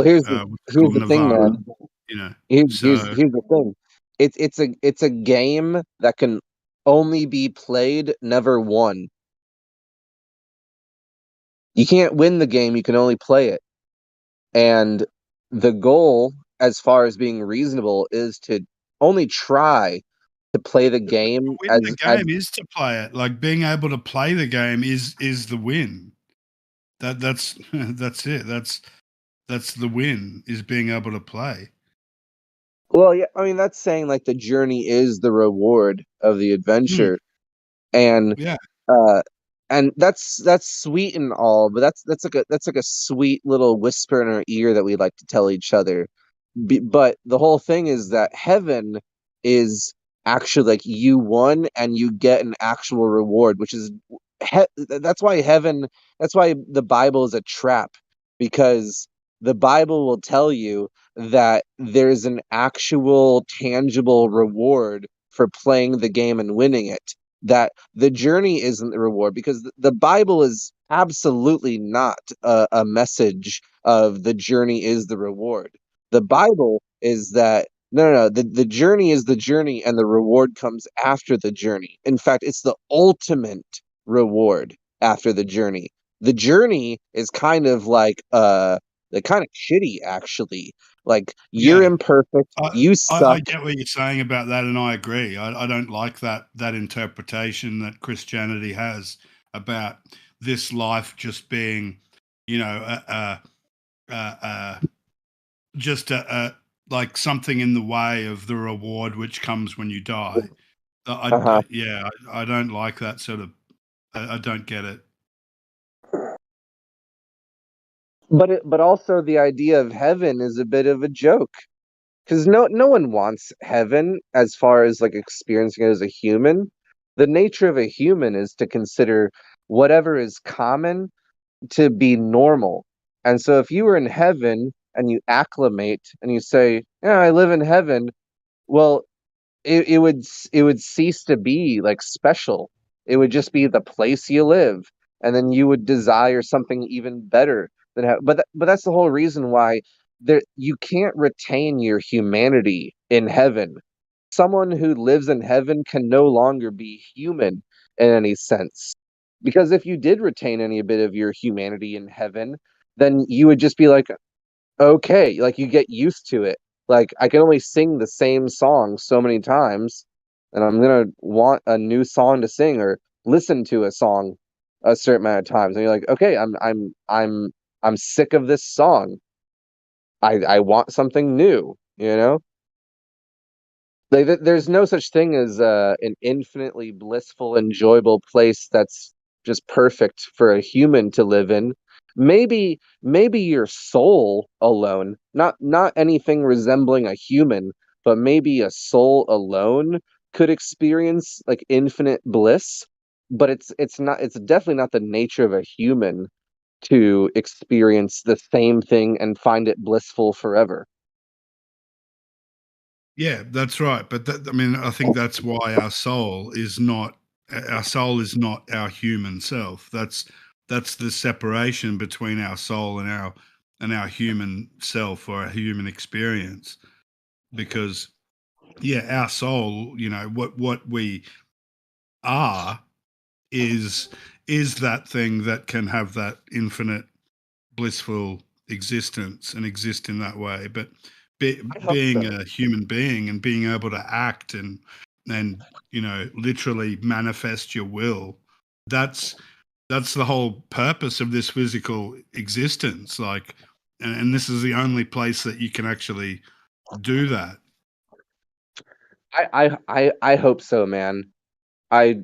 here's the thing, man. Here's the thing. It's a game that can only be played, never won. You can't win the game, you can only play it. And the goal, as far as being reasonable, is to only try to play the game. The game is to play it. Like being able to play the game is the win. That's it. That's the win, is being able to play. Well, yeah, I mean that's saying like the journey is the reward of the adventure, and and that's sweet and all, but that's like a sweet little whisper in our ear that we like to tell each other. But the whole thing is that heaven is actually like you won and you get an actual reward, which is that's why the Bible is a trap, because the Bible will tell you that there's an actual tangible reward for playing the game and winning it. That the journey isn't the reward, because the Bible is absolutely not a message of the journey is the reward. The Bible is that no, the journey is the journey and the reward comes after the journey. In fact, it's the ultimate reward after the journey. The journey is kind of like kind of shitty, actually. Like you're imperfect, you suck. I get what you're saying about that, and I agree. I don't like that interpretation that Christianity has about this life just being, just like something in the way of the reward which comes when you die. I don't like that sort of. I don't get it. But also the idea of heaven is a bit of a joke, because no one wants heaven as far as like experiencing it as a human. The nature of a human is to consider whatever is common to be normal, And so if you were in heaven and you acclimate and you say, "Yeah, I live in heaven," well, it would cease to be like special. It would just be the place you live, and then you would desire something even better than but that's the whole reason why you can't retain your humanity in heaven. Someone who lives in heaven can no longer be human in any sense. Because if you did retain any bit of your humanity in heaven, then you would just be like, okay, like you get used to it. Like I can only sing the same song so many times, and I'm gonna want a new song to sing or listen to a song a certain amount of times. And you're like, okay, I'm sick of this song. I want something new, you know? Like there's no such thing as an infinitely blissful, enjoyable place that's just perfect for a human to live in. Maybe your soul alone, not anything resembling a human, but maybe a soul alone could experience like infinite bliss. But it's definitely not the nature of a human to experience the same thing and find it blissful forever. Yeah, that's right. But I mean, I think that's why our soul is not our human self. That's the separation between our soul and our human self or our human experience. Because yeah, our soul, what we are is that thing that can have that infinite blissful existence and exist in that way. But being a human being and being able to act and literally manifest your will, that's the whole purpose of this physical existence. Like, and this is the only place that you can actually do that. I hope so, man. I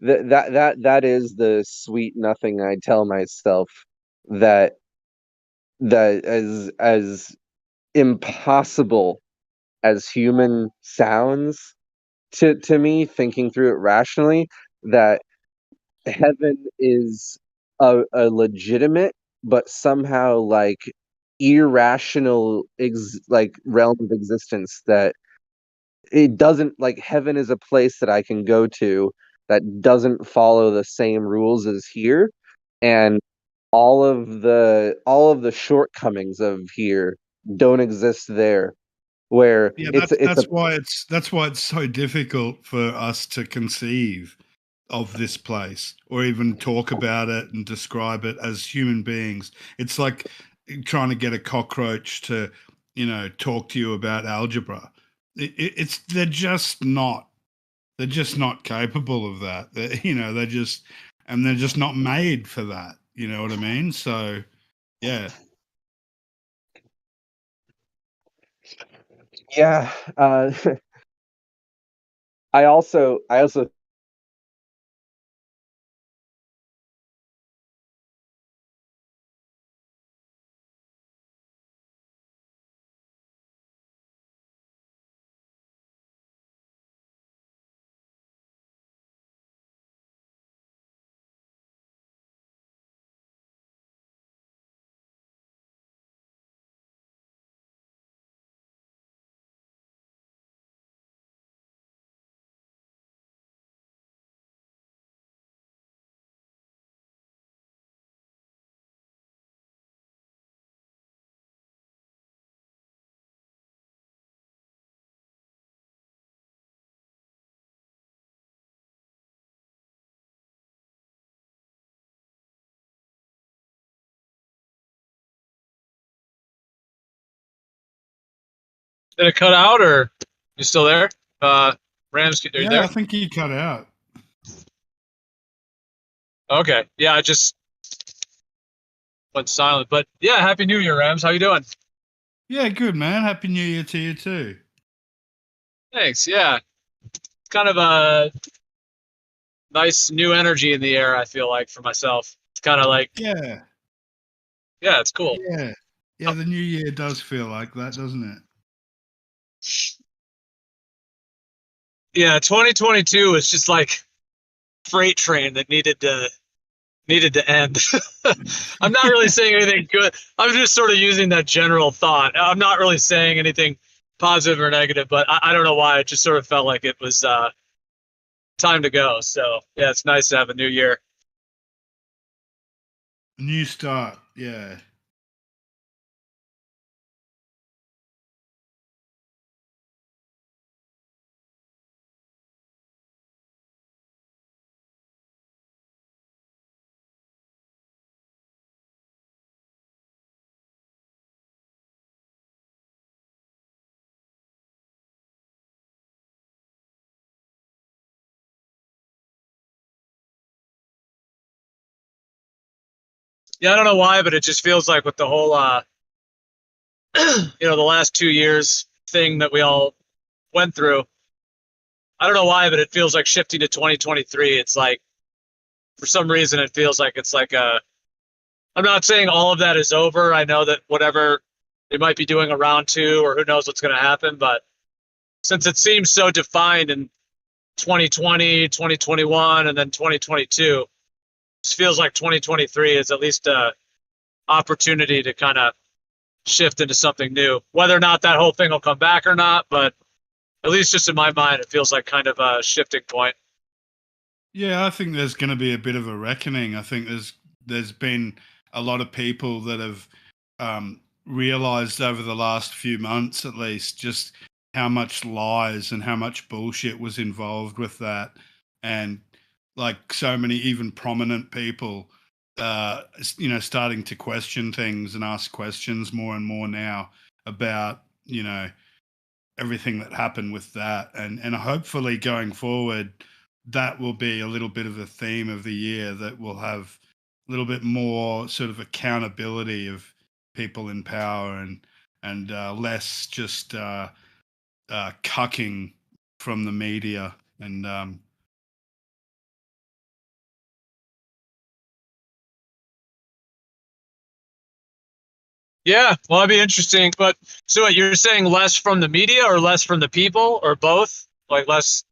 that is the sweet nothing I tell myself, that as impossible as human sounds to me, thinking through it rationally, that heaven is a legitimate but somehow like irrational like realm of existence, that it doesn't, like, heaven is a place that I can go to that doesn't follow the same rules as here, and all of the shortcomings of here don't exist there, where Yeah, it's a that's why it's so difficult for us to conceive of this place or even talk about it and describe it as human beings. It's like trying to get a cockroach to, talk to you about algebra. It's they're just not capable of that. They're just not made for that. You know what I mean? So, yeah. Yeah, I also Did it cut out, or you still there? Rams, are you Yeah, I there? think he cut out. Okay. Yeah, I just went silent. But yeah, Happy New Year, Rams. How you doing? Yeah, good, man. Happy New Year to you too. Thanks. Yeah, it's kind of a nice new energy in the air, I feel like, for myself. It's kind of like, Yeah, yeah, it's cool. yeah. The new year does feel like that, doesn't it? Yeah, 2022 is just like freight train that needed to needed to end. I'm not really saying anything good. I'm just sort of using that general thought. I'm not really saying anything positive or negative, but I don't know why. It just sort of felt like it was time to go. So yeah, it's nice to have a new year. New start, yeah. Yeah, I don't know why, but it just feels like with the whole, the last 2 years thing that we all went through. I don't know why, but it feels like shifting to 2023. It's like, for some reason, it feels like it's like I'm not saying all of that is over. I know that whatever they might be doing a round 2 or who knows what's going to happen, but since it seems so defined in 2020, 2021, and then 2022, it feels like 2023 is at least a opportunity to kind of shift into something new. Whether or not that whole thing will come back or not, but at least just in my mind, it feels like kind of a shifting point. Yeah, I think there's going to be a bit of a reckoning. I think there's been a lot of people that have realized over the last few months, at least, just how much lies and how much bullshit was involved with that, and like so many even prominent people, starting to question things and ask questions more and more now about everything that happened with that, and hopefully going forward, that will be a little bit of a theme of the year, that will have a little bit more sort of accountability of people in power, and less just cucking from the media. And yeah, well, that'd be interesting. But so you're saying less from the media or less from the people or both? Like less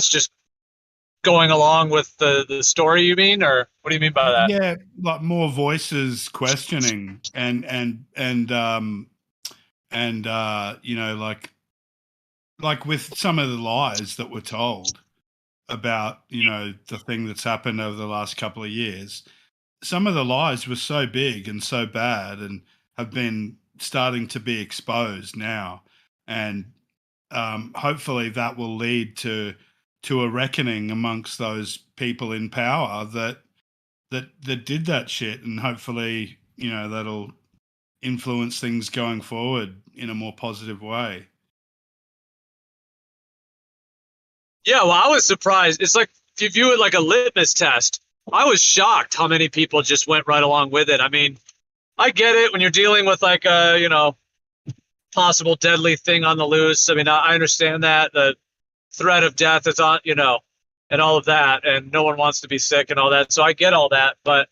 just going along with the story, you mean? Or what do you mean by that? Yeah, like more voices questioning and like with some of the lies that were told about, the thing that's happened over the last couple of years. Some of the lies were so big and so bad and have been starting to be exposed now. And hopefully that will lead to a reckoning amongst those people in power that did that shit. And hopefully, that'll influence things going forward in a more positive way. Yeah, well, I was surprised. It's like, if you view it like a litmus test, I was shocked how many people just went right along with it. I mean, I get it when you're dealing with like a, possible deadly thing on the loose. I mean, I understand that the threat of death is on, and all of that, and no one wants to be sick and all that. So I get all that, but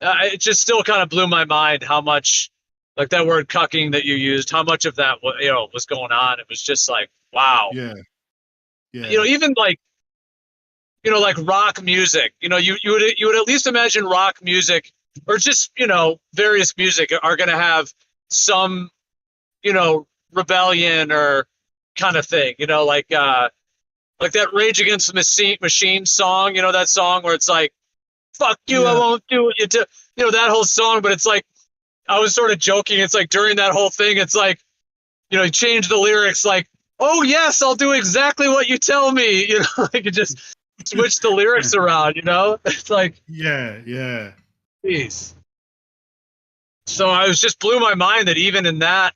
it just still kind of blew my mind how much, like that word cucking that you used, how much of that was going on. It was just like, wow. Yeah. Yeah. Even like, like rock music, you would at least imagine rock music or just, various music are going to have some, rebellion or kind of thing, like that Rage Against the Machine song, that song where it's like, fuck you, I won't do what you do, that whole song. But it's like, I was sort of joking. It's like during that whole thing, it's like, you change the lyrics like, oh yes, I'll do exactly what you tell me. Like it just switch the lyrics around, It's like, yeah. Jeez. So I was just blew my mind that even in that,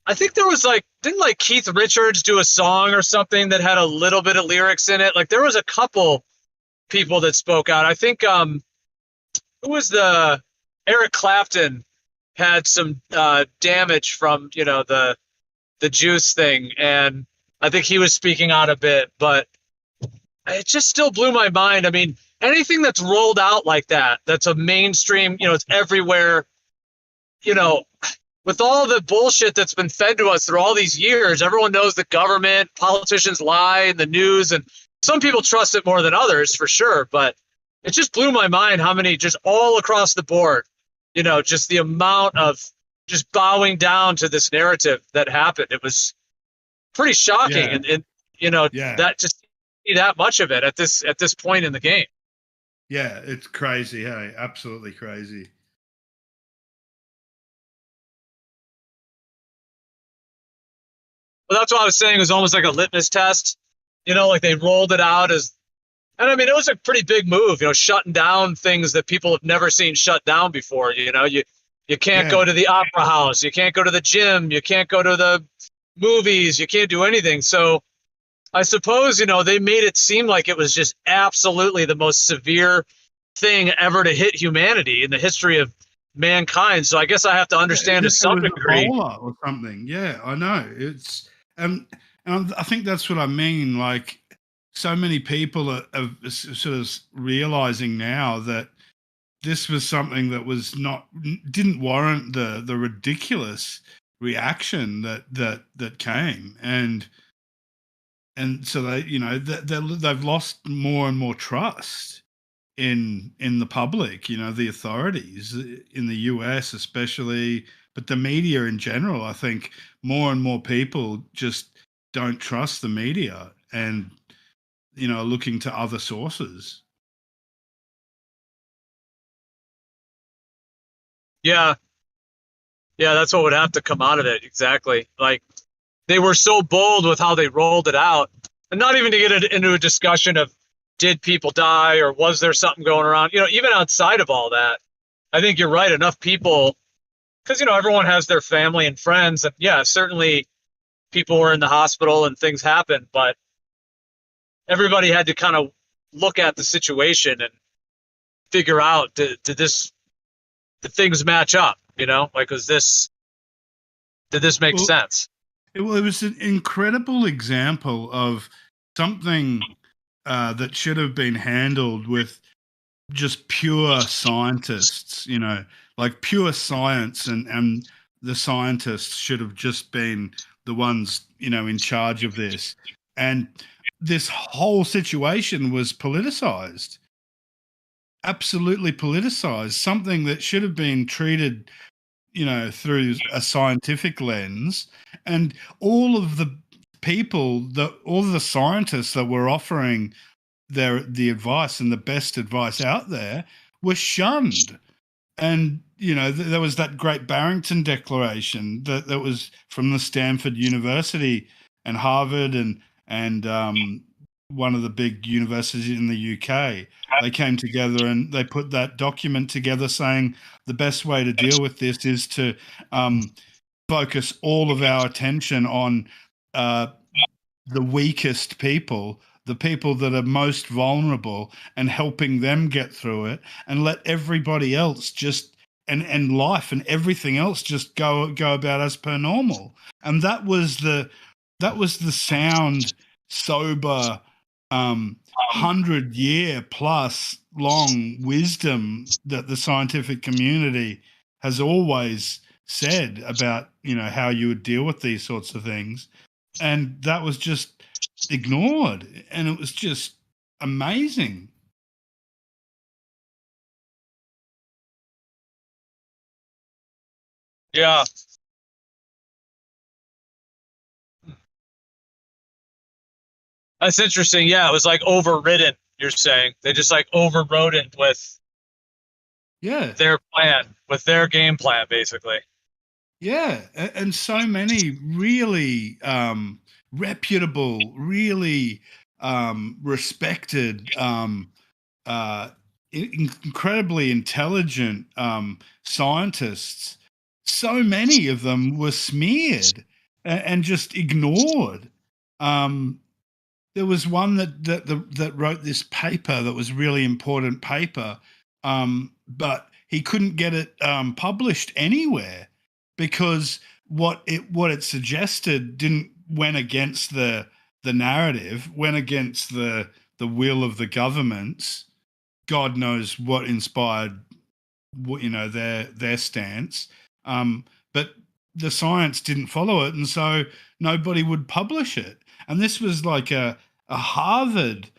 I think there was didn't Keith Richards do a song or something that had a little bit of lyrics in it? Like there was a couple people that spoke out. I think who was Eric Clapton had some damage from the juice thing, and I think he was speaking out a bit, but it just still blew my mind. I mean, anything that's rolled out like that, that's a mainstream, it's everywhere, with all the bullshit that's been fed to us through all these years. Everyone knows the government, politicians lie, and the news, and some people trust it more than others for sure. But it just blew my mind how many, just all across the board, you know, just the amount of just bowing down to this narrative that happened. It was pretty shocking. Yeah. And you know, Yeah. that just that much of it at this point in the game. Yeah, it's crazy. Hey, absolutely crazy. Well, that's what I was saying. It was almost like a litmus test. You know, like they rolled it out as, and I mean, it was a pretty big move, you know, shutting down things that people have never seen shut down before. You know, you can't go to the opera house, you can't go to the gym, you can't go to the movies, you can't do anything. So I suppose, you know, they made it seem like it was just absolutely the most severe thing ever to hit humanity in the history of mankind. So I guess I have to understand to some degree. Ebola or something. Yeah, I know. It's and I think that's what I mean. Like, so many people are sort of realizing now that this was something that was didn't warrant the ridiculous reaction that came, and so they, you know, they've lost more and more trust in the public, you know, the authorities in the US especially, but the media in general. I think more and more people just don't trust the media and, you know, looking to other sources. Yeah. Yeah, that's what would have to come out of it. Exactly. Like, they were so bold with how they rolled it out, and not even to get into a discussion of did people die or was there something going around, you know, even outside of all that. I think you're right. Enough people, because, you know, everyone has their family and friends, and yeah, certainly people were in the hospital and things happened, but everybody had to kind of look at the situation and figure out, did things match up, you know, like, did this make sense? It was an incredible example of something that should have been handled with just pure scientists, you know, like pure science, and the scientists should have just been the ones, you know, in charge of this. And this whole situation was politicized, absolutely politicized, something that should have been treated, you know, through a scientific lens. And all of the people, all of the scientists that were offering the advice and the best advice out there were shunned. And, you know, there was that great Barrington Declaration that was from the Stanford University and Harvard and one of the big universities in the UK. They came together and they put that document together saying the best way to deal with this is to focus all of our attention on the weakest people, the people that are most vulnerable, and helping them get through it, and let everybody else just and life and everything else just go about as per normal. And that was the sound, sober, 100-year plus long wisdom that the scientific community has always said about, you know, how you would deal with these sorts of things. And that was just ignored, and it was just amazing. Yeah. That's interesting. Yeah, it was like overridden, you're saying. They just like overrode it with their plan, with their game plan, basically. Yeah, and so many really reputable, really respected, incredibly intelligent scientists, so many of them were smeared and just ignored. There was one that wrote this paper that was really important paper, but he couldn't get it published anywhere because what it suggested went against the narrative, went against the will of the governments. God knows what inspired, you know, their stance, but the science didn't follow it, and so nobody would publish it. And this was like a Harvard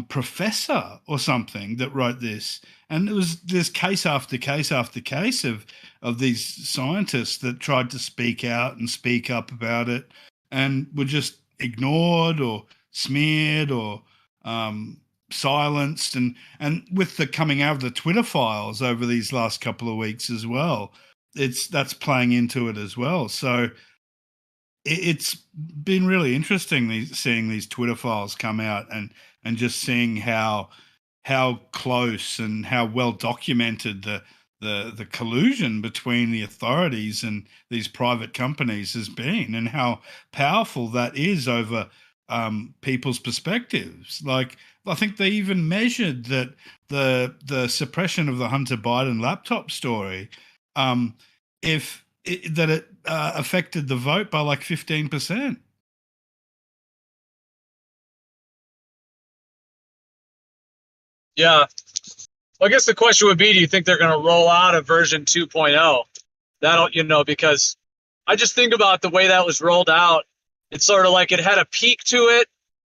professor or something that wrote this, and there's case after case after case of these scientists that tried to speak out and speak up about it, and were just ignored or smeared or silenced. And with the coming out of the Twitter files over these last couple of weeks as well, that's playing into it as well. So it's been really interesting seeing these Twitter files come out and just seeing how close and how well documented the collusion between the authorities and these private companies has been, and how powerful that is over people's perspectives. Like, I think they even measured that the suppression of the Hunter Biden laptop story, if it affected the vote by like 15%. Yeah. Well, I guess the question would be, do you think they're going to roll out a version 2.0? That'll, because I just think about the way that was rolled out. It's sort of like it had a peak to it.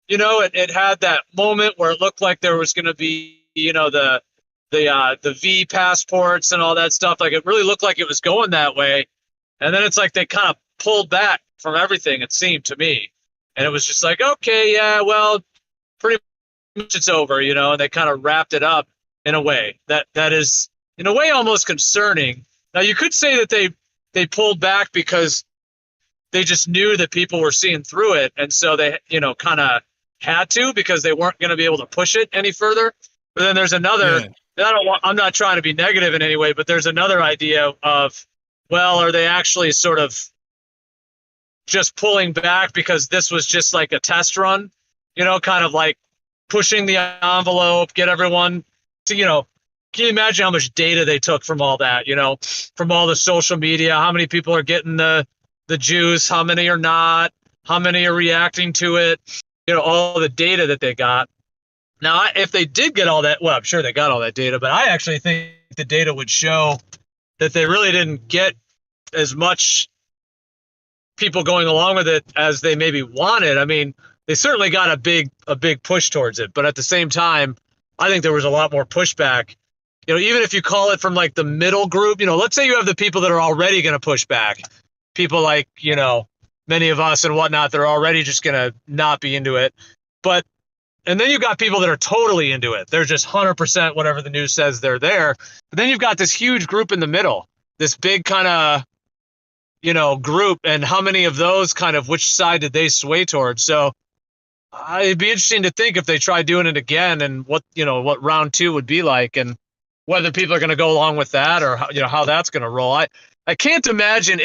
It had that moment where it looked like there was going to be, the V passports and all that stuff. Like, it really looked like it was going that way. And then it's like they kind of pulled back from everything, it seemed to me. And it was just like, okay, yeah, well, pretty much it's over, and they kind of wrapped it up in a way that is, in a way, almost concerning. Now, you could say that they pulled back because they just knew that people were seeing through it. And so they, kind of had to, because they weren't going to be able to push it any further. But then there's another, I'm not trying to be negative in any way, but there's another idea of, well, are they actually sort of just pulling back because this was just like a test run, kind of like pushing the envelope, get everyone to, can you imagine how much data they took from all that, from all the social media, how many people are getting the juice, how many are not, how many are reacting to it, all the data that they got. Now, if they did get all that, well, I'm sure they got all that data, but I actually think the data would show that they really didn't get as much people going along with it as they maybe wanted. I mean, they certainly got a big push towards it, but at the same time, I think there was a lot more pushback. Even if you call it from like the middle group, let's say you have the people that are already going to push back, people like, many of us and whatnot, that are already just going to not be into it. And then you've got people that are totally into it. They're just 100% whatever the news says, they're there. But then you've got this huge group in the middle, this big kind of, group. And how many of those kind of, which side did they sway towards? So it'd be interesting to think if they try doing it again, and what round 2 would be like, and whether people are going to go along with that, or how that's going to roll. I can't imagine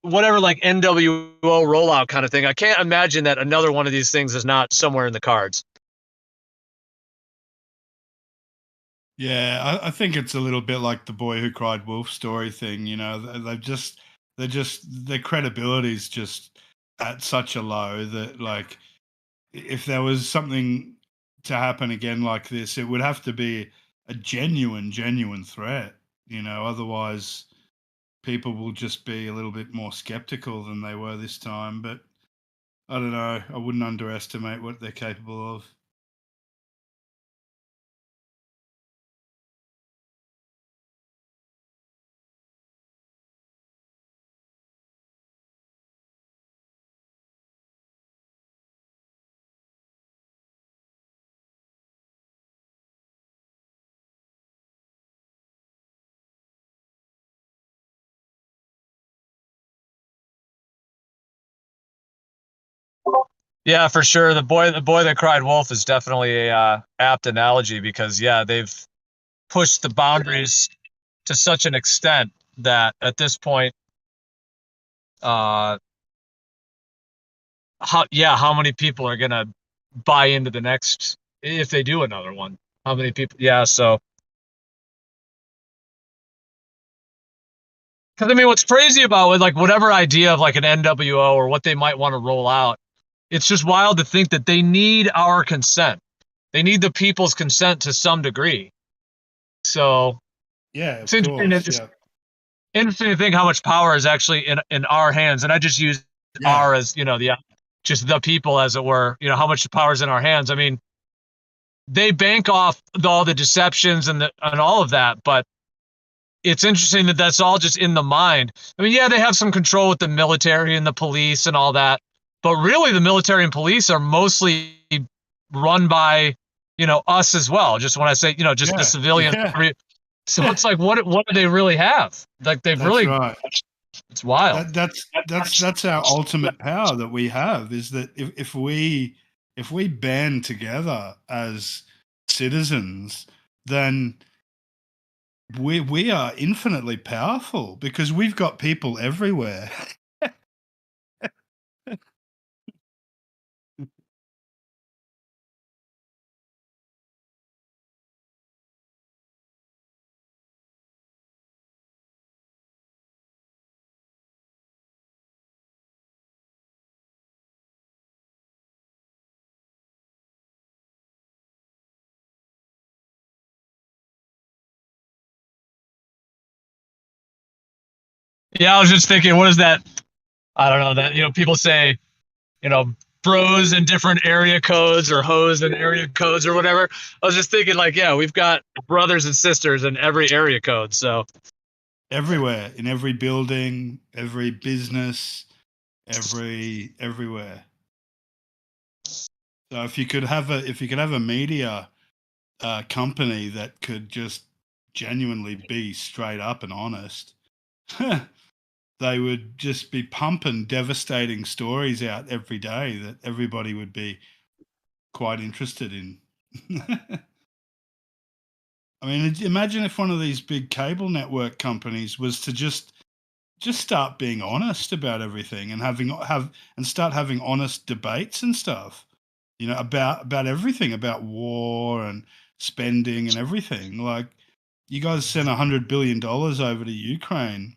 whatever, like NWO rollout kind of thing, I can't imagine that another one of these things is not somewhere in the cards. Yeah, I think it's a little bit like the boy who cried wolf story thing. Their credibility is just at such a low that, like, if there was something to happen again like this, it would have to be a genuine threat. Otherwise people will just be a little bit more skeptical than they were this time. But I don't know. I wouldn't underestimate what they're capable of. Yeah, for sure. The boy that cried wolf is definitely a apt analogy, because they've pushed the boundaries to such an extent that at this point, how many people are gonna buy into the next, if they do another one? How many people? Yeah, so because I mean, what's crazy about it, like whatever idea of like an NWO or what they might want to roll out, it's just wild to think that they need our consent. They need the people's consent to some degree. So yeah, it's interesting to think how much power is actually in our hands. And I just use our as, just the people, as it were, how much power is in our hands. I mean, they bank off all the deceptions and all of that, but it's interesting that that's all just in the mind. I mean, yeah, they have some control with the military and the police and all that, but really the military and police are mostly run by, us as well. Just when I say, just the civilian. Yeah. So it's like, what do they really have? Like they've That's really, right. It's wild. That's our ultimate power that we have, is that if we band together as citizens, then we are infinitely powerful because we've got people everywhere. Yeah, I was just thinking, what is that? I don't know that, people say, bros in different area codes or hoes in area codes or whatever. I was just thinking like, yeah, we've got brothers and sisters in every area code. So everywhere, in every building, every business, everywhere. So if you could have a media company that could just genuinely be straight up and honest, they would just be pumping devastating stories out every day that everybody would be quite interested in. I mean, imagine if one of these big cable network companies was to just start being honest about everything and start having honest debates and stuff, about everything, about war and spending and everything. Like, you guys sent $100 billion over to Ukraine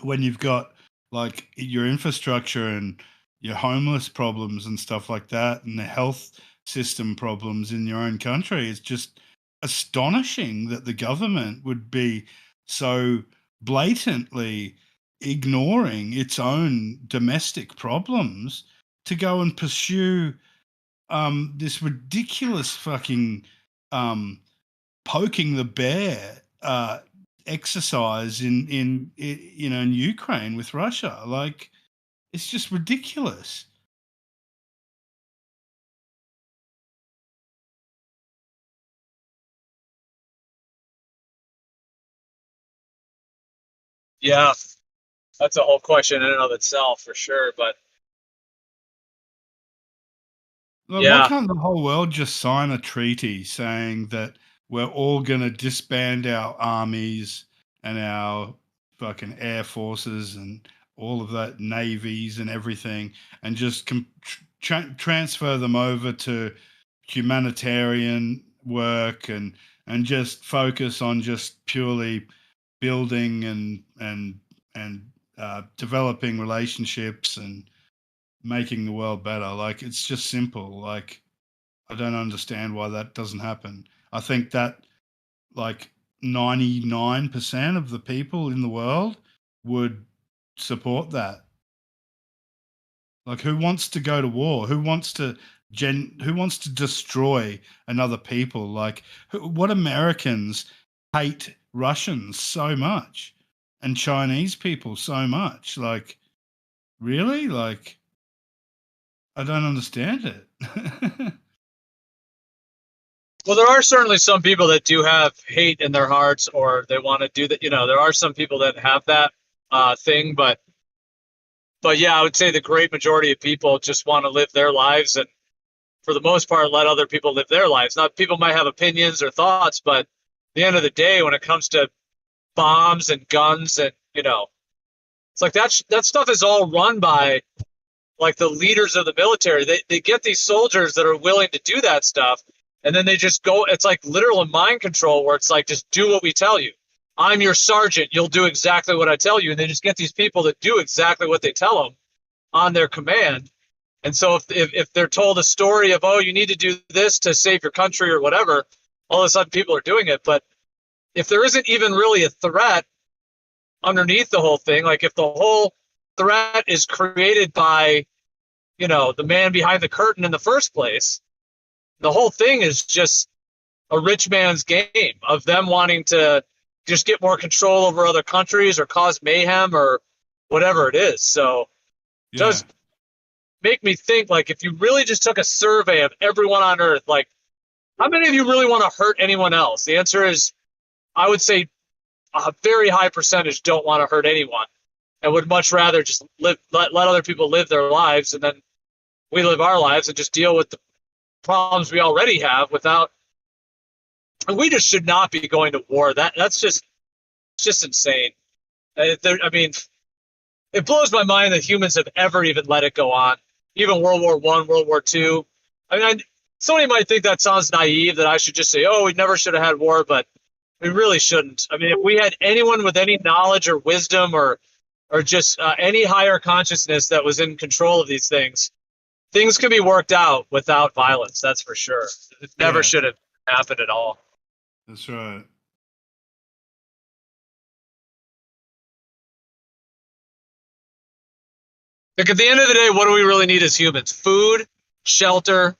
when you've got like your infrastructure and your homeless problems and stuff like that, and the health system problems in your own country. It's just astonishing that the government would be so blatantly ignoring its own domestic problems to go and pursue this ridiculous fucking poking the bear exercise in Ukraine with Russia. Like, it's just ridiculous. yeah, that's a whole question in and of itself for sure. But Well, why can't the whole world just sign a treaty saying that we're all going to disband our armies and our fucking air forces and all of that, navies and everything, and just transfer them over to humanitarian work and just focus on just purely building and developing relationships and making the world better. Like, it's just simple. Like, I don't understand why that doesn't happen. I think that like 99% of the people in the world would support that. Like, who wants to go to war? Who wants to destroy another people? Like, what Americans hate Russians so much and Chinese people so much? Like, really? Like, I don't understand it. Well, there are certainly some people that do have hate in their hearts, or they want to do that. There are some people that have that thing, but yeah, I would say the great majority of people just want to live their lives, and for the most part, let other people live their lives. Now, people might have opinions or thoughts, but at the end of the day, when it comes to bombs and guns, and it's like that stuff is all run by like the leaders of the military. They get these soldiers that are willing to do that stuff, and then they just go. It's like literal mind control, where it's like, just do what we tell you. I'm your sergeant. You'll do exactly what I tell you. And they just get these people that do exactly what they tell them on their command. And so if they're told a story of, oh, you need to do this to save your country or whatever, all of a sudden people are doing it. But if there isn't even really a threat underneath the whole thing, like if the whole threat is created by, the man behind the curtain in the first place, the whole thing is just a rich man's game of them wanting to just get more control over other countries or cause mayhem or whatever it is. So it does make me think, like, if you really just took a survey of everyone on Earth, like, how many of you really want to hurt anyone else? The answer is, I would say a very high percentage don't want to hurt anyone and would much rather just let other people live their lives, and then we live our lives and just deal with the problems we already have without. And we just should not be going to war. That's just insane. I mean, it blows my mind that humans have ever even let it go on. Even World War I, World War II. I mean, somebody might think that sounds naive, that I should just say, oh, we never should have had war, but we really shouldn't. I mean, if we had anyone with any knowledge or wisdom or just any higher consciousness that was in control of these things can be worked out without violence. That's for sure. It never should have happened at all. That's right. Like, at the end of the day, what do we really need as humans? Food, shelter,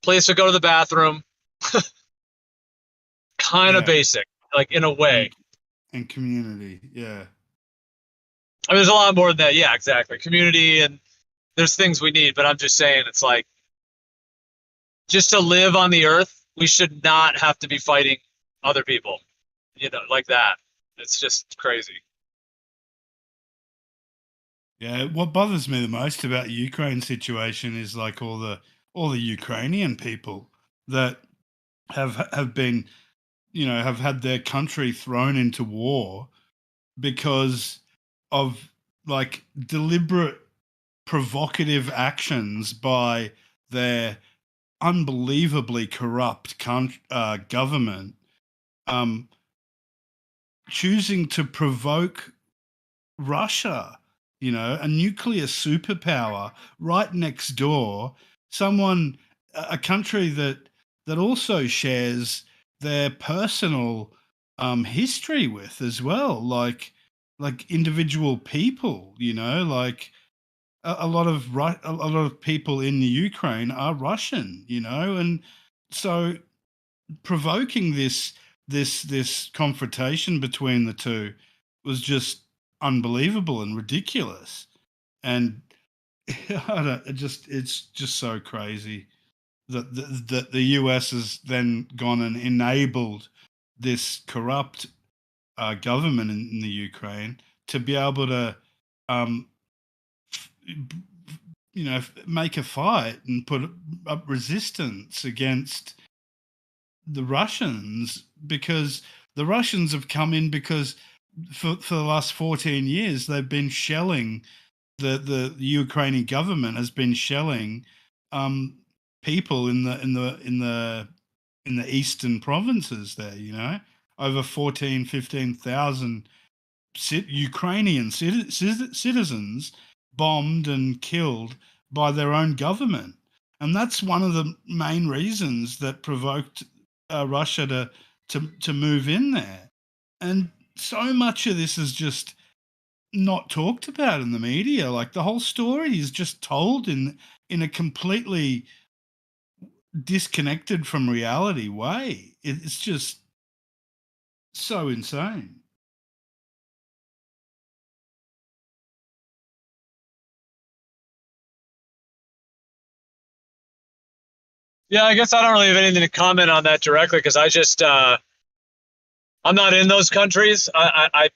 place to go to the bathroom. Kind of basic, like, in a way. And community, yeah. I mean, there's a lot more than that. Yeah, exactly. Community, and there's things we need, but I'm just saying, it's like, just to live on the earth, we should not have to be fighting other people, like that. It's just crazy. Yeah, what bothers me the most about the Ukraine situation is, like, all the Ukrainian people that have been, have had their country thrown into war because of, like, deliberate provocative actions by their unbelievably corrupt government, choosing to provoke Russia, a nuclear superpower right next door, a country that also shares their personal history with as well, like individual people, like a lot of people in the Ukraine are Russian, and so provoking this confrontation between the two was just unbelievable and ridiculous, and it's just so crazy that the US has then gone and enabled this corrupt government in the Ukraine to be able to make a fight and put up resistance against the Russians, because the Russians have come in because for the last 14 years they've been shelling the Ukrainian government has been shelling people in the eastern provinces there, over 15,000 Ukrainian citizens bombed and killed by their own government. And that's one of the main reasons that provoked Russia to move in there. And so much of this is just not talked about in the media. Like, the whole story is just told in a completely disconnected from reality way. It's just so insane. Yeah, I guess I don't really have anything to comment on that directly, because I just I'm not in those countries. I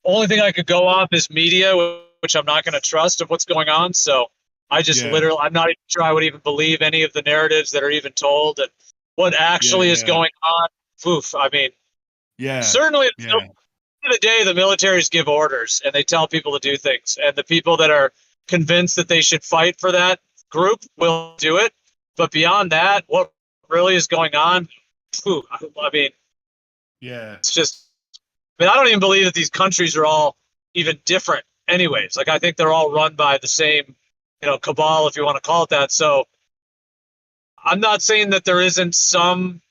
only thing I could go off is media, which I'm not going to trust of what's going on. So I just literally, I'm not even sure I would even believe any of the narratives that are even told, and what actually is going on. Oof, I mean, certainly at the end of the day, the militaries give orders and they tell people to do things, and the people that are convinced that they should fight for that group will do it. But beyond that, what really is going on? I mean, it's just, I mean, I don't even believe that these countries are all even different anyways. Like, I think they're all run by the same, cabal, if you want to call it that. So I'm not saying that there isn't some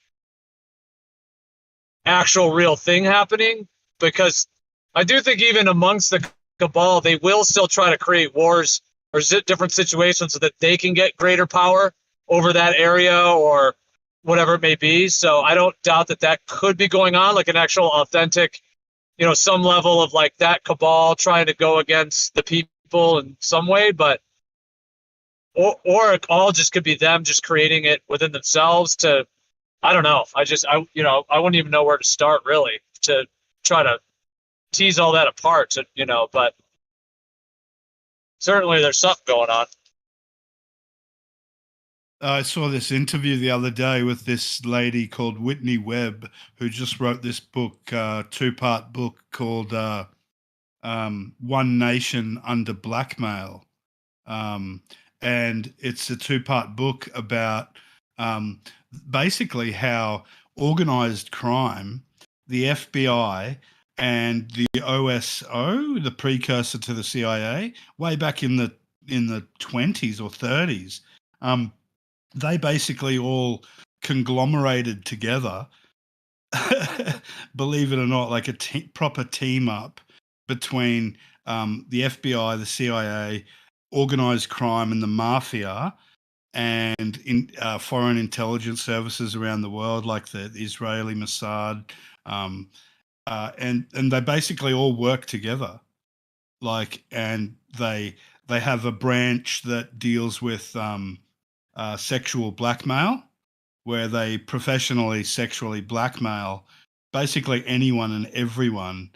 actual real thing happening, because I do think even amongst the cabal, they will still try to create wars or different situations so that they can get greater power over that area, or whatever it may be. So I don't doubt that that could be going on, like an actual authentic, some level of like that cabal trying to go against the people in some way, but or it all just could be them just creating it within themselves to, I don't know. I wouldn't even know where to start really to try to tease all that apart, but certainly there's something going on. I saw this interview the other day with this lady called Whitney Webb, who just wrote this book, two-part book called One Nation Under Blackmail. And it's a two-part book about basically how organized crime, the FBI, and the OSO, the precursor to the CIA, way back in the 20s or 30s, they basically all conglomerated together, believe it or not, like a proper team up between the FBI, the CIA, organized crime, and the mafia, and in foreign intelligence services around the world, like the Israeli Mossad, and they basically all work together, and they have a branch that deals with sexual blackmail, where they professionally sexually blackmail basically anyone and everyone,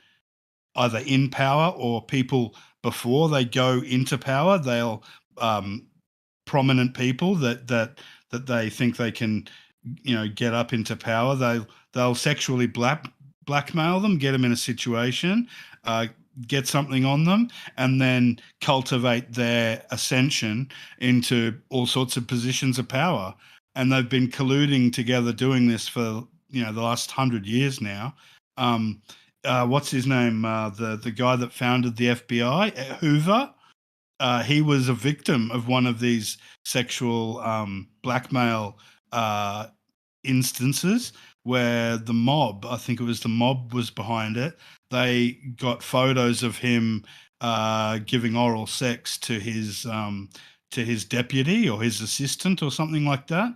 either in power or people before they go into power. They'll prominent people that they think they can, get up into power. They'll sexually blackmail them, get them in a situation, get something on them, and then cultivate their ascension into all sorts of positions of power. And they've been colluding together doing this for the last 100 years now. What's his name? The guy that founded the FBI, Hoover. He was a victim of one of these sexual blackmail instances where the mob, I think it was the mob, was behind it. They got photos of him giving oral sex to his deputy or his assistant or something like that.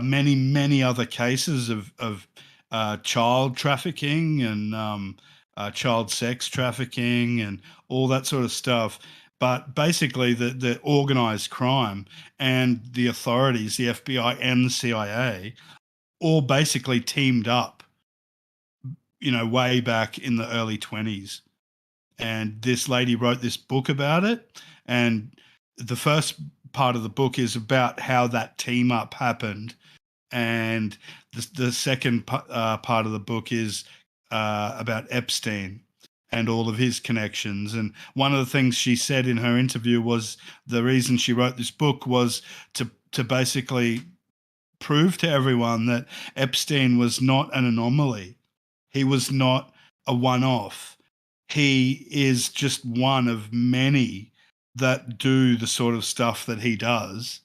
Many other cases of child trafficking and child sex trafficking and all that sort of stuff. But basically, the organized crime and the authorities, the FBI and the CIA, all basically teamed up, way back in the early 20s. And this lady wrote this book about it. And the first part of the book is about how that team up happened. And the second part of the book is about Epstein and all of his connections. And one of the things she said in her interview was the reason she wrote this book was to basically prove to everyone that Epstein was not an anomaly. He was not a one-off. He is just one of many that do the sort of stuff that he does.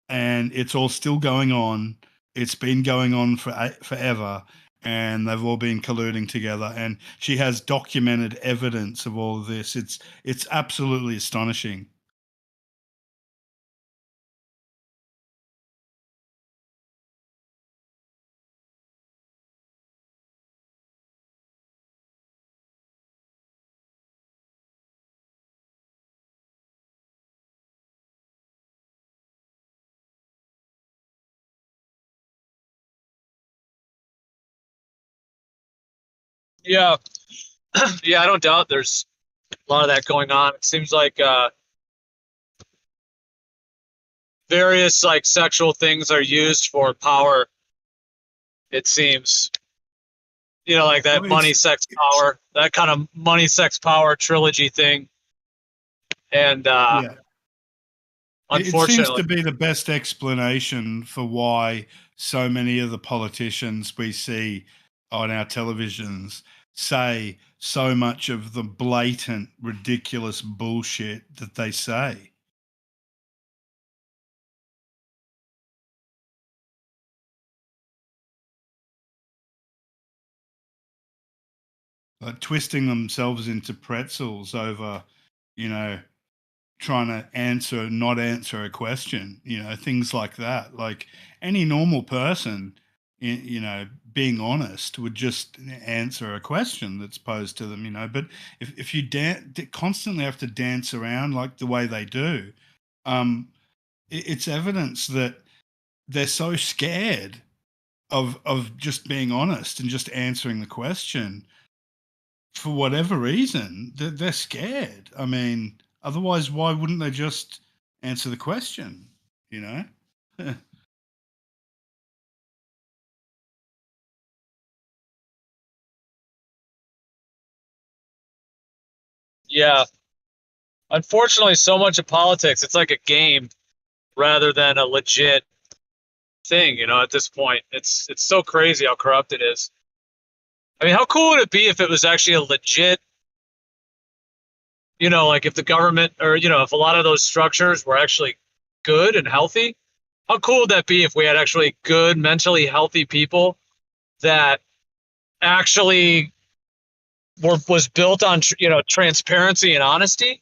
And it's all still going on. It's been going on forever, and they've all been colluding together. And she has documented evidence of all of this. It's absolutely astonishing. Yeah. Yeah, I don't doubt there's a lot of that going on. It seems like various like sexual things are used for power. It seems, like that money, sex, power, that kind of money, sex, power trilogy thing. And yeah. Unfortunately, it seems to be the best explanation for why so many of the politicians we see on our televisions say so much of the blatant, ridiculous bullshit that they say. Twisting themselves into pretzels over, trying to not answer a question, things like that. Like any normal person, being honest would just answer a question that's posed to them, but if you constantly have to dance around like the way they do, it's evidence that they're so scared of just being honest and just answering the question for whatever reason. They're scared. I mean, otherwise, why wouldn't they just answer the question? Yeah. Unfortunately, so much of politics, it's like a game rather than a legit thing, at this point. It's so crazy how corrupt it is. I mean, how cool would it be if it was actually a legit, like if the government or, if a lot of those structures were actually good and healthy? How cool would that be if we had actually good, mentally healthy people that actually was built on, transparency and honesty?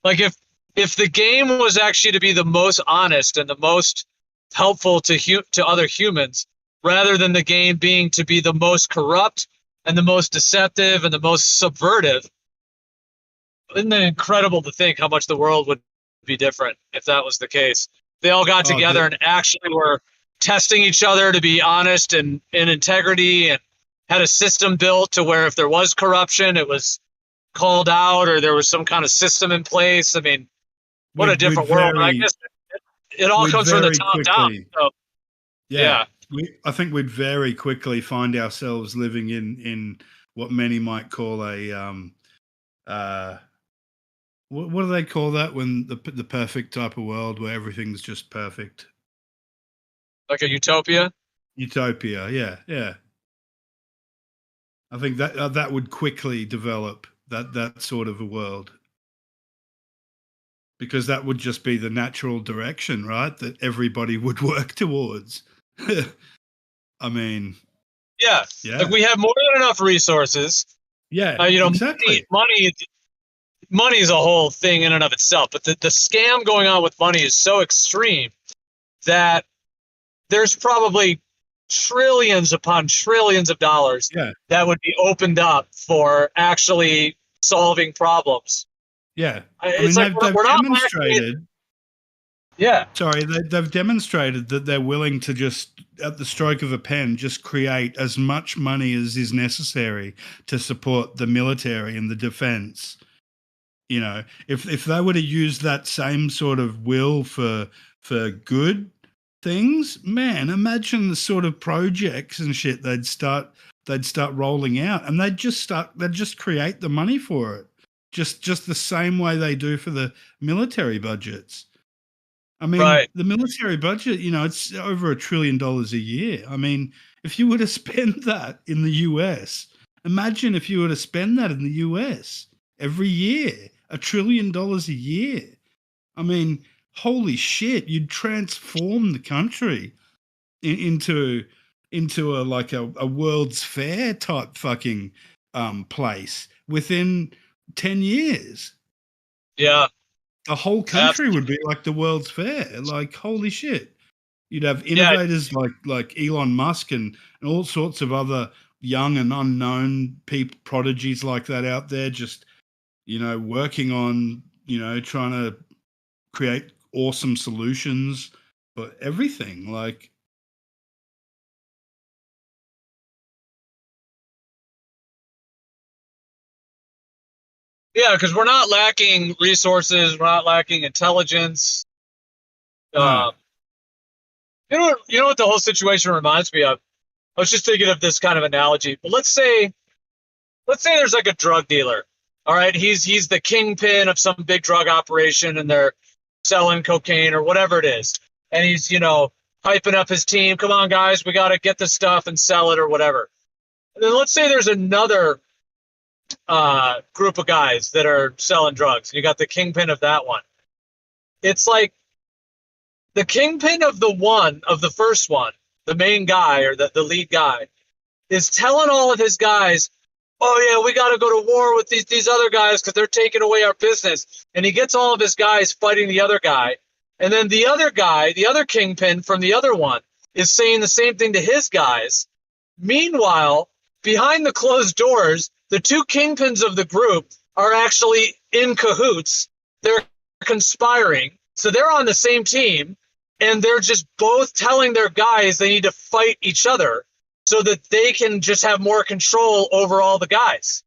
Like if the game was actually to be the most honest and the most helpful to other humans, rather than the game being to be the most corrupt and the most deceptive and the most subversive, isn't it incredible to think how much the world would be different if that was the case? They all got together and actually were testing each other to be honest and in integrity, and had a system built to where if there was corruption, it was called out, or there was some kind of system in place. I mean, what a different world. I guess it all comes from the top down. So, yeah. I think we'd very quickly find ourselves living in what many might call a what do they call that when the perfect type of world where everything's just perfect? Like a utopia? Utopia, yeah. I think that would quickly develop that sort of a world, because that would just be the natural direction, right? That everybody would work towards. I mean, yeah. Like we have more than enough resources. Yeah, exactly. Money is a whole thing in and of itself, but the scam going on with money is so extreme that there's probably trillions upon trillions of dollars that would be opened up for actually solving problems. Yeah. It's like we're not demonstrated. Yeah. Sorry, they've demonstrated that they're willing to just, at the stroke of a pen, just create as much money as is necessary to support the military and the defense. If they were to use that same sort of will for good things, man, imagine the sort of projects and shit they'd start rolling out, and they'd just create the money for it, just the same way they do for the military budgets. I mean, the military budget, it's over $1 trillion a year. I mean, if you were to spend that in the US, imagine if you were to spend that in the US every year, $1 trillion a year. I mean, holy shit, you'd transform the country into a World's Fair type fucking place within 10 years. Yeah. The whole country would be like the World's Fair. Like, holy shit. You'd have innovators like Elon Musk and all sorts of other young and unknown prodigies like that out there, just, working on, trying to create awesome solutions for everything. Like, yeah, because we're not lacking resources, we're not lacking intelligence. No. You know what the whole situation reminds me of? I was just thinking of this kind of analogy. But let's say there's like a drug dealer. All right, he's the kingpin of some big drug operation, and they're selling cocaine or whatever it is. And he's, hyping up his team. Come on, guys, we got to get this stuff and sell it or whatever. And then let's say there's another group of guys that are selling drugs. You got the kingpin of that one. It's like the kingpin of the first one, the main guy or the lead guy, is telling all of his guys, oh yeah, we got to go to war with these other guys because they're taking away our business. And he gets all of his guys fighting the other guy. And then the other guy, the other kingpin from the other one, is saying the same thing to his guys. Meanwhile, behind the closed doors, the two kingpins of the group are actually in cahoots. They're conspiring. So they're on the same team, and they're just both telling their guys they need to fight each other so that they can just have more control over all the guys.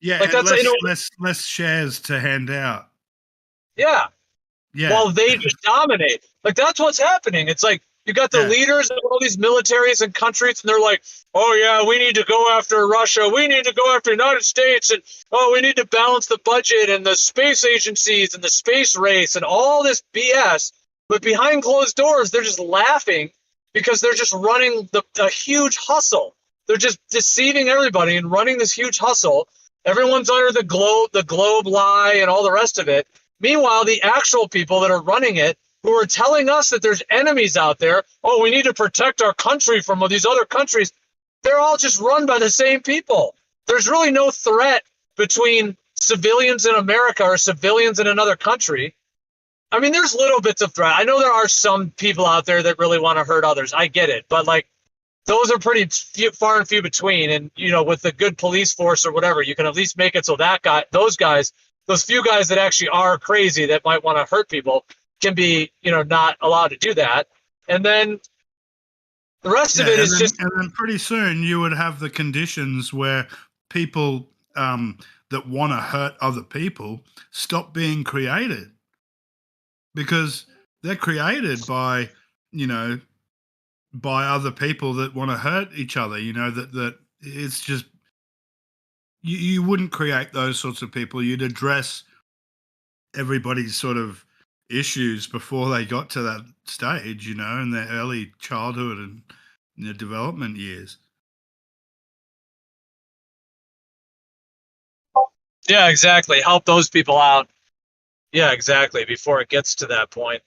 Yeah, like that's less shares to hand out. Yeah. Yeah. While they just dominate. Like, that's what's happening. It's like you got the leaders of all these militaries and countries, and they're like, oh, yeah, we need to go after Russia. We need to go after the United States. And, oh, we need to balance the budget and the space agencies and the space race and all this BS. But behind closed doors, they're just laughing because they're just running a huge hustle. They're just deceiving everybody and running this huge hustle. Everyone's under the globe lie and all the rest of it. Meanwhile, the actual people that are running it, who are telling us that there's enemies out there, oh, we need to protect our country from these other countries, they're all just run by the same people. There's really no threat between civilians in America or civilians in another country. I mean, there's little bits of threat. I know there are some people out there that really want to hurt others. I get it. But, like, those are pretty far and few between. And, you know, with the good police force or whatever, you can at least make it so those few guys that actually are crazy that might want to hurt people can be, you know, not allowed to do that. And then the rest of it is just... And then pretty soon you would have the conditions where people that want to hurt other people stop being created. Because they're created by, you know, by other people that want to hurt each other, you know, that it's just... You wouldn't create those sorts of people. You'd address everybody's sort of issues before they got to that stage, you know, in their early childhood and their development years. Yeah, exactly. Help those people out. Yeah, exactly. Before it gets to that point.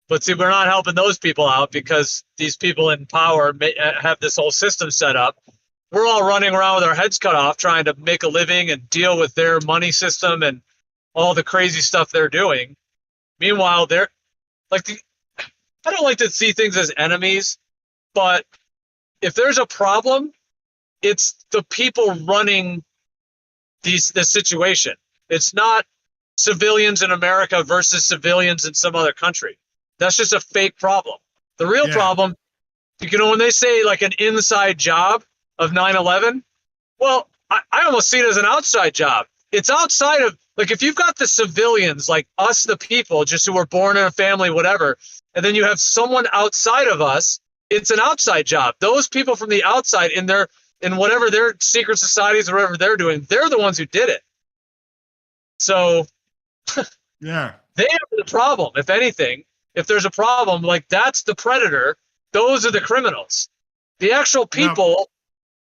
But see, we're not helping those people out because these people in power have this whole system set up. We're all running around with our heads cut off trying to make a living and deal with their money system and all the crazy stuff they're doing. Meanwhile, they're like, I don't like to see things as enemies, but if there's a problem, it's the people running the situation. It's not civilians in America versus civilians in some other country. That's just a fake problem. The real problem, you know, when they say like an inside job of 9/11, well, I almost see it as an outside job. It's outside of, like, if you've got the civilians, like us, the people, just who were born in a family, whatever, and then you have someone outside of us, it's an outside job. Those people from the outside in whatever their secret societies or whatever they're doing, they're the ones who did it. So yeah, they have the problem. If anything, if there's a problem, like, that's the predator. Those are the criminals. The actual people,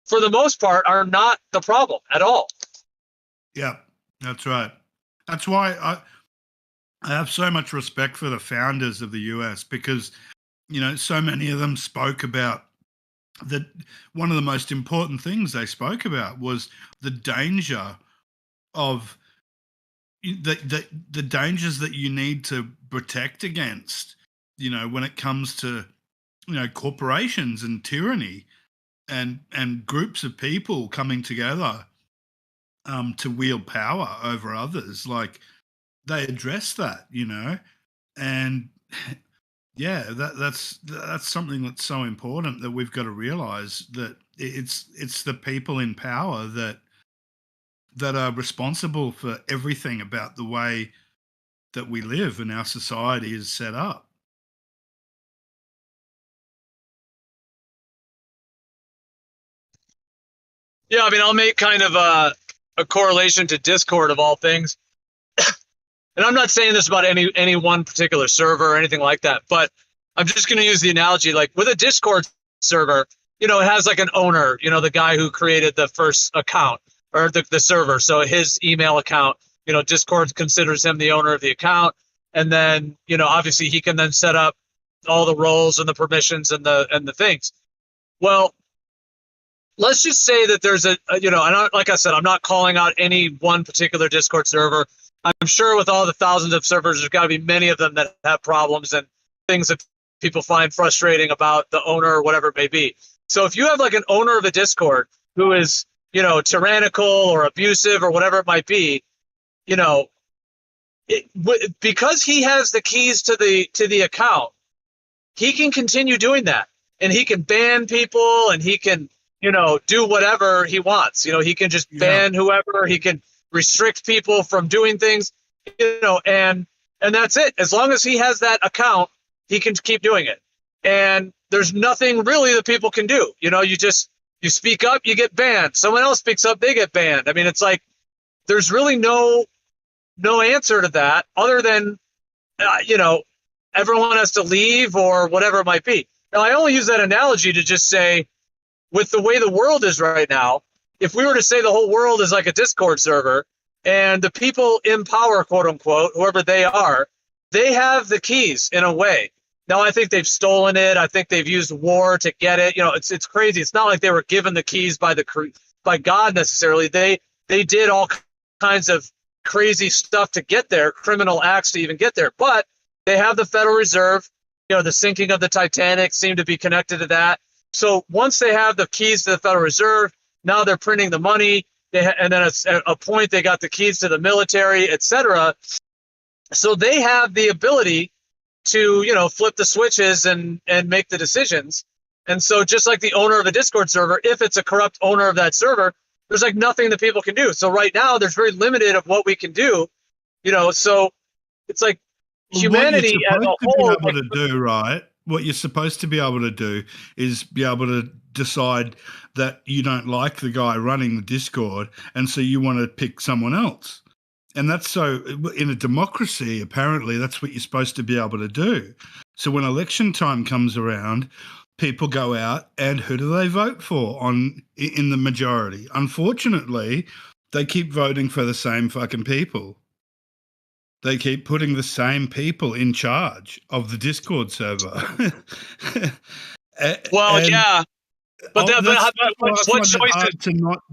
for the most part, are not the problem at all. Yeah, that's right. That's why I have so much respect for the founders of the US, because, you know, so many of them spoke about that. One of the most important things they spoke about was the danger of the dangers that you need to protect against, you know, when it comes to, you know, corporations and tyranny and groups of people coming together to wield power over others. Like, they address that, you know, and yeah, that's something that's so important that we've got to realize that it's the people in power that are responsible for everything about the way that we live and our society is set up. Yeah, I mean, I'll make kind of a correlation to Discord of all things. And I'm not saying this about any one particular server or anything like that, but I'm just going to use the analogy, like with a Discord server, you know, it has like an owner, you know, the guy who created the first account or the server. So his email account, you know, Discord considers him the owner of the account. And then, you know, obviously he can then set up all the roles and the permissions and the things. Well, let's just say that there's and like I said, I'm not calling out any one particular Discord server. I'm sure with all the thousands of servers, there's got to be many of them that have problems and things that people find frustrating about the owner or whatever it may be. So if you have like an owner of a Discord who is, tyrannical or abusive or whatever it might be, because he has the keys to the account, he can continue doing that, and he can ban people, and he can, do whatever he wants. He can just ban whoever. He can restrict people from doing things, and that's it. As long as he has that account, he can keep doing it. And there's nothing really that people can do. You speak up, you get banned. Someone else speaks up, they get banned. I mean, it's like there's really no answer to that other than, everyone has to leave or whatever it might be. Now, I only use that analogy to just say, with the way the world is right now, if we were to say the whole world is like a Discord server and the people in power, quote unquote, whoever they are, they have the keys in a way. Now, I think they've stolen it. I think they've used war to get it. It's crazy. It's not like they were given the keys by God necessarily. They did all kinds of crazy stuff to get there, criminal acts to even get there. But they have the Federal Reserve. The sinking of the Titanic seemed to be connected to that. So once they have the keys to the Federal Reserve, now they're printing the money. And then at a point, they got the keys to the military, etc. So they have the ability to, flip the switches and make the decisions. And so just like the owner of a Discord server, if it's a corrupt owner of that server, there's like nothing that people can do. So right now there's very limited of what we can do, so it's like humanity as a whole. What you're supposed to be able to do is be able to decide that you don't like the guy running the Discord, and so you want to pick someone else. And that's so in a democracy, apparently that's what you're supposed to be able to do. So when election time comes around, people go out and who do they vote for in the majority? Unfortunately, they keep voting for the same fucking people. They keep putting the same people in charge of the Discord server. Yeah. But what choices?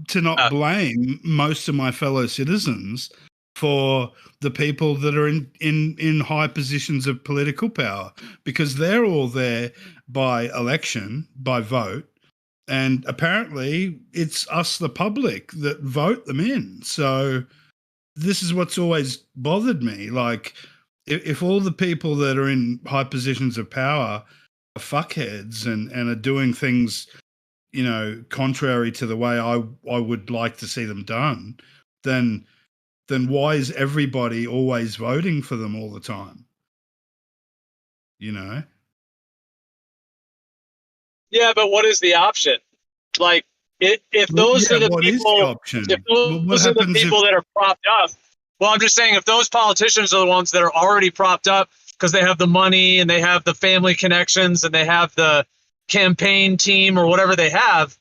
To not blame most of my fellow citizens for the people that are in high positions of political power, because they're all there by election, by vote, and apparently it's us, the public, that vote them in. So this is what's always bothered me. Like, if all the people that are in high positions of power are fuckheads and are doing things, contrary to the way I would like to see them done, then why is everybody always voting for them all the time? Yeah, but what is the option? Like, if those are the people, if those are the people that are propped up, well, I'm just saying, if those politicians are the ones that are already propped up because they have the money and they have the family connections and they have the campaign team or whatever they have,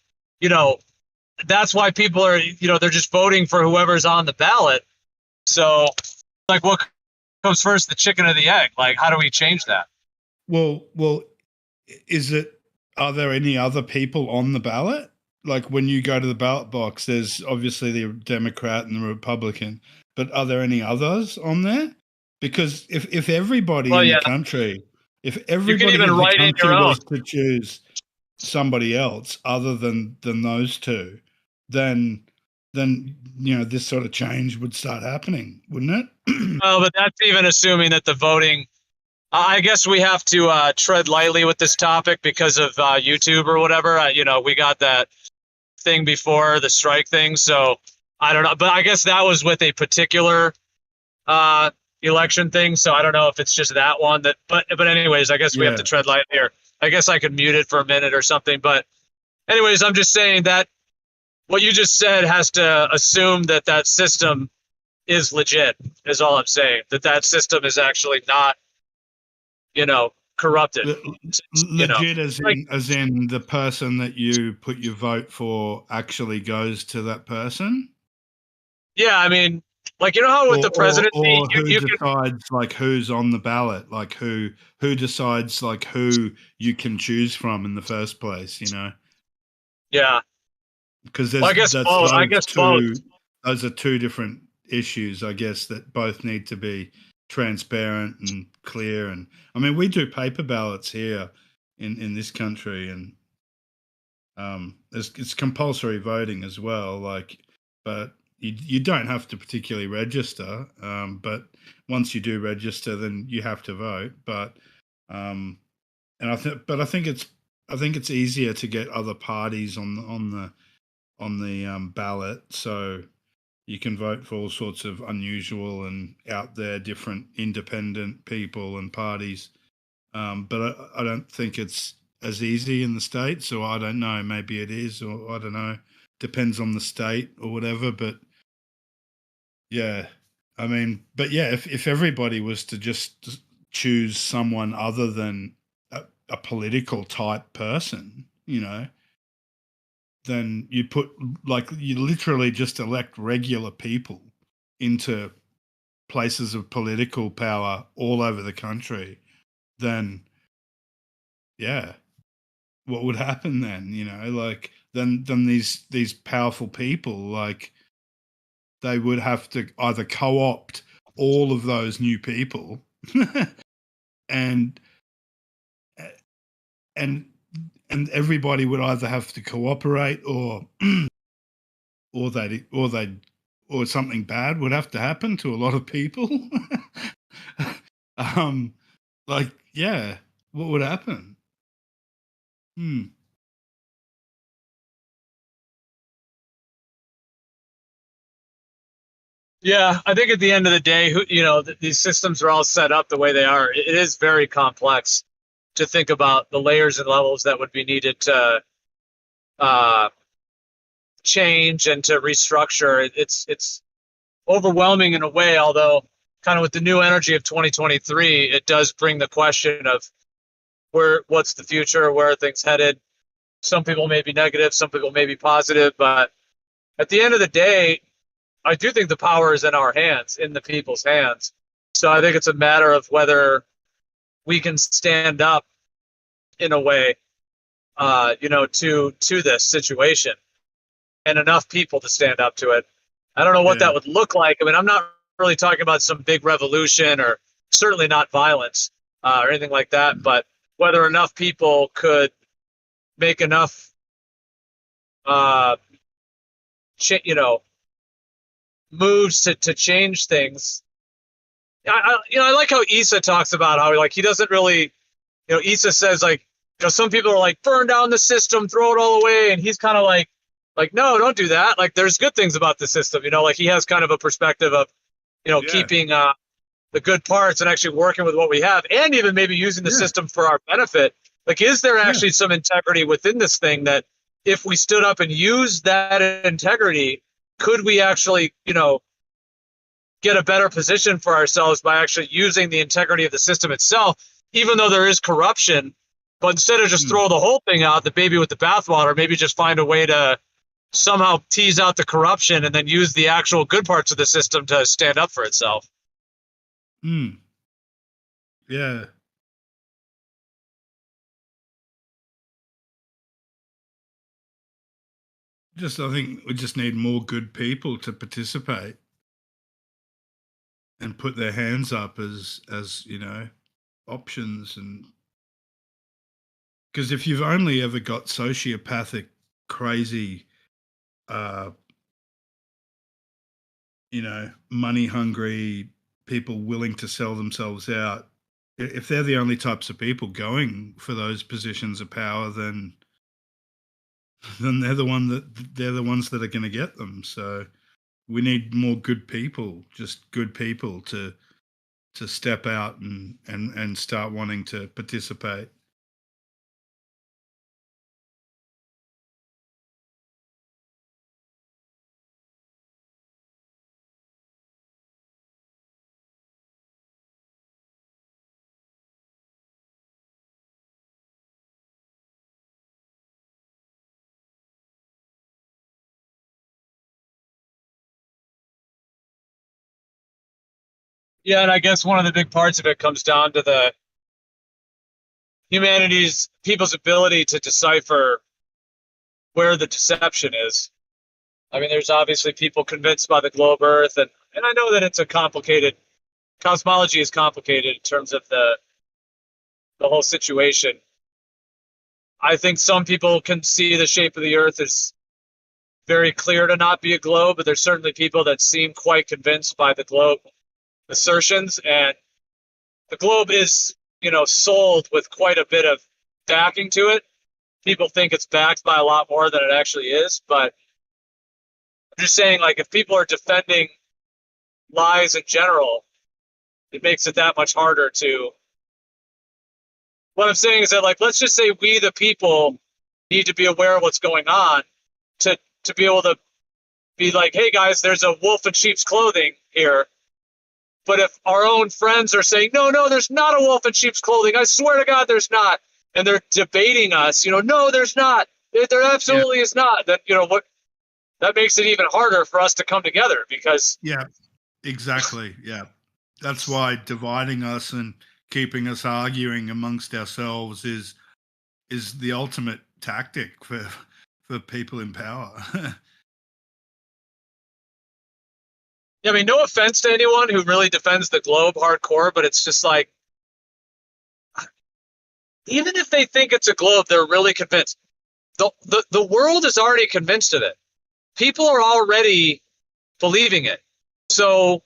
that's why people are, they're just voting for whoever's on the ballot. So, like, what comes first, the chicken or the egg? Like, how do we change that? Well, are there any other people on the ballot? Like, when you go to the ballot box, there's obviously the Democrat and the Republican, but are there any others on there? Because if everybody the country, if everybody in the country was to choose somebody else other than those two, then this sort of change would start happening, wouldn't it? Well, but that's even assuming that the voting. I guess we have to tread lightly with this topic because of YouTube or whatever. We got that thing before the strike thing, so I don't know. But I guess that was with a particular election thing, so I don't know if it's just that one. But anyways, I guess we have to tread lightly here. I guess I could mute it for a minute or something. But anyways, I'm just saying that what you just said has to assume that system is legit, is all I'm saying. That system is actually not, corrupted. Legit as in the person that you put your vote for actually goes to that person? Yeah, I mean, like, how with the presidency, or who decides like who's on the ballot, like who decides like who you can choose from in the first place, Yeah. Because Well, I guess both. I guess both. Those are two different issues, I guess, that both need to be transparent and clear. And I mean, we do paper ballots here in this country, and it's compulsory voting as well. Like, but you don't have to particularly register. But once you do register, then you have to vote. But and I think it's easier to get other parties on the ballot, so you can vote for all sorts of unusual and out there different independent people and parties. But I don't think it's as easy in the States, or I don't know, maybe it is, or I don't know, depends on the state or whatever. But yeah, I mean, but yeah, if everybody was to just choose someone other than a political type person, then you literally just elect regular people into places of political power all over the country, then yeah, what would happen then? Then these powerful people, like, they would have to either co-opt all of those new people and everybody would either have to cooperate or something bad would have to happen to a lot of people. Yeah, what would happen? Yeah, I think at the end of the day, these systems are all set up the way they are. It is very complex to think about the layers and levels that would be needed to change and to restructure. It's overwhelming in a way, although kind of with the new energy of 2023, it does bring the question of what's the future, where are things headed. Some people may be negative, some people may be positive, but at the end of the day, I do think the power is in our hands, in the people's hands. So I think it's a matter of whether we can stand up in a way, to this situation, and enough people to stand up to it. I don't know what that would look like. I mean, I'm not really talking about some big revolution, or certainly not violence or anything like that, but whether enough people could make enough, moves to change things. I like how Issa talks about how he doesn't really, Issa says some people are like, burn down the system, throw it all away, and he's kind of like no, don't do that. Like, there's good things about the system, he has kind of a perspective of keeping the good parts and actually working with what we have, and even maybe using the system for our benefit. Like, is there actually some integrity within this thing that if we stood up and used that integrity, could we actually, get a better position for ourselves by actually using the integrity of the system itself, even though there is corruption? But instead of just throw the whole thing out, the baby with the bathwater, maybe just find a way to somehow tease out the corruption and then use the actual good parts of the system to stand up for itself. Yeah. I think we just need more good people to participate and put their hands up as options. And because if you've only ever got sociopathic, crazy, money hungry people willing to sell themselves out, if they're the only types of people going for those positions of power, then they're the ones that are going to get them. So we need more good people, just good people to step out and start wanting to participate. Yeah, and I guess one of the big parts of it comes down to the people's ability to decipher where the deception is. I mean, there's obviously people convinced by the globe Earth, and I know that it's a complicated cosmology is complicated in terms of the whole situation. I think some people can see the shape of the Earth as very clear to not be a globe, but there's certainly people that seem quite convinced by the globe assertions, and the globe is, sold with quite a bit of backing to it. People think it's backed by a lot more than it actually is, but I'm just saying, like, if people are defending lies in general, it makes it that much harder to. What I'm saying is that, like, let's just say we, the people, need to be aware of what's going on to be able to be like, hey guys, there's a wolf in sheep's clothing here. But if our own friends are saying, no, there's not a wolf in sheep's clothing, I swear to God, there's not, and they're debating us, no, there's not, there absolutely is not, then, what, that makes it even harder for us to come together because. Yeah, exactly. Yeah. That's why dividing us and keeping us arguing amongst ourselves is the ultimate tactic for people in power. Yeah, I mean, no offense to anyone who really defends the globe hardcore, but it's just like, even if they think it's a globe, they're really convinced. The world is already convinced of it. People are already believing it. So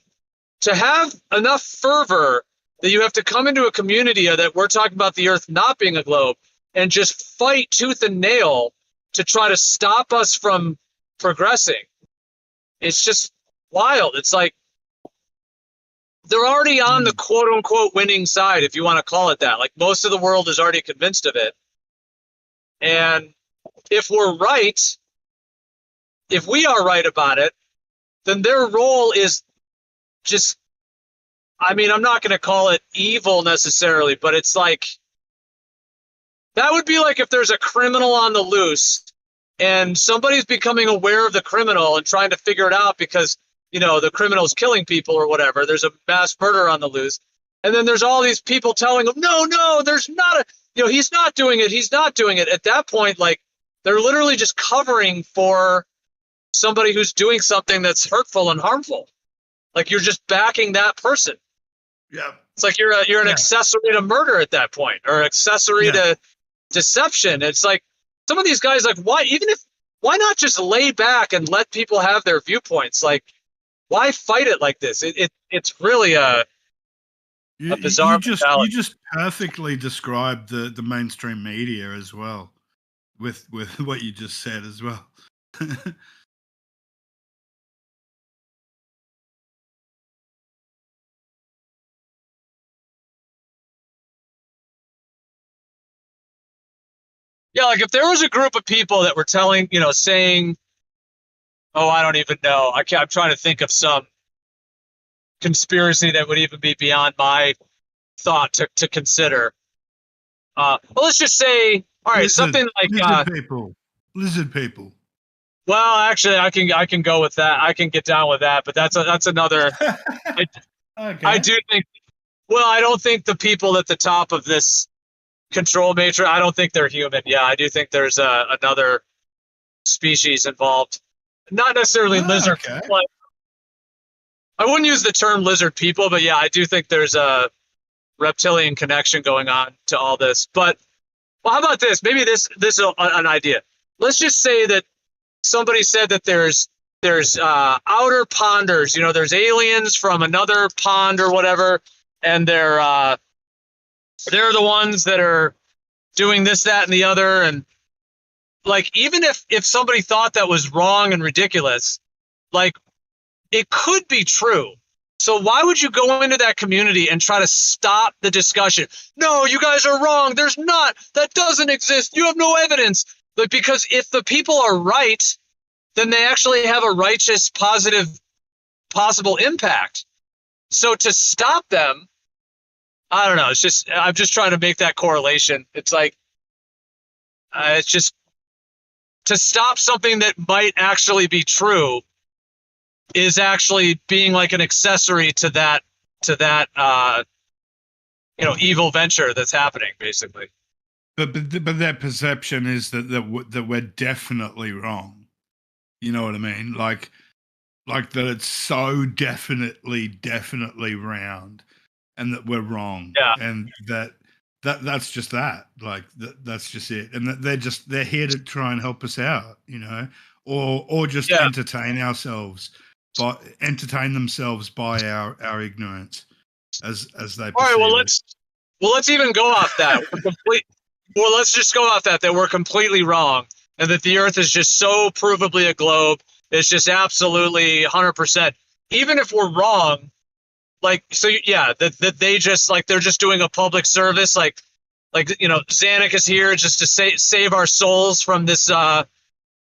to have enough fervor that you have to come into a community that we're talking about the Earth not being a globe and just fight tooth and nail to try to stop us from progressing, it's just wild. It's like they're already on the quote unquote winning side, if you want to call it that. Like, most of the world is already convinced of it. And if we're right, if we are right about it, then their role is just, I mean, I'm not going to call it evil necessarily, but it's like, that would be like if there's a criminal on the loose and somebody's becoming aware of the criminal and trying to figure it out because, the criminal's killing people or whatever. There's a mass murder on the loose. And then there's all these people telling them, no, there's not he's not doing it. He's not doing it. At that point, like, they're literally just covering for somebody who's doing something that's hurtful and harmful. Like, you're just backing that person. Yeah. It's like you're an accessory to murder at that point, or accessory to deception. It's like some of these guys, like, why not just lay back and let people have their viewpoints? Like, why fight it like this? It's really a bizarre mentality. You just perfectly described the mainstream media as well with what you just said as well. Yeah, like if there was a group of people that were telling, saying, oh, I don't even know. I'm trying to think of some conspiracy that would even be beyond my thought to consider. Well, let's just say, all right, something like lizard people. Well, actually, I can go with that. I can get down with that, but that's another. Okay. I do think. Well, I don't think the people at the top of this control matrix, I don't think they're human. Yeah, I do think there's another species involved. Not necessarily lizard. Okay. But I wouldn't use the term lizard people, but yeah, I do think there's a reptilian connection going on to all this. But well, how about this? Maybe this is an idea. Let's just say that somebody said that there's outer ponders. There's aliens from another pond or whatever, and they're the ones that are doing this, that, and the other. And like, even if somebody thought that was wrong and ridiculous, like, it could be true. So why would you go into that community and try to stop the discussion? No, you guys are wrong. There's not. That doesn't exist. You have no evidence. But because if the people are right, then they actually have a righteous, positive, possible impact. So to stop them, I don't know. I'm just trying to make that correlation. It's like, it's just to stop something that might actually be true is actually being like an accessory to that evil venture that's happening, basically. But their perception is that we're definitely wrong. You know what I mean? Like that it's so definitely round, and that we're wrong. Yeah. And that's just that. Like that's just it. And that they're here to try and help us out, you know, or just entertain themselves by our ignorance as they perceive All right, well it. let's even go off that. Let's just go off that we're completely wrong, and that the Earth is just so provably a globe. It's just absolutely 100%. Even if we're wrong, like, so yeah, that they just, like, they're just doing a public service, like you know, Zanuck is here just to save our souls from this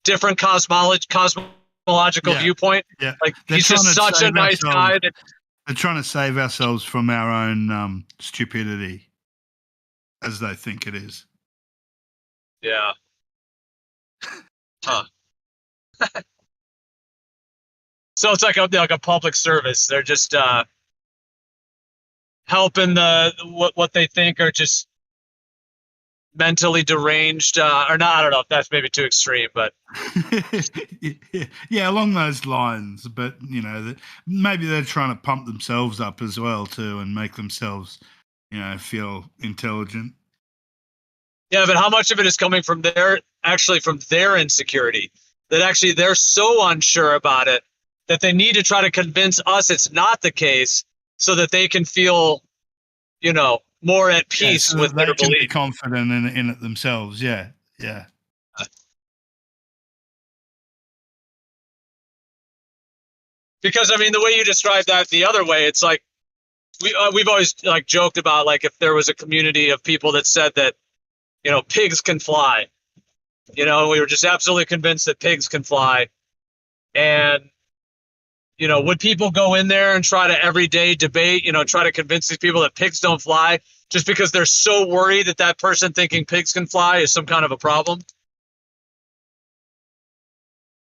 different cosmological viewpoint. Yeah, like he's just such a nice guy. They're trying to save ourselves from our own stupidity, as they think it is. Yeah. Huh. So it's like a public service. They're just helping what they think are just mentally deranged, or not. I don't know if that's maybe too extreme, but yeah, along those lines. But you know, maybe they're trying to pump themselves up as well too, and make themselves, you know, feel intelligent. Yeah, but how much of it is coming from their insecurity? That actually they're so unsure about it that they need to try to convince us it's not the case, so that they can feel, you know, more at peace so with they their can belief. be confident in it themselves. Yeah. Because I mean, the way you describe that the other way, it's like we've always like joked about, like, if there was a community of people that said that, you know, pigs can fly, you know, we were just absolutely convinced that pigs can fly, and you know, would people go in there and try to every day debate, you know, try to convince these people that pigs don't fly just because they're so worried that that person thinking pigs can fly is some kind of a problem?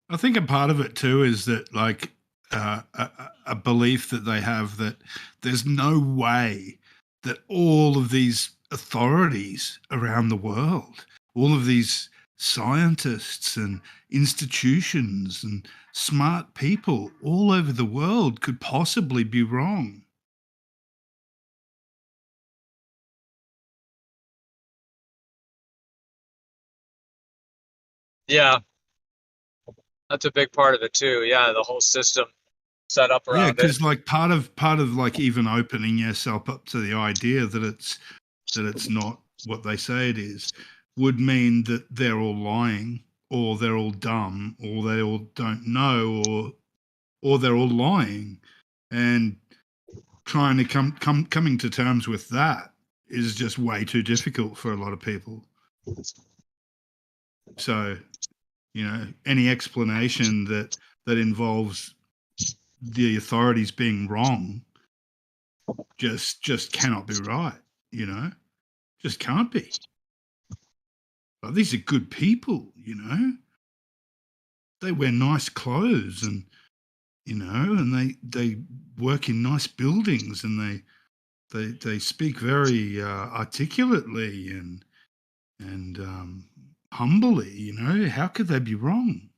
I think a part of it too is that, like, a belief that they have that there's no way that all of these authorities around the world, all of these scientists and institutions and smart people all over the world could possibly be wrong. Yeah, that's a big part of it too. Yeah, the whole system set up around because like part of like even opening yourself up to the idea that it's not what they say it is would mean that they're all lying, or they're all dumb, or they all don't know, or they're all lying, and trying to coming to terms with that is just way too difficult for a lot of people. So, you know, any explanation that involves the authorities being wrong just cannot be right, you know? Just can't be. But these are good people, you know? They wear nice clothes, and, you know, and they work in nice buildings, and they speak very articulately and humbly, you know? How could they be wrong?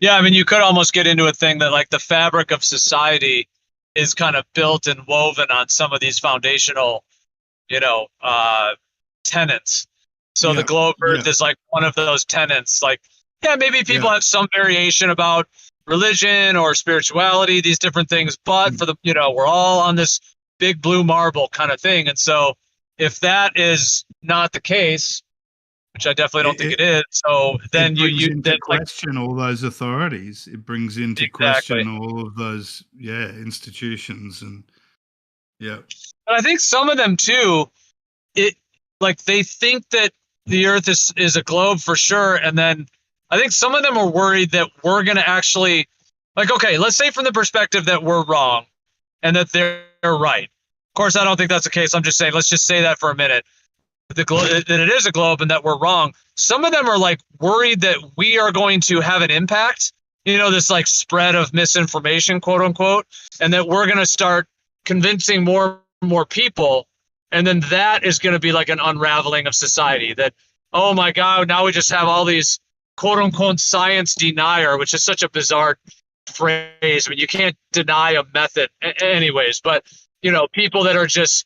Yeah, I mean, you could almost get into a thing that, like, the fabric of society is kind of built and woven on some of these foundational, you know, tenets. So the globe Earth is like one of those tenets. Like, yeah, maybe people have some variation about religion or spirituality, these different things, but for the, you know, we're all on this big blue marble kind of thing. And so if that is not the case, which I definitely don't think it is, so then you then question all those authorities. It brings into question all of those institutions, and But I think some of them too, like, they think that the Earth is a globe for sure, and then I think some of them are worried that we're going to actually, like, okay, let's say from the perspective that we're wrong and that they're right. Of course, I don't think that's the case. I'm just saying, let's just say that for a minute. That it is a globe and that we're wrong. Some of them are like worried that we are going to have an impact, you know, this like spread of misinformation, quote unquote, and that we're going to start convincing more and more people, And then that is going to be like an unraveling of society that, oh my God, now we just have all these quote unquote science denier, which is such a bizarre phrase. I mean, you can't deny a method anyways, but, you know, people that are just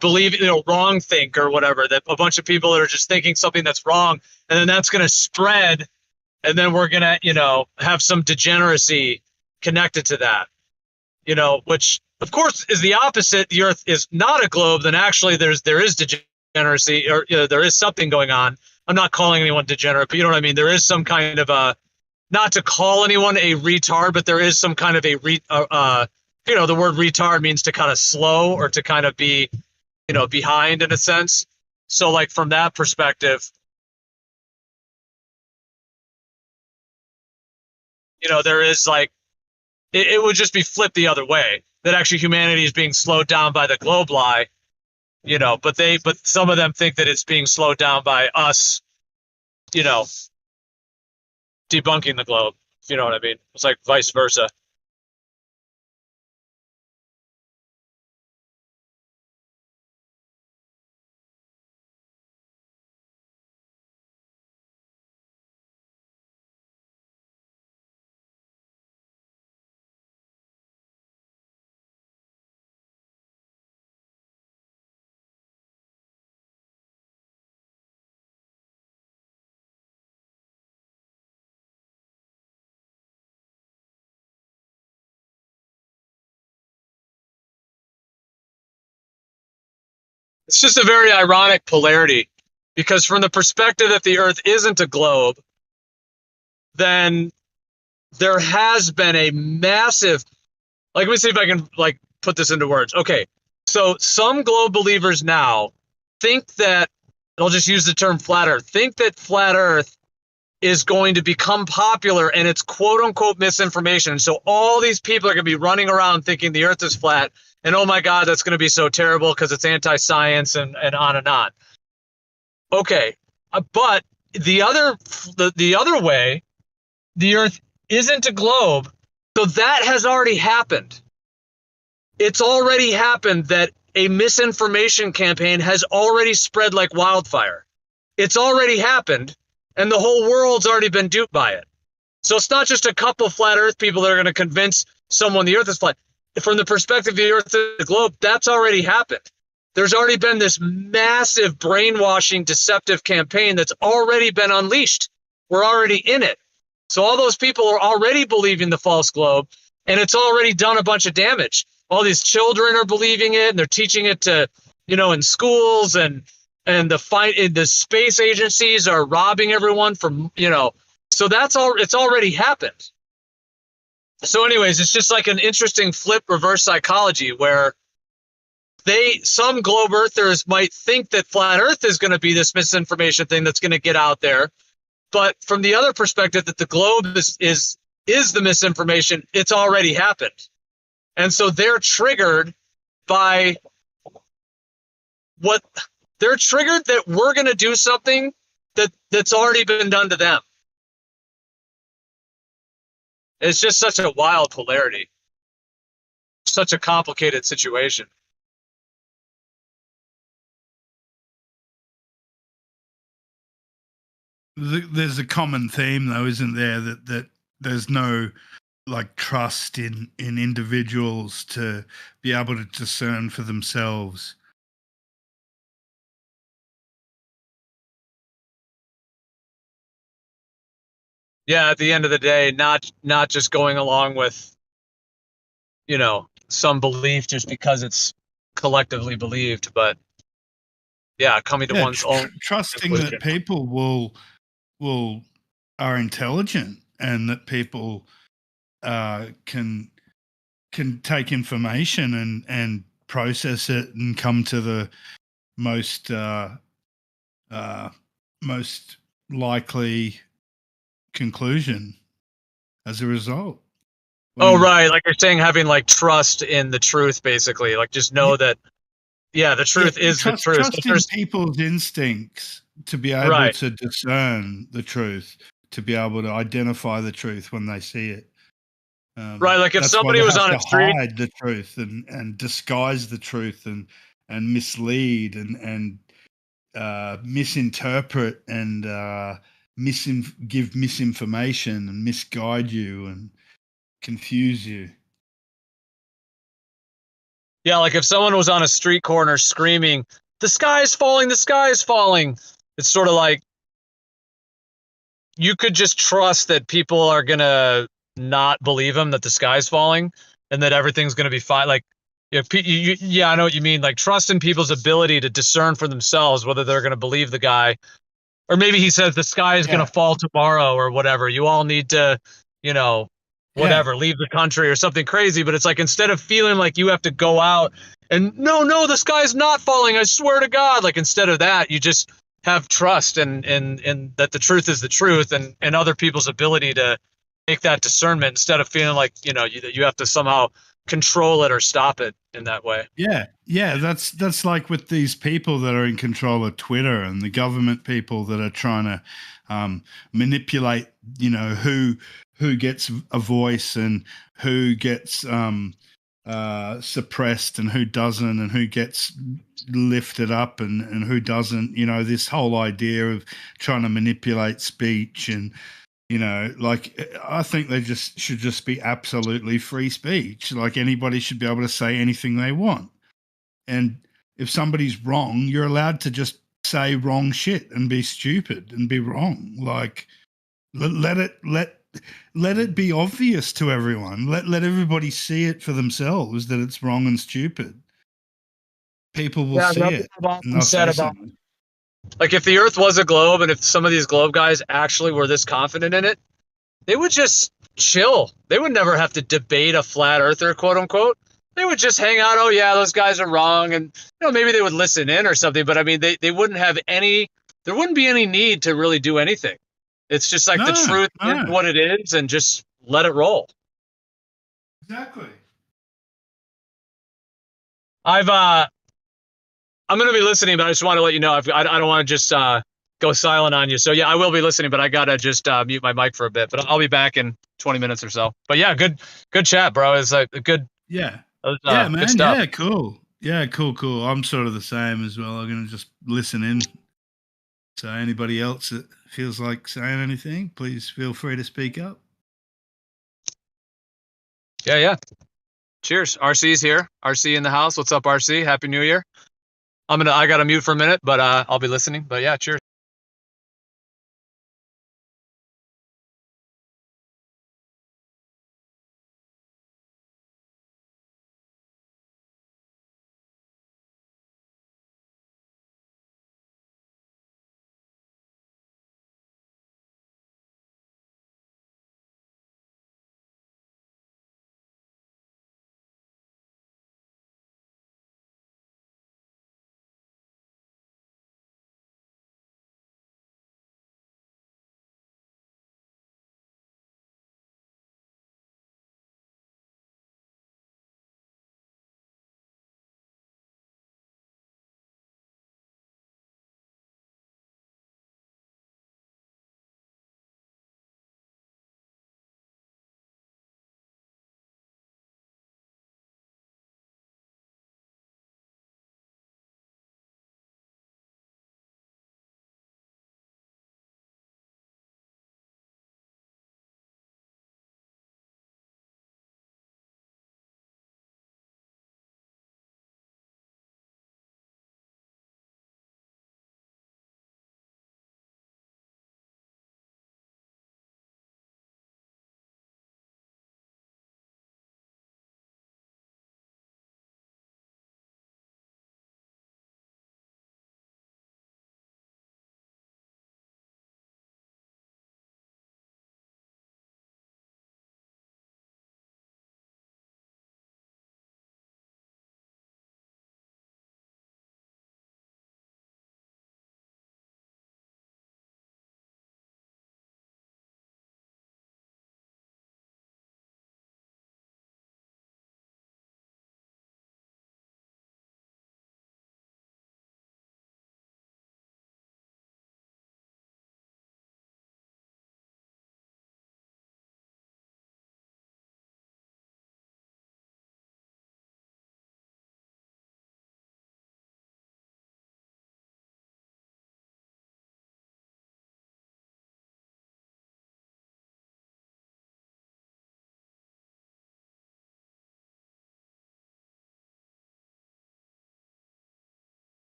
believe, you know, wrong think or whatever, that a bunch of people that are just thinking something that's wrong, and then that's going to spread. And then we're going to, you know, have some degeneracy connected to that, you know, which of course is the opposite. The earth is not a globe. Then actually there is degeneracy, or you know, there is something going on. I'm not calling anyone degenerate, but you know what I mean? There is some kind of a, not to call anyone a retard, but there is some kind of a, you know, the word retard means to kind of slow or to kind of be, you know, behind in a sense. So like from that perspective, you know, there is like, it would just be flipped the other way, that actually humanity is being slowed down by the globe lie, you know, but some of them think that it's being slowed down by us, you know, debunking the globe, if you know what I mean. It's like vice versa. It's just a very ironic polarity, because from the perspective that the earth isn't a globe, then there has been a massive, like, let me see if I can like put this into words. Okay. So some globe believers now think that, I'll just use the term flat earth, think that flat earth is going to become popular and it's quote unquote misinformation. So all these people are going to be running around thinking the earth is flat, and oh my God, that's going to be so terrible because it's anti-science and on and on. Okay. But the other way, the earth isn't a globe. So that has already happened. It's already happened that a misinformation campaign has already spread like wildfire. It's already happened, and the whole world's already been duped by it. So it's not just a couple flat earth people that are going to convince someone the earth is flat. From the perspective of the earth is the globe, that's already happened. There's already been this massive brainwashing, deceptive campaign that's already been unleashed. We're already in it. So all those people are already believing the false globe, and it's already done a bunch of damage. All these children are believing it, and they're teaching it to, you know, in schools, and the space agencies are robbing everyone from, you know, so it's already happened. So anyways, it's just like an interesting flip reverse psychology where some globe earthers might think that flat earth is going to be this misinformation thing that's going to get out there. But from the other perspective, that the globe is the misinformation, it's already happened. And so they're triggered by they're triggered that we're going to do something that's already been done to them. It's just such a wild polarity, such a complicated situation. There's a common theme, though, isn't there? That there's no like trust in individuals to be able to discern for themselves. Yeah, at the end of the day, not just going along with, you know, some belief just because it's collectively believed, but yeah, coming to one's own trusting that people are intelligent, and that people can take information and process it and come to the most likely conclusion as a result. Oh, right. Like you're saying, having like trust in the truth, basically. Like just know that, yeah, the truth is the truth. Trust in people's instincts to be able to discern the truth, to be able to identify the truth when they see it. Right. Like if somebody was on a street, hide the truth and disguise the truth and mislead and misinterpret and give misinformation and misguide you and confuse you. Yeah, like if someone was on a street corner screaming, "The sky is falling, the sky is falling," it's sort of like you could just trust that people are gonna not believe him, that the sky's falling, and that everything's gonna be fine. Like, yeah, I know what you mean. Like, trust in people's ability to discern for themselves whether they're gonna believe the guy, or maybe he says the sky is gonna fall tomorrow or whatever. You all need to, you know, whatever, leave the country or something crazy. But it's like, instead of feeling like you have to go out and no, the sky's not falling, I swear to God. Like, instead of that, you just have trust and that the truth is the truth, and other people's ability to make that discernment, instead of feeling like, you have to somehow control it or stop it in that way. Yeah, that's like with these people that are in control of Twitter and the government people that are trying to manipulate, who gets a voice and who gets suppressed and who doesn't, and who gets lifted up and who doesn't. This whole idea of trying to manipulate speech and I think they should just be absolutely free speech. Like, anybody should be able to say anything they want. And if somebody's wrong, you're allowed to just say wrong shit and be stupid and be wrong. Like, let it be obvious to everyone. Let everybody see it for themselves that it's wrong and stupid. People will see it. And they'll say something. Like, if the Earth was a globe, and if some of these globe guys actually were this confident in it, they would just chill. They would never have to debate a flat earther, quote unquote. They would just hang out. Oh yeah, those guys are wrong. And maybe they would listen in or something, but I mean, they wouldn't have there wouldn't be any need to really do anything. It's just like the truth is what it is, and just let it roll. Exactly. I'm going to be listening, but I just want to let you know, I don't want to just go silent on you. So yeah, I will be listening, but I got to just mute my mic for a bit, but I'll be back in 20 minutes or so. But yeah, good chat, bro. It's a good. Yeah. Man. Good stuff. Yeah, cool. Yeah, cool. I'm sort of the same as well. I'm going to just listen in. So anybody else that feels like saying anything, please feel free to speak up. Yeah. Cheers. RC's here. RC in the house. What's up, RC? Happy New Year. I got to mute for a minute, but I'll be listening. But yeah, cheers.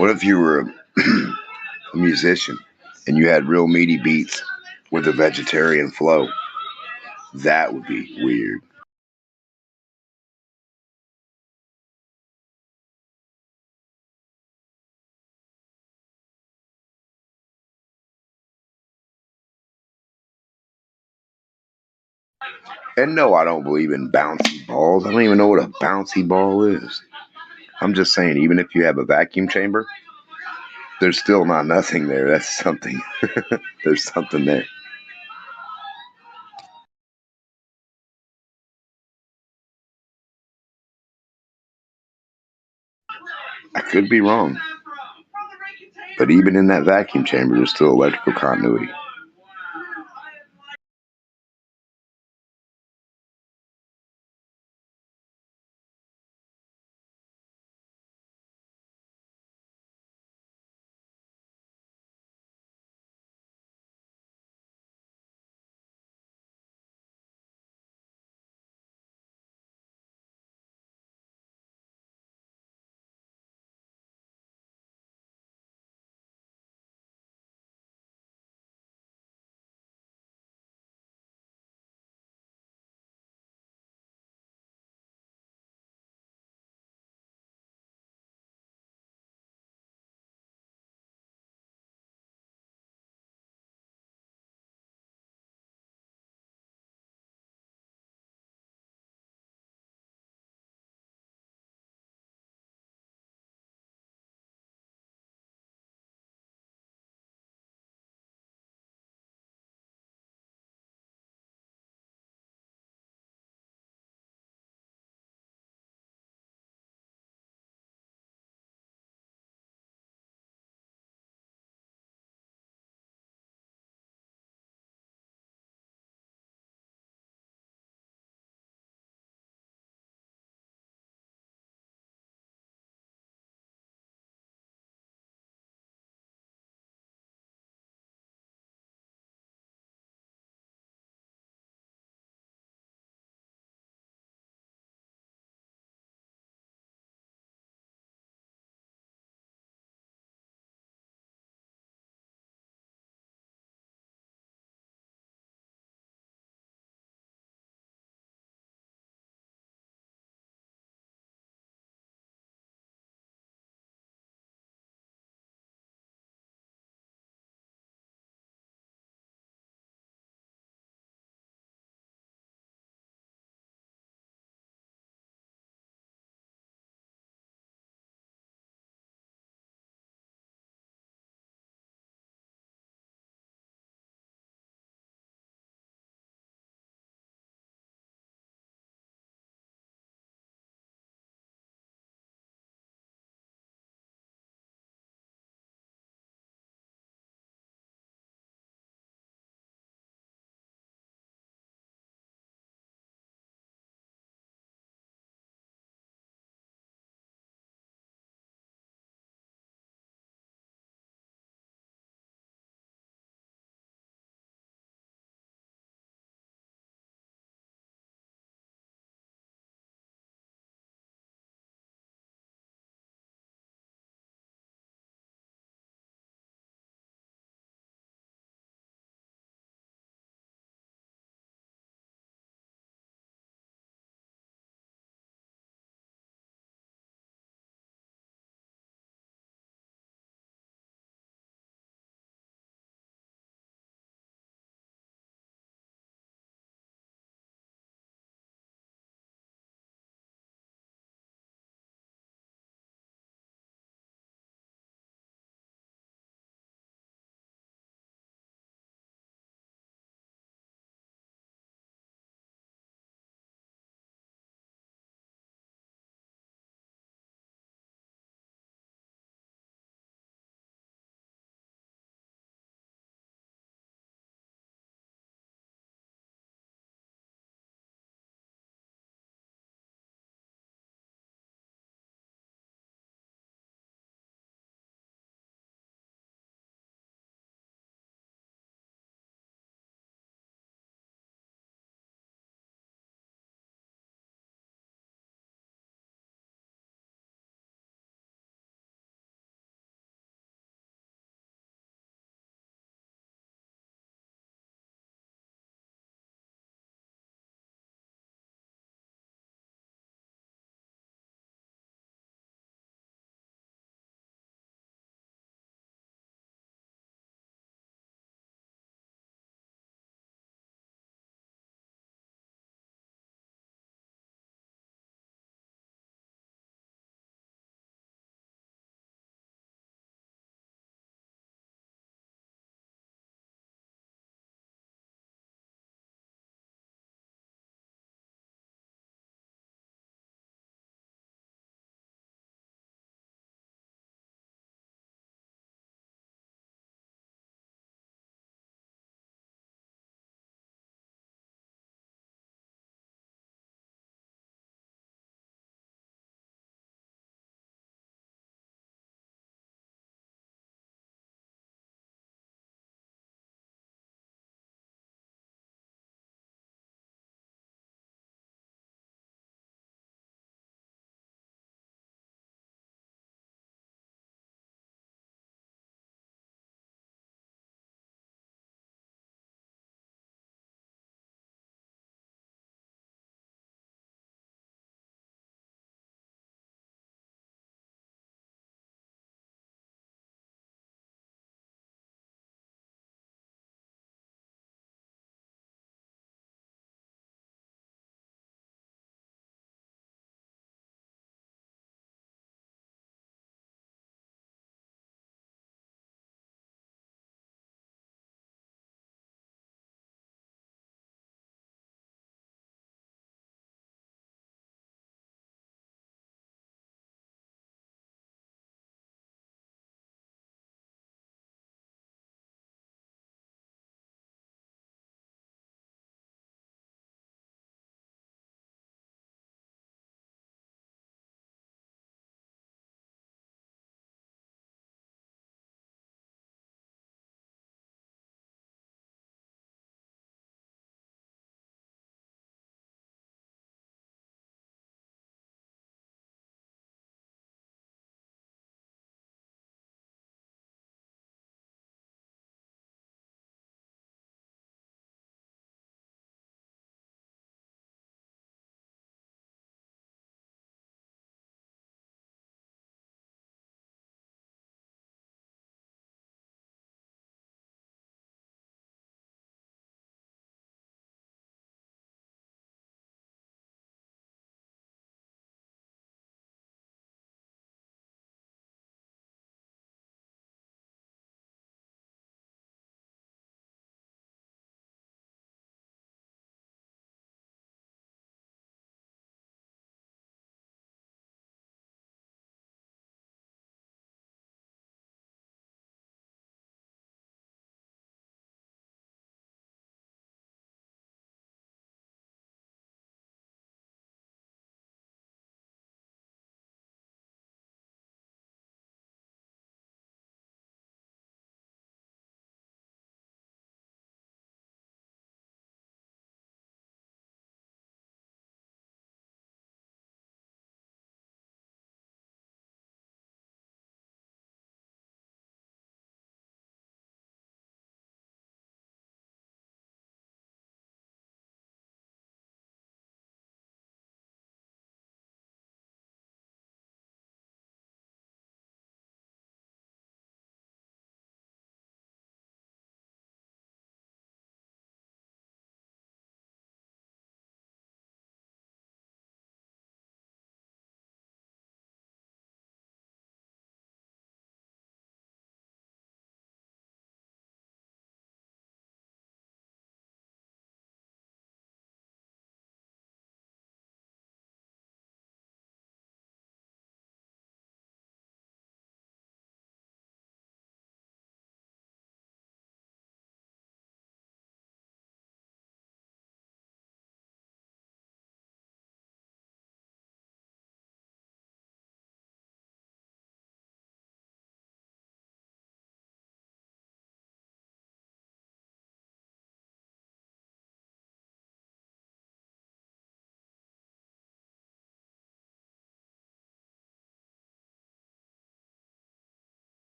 What if you were a musician and you had real meaty beats with a vegetarian flow? That would be weird. And no, I don't believe in bouncy balls. I don't even know what a bouncy ball is. I'm just saying, even if you have a vacuum chamber, there's still not nothing there. That's something. There's something there. I could be wrong. But even in that vacuum chamber, there's still electrical continuity.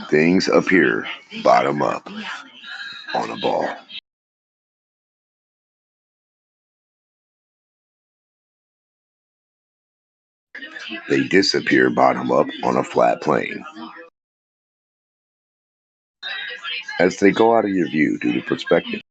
Things appear bottom up on a ball. They disappear bottom up on a flat plane. As they go out of your view due to perspective.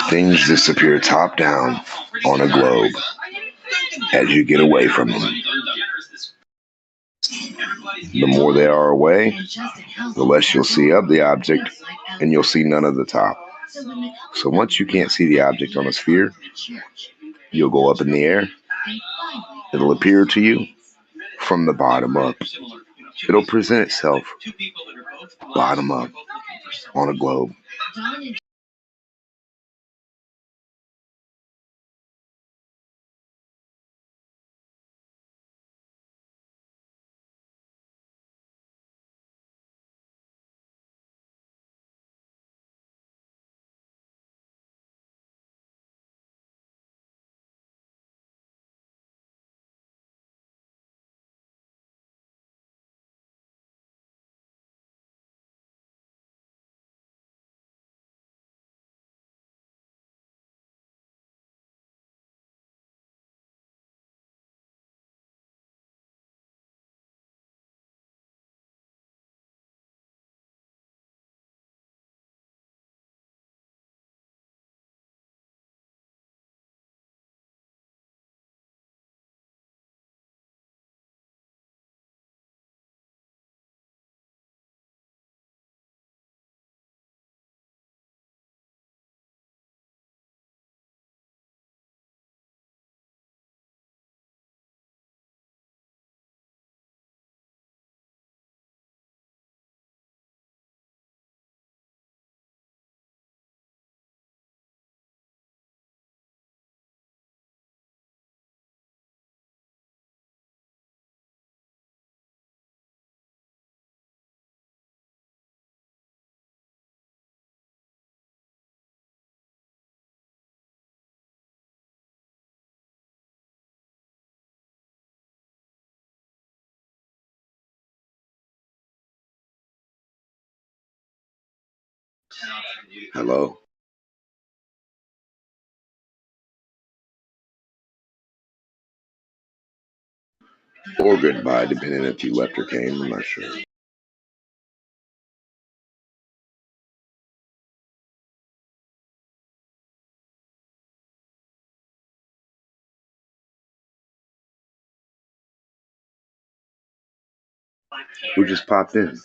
Things disappear top down on a globe as you get away from them. The more they are away, the less you'll see of the object, and you'll see none of the top. So once you can't see the object on a sphere, you'll go up in the air. It'll appear to you from the bottom up. It'll present itself bottom up on a globe. Hello? Or goodbye, depending if you left or came, I'm not sure. Who just popped in?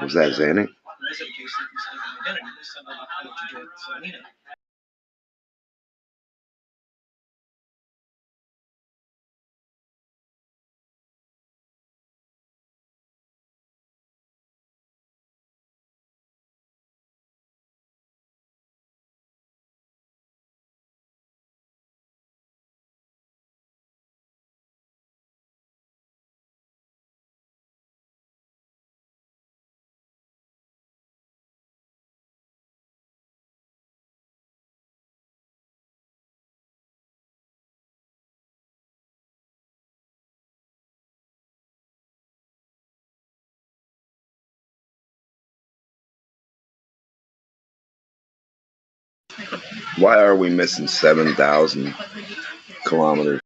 Was that Xanax? Why are we missing 7,000 kilometers?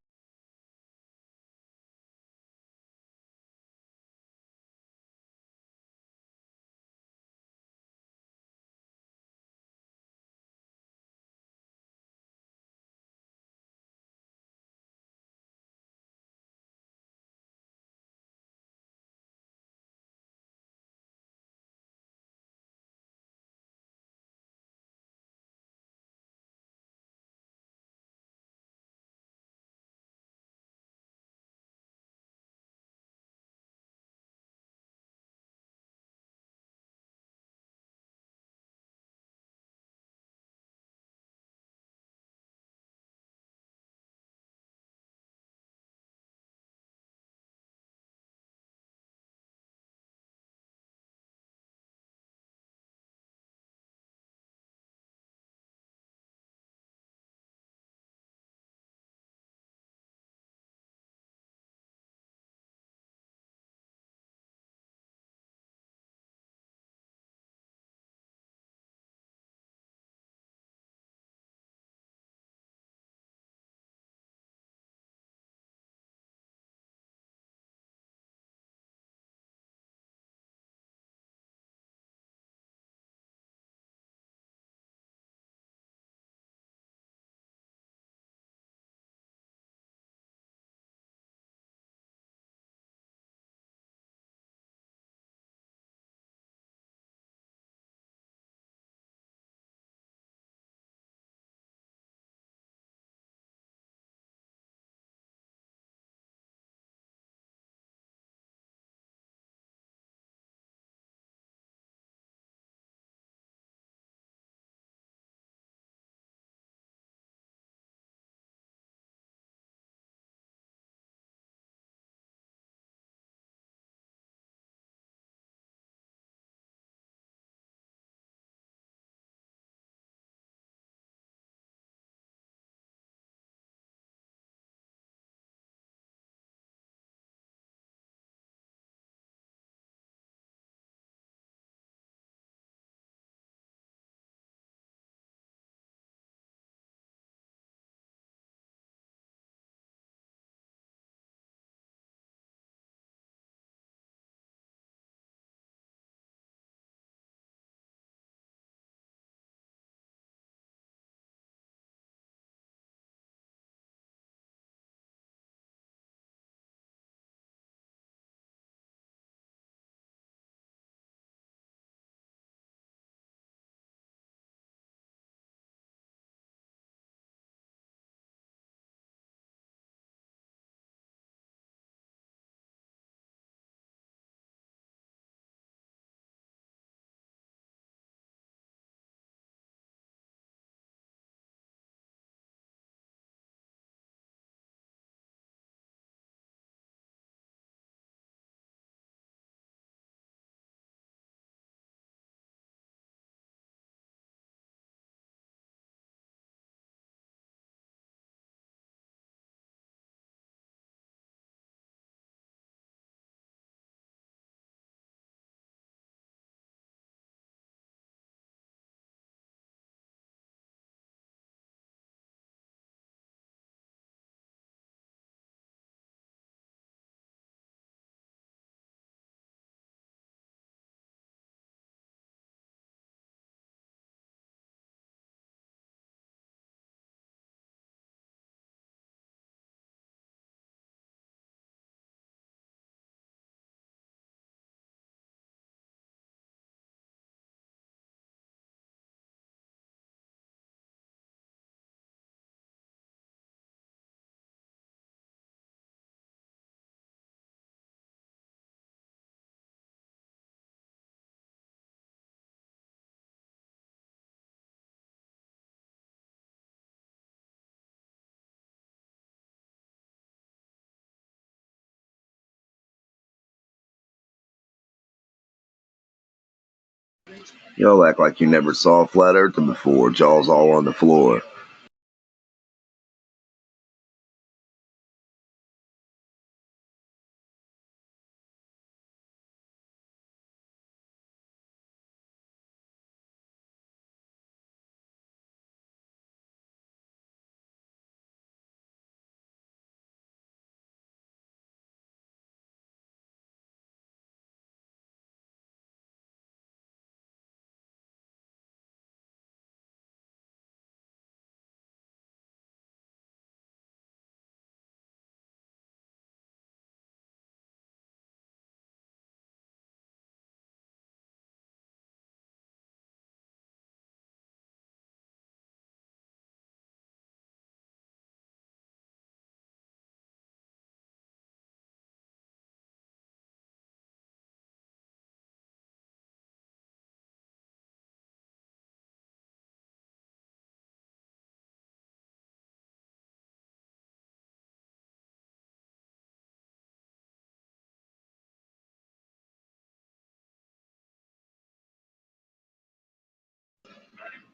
Y'all act like you never saw a flat earther before. Jaw's all on the floor.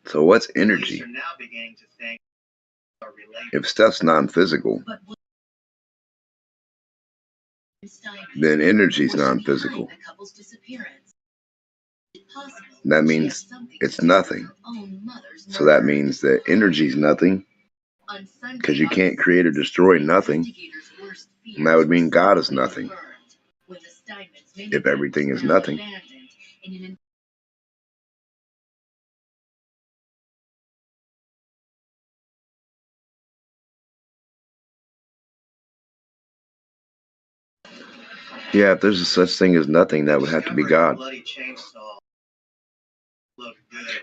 So what's energy? If stuff's non-physical, then energy's non-physical. That means it's nothing. So that means that energy's nothing, because you can't create or destroy nothing. And that would mean God is nothing. If everything is nothing. Yeah, if there's a such thing as nothing, that would have to be God.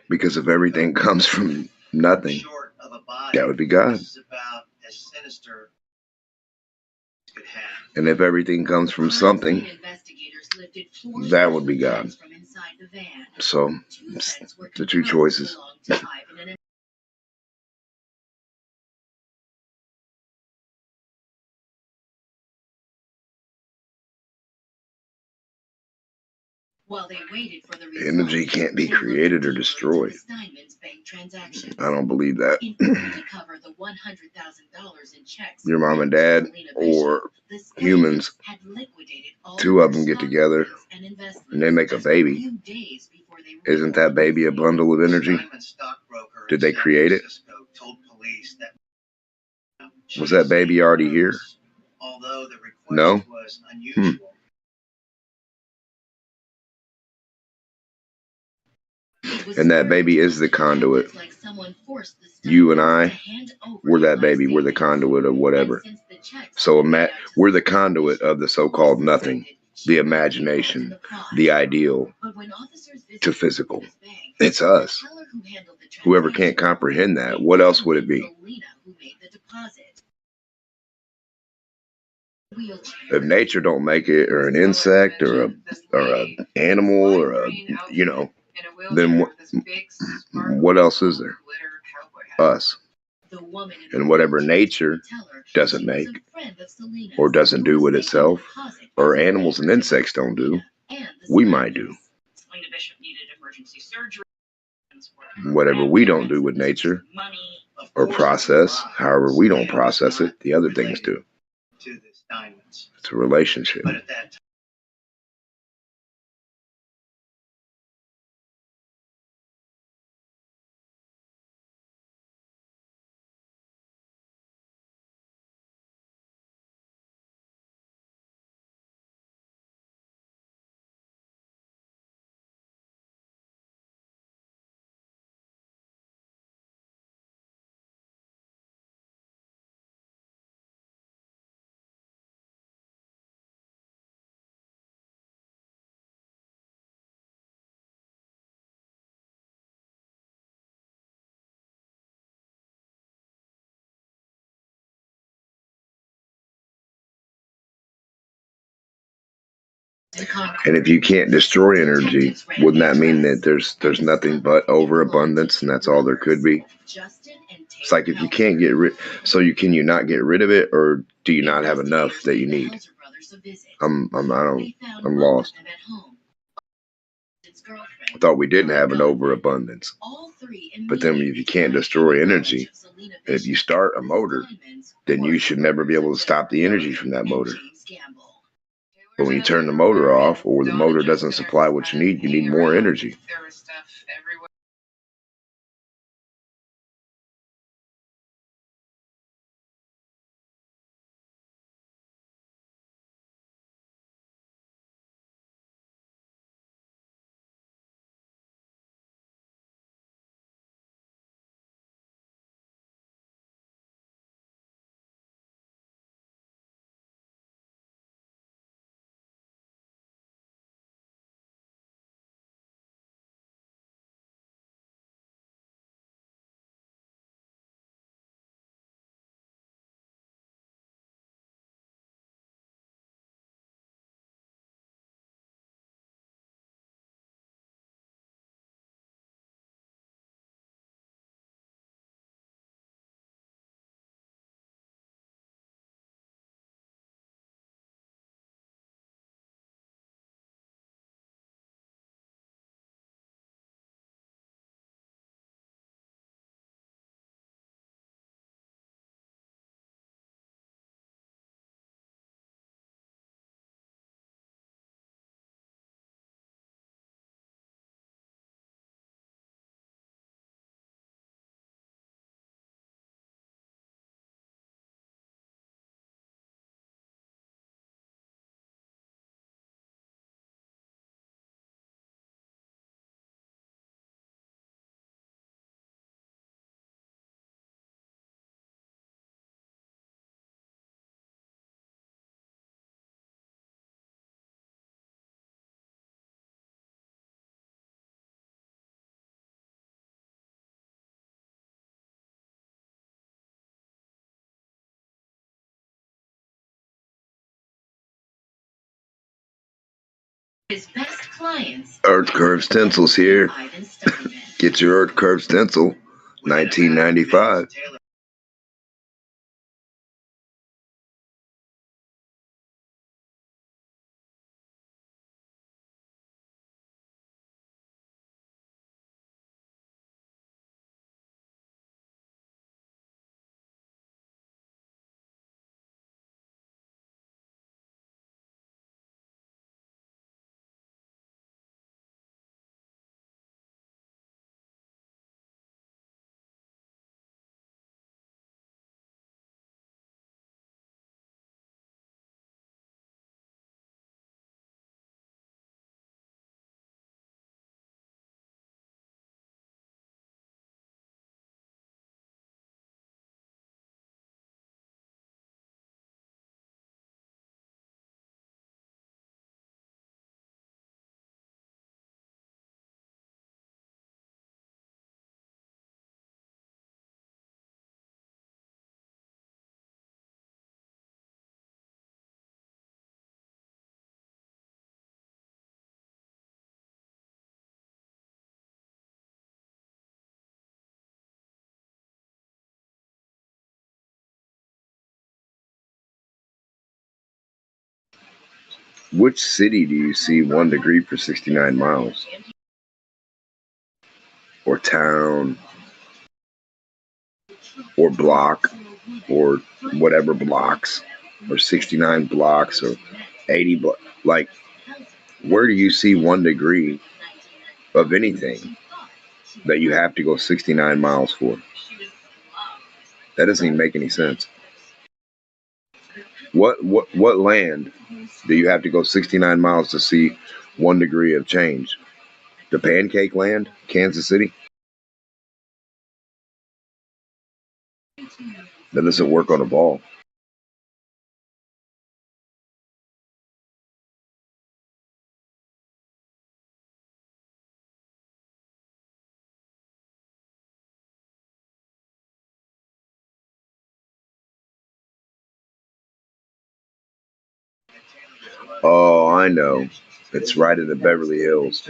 Because if everything comes from nothing, that would be God. And if everything comes from something, that would be God. So, it's the two choices. Energy can't be created or destroyed. I don't believe that. Your mom and dad or humans, two of them get together and they make a baby. Isn't that baby a bundle of energy? Did they create it? Was that baby already here? No? And that baby is the conduit. You and I, we're that baby. We're the conduit of whatever. So we're the conduit of the so-called nothing, the imagination, the ideal, to physical. It's us. Whoever can't comprehend that, what else would it be? If nature don't make it, or an insect, or a animal, or then what else is there? Us. And whatever nature doesn't make, or doesn't do with itself, or animals and insects don't do, we might do. Whatever we don't do with nature, or process, however we don't process it, the other things do. It's a relationship. And if you can't destroy energy, wouldn't that mean that there's nothing but overabundance and that's all there could be? It's like if you can't get rid, can you not get rid of it, or do you not have enough that you need? I'm lost. I thought we didn't have an overabundance. But then if you can't destroy energy, and if you start a motor, then you should never be able to stop the energy from that motor. But when you turn the motor off, or the motor doesn't supply what you need more energy. Earth Curve Stencils here. Get your Earth Curve Stencil, 1995. Which city do you see 1 degree for 69 miles? Or town? Or block? Or whatever blocks? Or 69 blocks? Or 80 blocks? Like, where do you see 1 degree of anything that you have to go 69 miles for? That doesn't even make any sense. What land do you have to go 69 miles to see 1 degree of change? The Pancake Land, Kansas City? That doesn't work on a ball. Oh, I know. It's right in the Beverly Hills.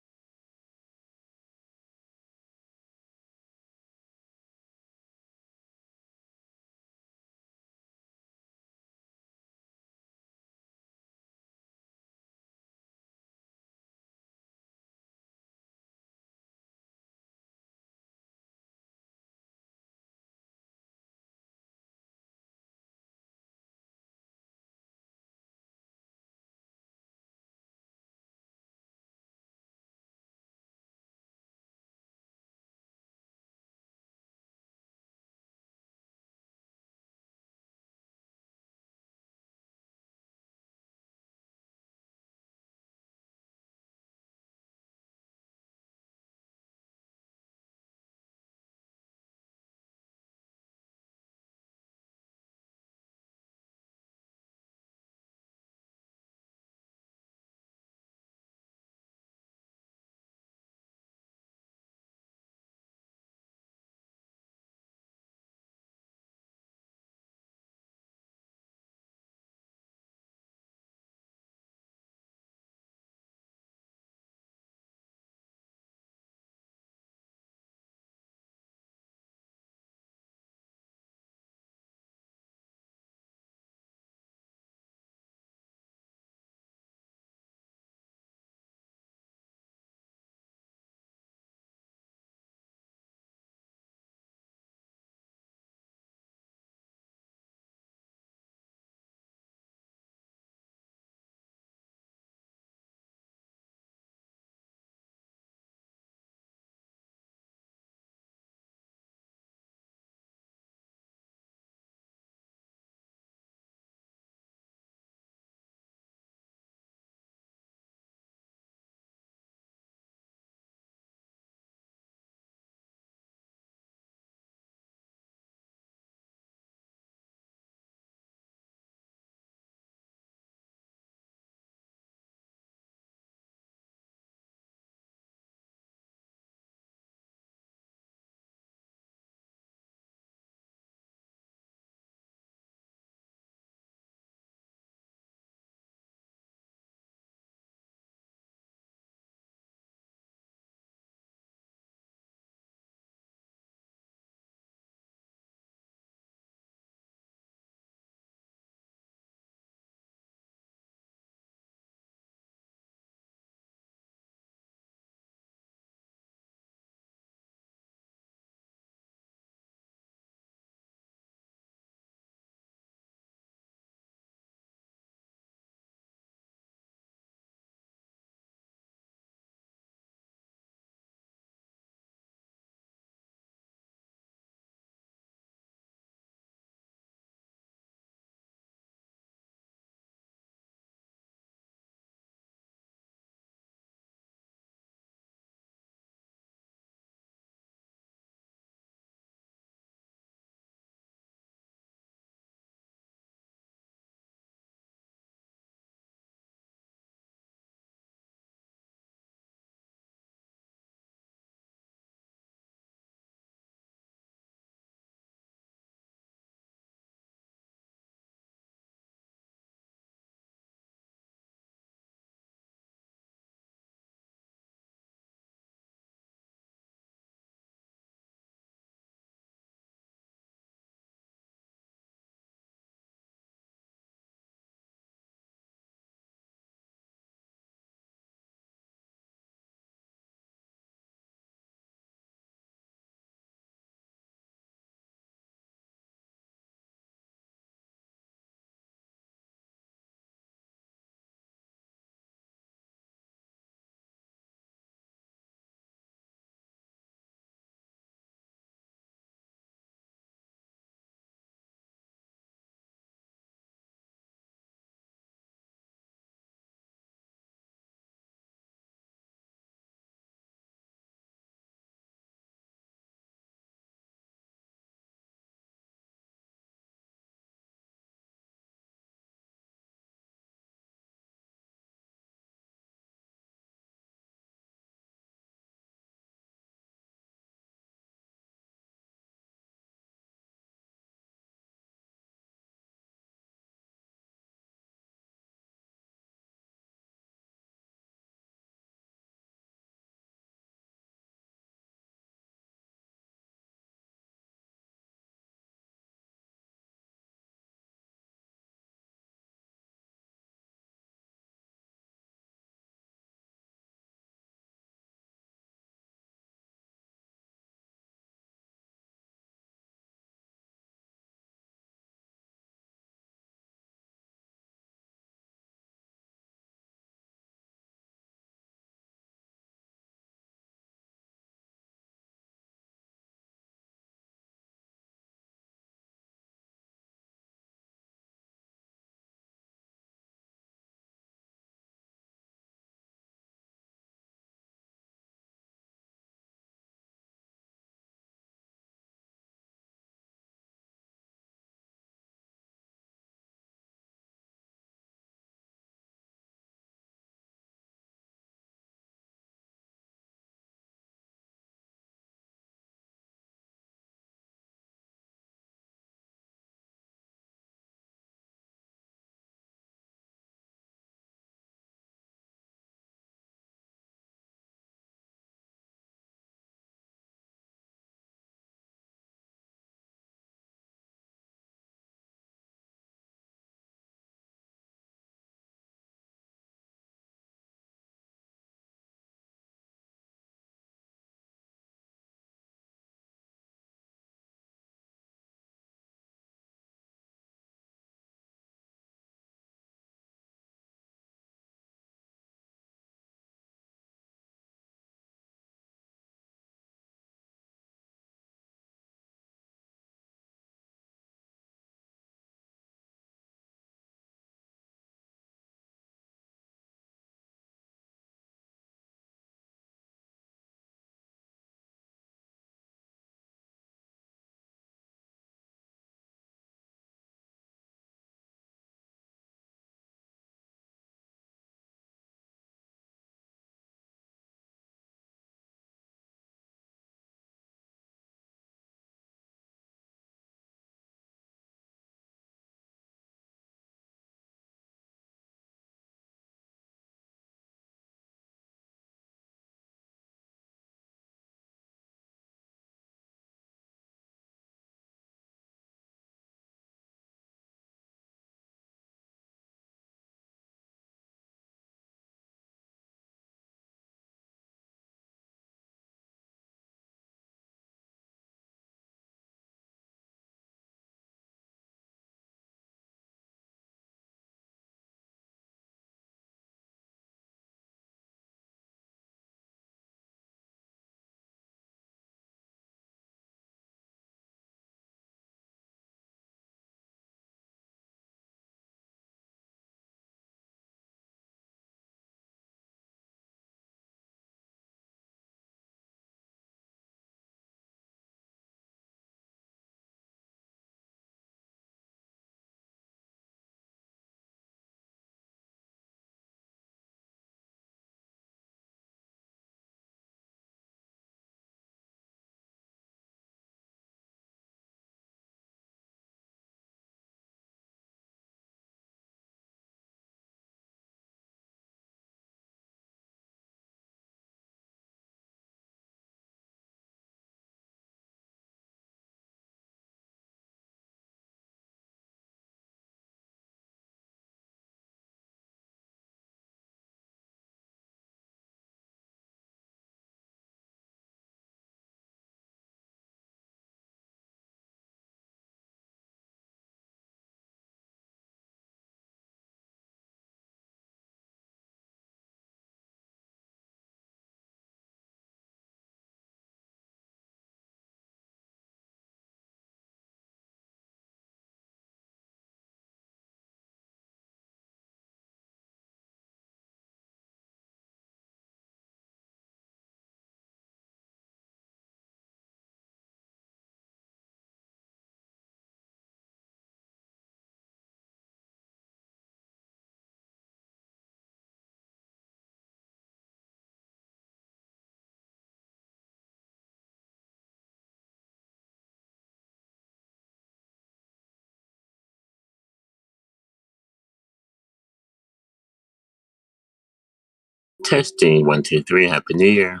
Testing 1 2 3. Happy New Year.